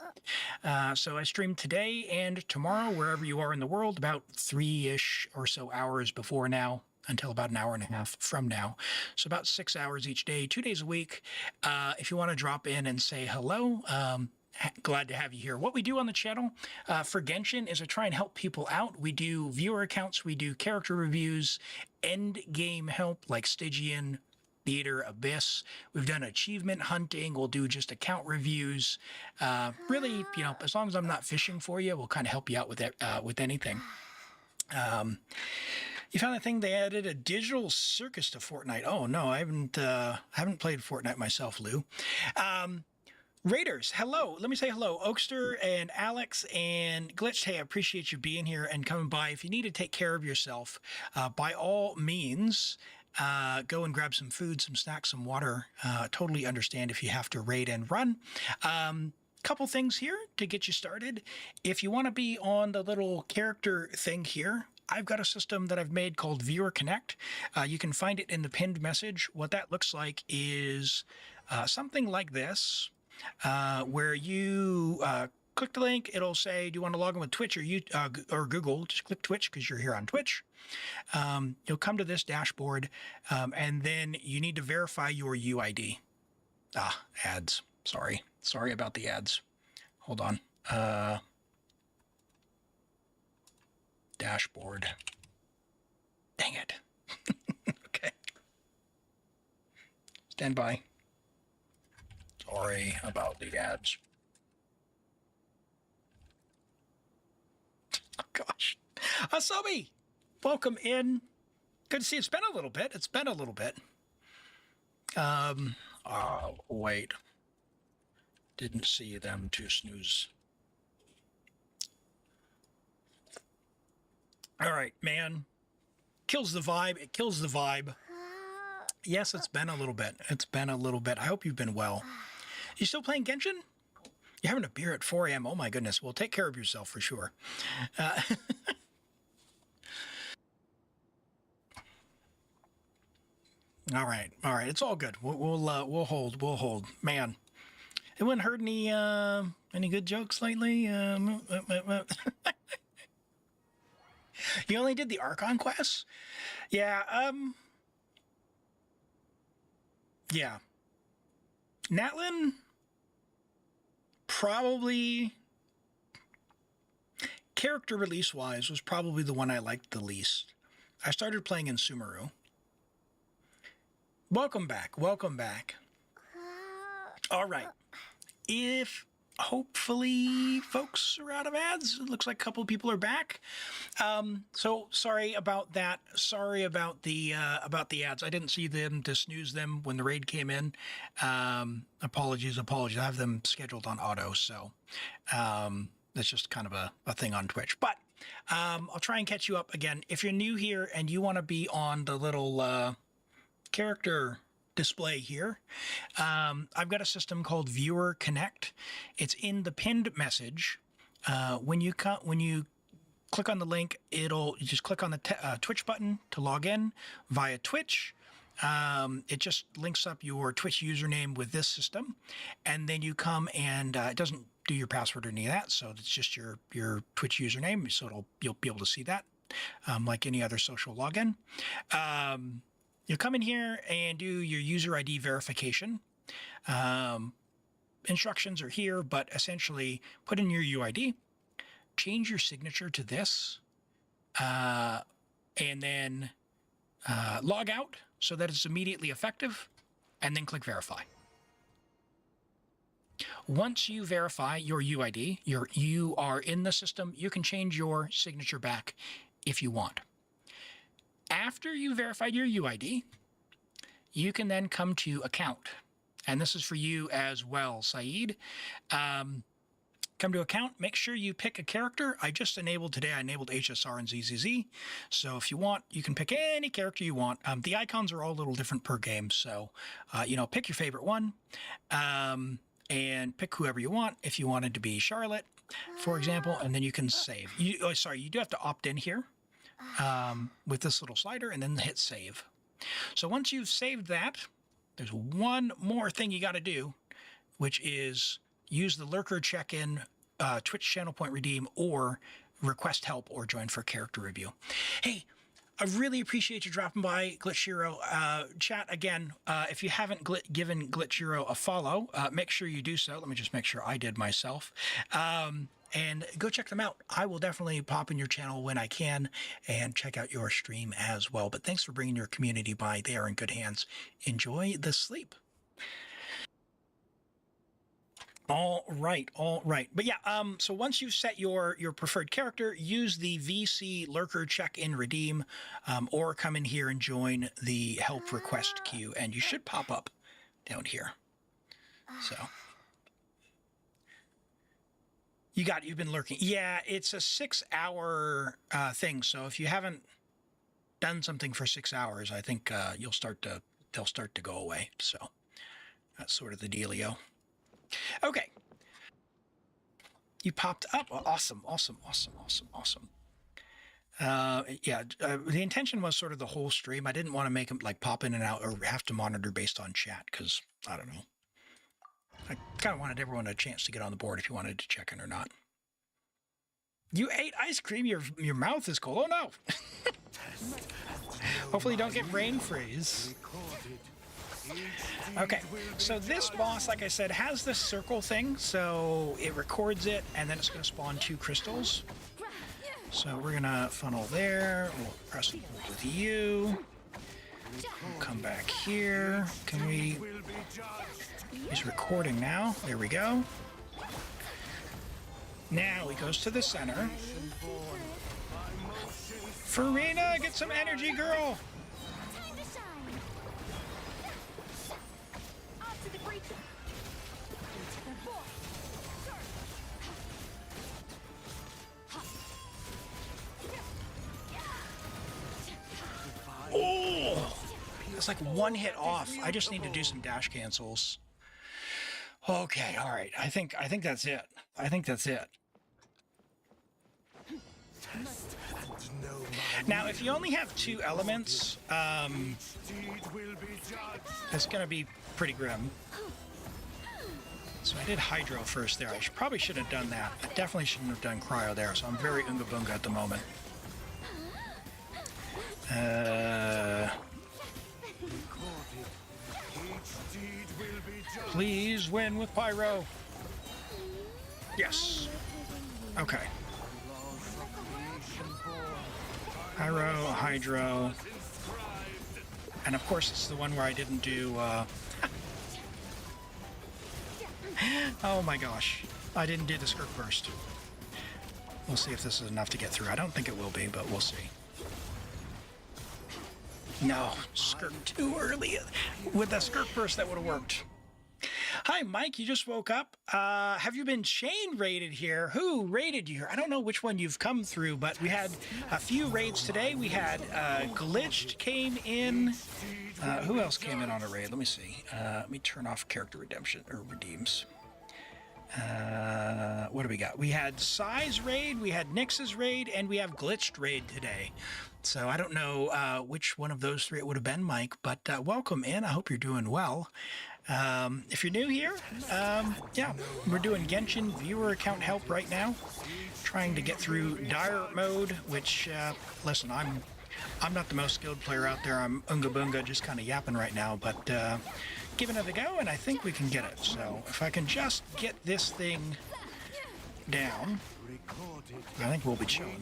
So I stream today and tomorrow, wherever you are in the world, about 3-ish or so hours before now. until about an hour and a half from now. So about 6 hours each day, 2 days a week. If you want to drop in and say hello, glad to have you here. What we do on the channel for Genshin is I try and help people out. We do viewer accounts, we do character reviews, end game help like Stygian, Theater, Abyss. We've done achievement hunting. We'll do just account reviews. Really, you know, as long as I'm not fishing for you, we'll kind of help you out with it, with anything. You found the thing they added a digital circus to Fortnite. Oh no, I haven't played Fortnite myself, Lou. Raiders, hello. Let me say hello. Oakster and Alex and Glitched. Hey, I appreciate you being here and coming by. If you need to take care of yourself, by all means, go and grab some food, some snacks, some water. Totally understand if you have to raid and run. Couple things here to get you started. If you want to be on the little character thing here, I've got a system that I've made called Viewer Connect. You can find it in the pinned message. What that looks like is something like this, where you click the link. It'll say, do you want to log in with Twitch or Google? Just click Twitch because you're here on Twitch. You'll come to this dashboard, and then you need to verify your UID. Ads. Sorry about the ads. Hold on. Dashboard. Dang it. Okay. Stand by. Sorry about the ads. Oh, gosh. Asobi, welcome in. Good to see you. It's been a little bit. Oh, wait. Didn't see them to snooze. All right, man. Kills the vibe. It kills the vibe. Yes, it's been a little bit. I hope you've been well. You still playing Genshin? You're having a beer at 4 a.m. Oh, my goodness. Well, take care of yourself for sure. All right. It's all good. We'll hold. Man, anyone heard any good jokes lately? You only did the Archon quests? Yeah. Yeah. Natlin, probably, character release-wise, was probably the one I liked the least. I started playing in Sumeru. Welcome back. All right. If hopefully folks are out of ads, it looks like a couple of people are back. So sorry about that. Sorry about the ads. I didn't see them to snooze them when the raid came in. Apologies. I have them scheduled on auto, so that's just kind of a thing on Twitch. But I'll try and catch you up again. If you're new here and you want to be on the little character display here, I've got a system called Viewer Connect. It's in the pinned message. When you click on the link, you just click on the Twitch button to log in via Twitch. It just links up your Twitch username with this system, and then you come and it doesn't do your password or any of that, so it's just your Twitch username. So you'll be able to see that like any other social login. You'll come in here and do your user ID verification. Instructions are here, but essentially put in your UID, change your signature to this, and then log out so that it's immediately effective, and then click verify. Once you verify your UID, you are in the system, you can change your signature back if you want. After you verified your UID, you can then come to account. And this is for you as well, Saeed. Come to account, make sure you pick a character. I enabled HSR and ZZZ. So if you want, you can pick any character you want. The icons are all a little different per game. So, pick your favorite one and pick whoever you want. If you wanted to be Charlotte, for example, and then you can save. You do have to opt in here with this little slider and then hit save. So once you've saved that, there's one more thing you got to do, which is use the lurker check-in, Twitch channel point redeem, or request help or join for character review. Hey, I really appreciate you dropping by, Glitchiro. Chat, again, if you haven't given Glitchiro a follow, make sure you do so. Let me just make sure I did myself. And go check them out. I will definitely pop in your channel when I can and check out your stream as well. But thanks for bringing your community by. They are in good hands. Enjoy the sleep. All right. But yeah, so once you set your preferred character, use the VC Lurker check-in redeem, or come in here and join the help request queue, and you should pop up down here. So you've been lurking. Yeah, it's a 6-hour thing. So if you haven't done something for 6 hours, I think they'll start to go away. So that's sort of the dealio. Okay. You popped up. Awesome. The intention was sort of the whole stream. I didn't want to make them like pop in and out or have to monitor based on chat because, I don't know. I kind of wanted everyone a chance to get on the board if you wanted to check in or not. You ate ice cream? Your mouth is cold. Oh, no. Hopefully you don't get brain freeze. Okay, so this boss, like I said, has this circle thing, so it records it, and then it's going to spawn 2 crystals. So we're going to funnel there, we'll press hold with you, we'll come back here, can we, he's recording now, there we go. Now he goes to the center. Farina, get some energy, girl! Oh! It's like one hit off. I just need to do some dash cancels. Okay, all right. I think that's it. Now, if you only have 2 elements, it's going to be pretty grim. So I did Hydro first there. I probably should have done that. I definitely shouldn't have done Cryo there, so I'm very Unga Bunga at the moment. Please win with Pyro. Yes. Okay. Pyro, Hydro. And of course it's the one where I didn't do, oh my gosh. I didn't do the Skirk Burst. We'll see if this is enough to get through. I don't think it will be, but we'll see. No, Skirk too early. With the Skirk Burst, that would have worked. Hi, Mike, you just woke up. Have you been chain raided here? Who raided you here? I don't know which one you've come through, but we had a few raids today. We had Glitched came in. Who else came in on a raid? Let me see. Let me turn off character redemption or redeems. What do we got? We had Size raid, we had Nyx's raid, and we have Glitched raid today. So I don't know which one of those 3 it would have been, Mike, but welcome in. I hope you're doing well. If you're new here, yeah, we're doing Genshin viewer account help right now, trying to get through Dire mode, which, listen, I'm not the most skilled player out there. I'm Unga Bunga, just kind of yapping right now, but giving it a go, and I think we can get it. So if I can just get this thing down, I think we'll be chilling.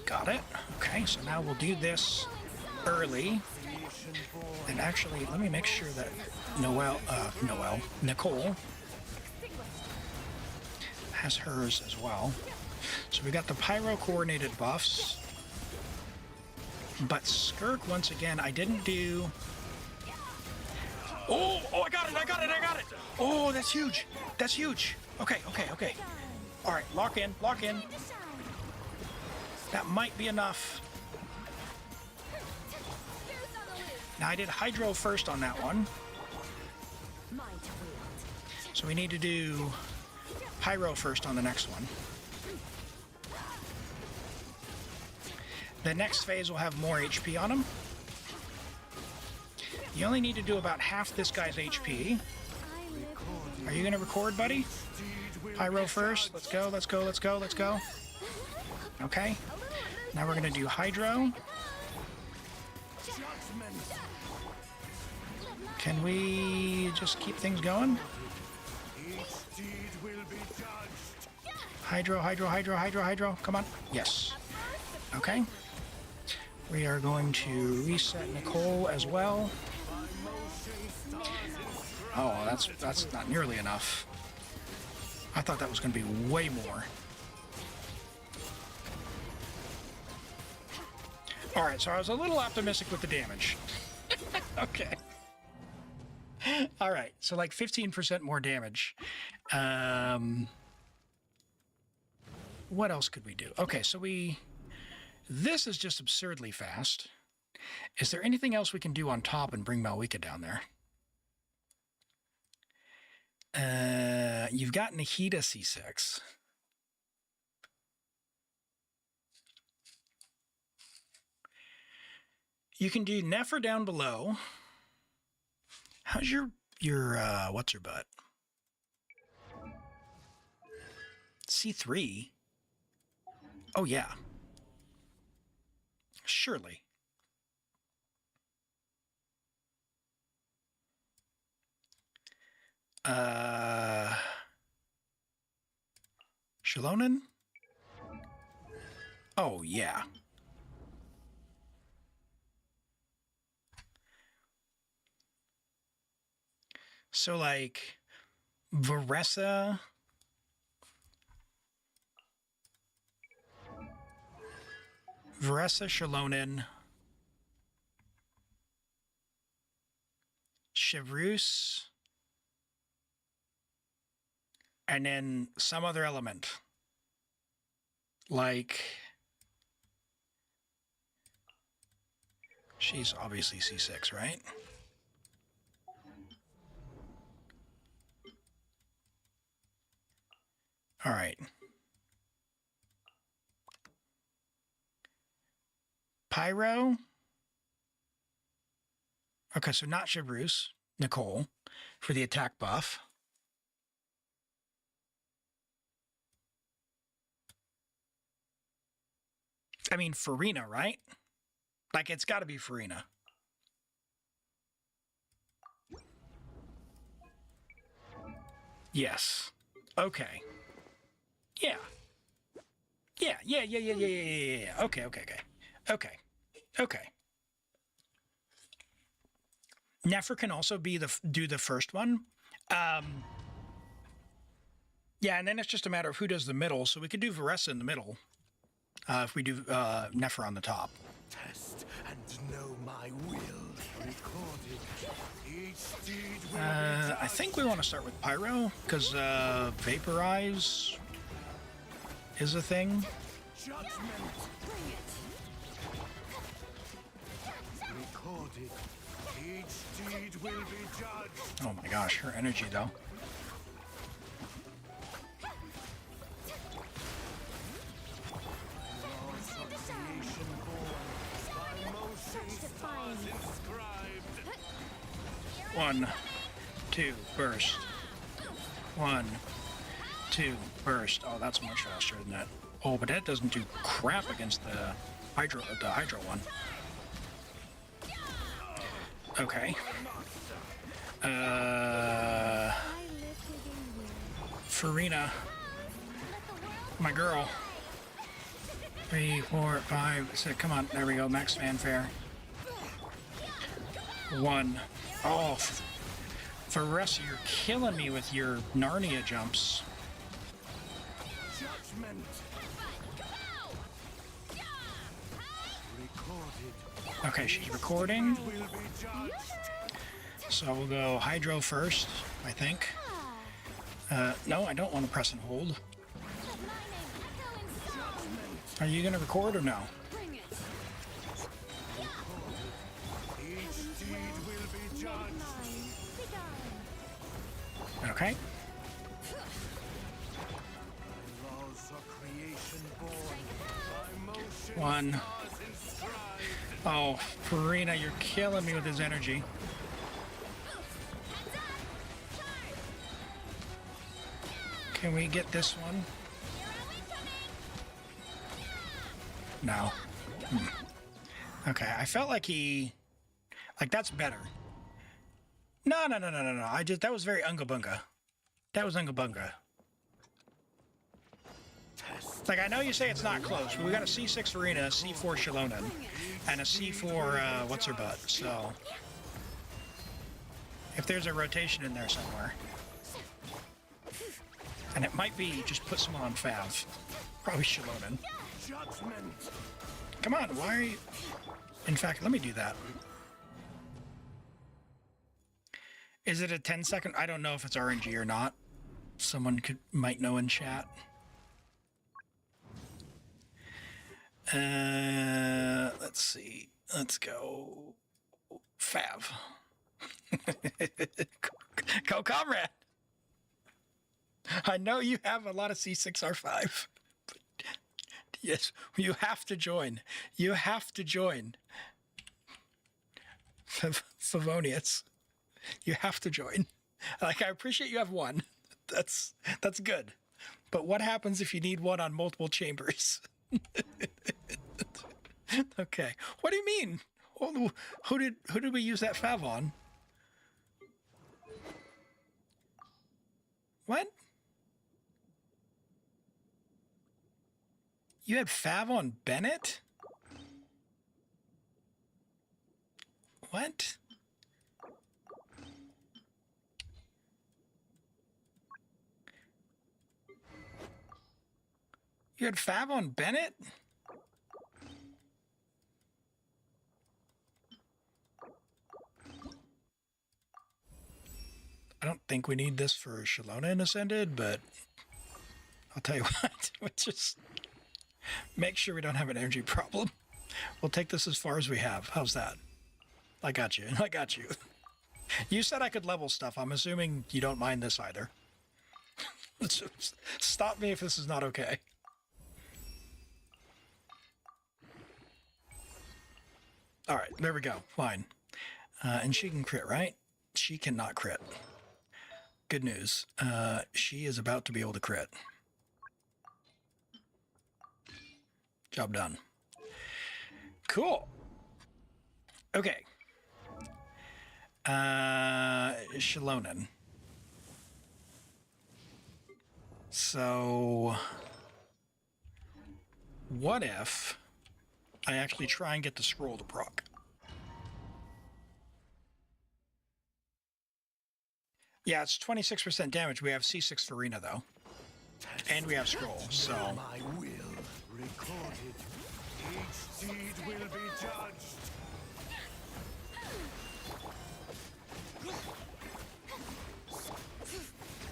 Got it. Okay, so now we'll do this early. And actually, let me make sure that Nicole has hers as well. So we got the Pyro coordinated buffs. But Skirk, once again, I didn't do... Oh, I got it! Oh, that's huge. Okay. All right, lock in. That might be enough. Now, I did Hydro first on that one. So we need to do Pyro first on the next one. The next phase will have more HP on him. You only need to do about half this guy's HP. Are you going to record, buddy? Pyro first. Let's go. Okay. Now we're going to do Hydro. Can we just keep things going? Hydro, Hydro, Hydro, Hydro, Hydro. Come on. Yes. Okay. We are going to reset Nicole as well. Oh, that's not nearly enough. I thought that was going to be way more. All right, so I was a little optimistic with the damage. Okay. All right, so like 15% more damage. What else could we do? Okay, so this is just absurdly fast. Is there anything else we can do on top and bring Malwika down there? You've got Nahida C6. You can do Nefer down below. How's your what's her butt? C3? Oh yeah. Surely. Shalonen? Oh yeah. So like Varessa, Shalonen, Chevrus, and then some other element. Like, she's obviously C6, right? All right. Pyro. Okay, so not Chevrus, Nicole, for the attack buff. I mean, Farina, right? Like, it's got to be Farina. Yes. Okay. Yeah. Yeah. Okay. Nefer can also be do the first one. Yeah, and then it's just a matter of who does the middle. So we could do Varessa in the middle. If we do Nefer on the top. Test and know my will. Recorded. Each deed will be I think we want to start with Pyro, because Vaporize is a thing. judgment. Recorded. Each deed will be judged. Oh my gosh, her energy though. Laws of creation born. By motion stars inscribed. 1, 2, burst. 1, 2, burst. Oh, that's much faster than that. Oh, but that doesn't do crap against the Hydro one. Okay. Farina. My girl. 3, 4, 5, 6. Come on, there we go. Max fanfare. 1. Oh, Varessa, you're killing me with your Narnia jumps. Judgment. Recorded. Okay, she's recording. Will be judged. So we'll go Hydro first, I think. No, I don't want to press and hold. Are you going to record or no? Each deed will be judged. Okay. Laws of creation born. By motion 1. stars inscribed. Oh, Farina, you're killing me with his energy. Can we get this one? No. Okay, I felt like he... Like, that's better. No. That was very Unga Bunga. That was Unga Bunga. Like, I know you say it's not close, but we got a C6 Arena, a C4 Shalonen, and a C4, what's-her-butt, so... If there's a rotation in there somewhere. And it might be just put someone on Fav. Probably Shalonen. Come on, why are you... In fact, let me do that. Is it a 10-second? I don't know if it's RNG or not. Someone might know in chat. Let's see. Let's go. Fav. Go, comrade. I know you have a lot of C6R5. But yes, you have to join. You have to join. Favonius. You have to join. Like, I appreciate you have one. That's good. But what happens if you need one on multiple chambers? Okay. What do you mean? Who did we use that Fav on? What? You had Fav on Bennett? What? You had Fav on Bennett? I don't think we need this for Shalonen Ascended, but I'll tell you what, we'll just make sure we don't have an energy problem. We'll take this as far as we have. How's that? I got you. I got you. You said I could level stuff. I'm assuming you don't mind this either. Stop me if this is not okay. All right, there we go. Fine. And she can crit, right? She cannot crit. Good news. She is about to be able to crit. Job done. Cool. Okay. Shalonen. So, what if I actually try and get the scroll to proc? Yeah, it's 26% damage. We have C6 Farina, though. And we have scroll, so... My will recorded. Each deed will be judged.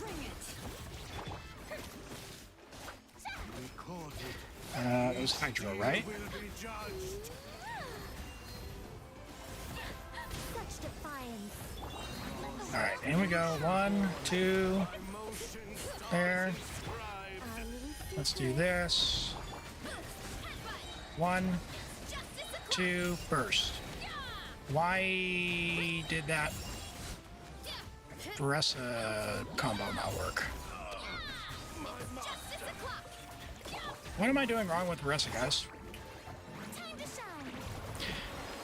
Bring it. Recorded. It was Hydro, right? Will be judged. Such defiance. All right, in we go. 1, 2, there. Let's do this. 1, 2, burst. Why did that Baressa combo not work? What am I doing wrong with Baressa, guys?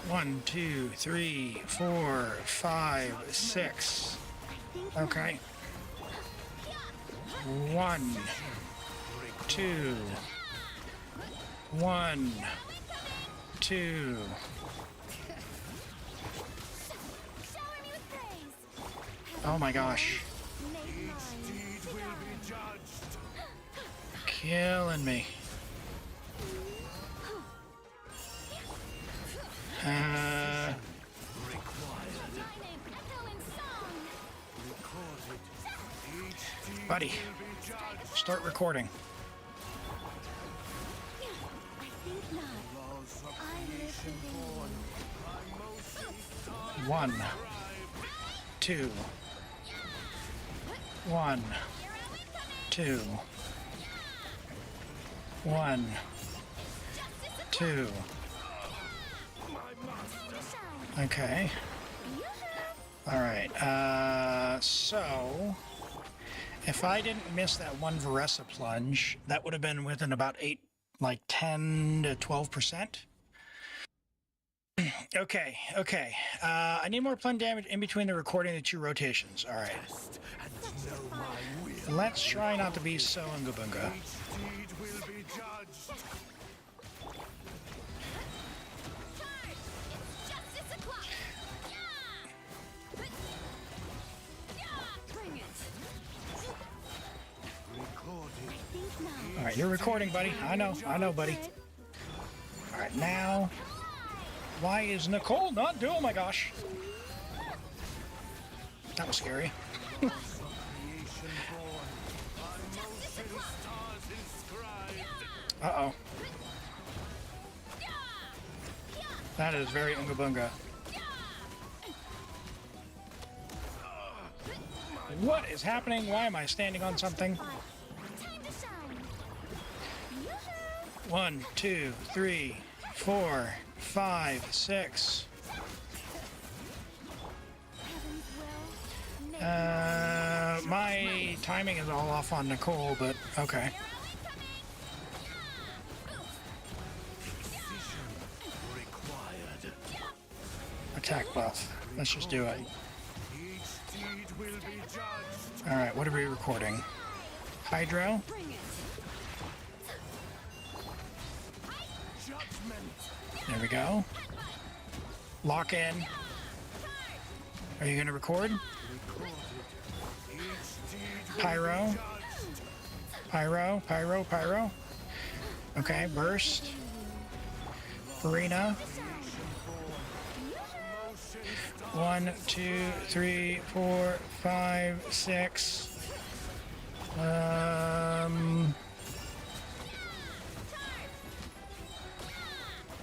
1, 2, 3, 4, 5, 6. Okay. 1, 2. 1, 2. Oh my gosh. Deed will be judged. Killing me. Buddy, start recording. One, 2, 1, 2, 1, 2. Okay. All right. So if I didn't miss that one Varessa plunge, that would have been within about like 10 to 12%. Okay. I need more plun damage in between the recording of the 2 rotations. All right. Let's try not to be so unga bunga. Each deed will be judged. Justice o'clock! Bring it. Recorded. All right, you're recording, buddy. I know, buddy. All right, now, why is Nicole not doing? Oh my gosh, that was scary. Creation born. By motion stars inscribed. Uh-oh. That is very unga bunga. What is happening? Why am I standing on something? Time to shine! 1, 2, 3, 4, 5, 6. Heaven's will. My timing is all off on Nicole, but okay. Required. Attack buff. Let's just do it. Each deed will be judged. All right, what are we recording? Hydro. Bring it. Judgment. There we go. Lock in. Are you going to record? Recorded. Each deed will Pyro. be judged. Pyro. Okay, burst. Farina. 1, 2, 3, 4, 5, 6.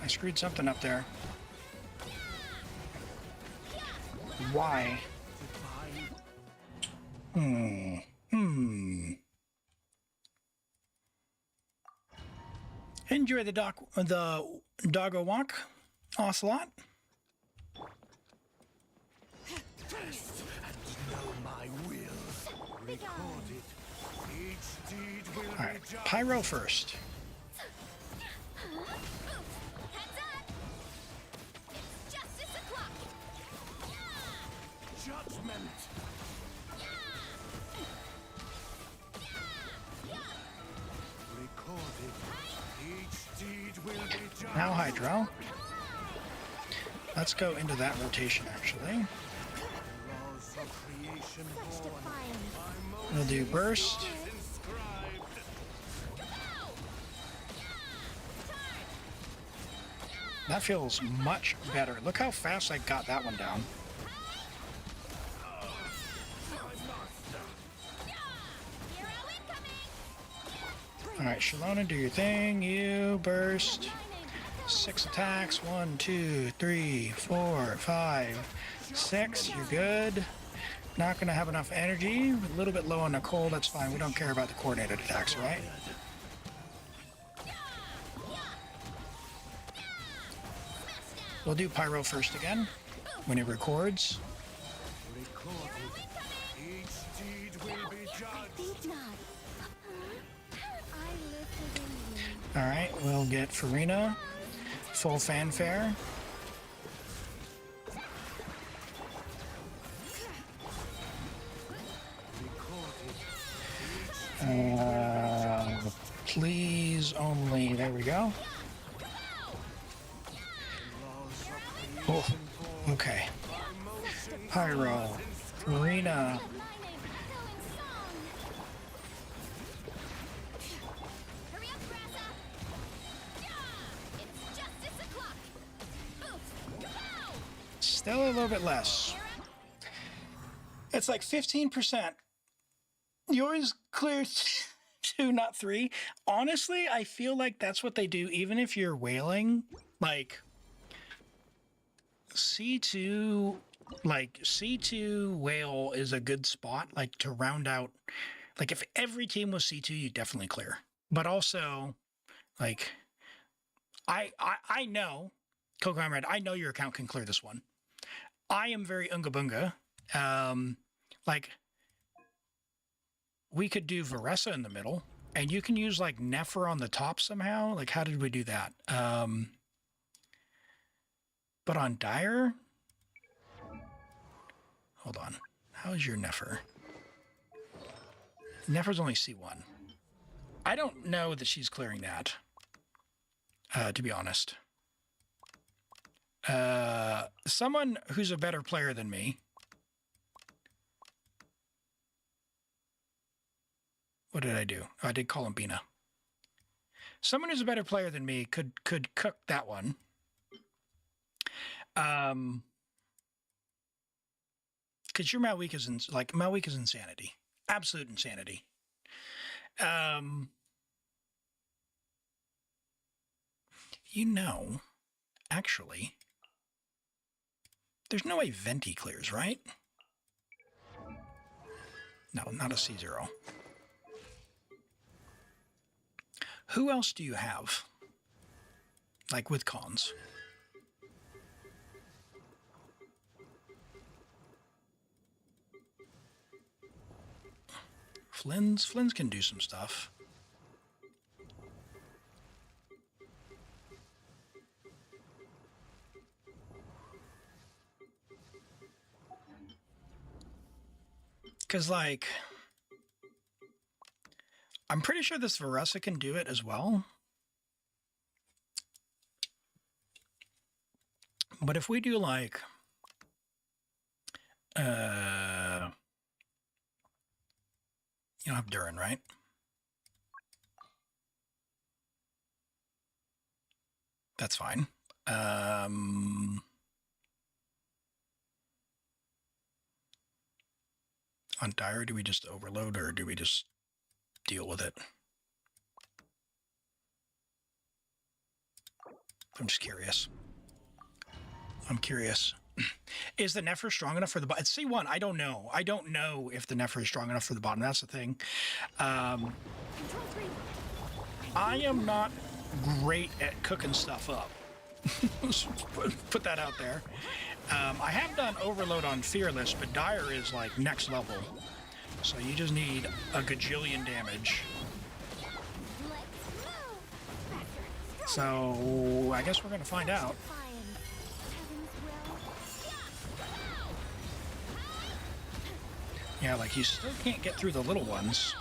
I screwed something up there. Why? Enjoy the doggo walk, Ocelot. Know my will. Recorded. Each deed will All right, be judged. Pyro first. Heads up! It's justice o'clock! Judgment. Recorded. Each deed will be judged. Now Hydro. Let's go into that rotation, actually. Laws of creation born. Defiance. We'll do burst. Inscribed. That feels much better. Look how fast I got that one down. Hero incoming! All right, Shalona, do your thing. You burst. 6 attacks. 1, 2, 3, 4, 5, 6. You're good. Not going to have enough energy. A little bit low on Nicole. That's fine. We don't care about the coordinated attacks, right? We'll do Pyro first again when it records. Recorded. Each deed will be judged. Think not. I live within you. All right, we'll get Farina. Full fanfare. Please only. There we go. Oh, okay. Pyro. Farina. My name will go in song. Hurry up, Grassa! It's justice o'clock! Oof! Kapow! Still a little bit less. It's like 15%. Yours clear 2, not 3. Honestly, I feel like that's what they do, even if you're whaling. Like, C2, C2 whale is a good spot, like, to round out. Like, if every team was C2, you definitely clear. But also, like, I know, Comrade, I know your account can clear this one. I am very unga bunga. Like, we could do Varessa in the middle, And you can use like Nefer on the top somehow. Like, how did we do that? But on Dire, hold on. How is your Nefer? Nefer's only C1. I don't know that she's clearing that, to be honest. Someone who's a better player than me. What did I do? Oh, I did call him Bina. Someone who's a better player than me could cook that one. Because your Malweek is Malweek is insanity, absolute insanity. You know, actually, there's no way Venti clears, right? No, not a C0. Who else do you have? Like with cons? Flynn's can do some stuff. Because, like, I'm pretty sure this Varessa can do it as well. But if we do, like, you don't have Durin, right? That's fine. On Dire, do we just overload or do we just deal with it? I'm just curious. I'm curious. Is the Nefer strong enough for the bottom? It's C1. I don't know. I don't know if the Nefer is strong enough for the bottom. That's the thing. I am not great at cooking stuff up. Put that out there. I have done overload on Fearless, but Dire is like next level. So you just need a gajillion damage. So I guess we're going to find out. Yeah, like you still can't get through the little ones.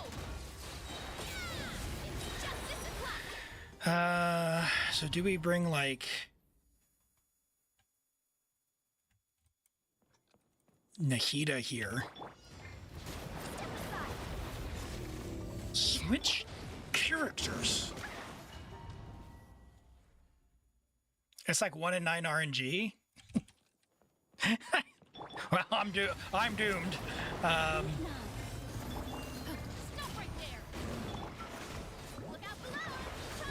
So do we bring like Nahida here? Switch characters. It's like 1 in 9 RNG. Well, I'm doomed.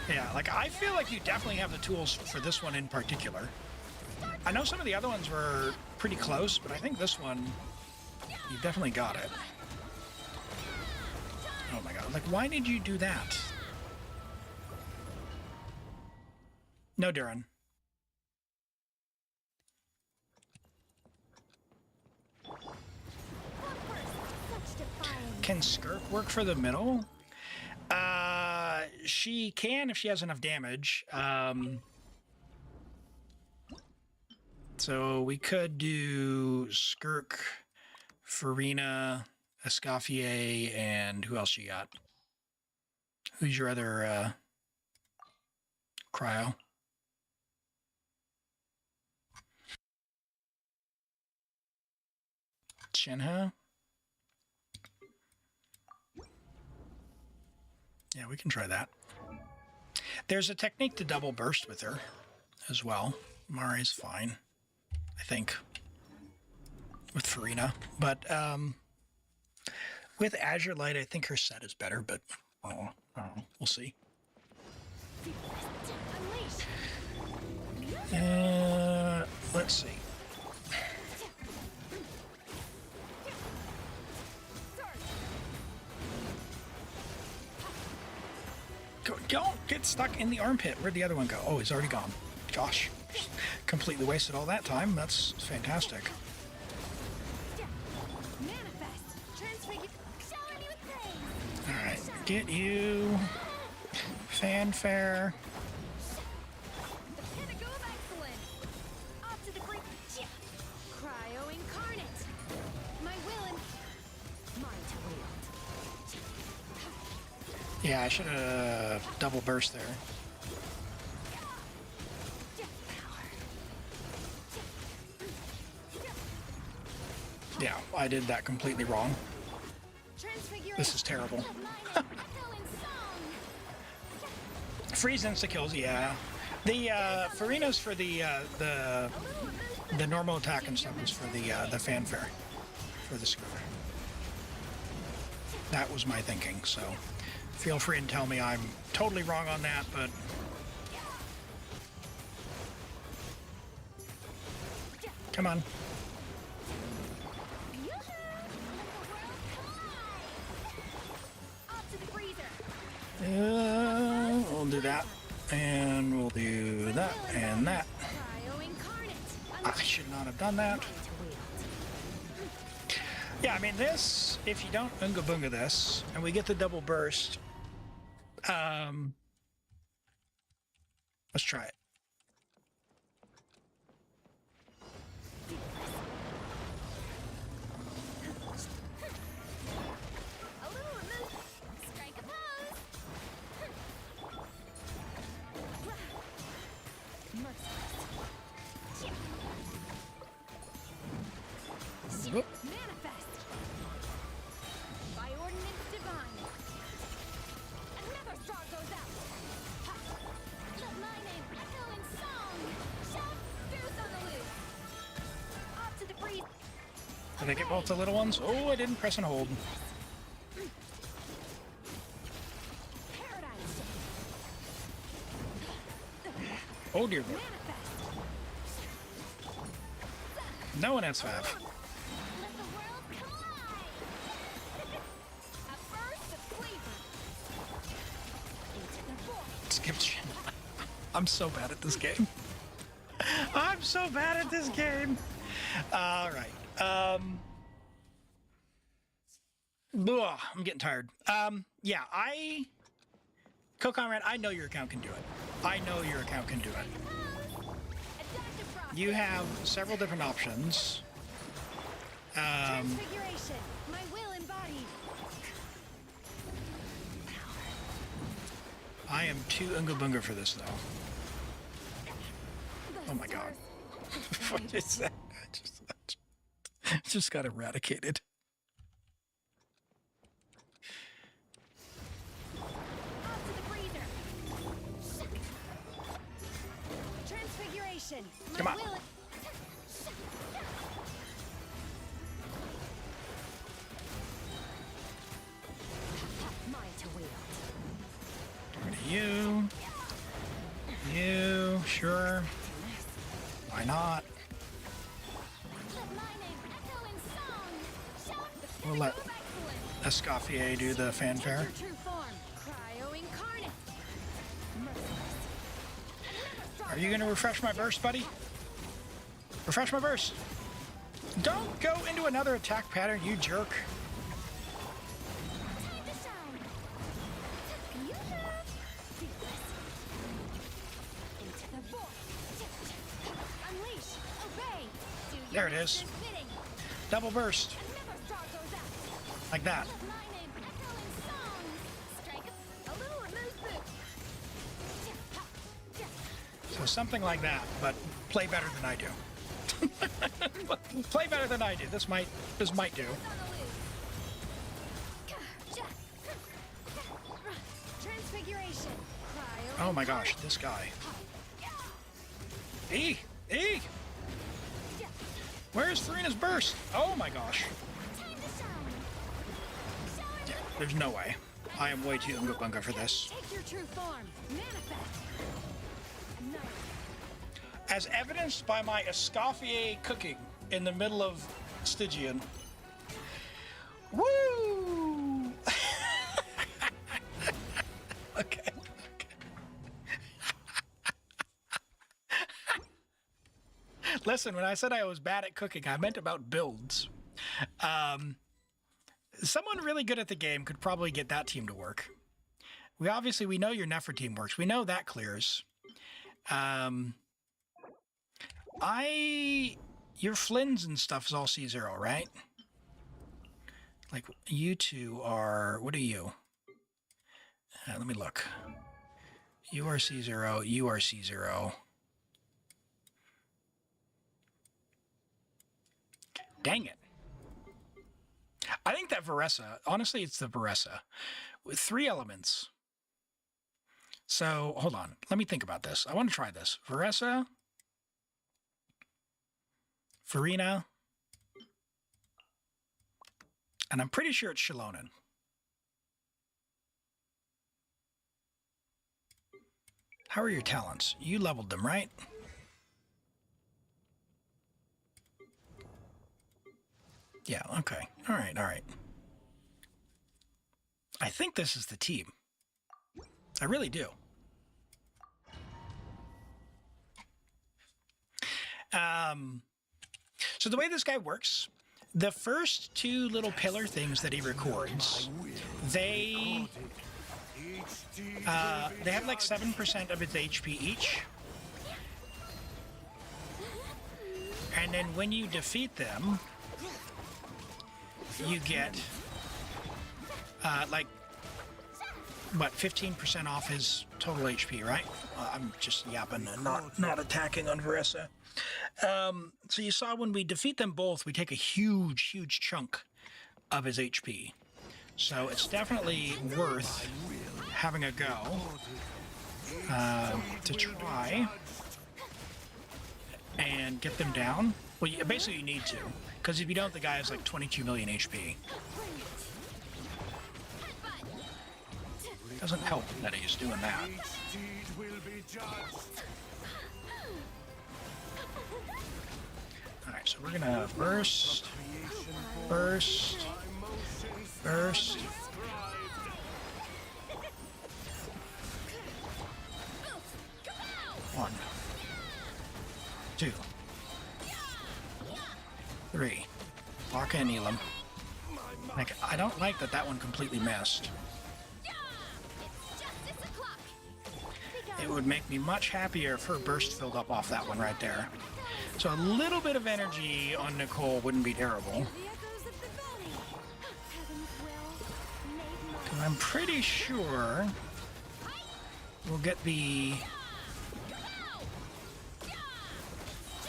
Yeah, like I feel like you definitely have the tools for this one in particular. I know some of the other ones were pretty close, but I think this one, you definitely got it. Oh my god, like why did you do that? No, Durin. Can Skirk work for the middle? She can if she has enough damage. So we could do Skirk, Farina, Escoffier, and who else you got? Who's your other cryo? Shenhe? Yeah, we can try that. There's a technique to double burst with her as well. Mari's fine, I think, with Farina. But with Azure Light, I think her set is better, but I don't know. We'll see. Let's see. Don't get stuck in the armpit. Where'd the other one go? Oh, he's already gone. Gosh, completely wasted all that time. That's fantastic. All right. Get you. Fanfare. The pinnacle of excellence. Off to the great cryo incarnate. My will and mine to wield. Yeah, I should have double burst there. Yeah, I did that completely wrong. This is terrible. Freeze insta-kills, yeah. The Farinas for the normal attack and stuff is for the fanfare. For the scooter. That was my thinking, so feel free and tell me I'm totally wrong on that, but come on. We'll do that, and we'll do that, and that. I should not have done that. Yeah, I mean this, if you don't Unga Bunga this, and we get the double burst, let's try it. Whoop. Manifest by ordinance divine. Another star goes out. Ha. Let my name echo in song. Shout, fierce on the loose. Off to the breeze. Did I get both the little ones? Oh, I didn't press and hold. Paradise. Oh dear Lord. No one has 5. Let the world collide. A burst of flavor. Into the void. Skipped shit. I'm so bad at this game. I'm so bad at this game. All right. Ugh, I'm getting tired. Yeah, Coconrad, I know your account can do it. I know your account can do it. You have several different options. Transfiguration. My will embodied. I am too Unga Bunga for this, though. Oh my god. What is that? I just got eradicated. Off to the breather. Transfiguration. Come on. Mine to wield. Turn to you. You, sure. Why not? Let my name echo in song. Shout the We'll let pinnacle of excellence. Escoffier do the fanfare. Your true form. Cryo incarnate. Merciless. Are you going to refresh my burst, buddy? Refresh my burst. Don't go into another attack pattern, you jerk. Time to shine. Deepest. Into the void. Unleash. Obey. Do There it your is. master's bidding. Double burst. Another star goes out. Like that. Let my name echo in song. Strike a little remove boot. So something like that, but play better than I do. Play better than I do. This might do. On the loose. Transfiguration. Cryo Oh my gosh, this guy. E! E! Where's Farina's burst? Oh my gosh. Time to shine. Yeah, there's no way. I am way too Unga Bunga for this. Take your true form. Manifest. Another. As evidenced by my Escoffier cooking in the middle of Stygian. Woo! Okay. Listen, when I said I was bad at cooking, I meant about builds. Someone really good at the game could probably get that team to work. We know your Nefer team works. We know that clears. Your Flynn's and stuff is all C0, right? Like, you two are, what are you? Let me look. You are C0, you are C0. Dang it. I think that Varessa, honestly, it's the Varessa with 3 elements. So, hold on. Let me think about this. I want to try this. Varessa, Farina, and I'm pretty sure it's Shilonen. How are your talents? You leveled them, right? Yeah, okay. All right, all right. I think this is the team. I really do. So the way this guy works, the first 2 little pillar things that he records, they have like 7% of its HP each. And then when you defeat them, you get like what, 15% off his total HP, right? I'm just yapping and not attacking on Varessa. So you saw when we defeat them both, we take a huge chunk of his HP. So it's definitely worth having a go to try and get them down. Well, basically you need to, because if you don't, the guy has like 22 million HP. Doesn't help that he's doing that. Alright, so we're gonna burst. 1, 2, 3. Lock in, Elim. Like, I don't like that one completely missed. It would make me much happier if her burst filled up off that one right there. So a little bit of energy on Nicole wouldn't be terrible. I'm pretty sure we'll get the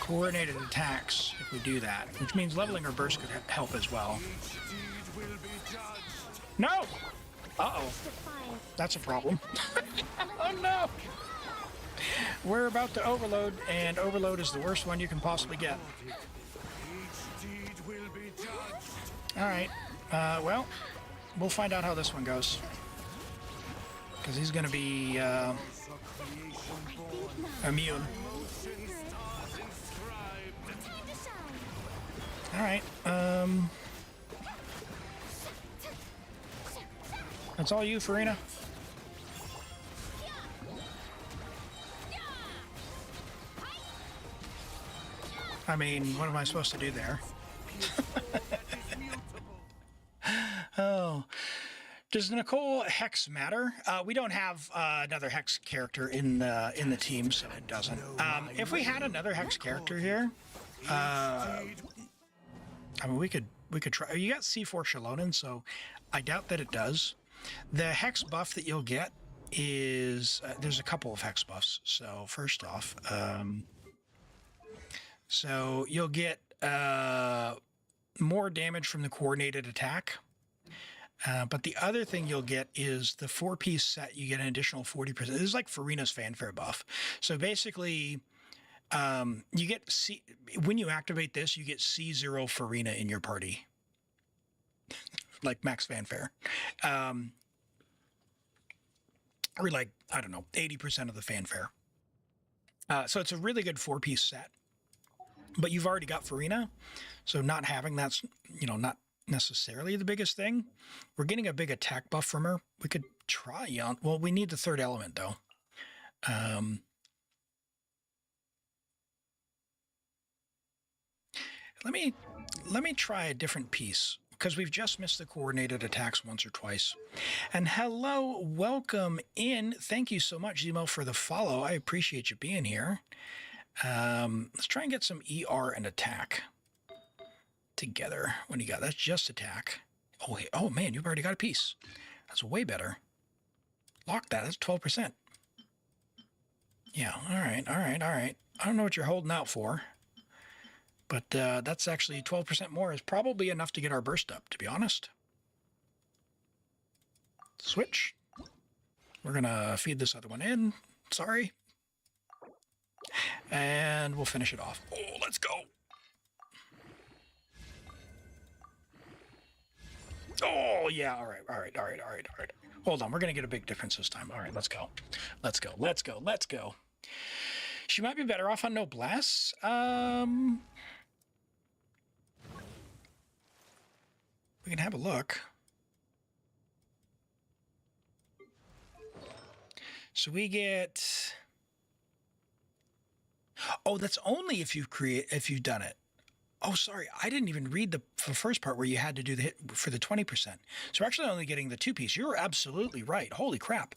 coordinated attacks if we do that, which means leveling her burst could help as well. No! Uh-oh. That's a problem. Oh no! We're about to overload, and overload is the worst one you can possibly get. Alright, well, we'll find out how this one goes. Because he's going to be immune. Alright, that's all you, Farina. I mean, what am I supposed to do there? Oh. Does Nicole Hex matter? We don't have another Hex character in the team, so it doesn't. If we had another Hex character here, I mean, we could try. You got C4 Shilonen, so I doubt that it does. The Hex buff that you'll get is there's a couple of Hex buffs. So first off, so you'll get more damage from the coordinated attack. But the other thing you'll get is the 4-piece set. You get an additional 40%. This is like Farina's fanfare buff. So basically, you get when you activate this, you get C0 Farina in your party, like max fanfare, or like, I don't know, 80% of the fanfare. So it's a really good 4-piece set. But you've already got Farina, so not having that's, not necessarily the biggest thing. We're getting a big attack buff from her. We could try on. Well, we need the 3rd element though. Let me try a different piece, because we've just missed the coordinated attacks once or twice. And hello, welcome in. Thank you so much, Zemo, for the follow. I appreciate you being here. Let's try and get some ER and attack together. What do you got? That's just attack. Oh, hey, oh man, you've already got a piece. That's way better. Lock that. That's 12%. Yeah, all right, all right, all right. I don't know what you're holding out for, but that's actually 12% more is probably enough to get our burst up, to be honest. Switch. We're going to feed this other one in. Sorry. And we'll finish it off. Oh, let's go. Oh, yeah. All right, all right, all right, all right, all right. Hold on. We're going to get a big difference this time. All right, let's go. Let's go. Let's go. Let's go. She might be better off on Noblesse. We can have a look. So we get... Oh, that's only if you've done it. Oh, sorry. I didn't even read the first part where you had to do the hit for the 20%. So we're actually only getting the 2-piece. You're absolutely right. Holy crap.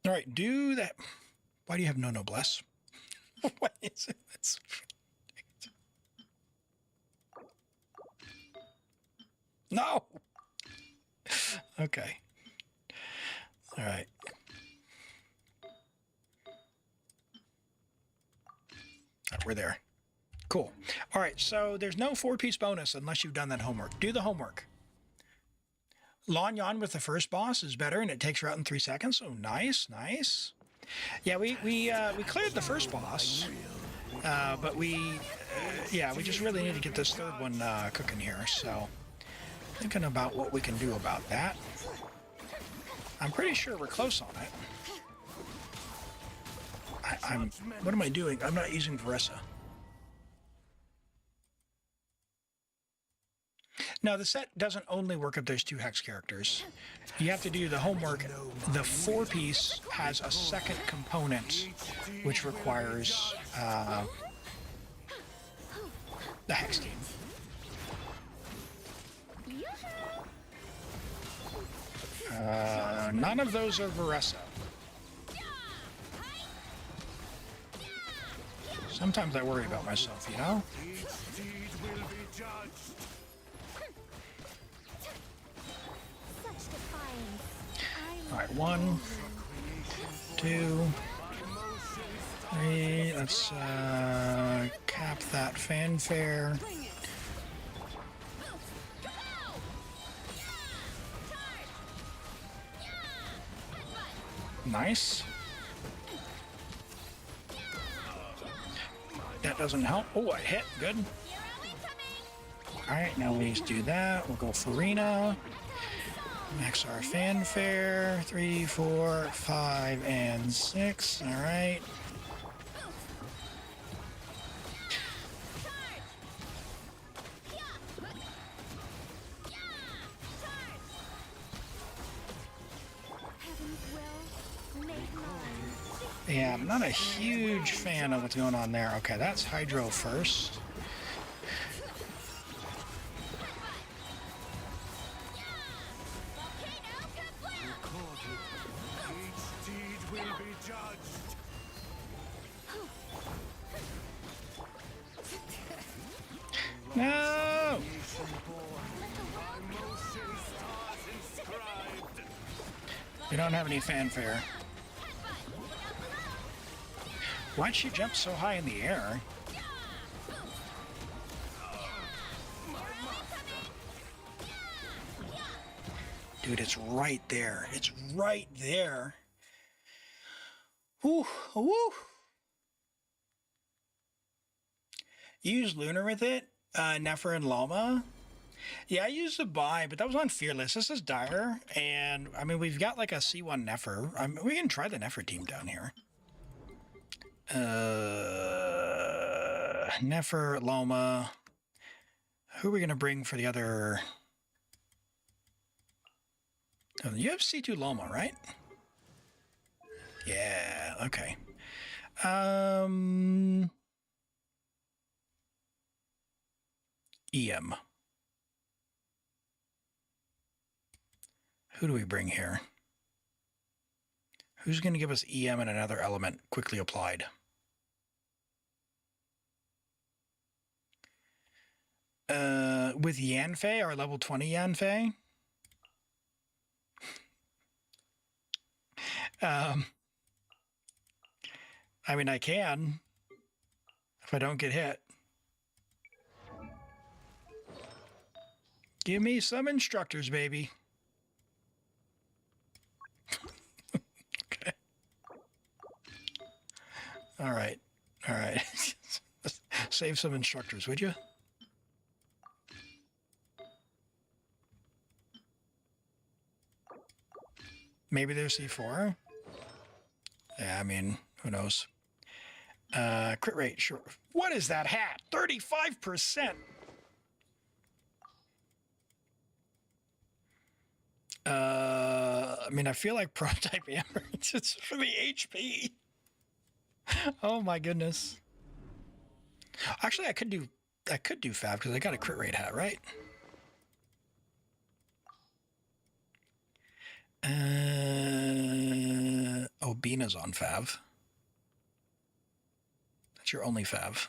All right, do that. Why do you have no noblesse? What is it? That's... No. Okay. All right. We're there. Cool. All right, so there's no 4-piece bonus unless you've done that homework. Do the homework. Lan Yan with the first boss is better, and it takes her out in 3 seconds. Oh, nice, nice. Yeah, we cleared the first boss, but we just really need to get this third one cooking here. So, thinking about what we can do about that. I'm pretty sure we're close on it. What am I doing? I'm not using Veressa. No, the set doesn't only work if there's 2 hex characters. You have to do the homework. The 4-piece has a second component, which requires the hex team. None of those are Veressa. Sometimes I worry about myself, you know? All right, 1, 2, 3. Let's cap that fanfare. Nice. That doesn't help. Oh, I hit. Good. All right, now we just do that. We'll go Farina. Max our fanfare. 3, 4, 5, and 6. All right. Yeah, I'm not a huge fan of what's going on there. Okay, that's Hydro first. No! We don't have any fanfare. Why'd she jump so high in the air? Dude, it's right there. It's right there. Woo, woo. You use Lunar with it? Nefer and Lama? Yeah, I used the buy, but that was on Fearless. This is Dire, and I mean, we've got like a C1 Nefer. We can try the Nefer team down here. Nefer, Loma. Who are we going to bring for the other? Oh, you have C2 Loma, right? Yeah, okay. EM. Who do we bring here? Who's going to give us EM and another element quickly applied? With Yanfei, our level 20 Yanfei. I mean, I can if I don't get hit. Give me some instructors, baby. Okay. All right. All right. Save some instructors, would you? Maybe there's C4. Yeah, I mean, who knows? Crit rate, sure. What is that hat? 35%. I mean, I feel like prototype Amber. It's just for the HP. Oh my goodness. Actually, I could do Fab because I got a crit rate hat, right? Oh, Bina's on Fav. That's your only Fav.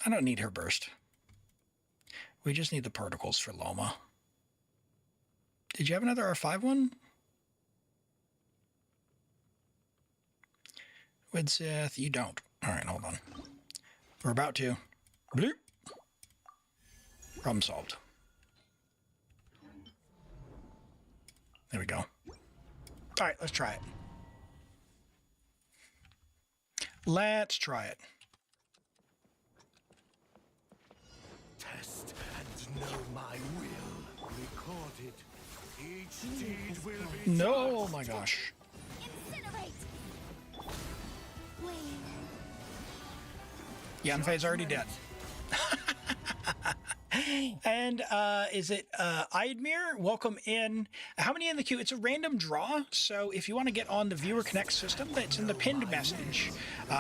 I don't need her burst. We just need the particles for Loma. Did you have another R5 one? Widsith, you don't. All right, hold on. We're about to. Bloop. Problem solved. There we go. All right, let's try it. Let's try it. Test and know my will. Record it. Each deed will be No, oh my gosh. Incinerate! Wait. Yanfei's already dead. And is it Idmir? Welcome in. How many in the queue? It's a random draw, so if you want to get on the Viewer Connect system, that's in the pinned message.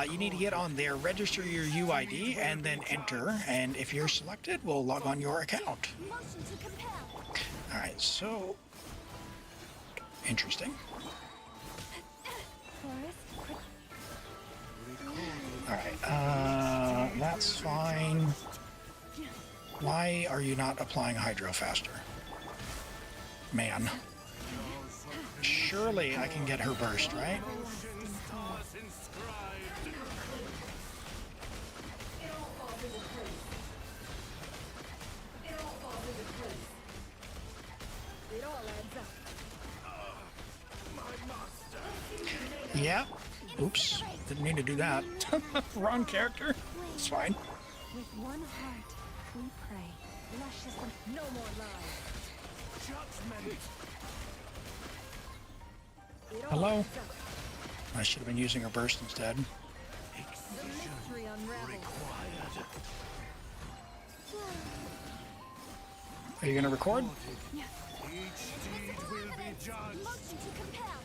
You need to get on there, register your UID, and then enter. And if you're selected, we'll log on your account. Motion to compel. All right, so interesting. All right, that's fine. Why are you not applying Hydro faster? Man. Surely I can get her burst, right? Yeah. Oops. Didn't mean to do that. Wrong character. It's fine. With one heart, we pray. Luscious and no more lies. judgment. Hello? I should have been using her burst instead. The mystery unravels. Are you going to record? Each deed will be judged. Motion to compel.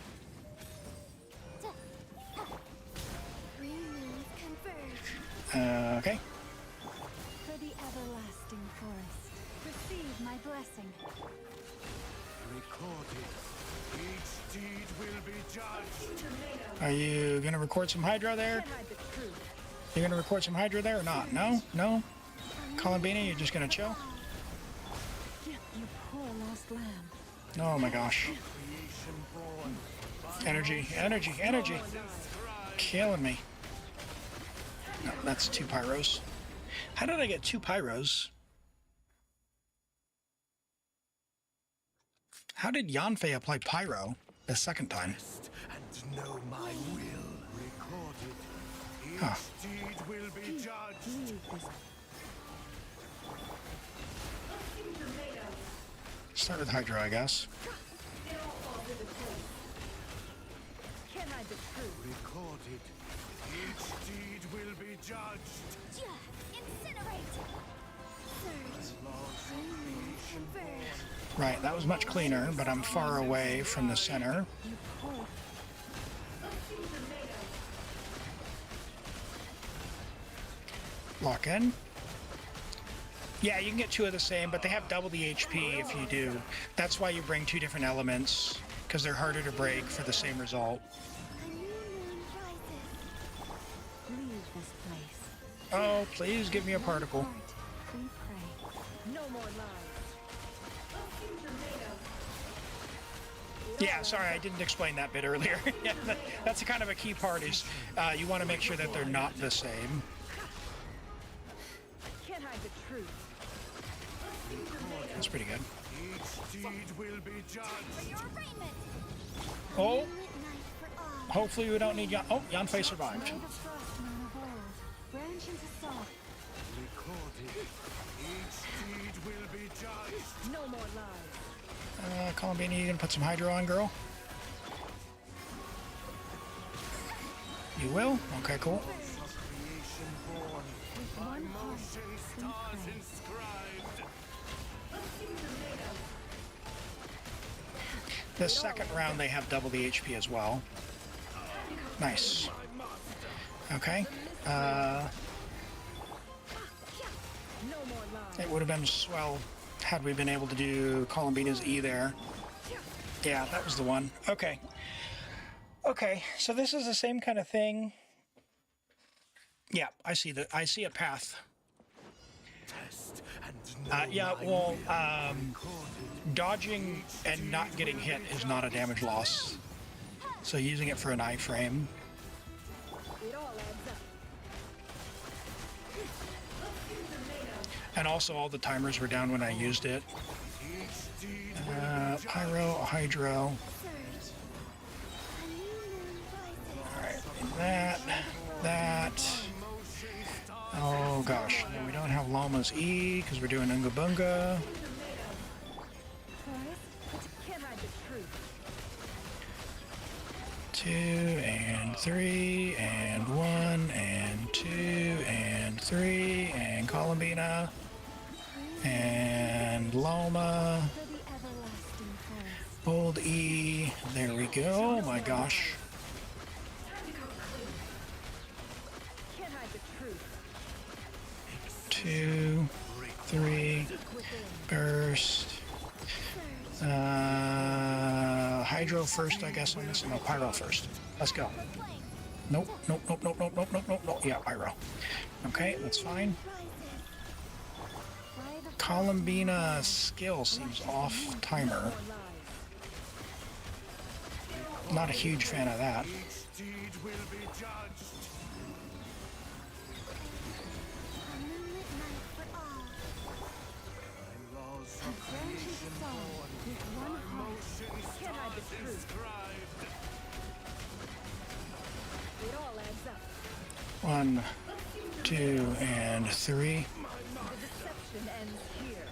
Three moons converge. Okay. For the everlasting forest, receive my blessing. Recorded. Each deed will be judged. Are you going to record some Hydra there? You're going to record some Hydra there or not? No? No? Columbina, you're just going to chill? You poor lost lamb. Oh my gosh. Energy, energy, energy. Killing me. No, that's 2 pyros. How did I get 2 pyros? How did Yanfei apply pyro the second time? And know my will. Recorded. Each Huh. deed will be judged. Start with Hydra, I guess. Recorded. Each deed will be judged. Incinerate. Surge. Three moons converge. Right, that was much cleaner, but I'm far away from the center. You poor. Lock in. Yeah, you can get 2 of the same, but they have double the HP if you do. That's why you bring 2 different elements, because they're harder to break for the same result. A new moon rises. Leave this place. Oh, please give me a particle. Heart, we pray. No more lies. Yeah, sorry, I didn't explain that bit earlier. Yeah, that's kind of a key part is you want to make sure that they're not the same. Can't hide the truth. That's pretty good. Each deed will be judged. For your arraignment. Oh, Midnight for all. hopefully we don't need Yan. Oh, Yanfei survived. May the frostmourne of old branch into salt. Recorded. Each deed will be judged. No more lies. Columbine, you gonna put some hydro on, girl? You will? Okay, cool. Creation born. By motion stars inscribed. The second round they have double the HP as well. Nice. Okay. No more lies. It would have been swell had we been able to do Columbina's E there. Yeah, that was the one. Okay. Okay, so this is the same kind of thing. Yeah, I see a path. Test and know Yeah, my well, will. dodging and not getting hit is not a damage loss. So using it for an iframe. It all adds up. And also all the timers were down when I used it. Each deed Pyro, Hydro. Surge. A new moon rises. Alright, that. Oh gosh, no, we don't have Llama's E because we're doing Unga Bunga. Forest, Can't hide the truth. 2 and 3 and 1 and 2 and 3 and Columbina and Loma. for the everlasting forest. Bold E. There we go. Oh my gosh. Can't hide the truth. 2, 3, burst. Hydro first, I guess, on this. No, Pyro first. Let's go. Nope, nope, nope, nope, nope, nope, nope, nope, nope. Yeah, Pyro. Okay, that's fine. Columbina skill seems off timer. Not a huge fan of that. Each deed will be judged. A moonlit night for all. By laws A of branch creation into song born. with one heart. Motion Can't hide the stars truth. inscribed. It all adds up. 1, 2, and 3. The deception ends here.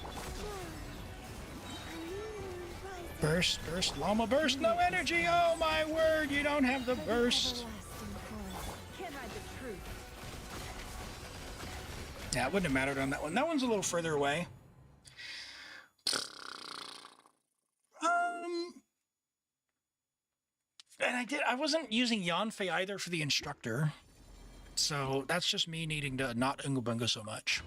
A new moon rises. Burst, burst, llama burst, no energy. Oh my word, you don't have the For the burst. everlasting forest. Can't hide the truth. Yeah, it wouldn't have mattered on that one. That one's a little further away. And I wasn't using Yanfei either for the instructor. So that's just me needing to not Unga Bunga so much.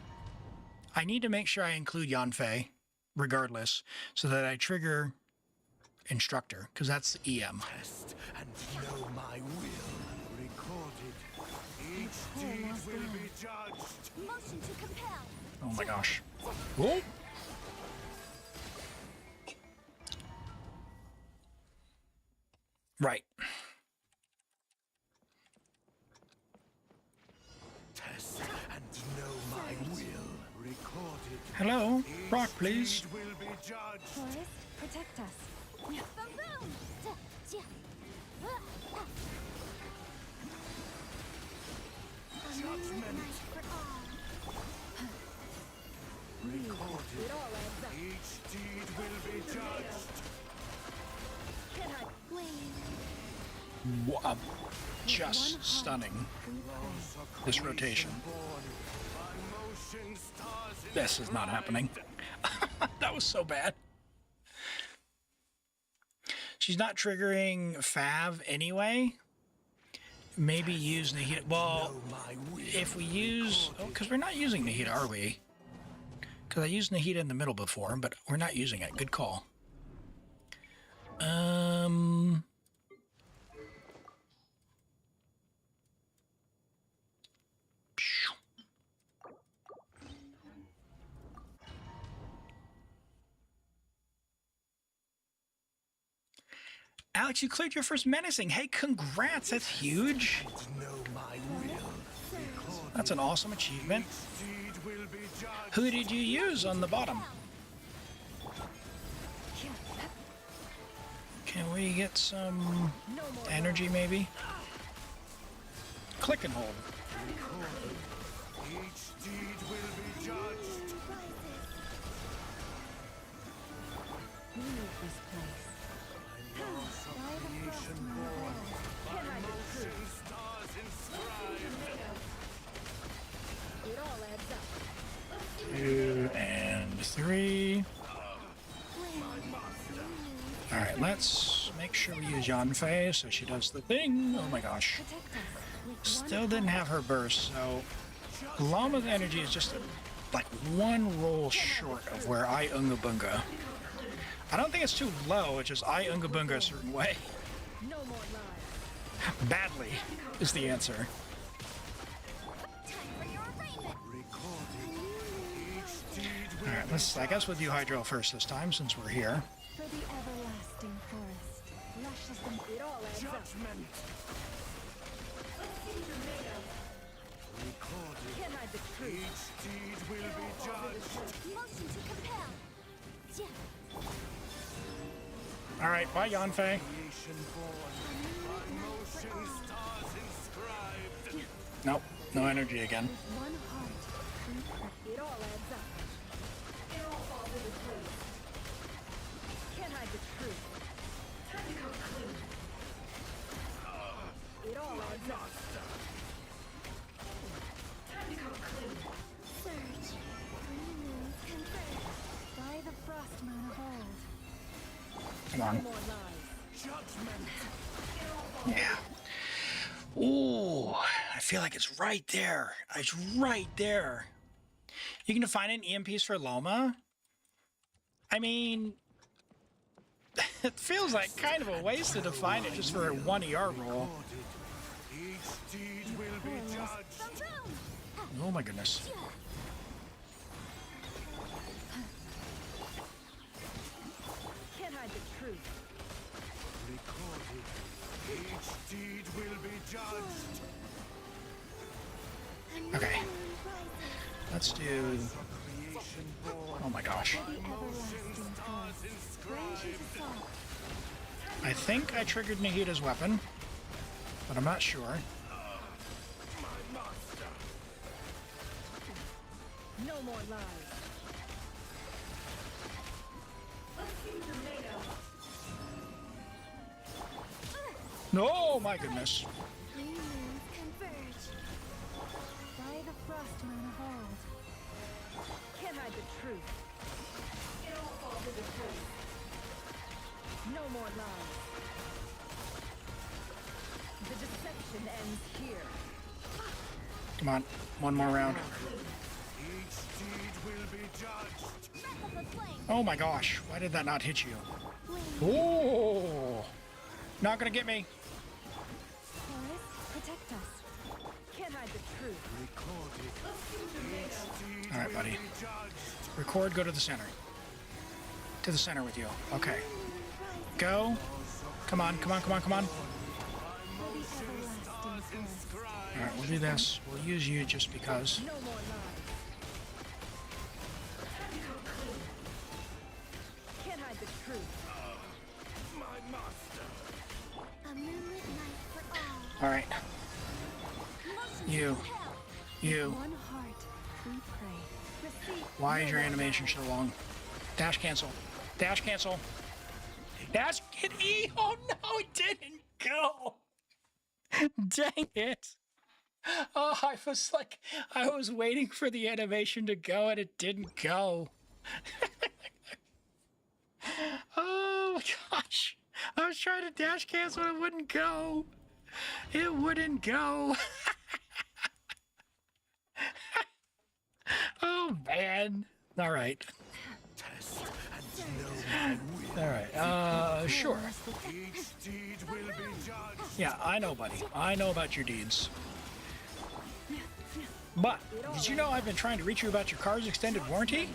I need to make sure I include Yanfei, regardless, so that I trigger instructor, because that's the EM. Test and know my will. Recorded. Each deed will be judged. Motion to compel. Oh my gosh. Whoa. Right. Test and know my will. Recorded. Hello. Rock, please. Deed will be judged. Forest, protect us. Baboom! A moonlit night for all. Recorded. It all adds up. Each deed will be judged. Can't hide. Wave. Just stunning. This rotation. Born by motion stars This is not happening. That was so bad. She's not triggering Fav anyway. Maybe use Nahida. Well, know my will. if we use... Oh, because we're not using Nahida, are we? Because I used Nahida in the middle before, but we're not using it. Good call. Alex, you cleared your first menacing. Hey, congrats. That's huge. That's an awesome achievement. Who did you use on the bottom? Can we get some energy, maybe? Click and hold. Each deed will be judged. We need this place. By the frost born, By motion stars inscribed. it all adds up. 2 and 3. Alright, let's make sure we use Yanfei so she does the thing. Oh my gosh. Protect us with Still didn't have her burst, so Llama's energy is just like one roll short of where I Unga Bunga. I don't think it's too low, it's just I Unga Bunga a certain way. No more lies. Badly is the answer. time for your arraignment. Alright, I guess we'll do Hydro first this time since we're here. For the everlasting forest, luscious and It all adds up. Judgment. Can't hide the truth. Each deed will be judged. motion to compel. Yeah. Alright, bye Yanfei. Creation born. By motion stars inscribed. Nope, no energy again. One heart, we pray. It all adds up. It all falls into place. Can't hide the truth. Time to come clean. It all adds up. Time to come clean. Surge, three moons converge. By the frost moon of old. Come on. More lies. Judgment. Yeah. Ooh, I feel like it's right there. It's right there. You can define an EMPs for Loma? I mean, it feels like kind of a waste to define it just for a 1 ER roll. Each deed will be judged. Oh my goodness. Can't hide the truth. Recorded. Each deed will be judged. Okay. Let's do... Creation born. Oh my gosh. The everlasting forest, branches assault. I think I triggered Nahida's weapon, but I'm not sure. No more lies. No, my goodness. Three moons converge. By the frost moon of old. Can't hide the truth. It all falls into place. No more lies. The deception ends here. Come on, one more round. Each deed will be judged. Breath of the flame. Oh my gosh, why did that not hit you? Flame. Oh, not gonna get me. Forest, protect us. Can't hide the truth. Recorded. Each deed All right, will buddy. be judged. Record, go to the center. To the center with you. Okay. Go. Come on, come on, come on, come on. For the everlasting forest. All right, we'll do this. We'll use you just because. No more lies. Can't hide the truth. My master. A moonlit night for all. All right, you, you. One heart, we pray. Receipt. Why is your animation so long? Dash cancel. Dash cancel. Dash hit E. Oh no, it didn't go. Dang it. Oh, I was waiting for the animation to go and it didn't go. Oh my gosh. I was trying to dash cancel and it wouldn't go. It wouldn't go. Oh man. All right. Test and know my will. All right. Sure. Each deed will be judged. Yeah, I know, buddy. I know about your deeds. But, did you know I've been trying to reach you about your car's extended warranty?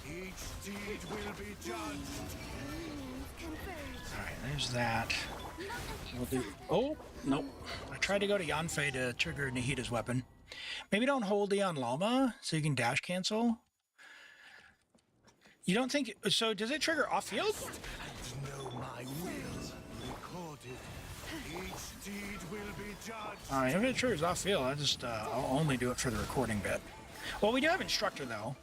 Each deed will be judged. Alright, there's that. We'll do... Oh, nope. I tried to go to Yanfei to trigger Nahida's weapon. Maybe don't hold the on Llama so you can dash cancel? You don't think... So, does it trigger off-field? And know my will. Recorded. Each deed will be judged. Alright, if it triggers off-field, I'll only do it for the recording bit. Well, we do have Instructor, though.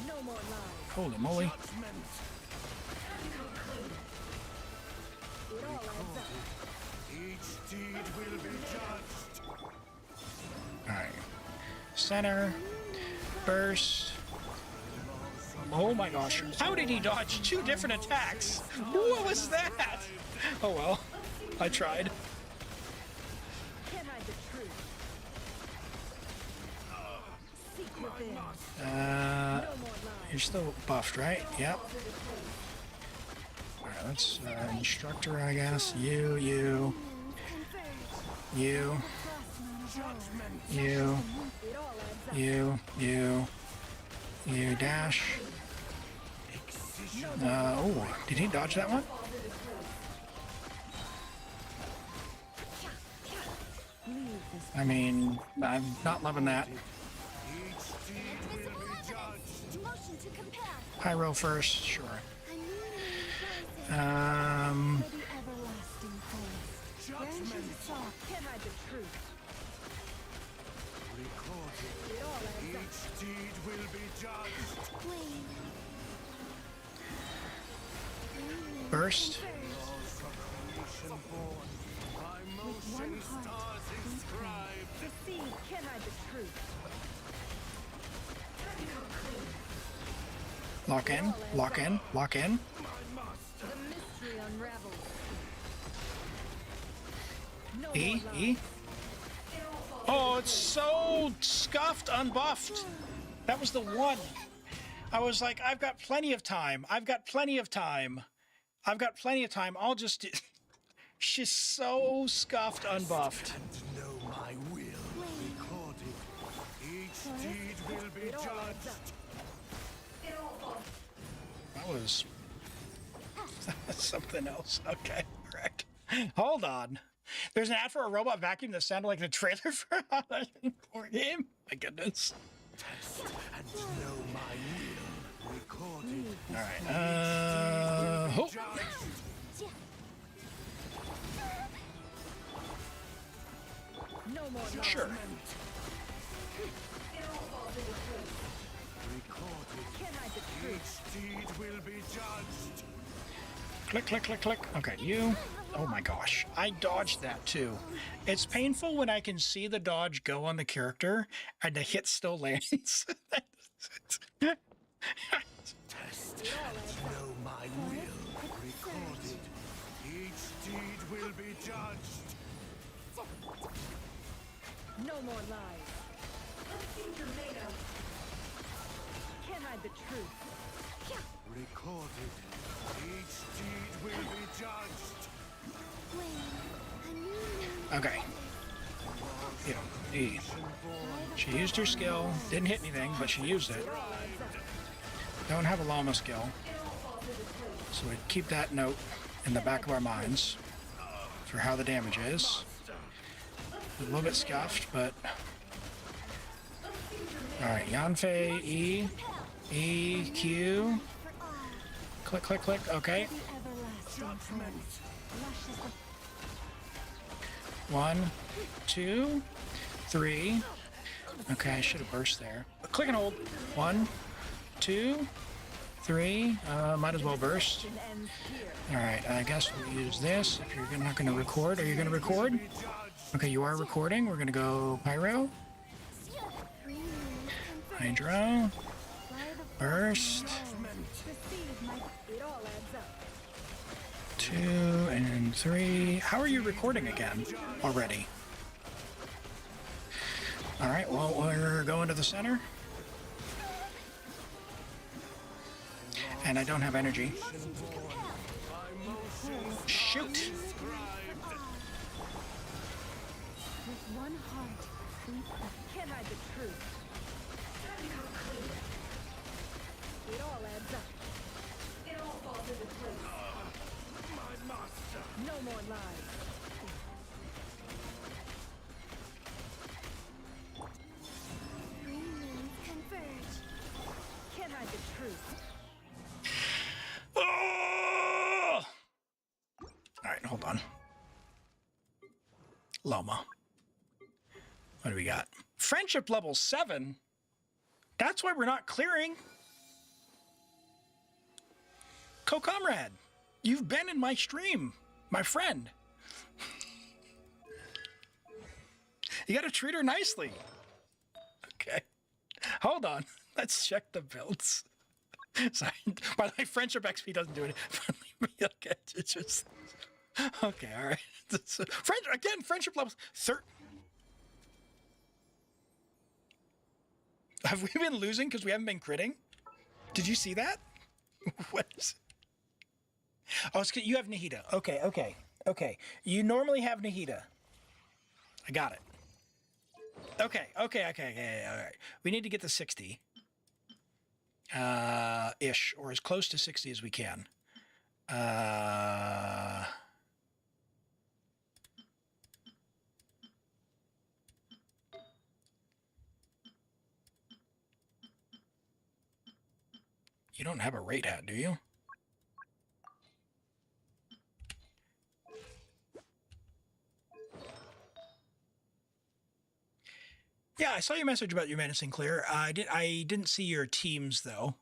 No more lies. Holy moly. Judgment. It all adds up. Each deed will be judged. Alright. Center. Burst. Oh my gosh. How did he dodge 2 different attacks? What was that? Oh well. I tried. Can't hide the truth. Seek within. No more lies. You're still buffed, right? Yep. Alright, let's Instructor, I guess. You. You. You. You dash. Oh, did he dodge that one? I mean, I'm not loving that. Motion to compare. Pyro first, sure. The everlasting place. Genshin saw. Can't hide the truth. Recorded. It all adds up. Each deed will be judged. Burst. Creation born. By motion stars inscribed. The seed can't hide the truth. Lock in, lock in, lock in. The mystery unravels. No E, more lies. E. Oh, it's so scuffed, unbuffed. That was the one. I was like, I've got plenty of time. I've got plenty of time. I've got plenty of time. I'll just... She's so scuffed, unbuffed. And know my will. Recorded. Each deed will be It all adds judged. up. That was something else. Okay, correct. Hold on. There's an ad for a robot vacuum that sounded like the trailer for a horror game. My goodness. Test and know my will. Recorded. All right. Oh. No more lies. Sure. Recorded. Can't hide the truth. Each deed will be judged. Click, click, click, click. Okay, you. Oh my gosh. I dodged that too. It's painful when I can see the dodge go on the character and the hit still lands. Test and know my will. Recorded. Each deed will be judged. No more lies. Can't hide the truth. Recorded. Each deed will be judged. Okay. Yeah, E. She used her skill. Didn't hit anything, but she used it. Don't have a llama skill. So we keep that note in the back of our minds for how the damage is. A little bit scuffed, but... Alright, Yanfei, E, E, Q. Click, click, click, okay. 1, 2, 3. Okay, I should have burst there. Click and hold. 1, 2, 3. Might as well burst. Alright, I guess we'll use this. If you're not going to record, are you going to record? Okay, you are recording. We're going to go Pyro. Hydro. Burst. 2 and 3. How are you recording again already? All right, well, we're going to the center. And I don't have energy. Shoot! With one heart, Can't hide the truth. Time to come clean. it all adds up. It all falls into place. My master. No more lies. Three moons converge. Can't hide the truth. Oh! All right, hold on. Loma. What do we got? Friendship level 7? That's why we're not clearing. Co-comrade, you've been in my stream, my friend. You gotta treat her nicely. Okay. Hold on. Let's check the builds. Sorry. By the way, friendship XP doesn't do it. Okay, it's just... Okay, all right. Friendship levels... Have we been losing because we haven't been critting? Did you see that? What is it? Oh, it's 'cause you have Nahida. Okay. You normally have Nahida. I got it. Okay. All right. We need to get to 60. Ish, or as close to 60 as we can. You don't have a rate hat, do you? Yeah, I saw your message about your menacing clear. I didn't see your teams though.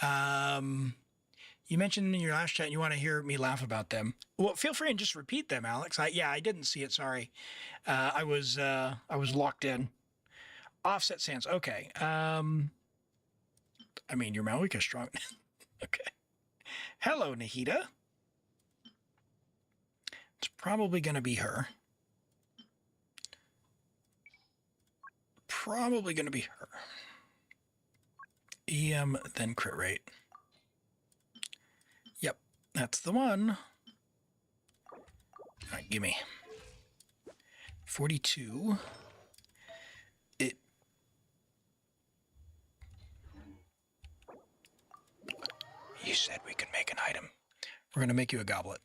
You mentioned in your last chat you want to hear me laugh about them. Well, feel free and just repeat them, Alex. I didn't see it. Sorry, I was locked in. Offset sands. Okay. I mean, your Malika strong. Okay. Hello, Nahida. It's probably going to be her. Probably going to be her. EM, then crit rate. Yep, that's the one. All right, gimme. 42. You said we could make an item. We're going to make you a goblet.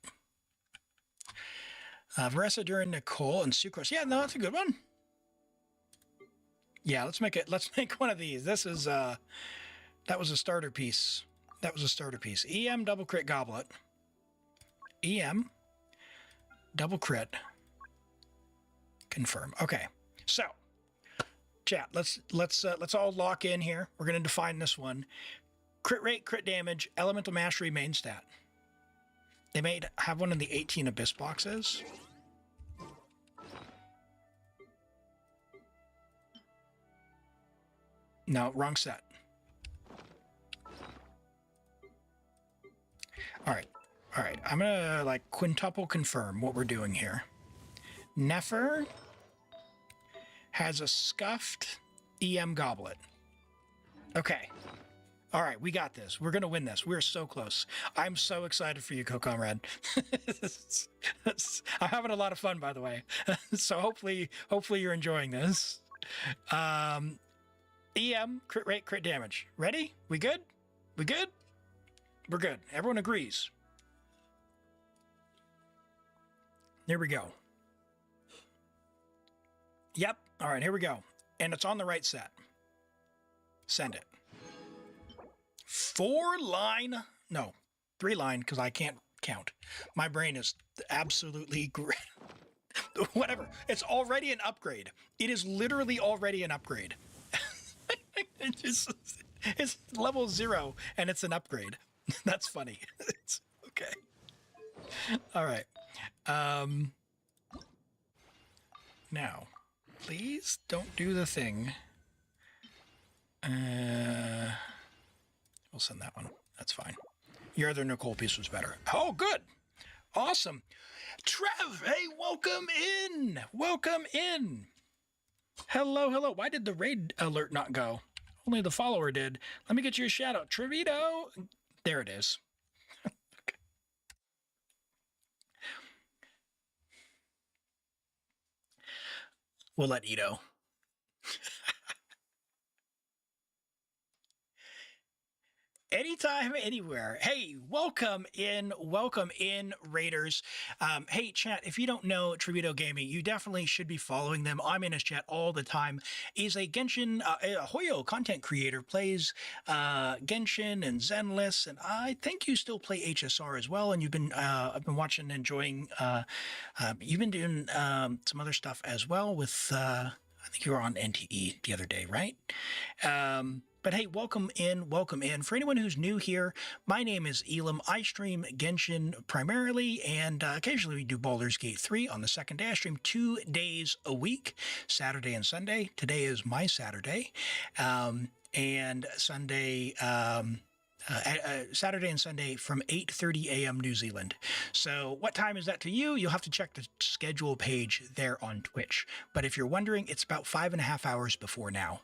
Varessa, Durin, Nicole, and Sucrose. Yeah, no, that's a good one. Yeah, let's make it. Let's make one of these. This is that was a starter piece. That was a starter piece. EM double crit goblet. EM double crit. Confirm. Okay. So, chat. Let's all lock in here. We're going to define this one. Crit rate, crit damage, elemental mastery, main stat. They may have one in the 18 abyss boxes. No, wrong set. All right. I'm gonna like quintuple confirm what we're doing here. Nefer has a scuffed EM goblet. Okay. All right, we got this. We're going to win this. We're so close. I'm so excited for you, co-comrade. I'm having a lot of fun, by the way. So hopefully you're enjoying this. EM, crit rate, crit damage. Ready? We good? We good? We're good. Everyone agrees. Here we go. Yep. All right, here we go. And it's on the right set. Send it. 3 line, because I can't count. My brain is absolutely great. Whatever. It's already an upgrade. It is literally already an upgrade. It's level 0 and it's an upgrade. That's funny. It's okay. All right. Now, please don't do the thing. We'll send that one. That's fine. Your other Nicole piece was better. Oh, good. Awesome. Trev, hey, welcome in. Welcome in. Hello, hello. Why did the raid alert not go? Only the follower did. Let me get you a shout out. Trevito. There it is. We'll let Ito. Anytime, anywhere. Hey, welcome in, Raiders. Hey, chat, if you don't know Tribito Gaming, you definitely should be following them. I'm in his chat all the time. He's a Genshin, a Hoyo content creator, plays Genshin and Zenless, and I think you still play HSR as well, and you've been, I've been watching and enjoying, you've been doing some other stuff as well with, I think you were on NTE the other day, right? But hey, welcome in, welcome in. For anyone who's new here, my name is Elim. I stream Genshin primarily, and occasionally we do Baldur's Gate 3 on the second day. I stream 2 days a week, Saturday and Sunday. Today is my Saturday, and Sunday... Saturday and Sunday from 8:30 a.m. New Zealand. So what time is that to you? You'll have to check the schedule page there on Twitch. But if you're wondering, it's about 5.5 hours before now.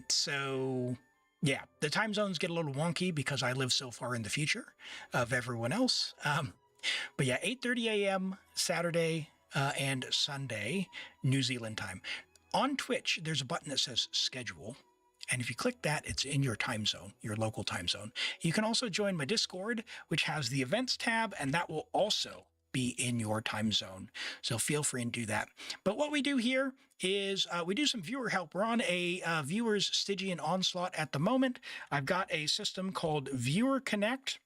So yeah, the time zones get a little wonky because I live so far in the future of everyone else. But yeah, 8:30 a.m. Saturday and Sunday, New Zealand time. On Twitch, there's a button that says schedule. And if you click that, it's in your time zone, your local time zone. You can also join my Discord, which has the events tab, and that will also be in your time zone. So feel free and do that. But what we do here is we do some viewer help. We're on a viewer's Stygian Onslaught at the moment. I've got a system called Viewer Connect,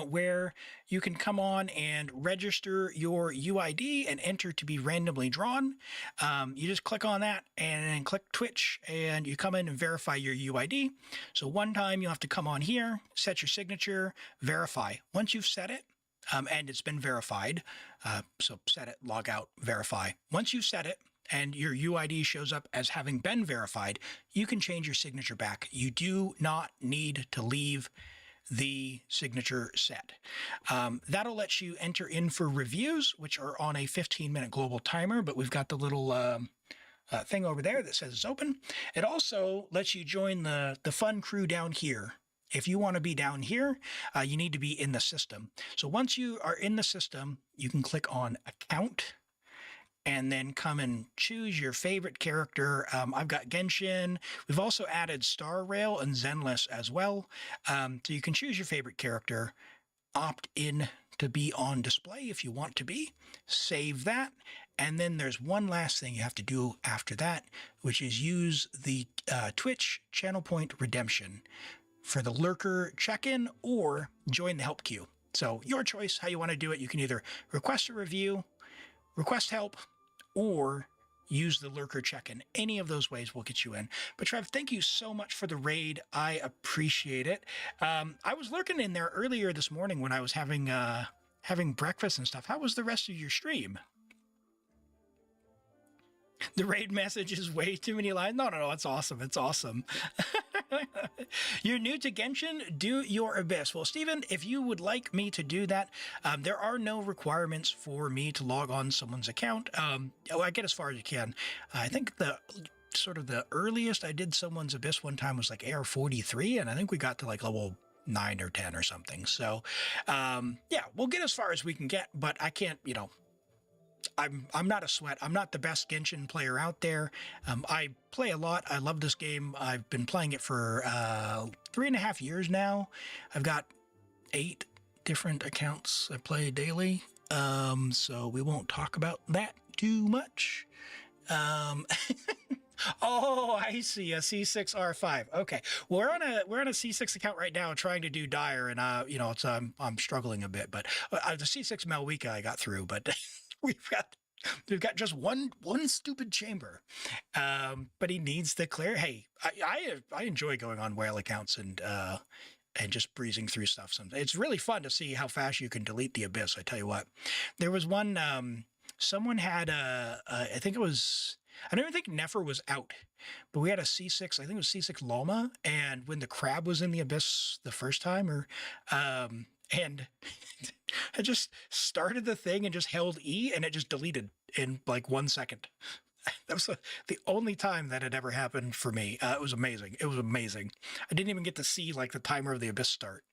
where you can come on and register your UID and enter to be randomly drawn. You just click on that and then click Twitch, and you come in and verify your UID. So one time you have to come on here, set your signature, verify. Once you've set it, and it's been verified, so set it, log out, verify. Once you've set it, and your UID shows up as having been verified, you can change your signature back. You do not need to leave the signature set. That'll let you enter in for reviews, which are on a 15-minute global timer, but we've got the little thing over there that says it's open. It also lets you join the fun crew down here. If you want to be down here, you need to be in the system. So once you are in the system, you can click on Account, and then come and choose your favorite character. I've got Genshin. We've also added Star Rail and Zenless as well. So you can choose your favorite character, opt in to be on display if you want to be, save that, and then there's one last thing you have to do after that, which is use the Twitch channel point redemption for the lurker check-in or join the help queue. So your choice how you want to do it. You can either request a review, request help, or use the lurker check-in. Any of those ways will get you in. But Trev, thank you so much for the raid. I appreciate it. I was lurking in there earlier this morning when I was having breakfast and stuff. How was the rest of your stream? The raid message is way too many lines. No, it's awesome. It's awesome. You're new to Genshin? Do your Abyss. Well, Steven, if you would like me to do that, there are no requirements for me to log on someone's account. I get as far as you can. I think the earliest I did someone's Abyss one time was like AR 43, and I think we got to like level 9 or 10 or something. So, yeah, we'll get as far as we can get, but I can't, I'm not a sweat. I'm not the best Genshin player out there. I play a lot. I love this game. I've been playing it for 3.5 years now. I've got 8 different accounts I play daily. So we won't talk about that too much. Oh, I see, a C6R5. Okay, well, we're on a C6 account right now, trying to do Dire, and it's I'm struggling a bit, but the C6 Malwika I got through, but we've got just one stupid chamber, but he needs to clear. Hey, I enjoy going on whale accounts and just breezing through stuff. Sometimes it's really fun to see how fast you can delete the Abyss. I tell you what, there was one. Someone had I think it was. I don't even think Nefer was out, but we had a C6, I think it was C6 Loma, and when the crab was in the Abyss the first time, and I just started the thing and just held E, and it just deleted in like 1 second. That was the only time that had ever happened for me. It was amazing. It was amazing. I didn't even get to see like the timer of the abyss start.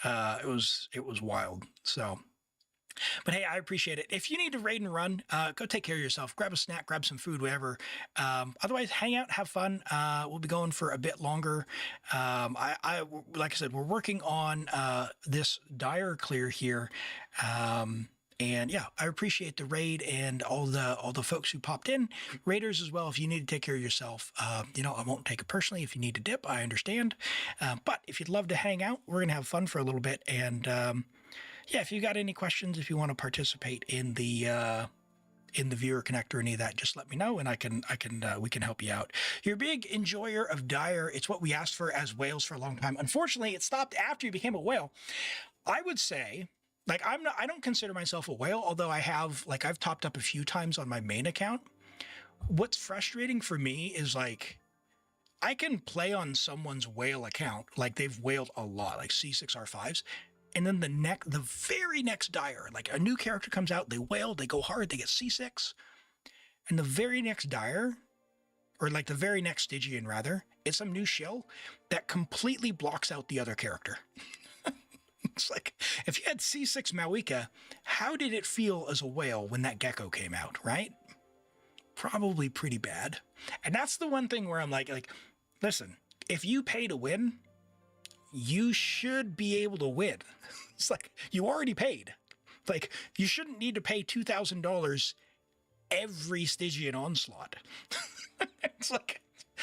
It was wild. So, but hey, I appreciate it. If you need to raid and run, go take care of yourself. Grab a snack, grab some food, whatever. Otherwise, hang out, have fun. We'll be going for a bit longer. I like I said, we're working on this dire clear here. And yeah, I appreciate the raid and all the folks who popped in. Raiders as well, if you need to take care of yourself, you know, I won't take it personally. If you need to dip, I understand. But if you'd love to hang out, we're going to have fun for a little bit. And yeah, if you got any questions, if you want to participate in the viewer connect or any of that, just let me know and we can help you out. You're a big enjoyer of Dire. It's what we asked for as whales for a long time. Unfortunately, it stopped after you became a whale. I would say, like, I don't consider myself a whale, although I've topped up a few times on my main account. What's frustrating for me is like, I can play on someone's whale account, like they've whaled a lot, like C6R5s. And then the very next Dire, like a new character comes out, they whale, they go hard, they get C6. And the very next Dire, or like the very next Stygian rather, is some new shill that completely blocks out the other character. It's like, if you had C6 Mawika, how did it feel as a whale when that gecko came out, right? Probably pretty bad. And that's the one thing where I'm like, listen, if you pay to win, you should be able to win. It's like, you already paid. Like, you shouldn't need to pay $2,000 every Stygian Onslaught. It's like,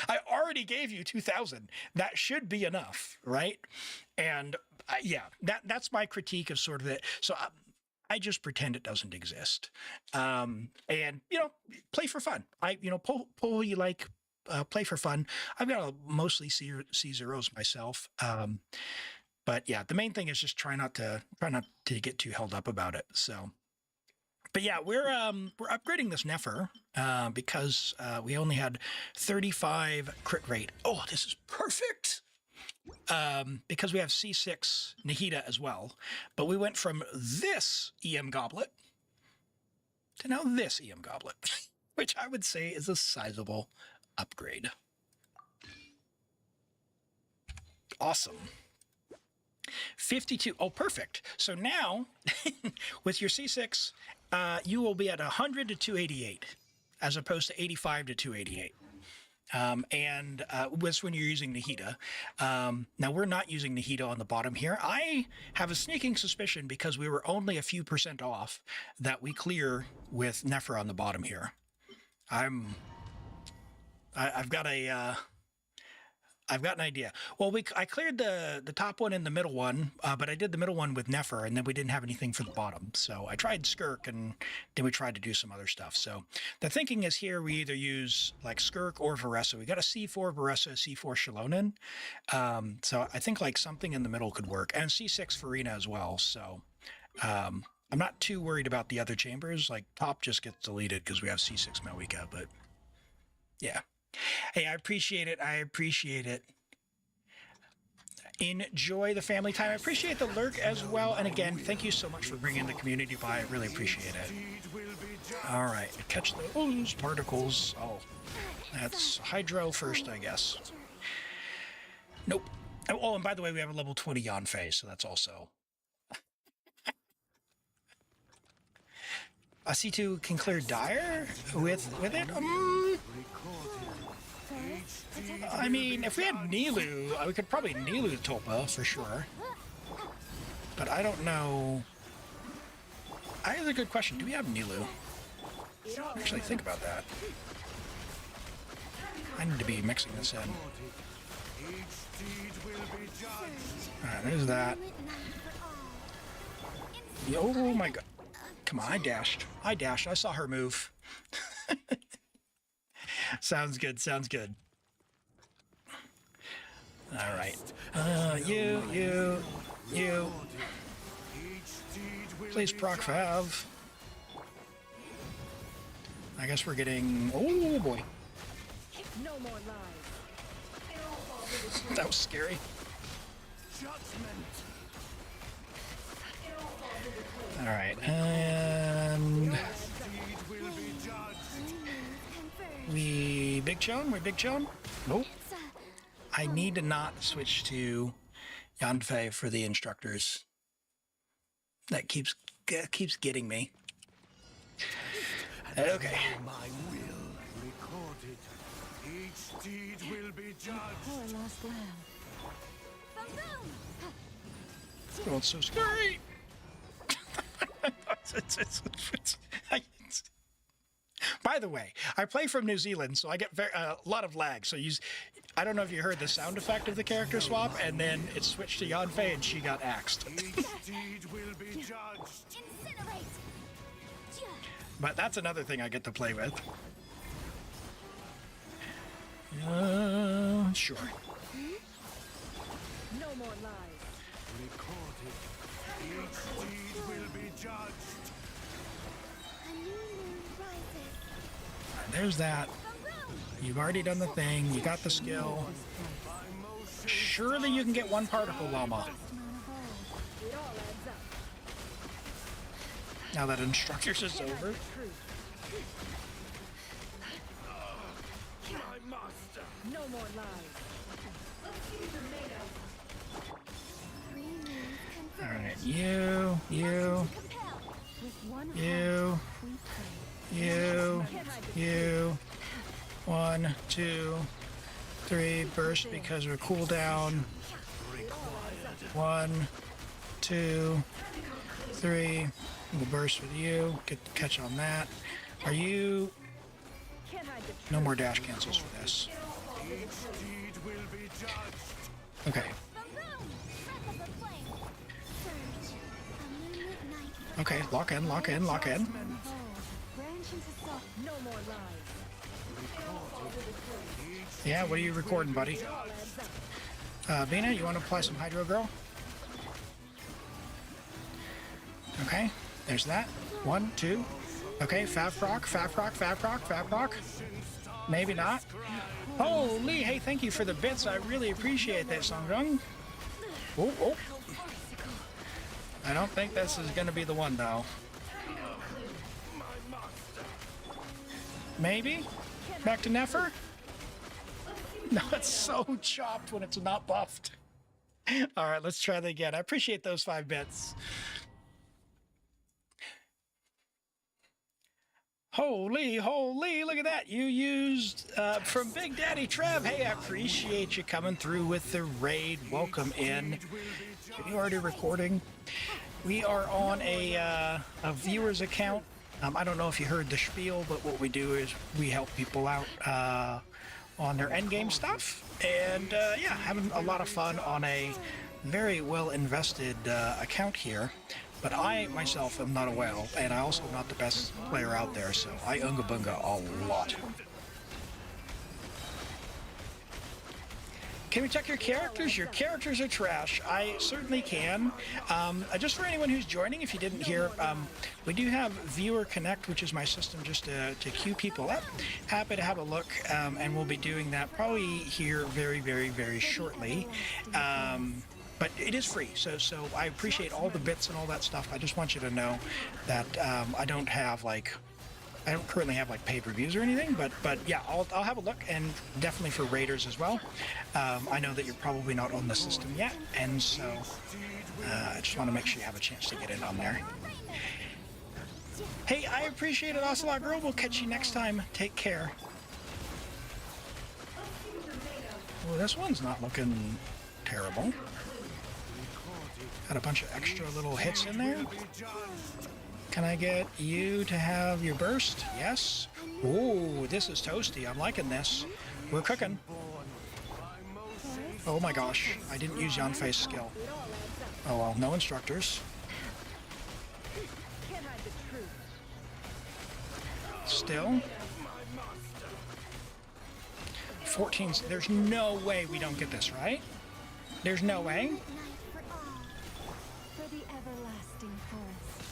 I already gave you 2,000. That should be enough, right? And yeah, that's my critique of sort of it. So I just pretend it doesn't exist. And, you know, play for fun. Pull you like, play for fun. I've got mostly C0s myself. But yeah, the main thing is just try not to get too held up about it. So, but yeah, we're upgrading this Nefer because we only had 35 crit rate. Oh, this is perfect. Because we have C6 Nahida as well, but we went from this EM goblet to now this EM goblet, which I would say is a sizable upgrade. Awesome. 52. Oh, perfect. So now with your C6, you will be at 100 to 288 as opposed to 85 to 288. And that's when you're using Nahida. Now we're not using Nahida on the bottom here. I have a sneaking suspicion because we were only a few % off that we clear with Nefer on the bottom here. I've got an idea. Well, I cleared the top one and the middle one, but I did the middle one with Nefer, and then we didn't have anything for the bottom. So I tried Skirk, and then we tried to do some other stuff. So the thinking is here we either use like Skirk or Varessa. We got a C4 Varessa, C4 Shalonen. So I think like something in the middle could work, and C6 Farina as well. So I'm not too worried about the other chambers. Like top just gets deleted because we have C6 Mawika, but yeah. Hey, I appreciate it. I appreciate it. Enjoy the family time. I appreciate the lurk as well. And again, thank you so much for bringing the community by. I really appreciate it. All right. Catch those particles. Oh, that's Hydro first, I guess. Nope. Oh, and by the way, we have a level 20 Yanfei, so that's also... A C2 can clear Dire with it? I mean, if we had Nilu, we could probably Nilu Tulpa for sure. But I don't know. That's a good question. Do we have Nilu? Actually, think about that. I need to be mixing this in. Alright, there's that. Oh my god. Come on, I dashed. I saw her move. Sounds good, sounds good. All right. You. Please proc Fav. I guess we're getting... Oh, boy. No more lies. That was scary. All right, and big chillin'? We big chillin'? Nope. It's I need to not switch to Yanfei for the instructors. That keeps getting me. Okay. My will recorded. Each deed will be judged. Poor last land. boom boom. Oh, it's so scary. By the way, I play from New Zealand, so I get a lot of lag. So I don't know if you heard the sound effect of the character swap, and then it switched to Yanfei, and she got axed. Each deed will be judged. Incinerate. But that's another thing I get to play with. Sure. No more lies. Recorded. Each deed will be judged. A new moon rises. There's that. You've already done the thing. You got the skill. Surely you can get one particle llama. It all adds up. Now that instructors is over. My master. No more lies. Three moons All converge. right, you, Compel. With one you, we pray. you. 1, 2, 3. Burst because we're cooldown. 1, 2, 3. We'll burst with you. Get the catch on that. Are you? Can't hide the truth. No more dash cancels for this. Each deed will be judged. Okay. Boom boom. Breath of the flame. Surge. A moonlit night. Okay. Lock in. Lock in. Lock in. Branch into soft. No more lies. Yeah. What are you recording, buddy? Vina, you want to apply some Hydro Girl? Okay. There's that. 1, 2. Okay. Fab proc. Fab proc. Fab proc. Fab proc. Maybe not. Holy, hey, thank you for the bits. I really appreciate that, Songjung. Oh, oh. I don't think this is going to be the one, though. Maybe? Back to Nefer? No, it's so chopped when it's not buffed. All right, let's try that again. I appreciate those 5 bits. Holy, look at that. You used, from Big Daddy Trev. Hey, I appreciate you coming through with the raid. Welcome in. Are you already recording? We are on a viewer's account. I don't know if you heard the spiel, but what we do is we help people out on their endgame stuff. And yeah, having a lot of fun on a very well invested account here. But I myself am not a whale, and I also am not the best player out there, so I unga bunga a lot. Can we check your characters? Your characters are trash. I certainly can. Just for anyone who's joining, if you didn't hear, we do have Viewer Connect, which is my system just to queue people up. Happy to have a look, and we'll be doing that probably here very, very, very shortly. But it is free, so I appreciate all the bits and all that stuff. I just want you to know that I don't currently have like paid reviews or anything, but yeah, I'll have a look, and definitely for raiders as well. I know that you're probably not on the system yet, and so I just want to make sure you have a chance to get in on there. Hey, I appreciate it, Ocelot Girl. We'll catch you next time. Take care. Well, this one's not looking terrible. Got a bunch of extra little hits in there. Can I get you to have your burst? Yes. Ooh, this is toasty. I'm liking this. We're cooking. Oh my gosh, I didn't use Yanfei's skill. Oh well, no instructors. Can't hide the truth. Still. 14. There's no way we don't get this, right? There's no way. Night for all. For the everlasting forest.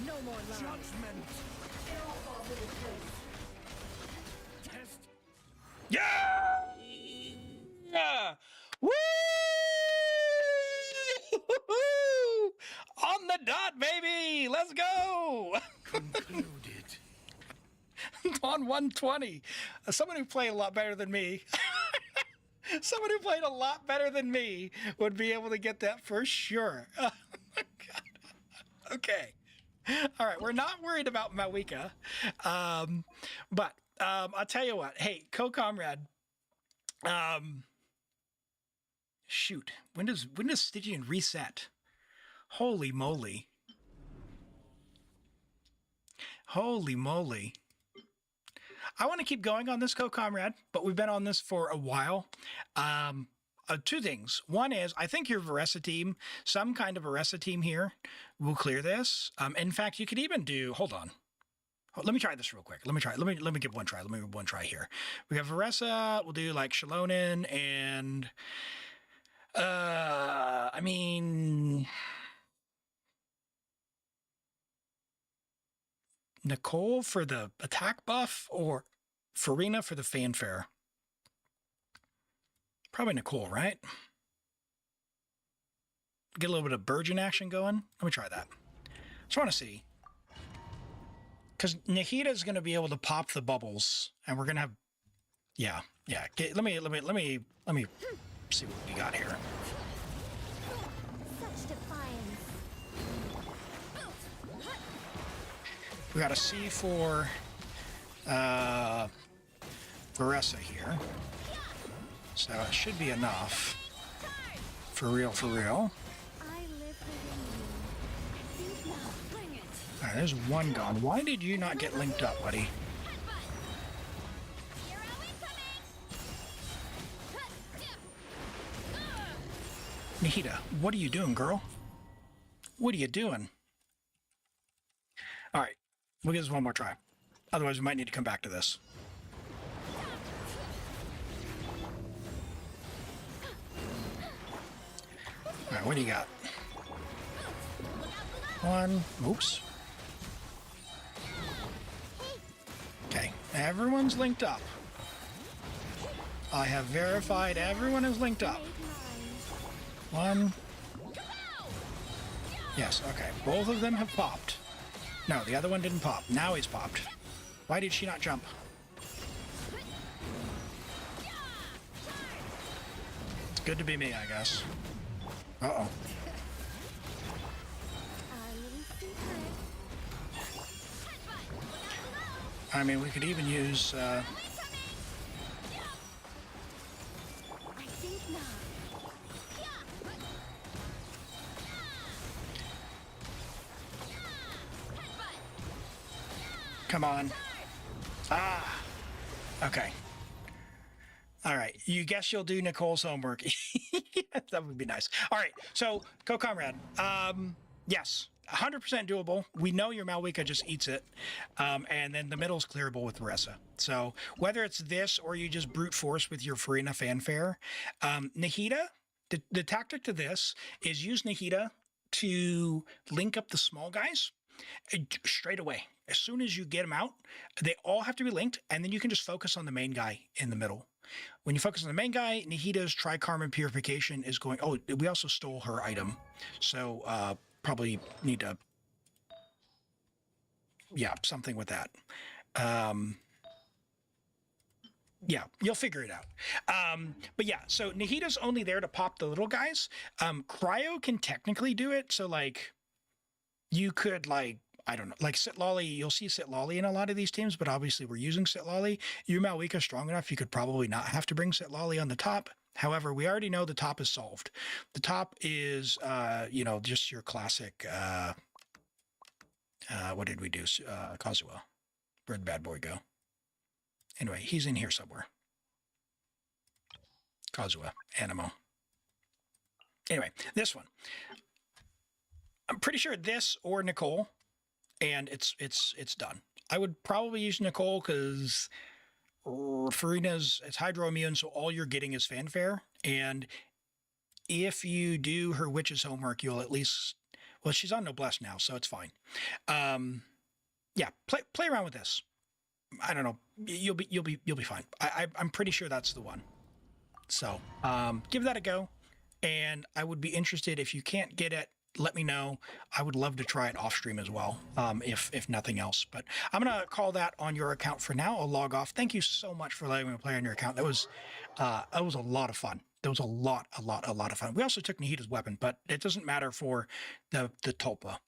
No more lies. Yeah! Woo! On the dot, baby! Let's go! Concluded. on 120. Someone who played a lot better than me. Someone who played a lot better than me would be able to get that for sure. Oh my God. Okay. All right. We're not worried about Malika. But I'll tell you what. Hey, co-comrade. Shoot. When does Stygian reset? Holy moly. Holy moly. I want to keep going on this, co-comrade, but we've been on this for a while. Two things. One is, I think your Varesa team, some kind of Varesa team here, will clear this. In fact, you could even do, hold on. Let me try this real quick. Let me give one try. Let me give one try here. We have Varesa. We'll do like Shalonen and, I mean, Nicole for the attack buff or Farina for the fanfare? Probably Nicole, right? Get a little bit of Burgeon action going. Let me try that. Just want to see. Because Nahita's going to be able to pop the bubbles, and we're going to have, yeah. Let me see what we got here. Such defiance. We got a C for Varesa here. So it should be enough. For real, for real. I live within you. Think not. Bring it. All right, there's one gone. Why did you not get linked up, buddy? Nahita, what are you doing, girl? What are you doing? All right, we'll give this one more try. Otherwise, we might need to come back to this. All right, what do you got? One. Oops. Okay, everyone's linked up. I have verified everyone is linked up. One. Yes, okay. Both of them have popped. No, the other one didn't pop. Now he's popped. Why did she not jump? It's good to be me, I guess. Uh-oh. I mean, we could even use, I think not. come on. Ah. Okay. All right. You guess you'll do Nicole's homework. That would be nice. All right. So, co-comrade. Yes. 100% doable. We know your Malwika just eats it. And then the middle's clearable with Varesa. So whether it's this or you just brute force with your Farina fanfare, Nahita, the tactic to this is use Nahita to link up the small guys straight away. As soon as you get them out, they all have to be linked, and then you can just focus on the main guy in the middle. When you focus on the main guy, Nahita's Tricarmine Purification is going... Oh, we also stole her item. So, probably need to... Yeah, something with that. Yeah, you'll figure it out. But yeah, so Nahita's only there to pop the little guys. Cryo can technically do it. So, like, you could, like, I don't know, like Sitlolly, you'll see Sitlolly in a lot of these teams, but obviously we're using Sitlolly. Your Malwika's strong enough, you could probably not have to bring Sitlolly on the top. However, we already know the top is solved. The top is, you know, just your classic, what did we do? Kazuha. Where'd Bad Boy go? Anyway, he's in here somewhere. Kazuha, Animo. Anyway, this one. I'm pretty sure this or Nicole, and it's done. I would probably use Nicole because Farina's, it's hydroimmune, so all you're getting is fanfare. And if you do her witch's homework, you'll at least, well, she's on Noblesse now, so it's fine. Yeah, play around with this. I don't know. You'll be fine. I'm pretty sure that's the one. So give that a go. And I would be interested if you can't get it let me know. I would love to try it off stream as well, if nothing else. But I'm gonna call that on your account for now. I'll log off. Thank you so much for letting me play on your account. That was a lot of fun. That was a lot of fun. We also took Nahita's weapon, but it doesn't matter for the Tulpa.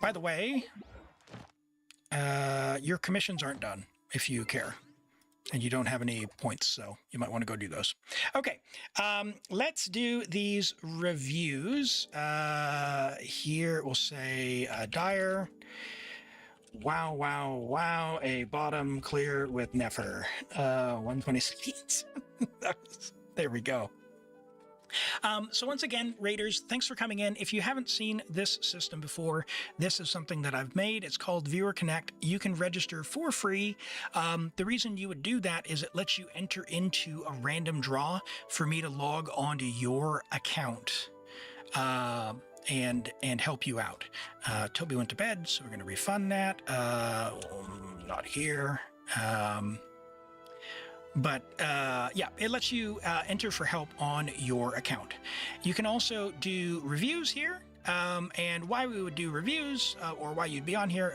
By the way, your commissions aren't done if you care. And you don't have any points, so you might want to go do those. Okay, let's do these reviews. Here we'll say Dire. Wow, wow, wow. A bottom clear with Nefer. 126. There we go. So once again, Raiders, thanks for coming in. If you haven't seen this system before, this is something that I've made. It's called Viewer Connect. You can register for free. The reason you would do that is it lets you enter into a random draw for me to log onto your account and help you out. Toby went to bed, so we're going to refund that. Not here. But yeah, it lets you enter for help on your account. You can also do reviews here. And why we would do reviews or why you'd be on here,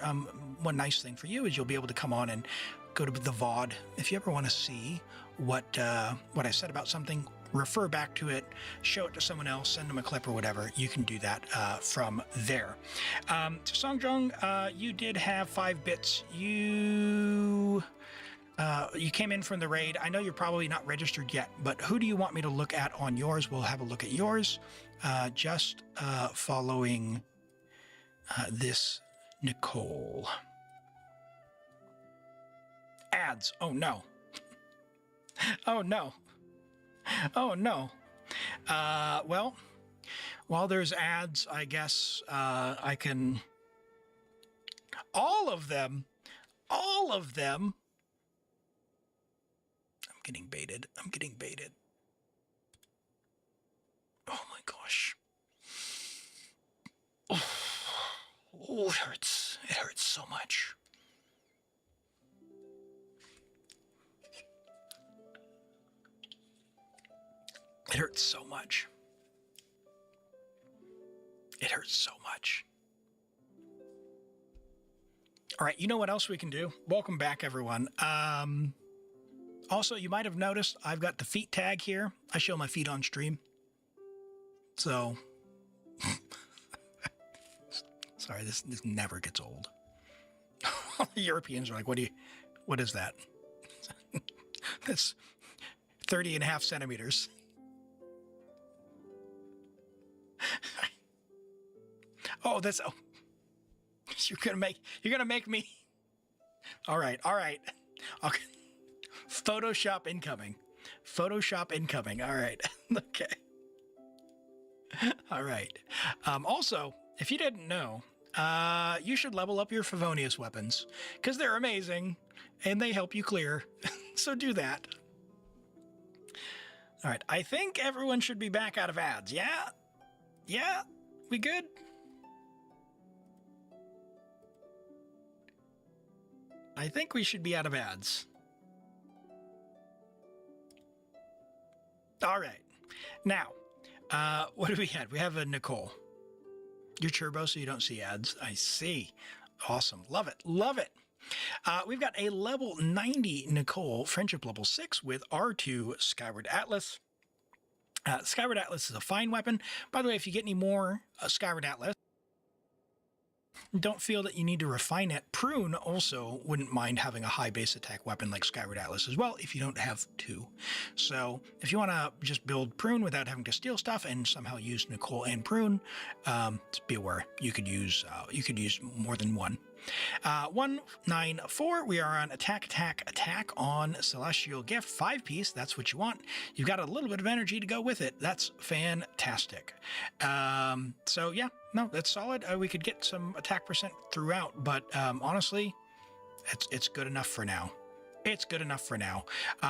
one nice thing for you is you'll be able to come on and go to the VOD. If you ever want to see what I said about something, refer back to it, show it to someone else, send them a clip or whatever, you can do that from there. Songjong, you did have 5 bits. You came in from the raid. I know you're probably not registered yet, but who do you want me to look at on yours? We'll have a look at yours. Just following this Nicole. Ads. Oh no. Oh no. Oh no. Well, while there's ads, I guess I can... All of them. I'm getting baited. Oh my gosh. Oh, it hurts. It hurts so much. It hurts so much. It hurts so much. All right, you know what else we can do? Welcome back, everyone. Also, you might have noticed I've got the feet tag here. I show my feet on stream. So, sorry, this never gets old. The Europeans are like, what is that? That's 30.5 centimeters. Oh, you're gonna make me. All right. Okay. Photoshop incoming. All right. Okay. All right. Also, if you didn't know, you should level up your Favonius weapons because they're amazing and they help you clear. So do that. All right. I think everyone should be back out of ads. Yeah? Yeah? We good? I think we should be out of ads. All right. Now, what do we have? We have a Nicole. You're turbo, so you don't see ads. I see. Awesome. Love it. We've got a level 90 Nicole, friendship level 6 with R2 Skyward Atlas. Skyward Atlas is a fine weapon. By the way, if you get any more Skyward Atlas, don't feel that you need to refine it. Prune also wouldn't mind having a high base attack weapon like Skyward Atlas as well if you don't have 2. So if you want to just build Prune without having to steal stuff and somehow use Nicole and Prune, be aware you could use more than one. 194, we are on attack on Celestial Gift, 5-piece. That's what you want. You've got a little bit of energy to go with it. That's fantastic. So yeah, no, that's solid. We could get some attack percent throughout, but honestly, it's good enough for now.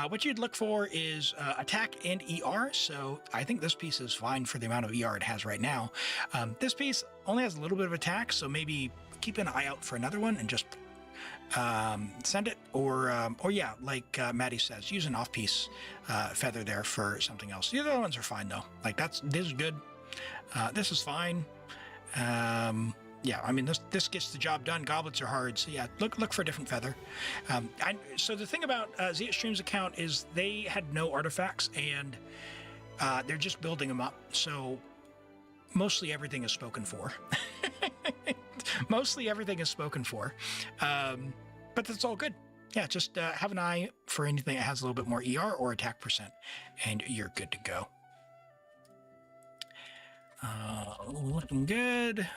What you'd look for is attack and ER. So I think this piece is fine for the amount of ER it has right now. This piece only has a little bit of attack, so maybe keep an eye out for another one and just send it, or yeah, like Maddie says, use an off-piece feather there for something else. The other ones are fine though. Like this is good. This is fine. Yeah, I mean, this gets the job done. Goblets are hard, so yeah, look for a different feather. So the thing about Z Extreme's account is they had no artifacts, and they're just building them up. So mostly everything is spoken for. Mostly everything is spoken for, but that's all good. Yeah, just have an eye for anything that has a little bit more ER or attack percent, and you're good to go. Looking good.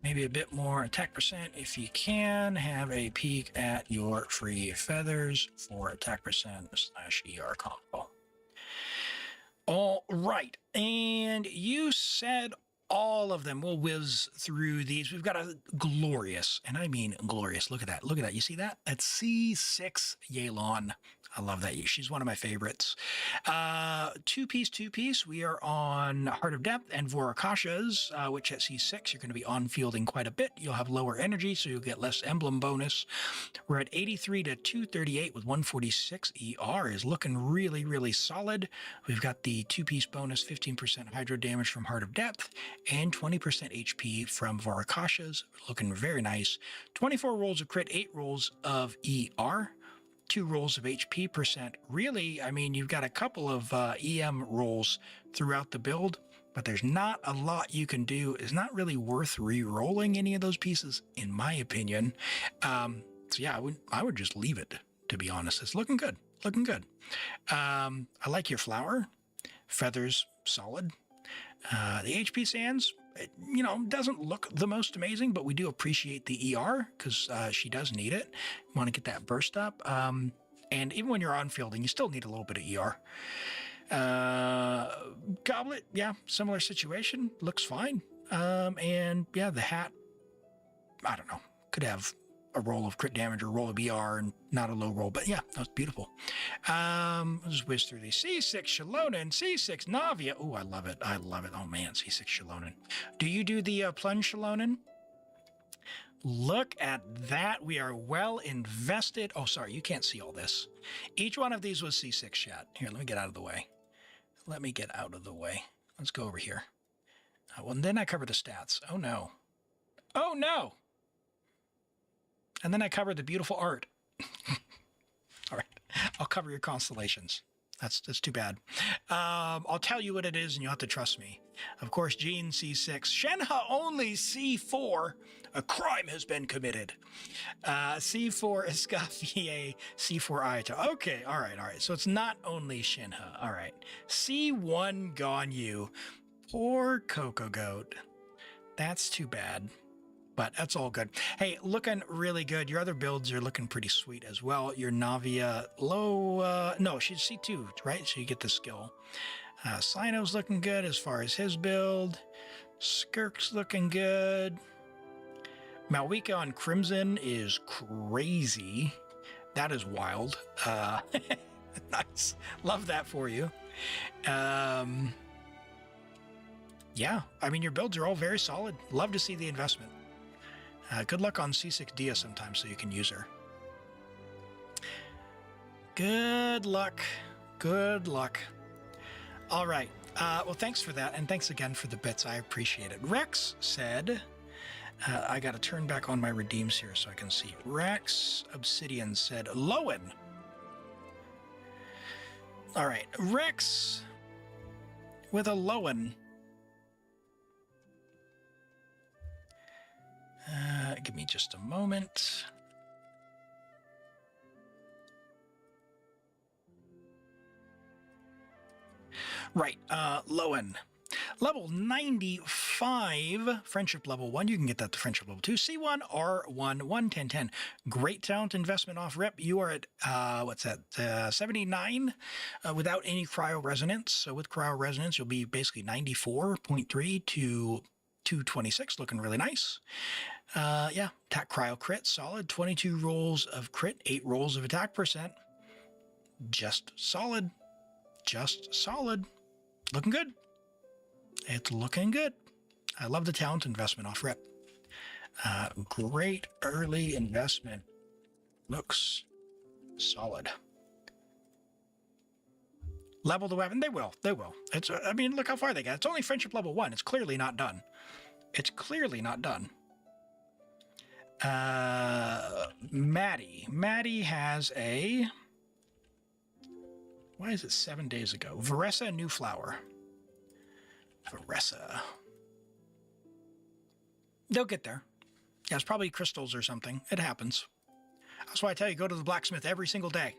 Maybe a bit more attack percent if you can. Have a peek at your free feathers for attack percent / ER combo. All right, and you said all of them. We'll whiz through these. We've got a glorious, and I mean glorious. Look at that. Look at that. You see that? That's C6 Yelan. I love that. She's one of my favorites. Two-piece. We are on Heart of Depth and Vorakasha's, which at C6, you're going to be on-fielding quite a bit. You'll have lower energy, so you'll get less emblem bonus. We're at 83 to 238 with 146. ER is looking really, really solid. We've got the two-piece bonus, 15% hydro damage from Heart of Depth, and 20% HP from Vorakasha's. Looking very nice. 24 rolls of crit, 8 rolls of ER. 2 rolls of HP percent. Really, I mean, you've got a couple of EM rolls throughout the build, but there's not a lot you can do. It's not really worth re-rolling any of those pieces, in my opinion. So yeah, I would just leave it, to be honest. It's looking good. Looking good. I like your flower. Feathers, solid. The HP sands, you know, doesn't look the most amazing, but we do appreciate the ER because she does need it. Want to get that burst up. And even when you're on fielding, you still need a little bit of ER. Goblet, yeah, similar situation. Looks fine. And yeah, the hat, I don't know, could have a roll of crit damage or a roll of ER and not a low roll, but yeah, that was beautiful. Let's just whiz through these. C6 Shalonen, C6 Navia. Oh, I love it. I love it. Oh man, C6 Shalonen. Do you do the plunge Shalonen? Look at that. We are well invested. Oh, sorry, you can't see all this. Each one of these was C6 chat. Here, let me get out of the way. Let me get out of the way. Let's go over here. Well, and then I cover the stats. Oh no. Oh no. And then I cover the beautiful art. All right, I'll cover your constellations. That's too bad. I'll tell you what it is, and you'll have to trust me. Of course, Jean C6. Shenhe only C4. A crime has been committed. C4 Escoffier, C4 Ayato. Okay, all right. So it's not only Shenhe. All right. C1 Ganyu. Poor Coco Goat. That's too bad. But that's all good. Hey, looking really good. Your other builds are looking pretty sweet as well. Your Navia low, no, she's C2, right? So you get the skill. Sino's looking good as far as his build. Skirk's looking good. Malwika on Crimson is crazy. That is wild. Nice. Love that for you. Yeah, I mean, your builds are all very solid. Love to see the investment. Good luck on C6 Dia sometime so you can use her. Good luck. Good luck. All right. Well, thanks for that. And thanks again for the bits. I appreciate it. Rex said, I got to turn back on my redeems here so I can see. Rex Obsidian said, Lowen. All right. Rex with a Lowen. Give me just a moment. Right, Lowen. Level 95, Friendship Level 1. You can get that to Friendship Level 2. C1, R1, 11010. Great talent investment off rep. You are at, 79 without any cryo resonance. So with cryo resonance, you'll be basically 94.3 to 226, looking really nice. Yeah, attack cryo crit, solid. 22 rolls of crit, 8 rolls of attack percent. Just solid. Just solid. Looking good. It's looking good. I love the talent investment off rep. Great early investment. Looks solid. Level the weapon. They will. They will. It's. I mean, look how far they got. It's only friendship level 1. It's clearly not done. It's clearly not done. Maddie. Maddie has a... Why is it 7 days ago? Varessa New Flower. Varessa. They'll get there. Yeah, it's probably crystals or something. It happens. That's why I tell you, go to the blacksmith every single day.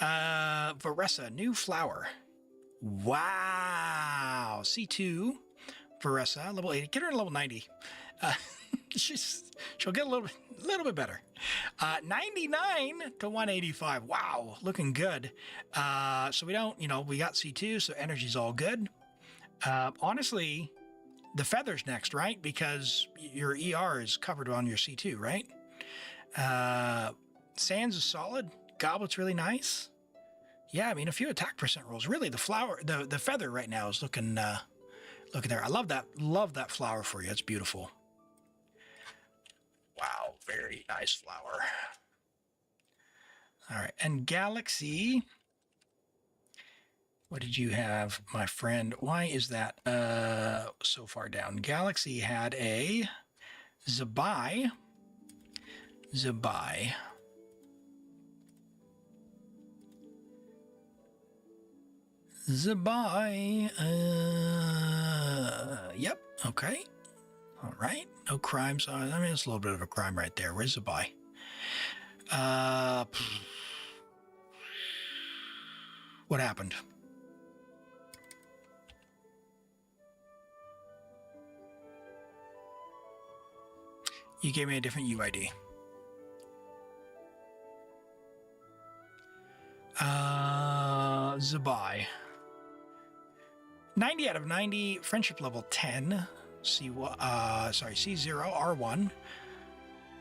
Varessa, New Flower. Wow. C2. Varessa, level 80. Get her to level 90. She'll get a little bit better. 99 to 185. Wow, looking good. So we don't, we got C2, so energy's all good. Honestly, the feather's next, right? Because your ER is covered on your C2, right? Sands is solid. Goblet's really nice. Yeah, I mean, a few attack percent rolls. Really, the flower, the feather right now is looking there. I love that flower for you. It's beautiful. Wow, very nice flower. All right, and Galaxy. What did you have, my friend? Why is that so far down? Galaxy had a Zabai. Yep, okay. All right, no crimes. I mean, it's a little bit of a crime right there. Where's Zabai? What happened? You gave me a different UID. Zabai. 90 out of 90, friendship level 10. C0, R1.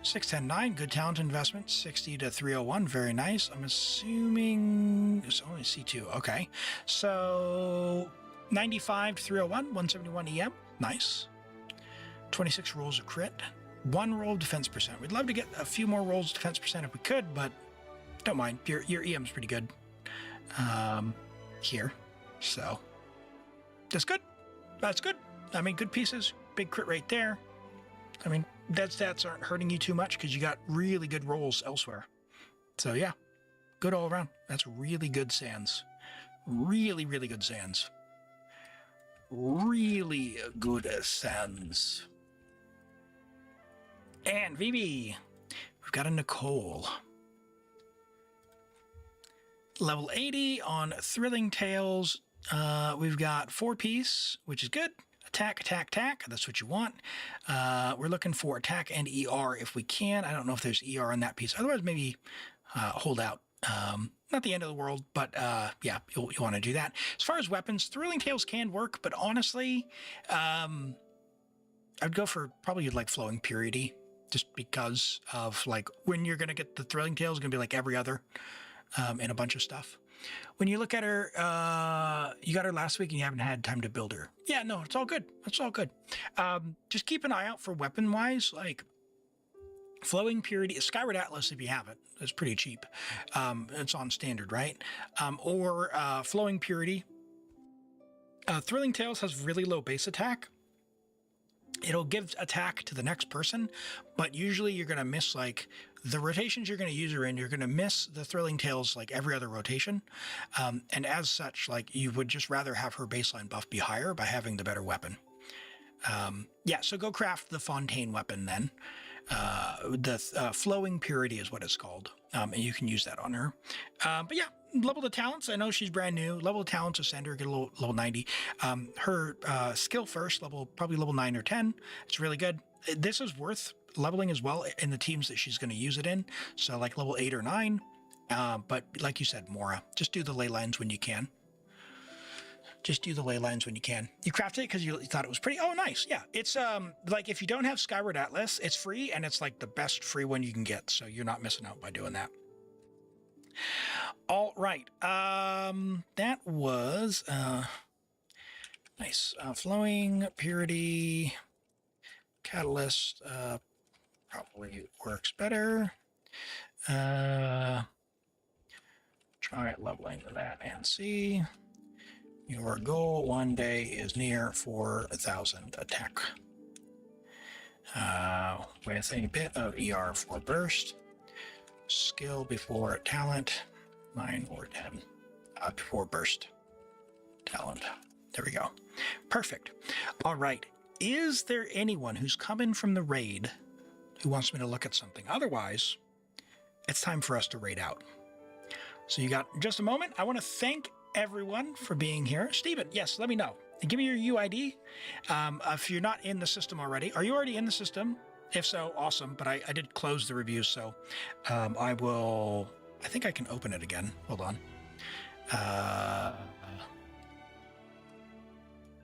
610.9, good talent investment. 60 to 301, very nice. I'm assuming it's only C2. Okay. So 95 to 301, 171 EM. Nice. 26 rolls of crit. 1 roll of defense percent. We'd love to get a few more rolls of defense percent if we could, but don't mind. Your EM's pretty good here. So that's good. That's good. I mean, good pieces. Big crit right there. I mean, dead stats aren't hurting you too much because you got really good rolls elsewhere. So yeah, good all around. That's really good Sands. Really, really good Sands. Really good Sands. And VB, we've got a Nicole. Level 80 on Thrilling Tales. We've got 4-piece, which is good. Attack, attack, attack. That's what you want. We're looking for attack and ER if we can. I don't know if there's ER on that piece. Otherwise, maybe hold out. Not the end of the world, but yeah, you'll want to do that. As far as weapons, Thrilling Tales can work, but honestly, I'd go for probably like Flowing Purity, just because of like when you're going to get the Thrilling Tales, it's going to be like every other and a bunch of stuff. When you look at her, you got her last week and you haven't had time to build her. Yeah, no, it's all good. It's all good. Just keep an eye out for weapon-wise, like Flowing Purity, Skyward Atlas if you have it. It's pretty cheap. It's on standard, right? Or Flowing Purity. Thrilling Tales has really low base attack. It'll give attack to the next person, but usually you're going to miss like the rotations you're going to use her in. You're going to miss the Thrilling Tales like every other rotation. And as such, like you would just rather have her baseline buff be higher by having the better weapon. Yeah, so go craft the Fontaine weapon then. The Flowing Purity is what it's called. And you can use that on her. But yeah, level the talents. I know she's brand new. Level the talents, ascend her, get a level 90. Her skill first, probably level 9 or 10. It's really good. This is worth leveling as well in the teams that she's going to use it in. So like level 8 or 9. But like you said, Mora, just do the ley lines when you can. Just do the ley lines when you can. You crafted it because you thought it was pretty. Oh, nice. Yeah. It's like if you don't have Skyward Atlas, it's free and it's like the best free one you can get. So you're not missing out by doing that. All right. That was nice. Flowing Purity Catalyst probably works better. Trying All right, leveling to that and see. Your goal one day is near 4,000 attack. With a bit of ER for burst. Skill before talent. 9 or 10. Before burst. Talent. There we go. Perfect. All right. Is there anyone who's coming from the raid who wants me to look at something? Otherwise, it's time for us to raid out. So you got just a moment. I want to thank everyone for being here. Steven, yes, let me know. Give me your UID. If you're not in the system already, are you already in the system? If so, awesome. But I did close the review, so I think I can open it again. Hold on.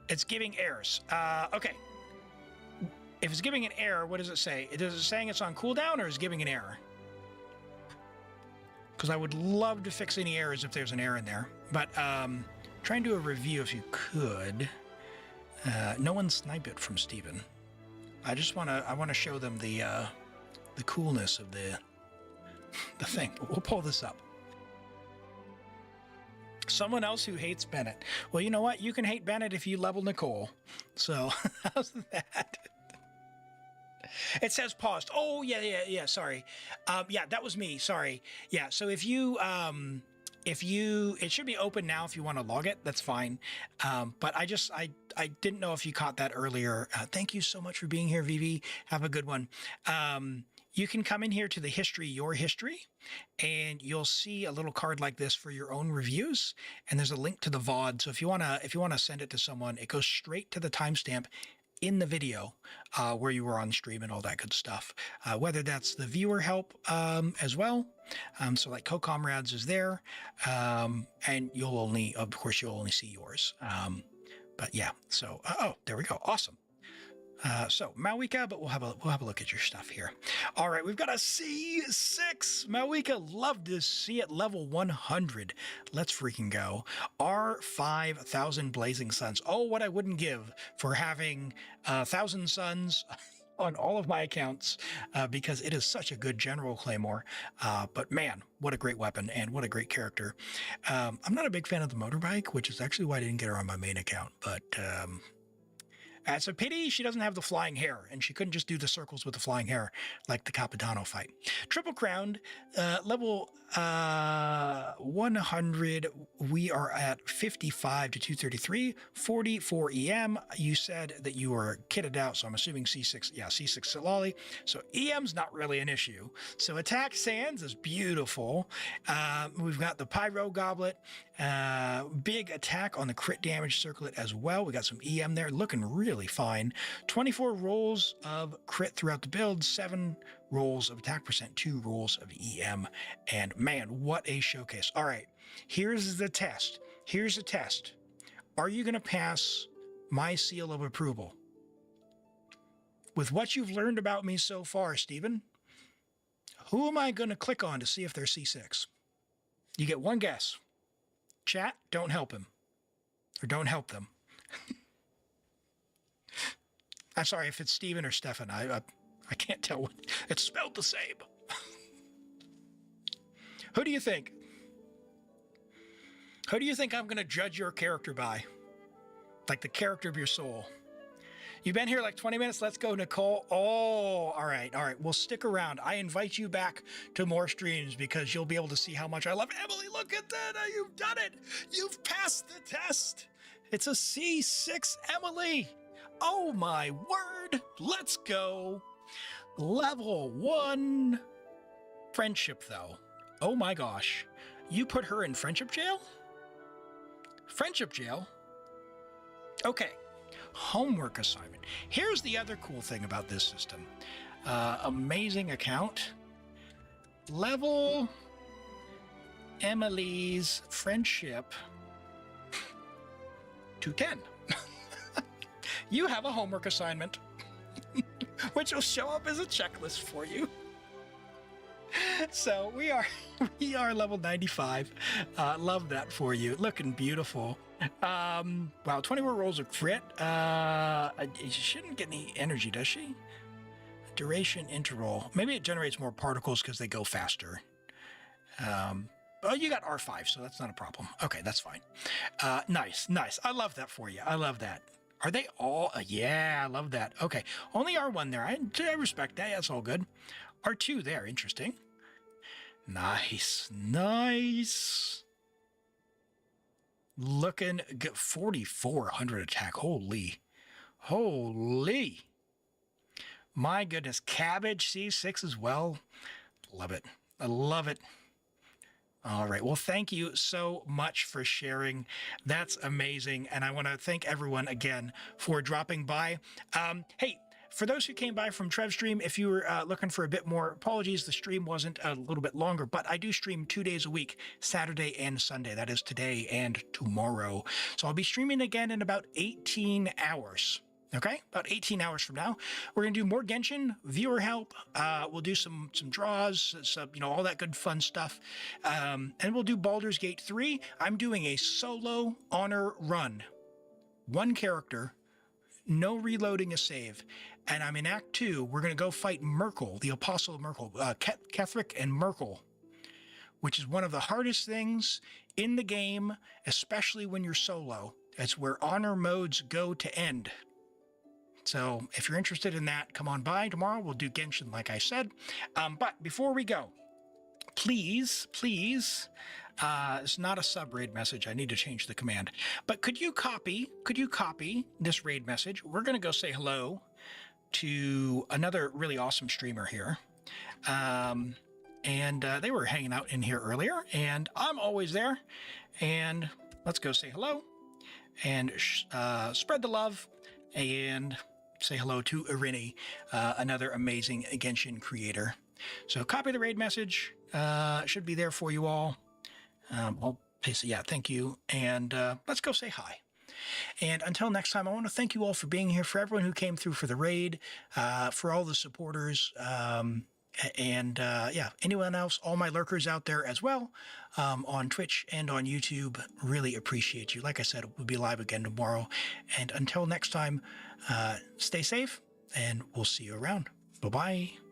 It's giving errors. Okay. If it's giving an error, what does it say? Is it saying it's on cooldown or is it giving an error? Because I would love to fix any errors if there's an error in there. But try and do a review if you could. No one snipe it from Steven. I want to show them the coolness of the thing. But we'll pull this up. Someone else who hates Bennett. Well, you know what? You can hate Bennett if you level Nicole. So how's that? It says paused. Oh, yeah. Sorry. Yeah, that was me. Sorry. Yeah. So if you, it should be open now if you want to log it. That's fine. But I didn't know if you caught that earlier. Thank you so much for being here, Vivi. Have a good one. You can come in here to the history, your history, and you'll see a little card like this for your own reviews. And there's a link to the VOD. So if you want to send it to someone, it goes straight to the timestamp in the video where you were on stream and all that good stuff. Whether that's the viewer help as well. So like co-comrades is there. And you'll only see yours. But yeah, so, oh, there we go. Awesome. So Malwika, but we'll have a look at your stuff here. All right, we've got a C6. Malwika, love to see it level 100. Let's freaking go. R5,000 Blazing Suns. Oh, what I wouldn't give for having 1,000 suns on all of my accounts because it is such a good general claymore. But man, what a great weapon and what a great character. I'm not a big fan of the motorbike, which is actually why I didn't get her on my main account, but it's a pity she doesn't have the flying hair, and she couldn't just do the circles with the flying hair like the Capitano fight. Triple Crowned, level 100, we are at 55 to 233, 40 for EM. You said that you were kitted out, so I'm assuming C6, yeah, C6 Silali. So EM's not really an issue. So Attack Sands is beautiful. We've got the Pyro Goblet, big attack on the crit damage circlet as well. We got some EM there, looking really fine. 24 rolls of crit throughout the build, 7 rolls of attack percent, 2 rolls of EM, and man, what a showcase. All right, here's the test. Here's the test. Are you going to pass my seal of approval? With what you've learned about me so far, Stephen, who am I going to click on to see if they're C6? You get one guess. Chat, don't help him. Or don't help them. I'm sorry if it's Steven or Stefan. I can't tell what it's spelled the same. Who do you think? Who do you think I'm going to judge your character by? Like the character of your soul. You've been here like 20 minutes. Let's go, Nicole. Oh, all right. All right. Well, stick around. I invite you back to more streams because you'll be able to see how much I love Emily. Look at that. You've done it. You've passed the test. It's a C6, Emily. Oh my word. Let's go. Level 1. Friendship, though. Oh my gosh. You put her in friendship jail? Friendship jail? Okay. Homework assignment. Here's the other cool thing about this system. Amazing account. Level Emily's friendship to 10. You have a homework assignment, which will show up as a checklist for you. So we are level 95. Love that for you. Looking beautiful. Wow, 24 rolls of crit. She shouldn't get any energy, does she? Duration interval. Maybe it generates more particles because they go faster. Oh, you got R5, so that's not a problem. Okay, that's fine. Nice, nice. I love that for you. I love that. Are they all? Yeah, I love that. Okay, only R1 there. I respect that. That's all good. R2 there. Interesting. Nice, nice. Looking good. 4,400 attack. Holy. Holy. My goodness. Cabbage C6 as well. Love it. I love it. All right. Well, thank you so much for sharing. That's amazing. And I want to thank everyone again for dropping by. Hey, for those who came by from Trev's stream, if you were looking for a bit more, apologies, the stream wasn't a little bit longer, but I do stream 2 days a week, Saturday and Sunday. That is today and tomorrow. So I'll be streaming again in about 18 hours. Okay, about 18 hours from now, we're going to do more Genshin, viewer help. We'll do some draws, some, all that good fun stuff. And we'll do Baldur's Gate 3. I'm doing a solo honor run. One character, no reloading a save. And I'm in Act 2. We're going to go fight Merkel, the Apostle of Merkel, Ketheric and Merkel, which is one of the hardest things in the game, especially when you're solo. It's where honor modes go to end. So if you're interested in that, come on by tomorrow. We'll do Genshin, like I said. But before we go, please, it's not a sub-raid message. I need to change the command. But could you copy this raid message? We're going to go say hello to another really awesome streamer here. And they were hanging out in here earlier, and I'm always there. And let's go say hello and spread the love and say hello to Irini, another amazing Genshin creator. So copy the raid message. It should be there for you all. I'll paste it. Yeah, thank you. And let's go say hi. And until next time, I want to thank you all for being here, for everyone who came through for the raid, for all the supporters, and anyone else, all my lurkers out there as well, on Twitch and on YouTube. Really appreciate you. Like I said, we'll be live again tomorrow. And until next time, stay safe, and we'll see you around. Bye-bye.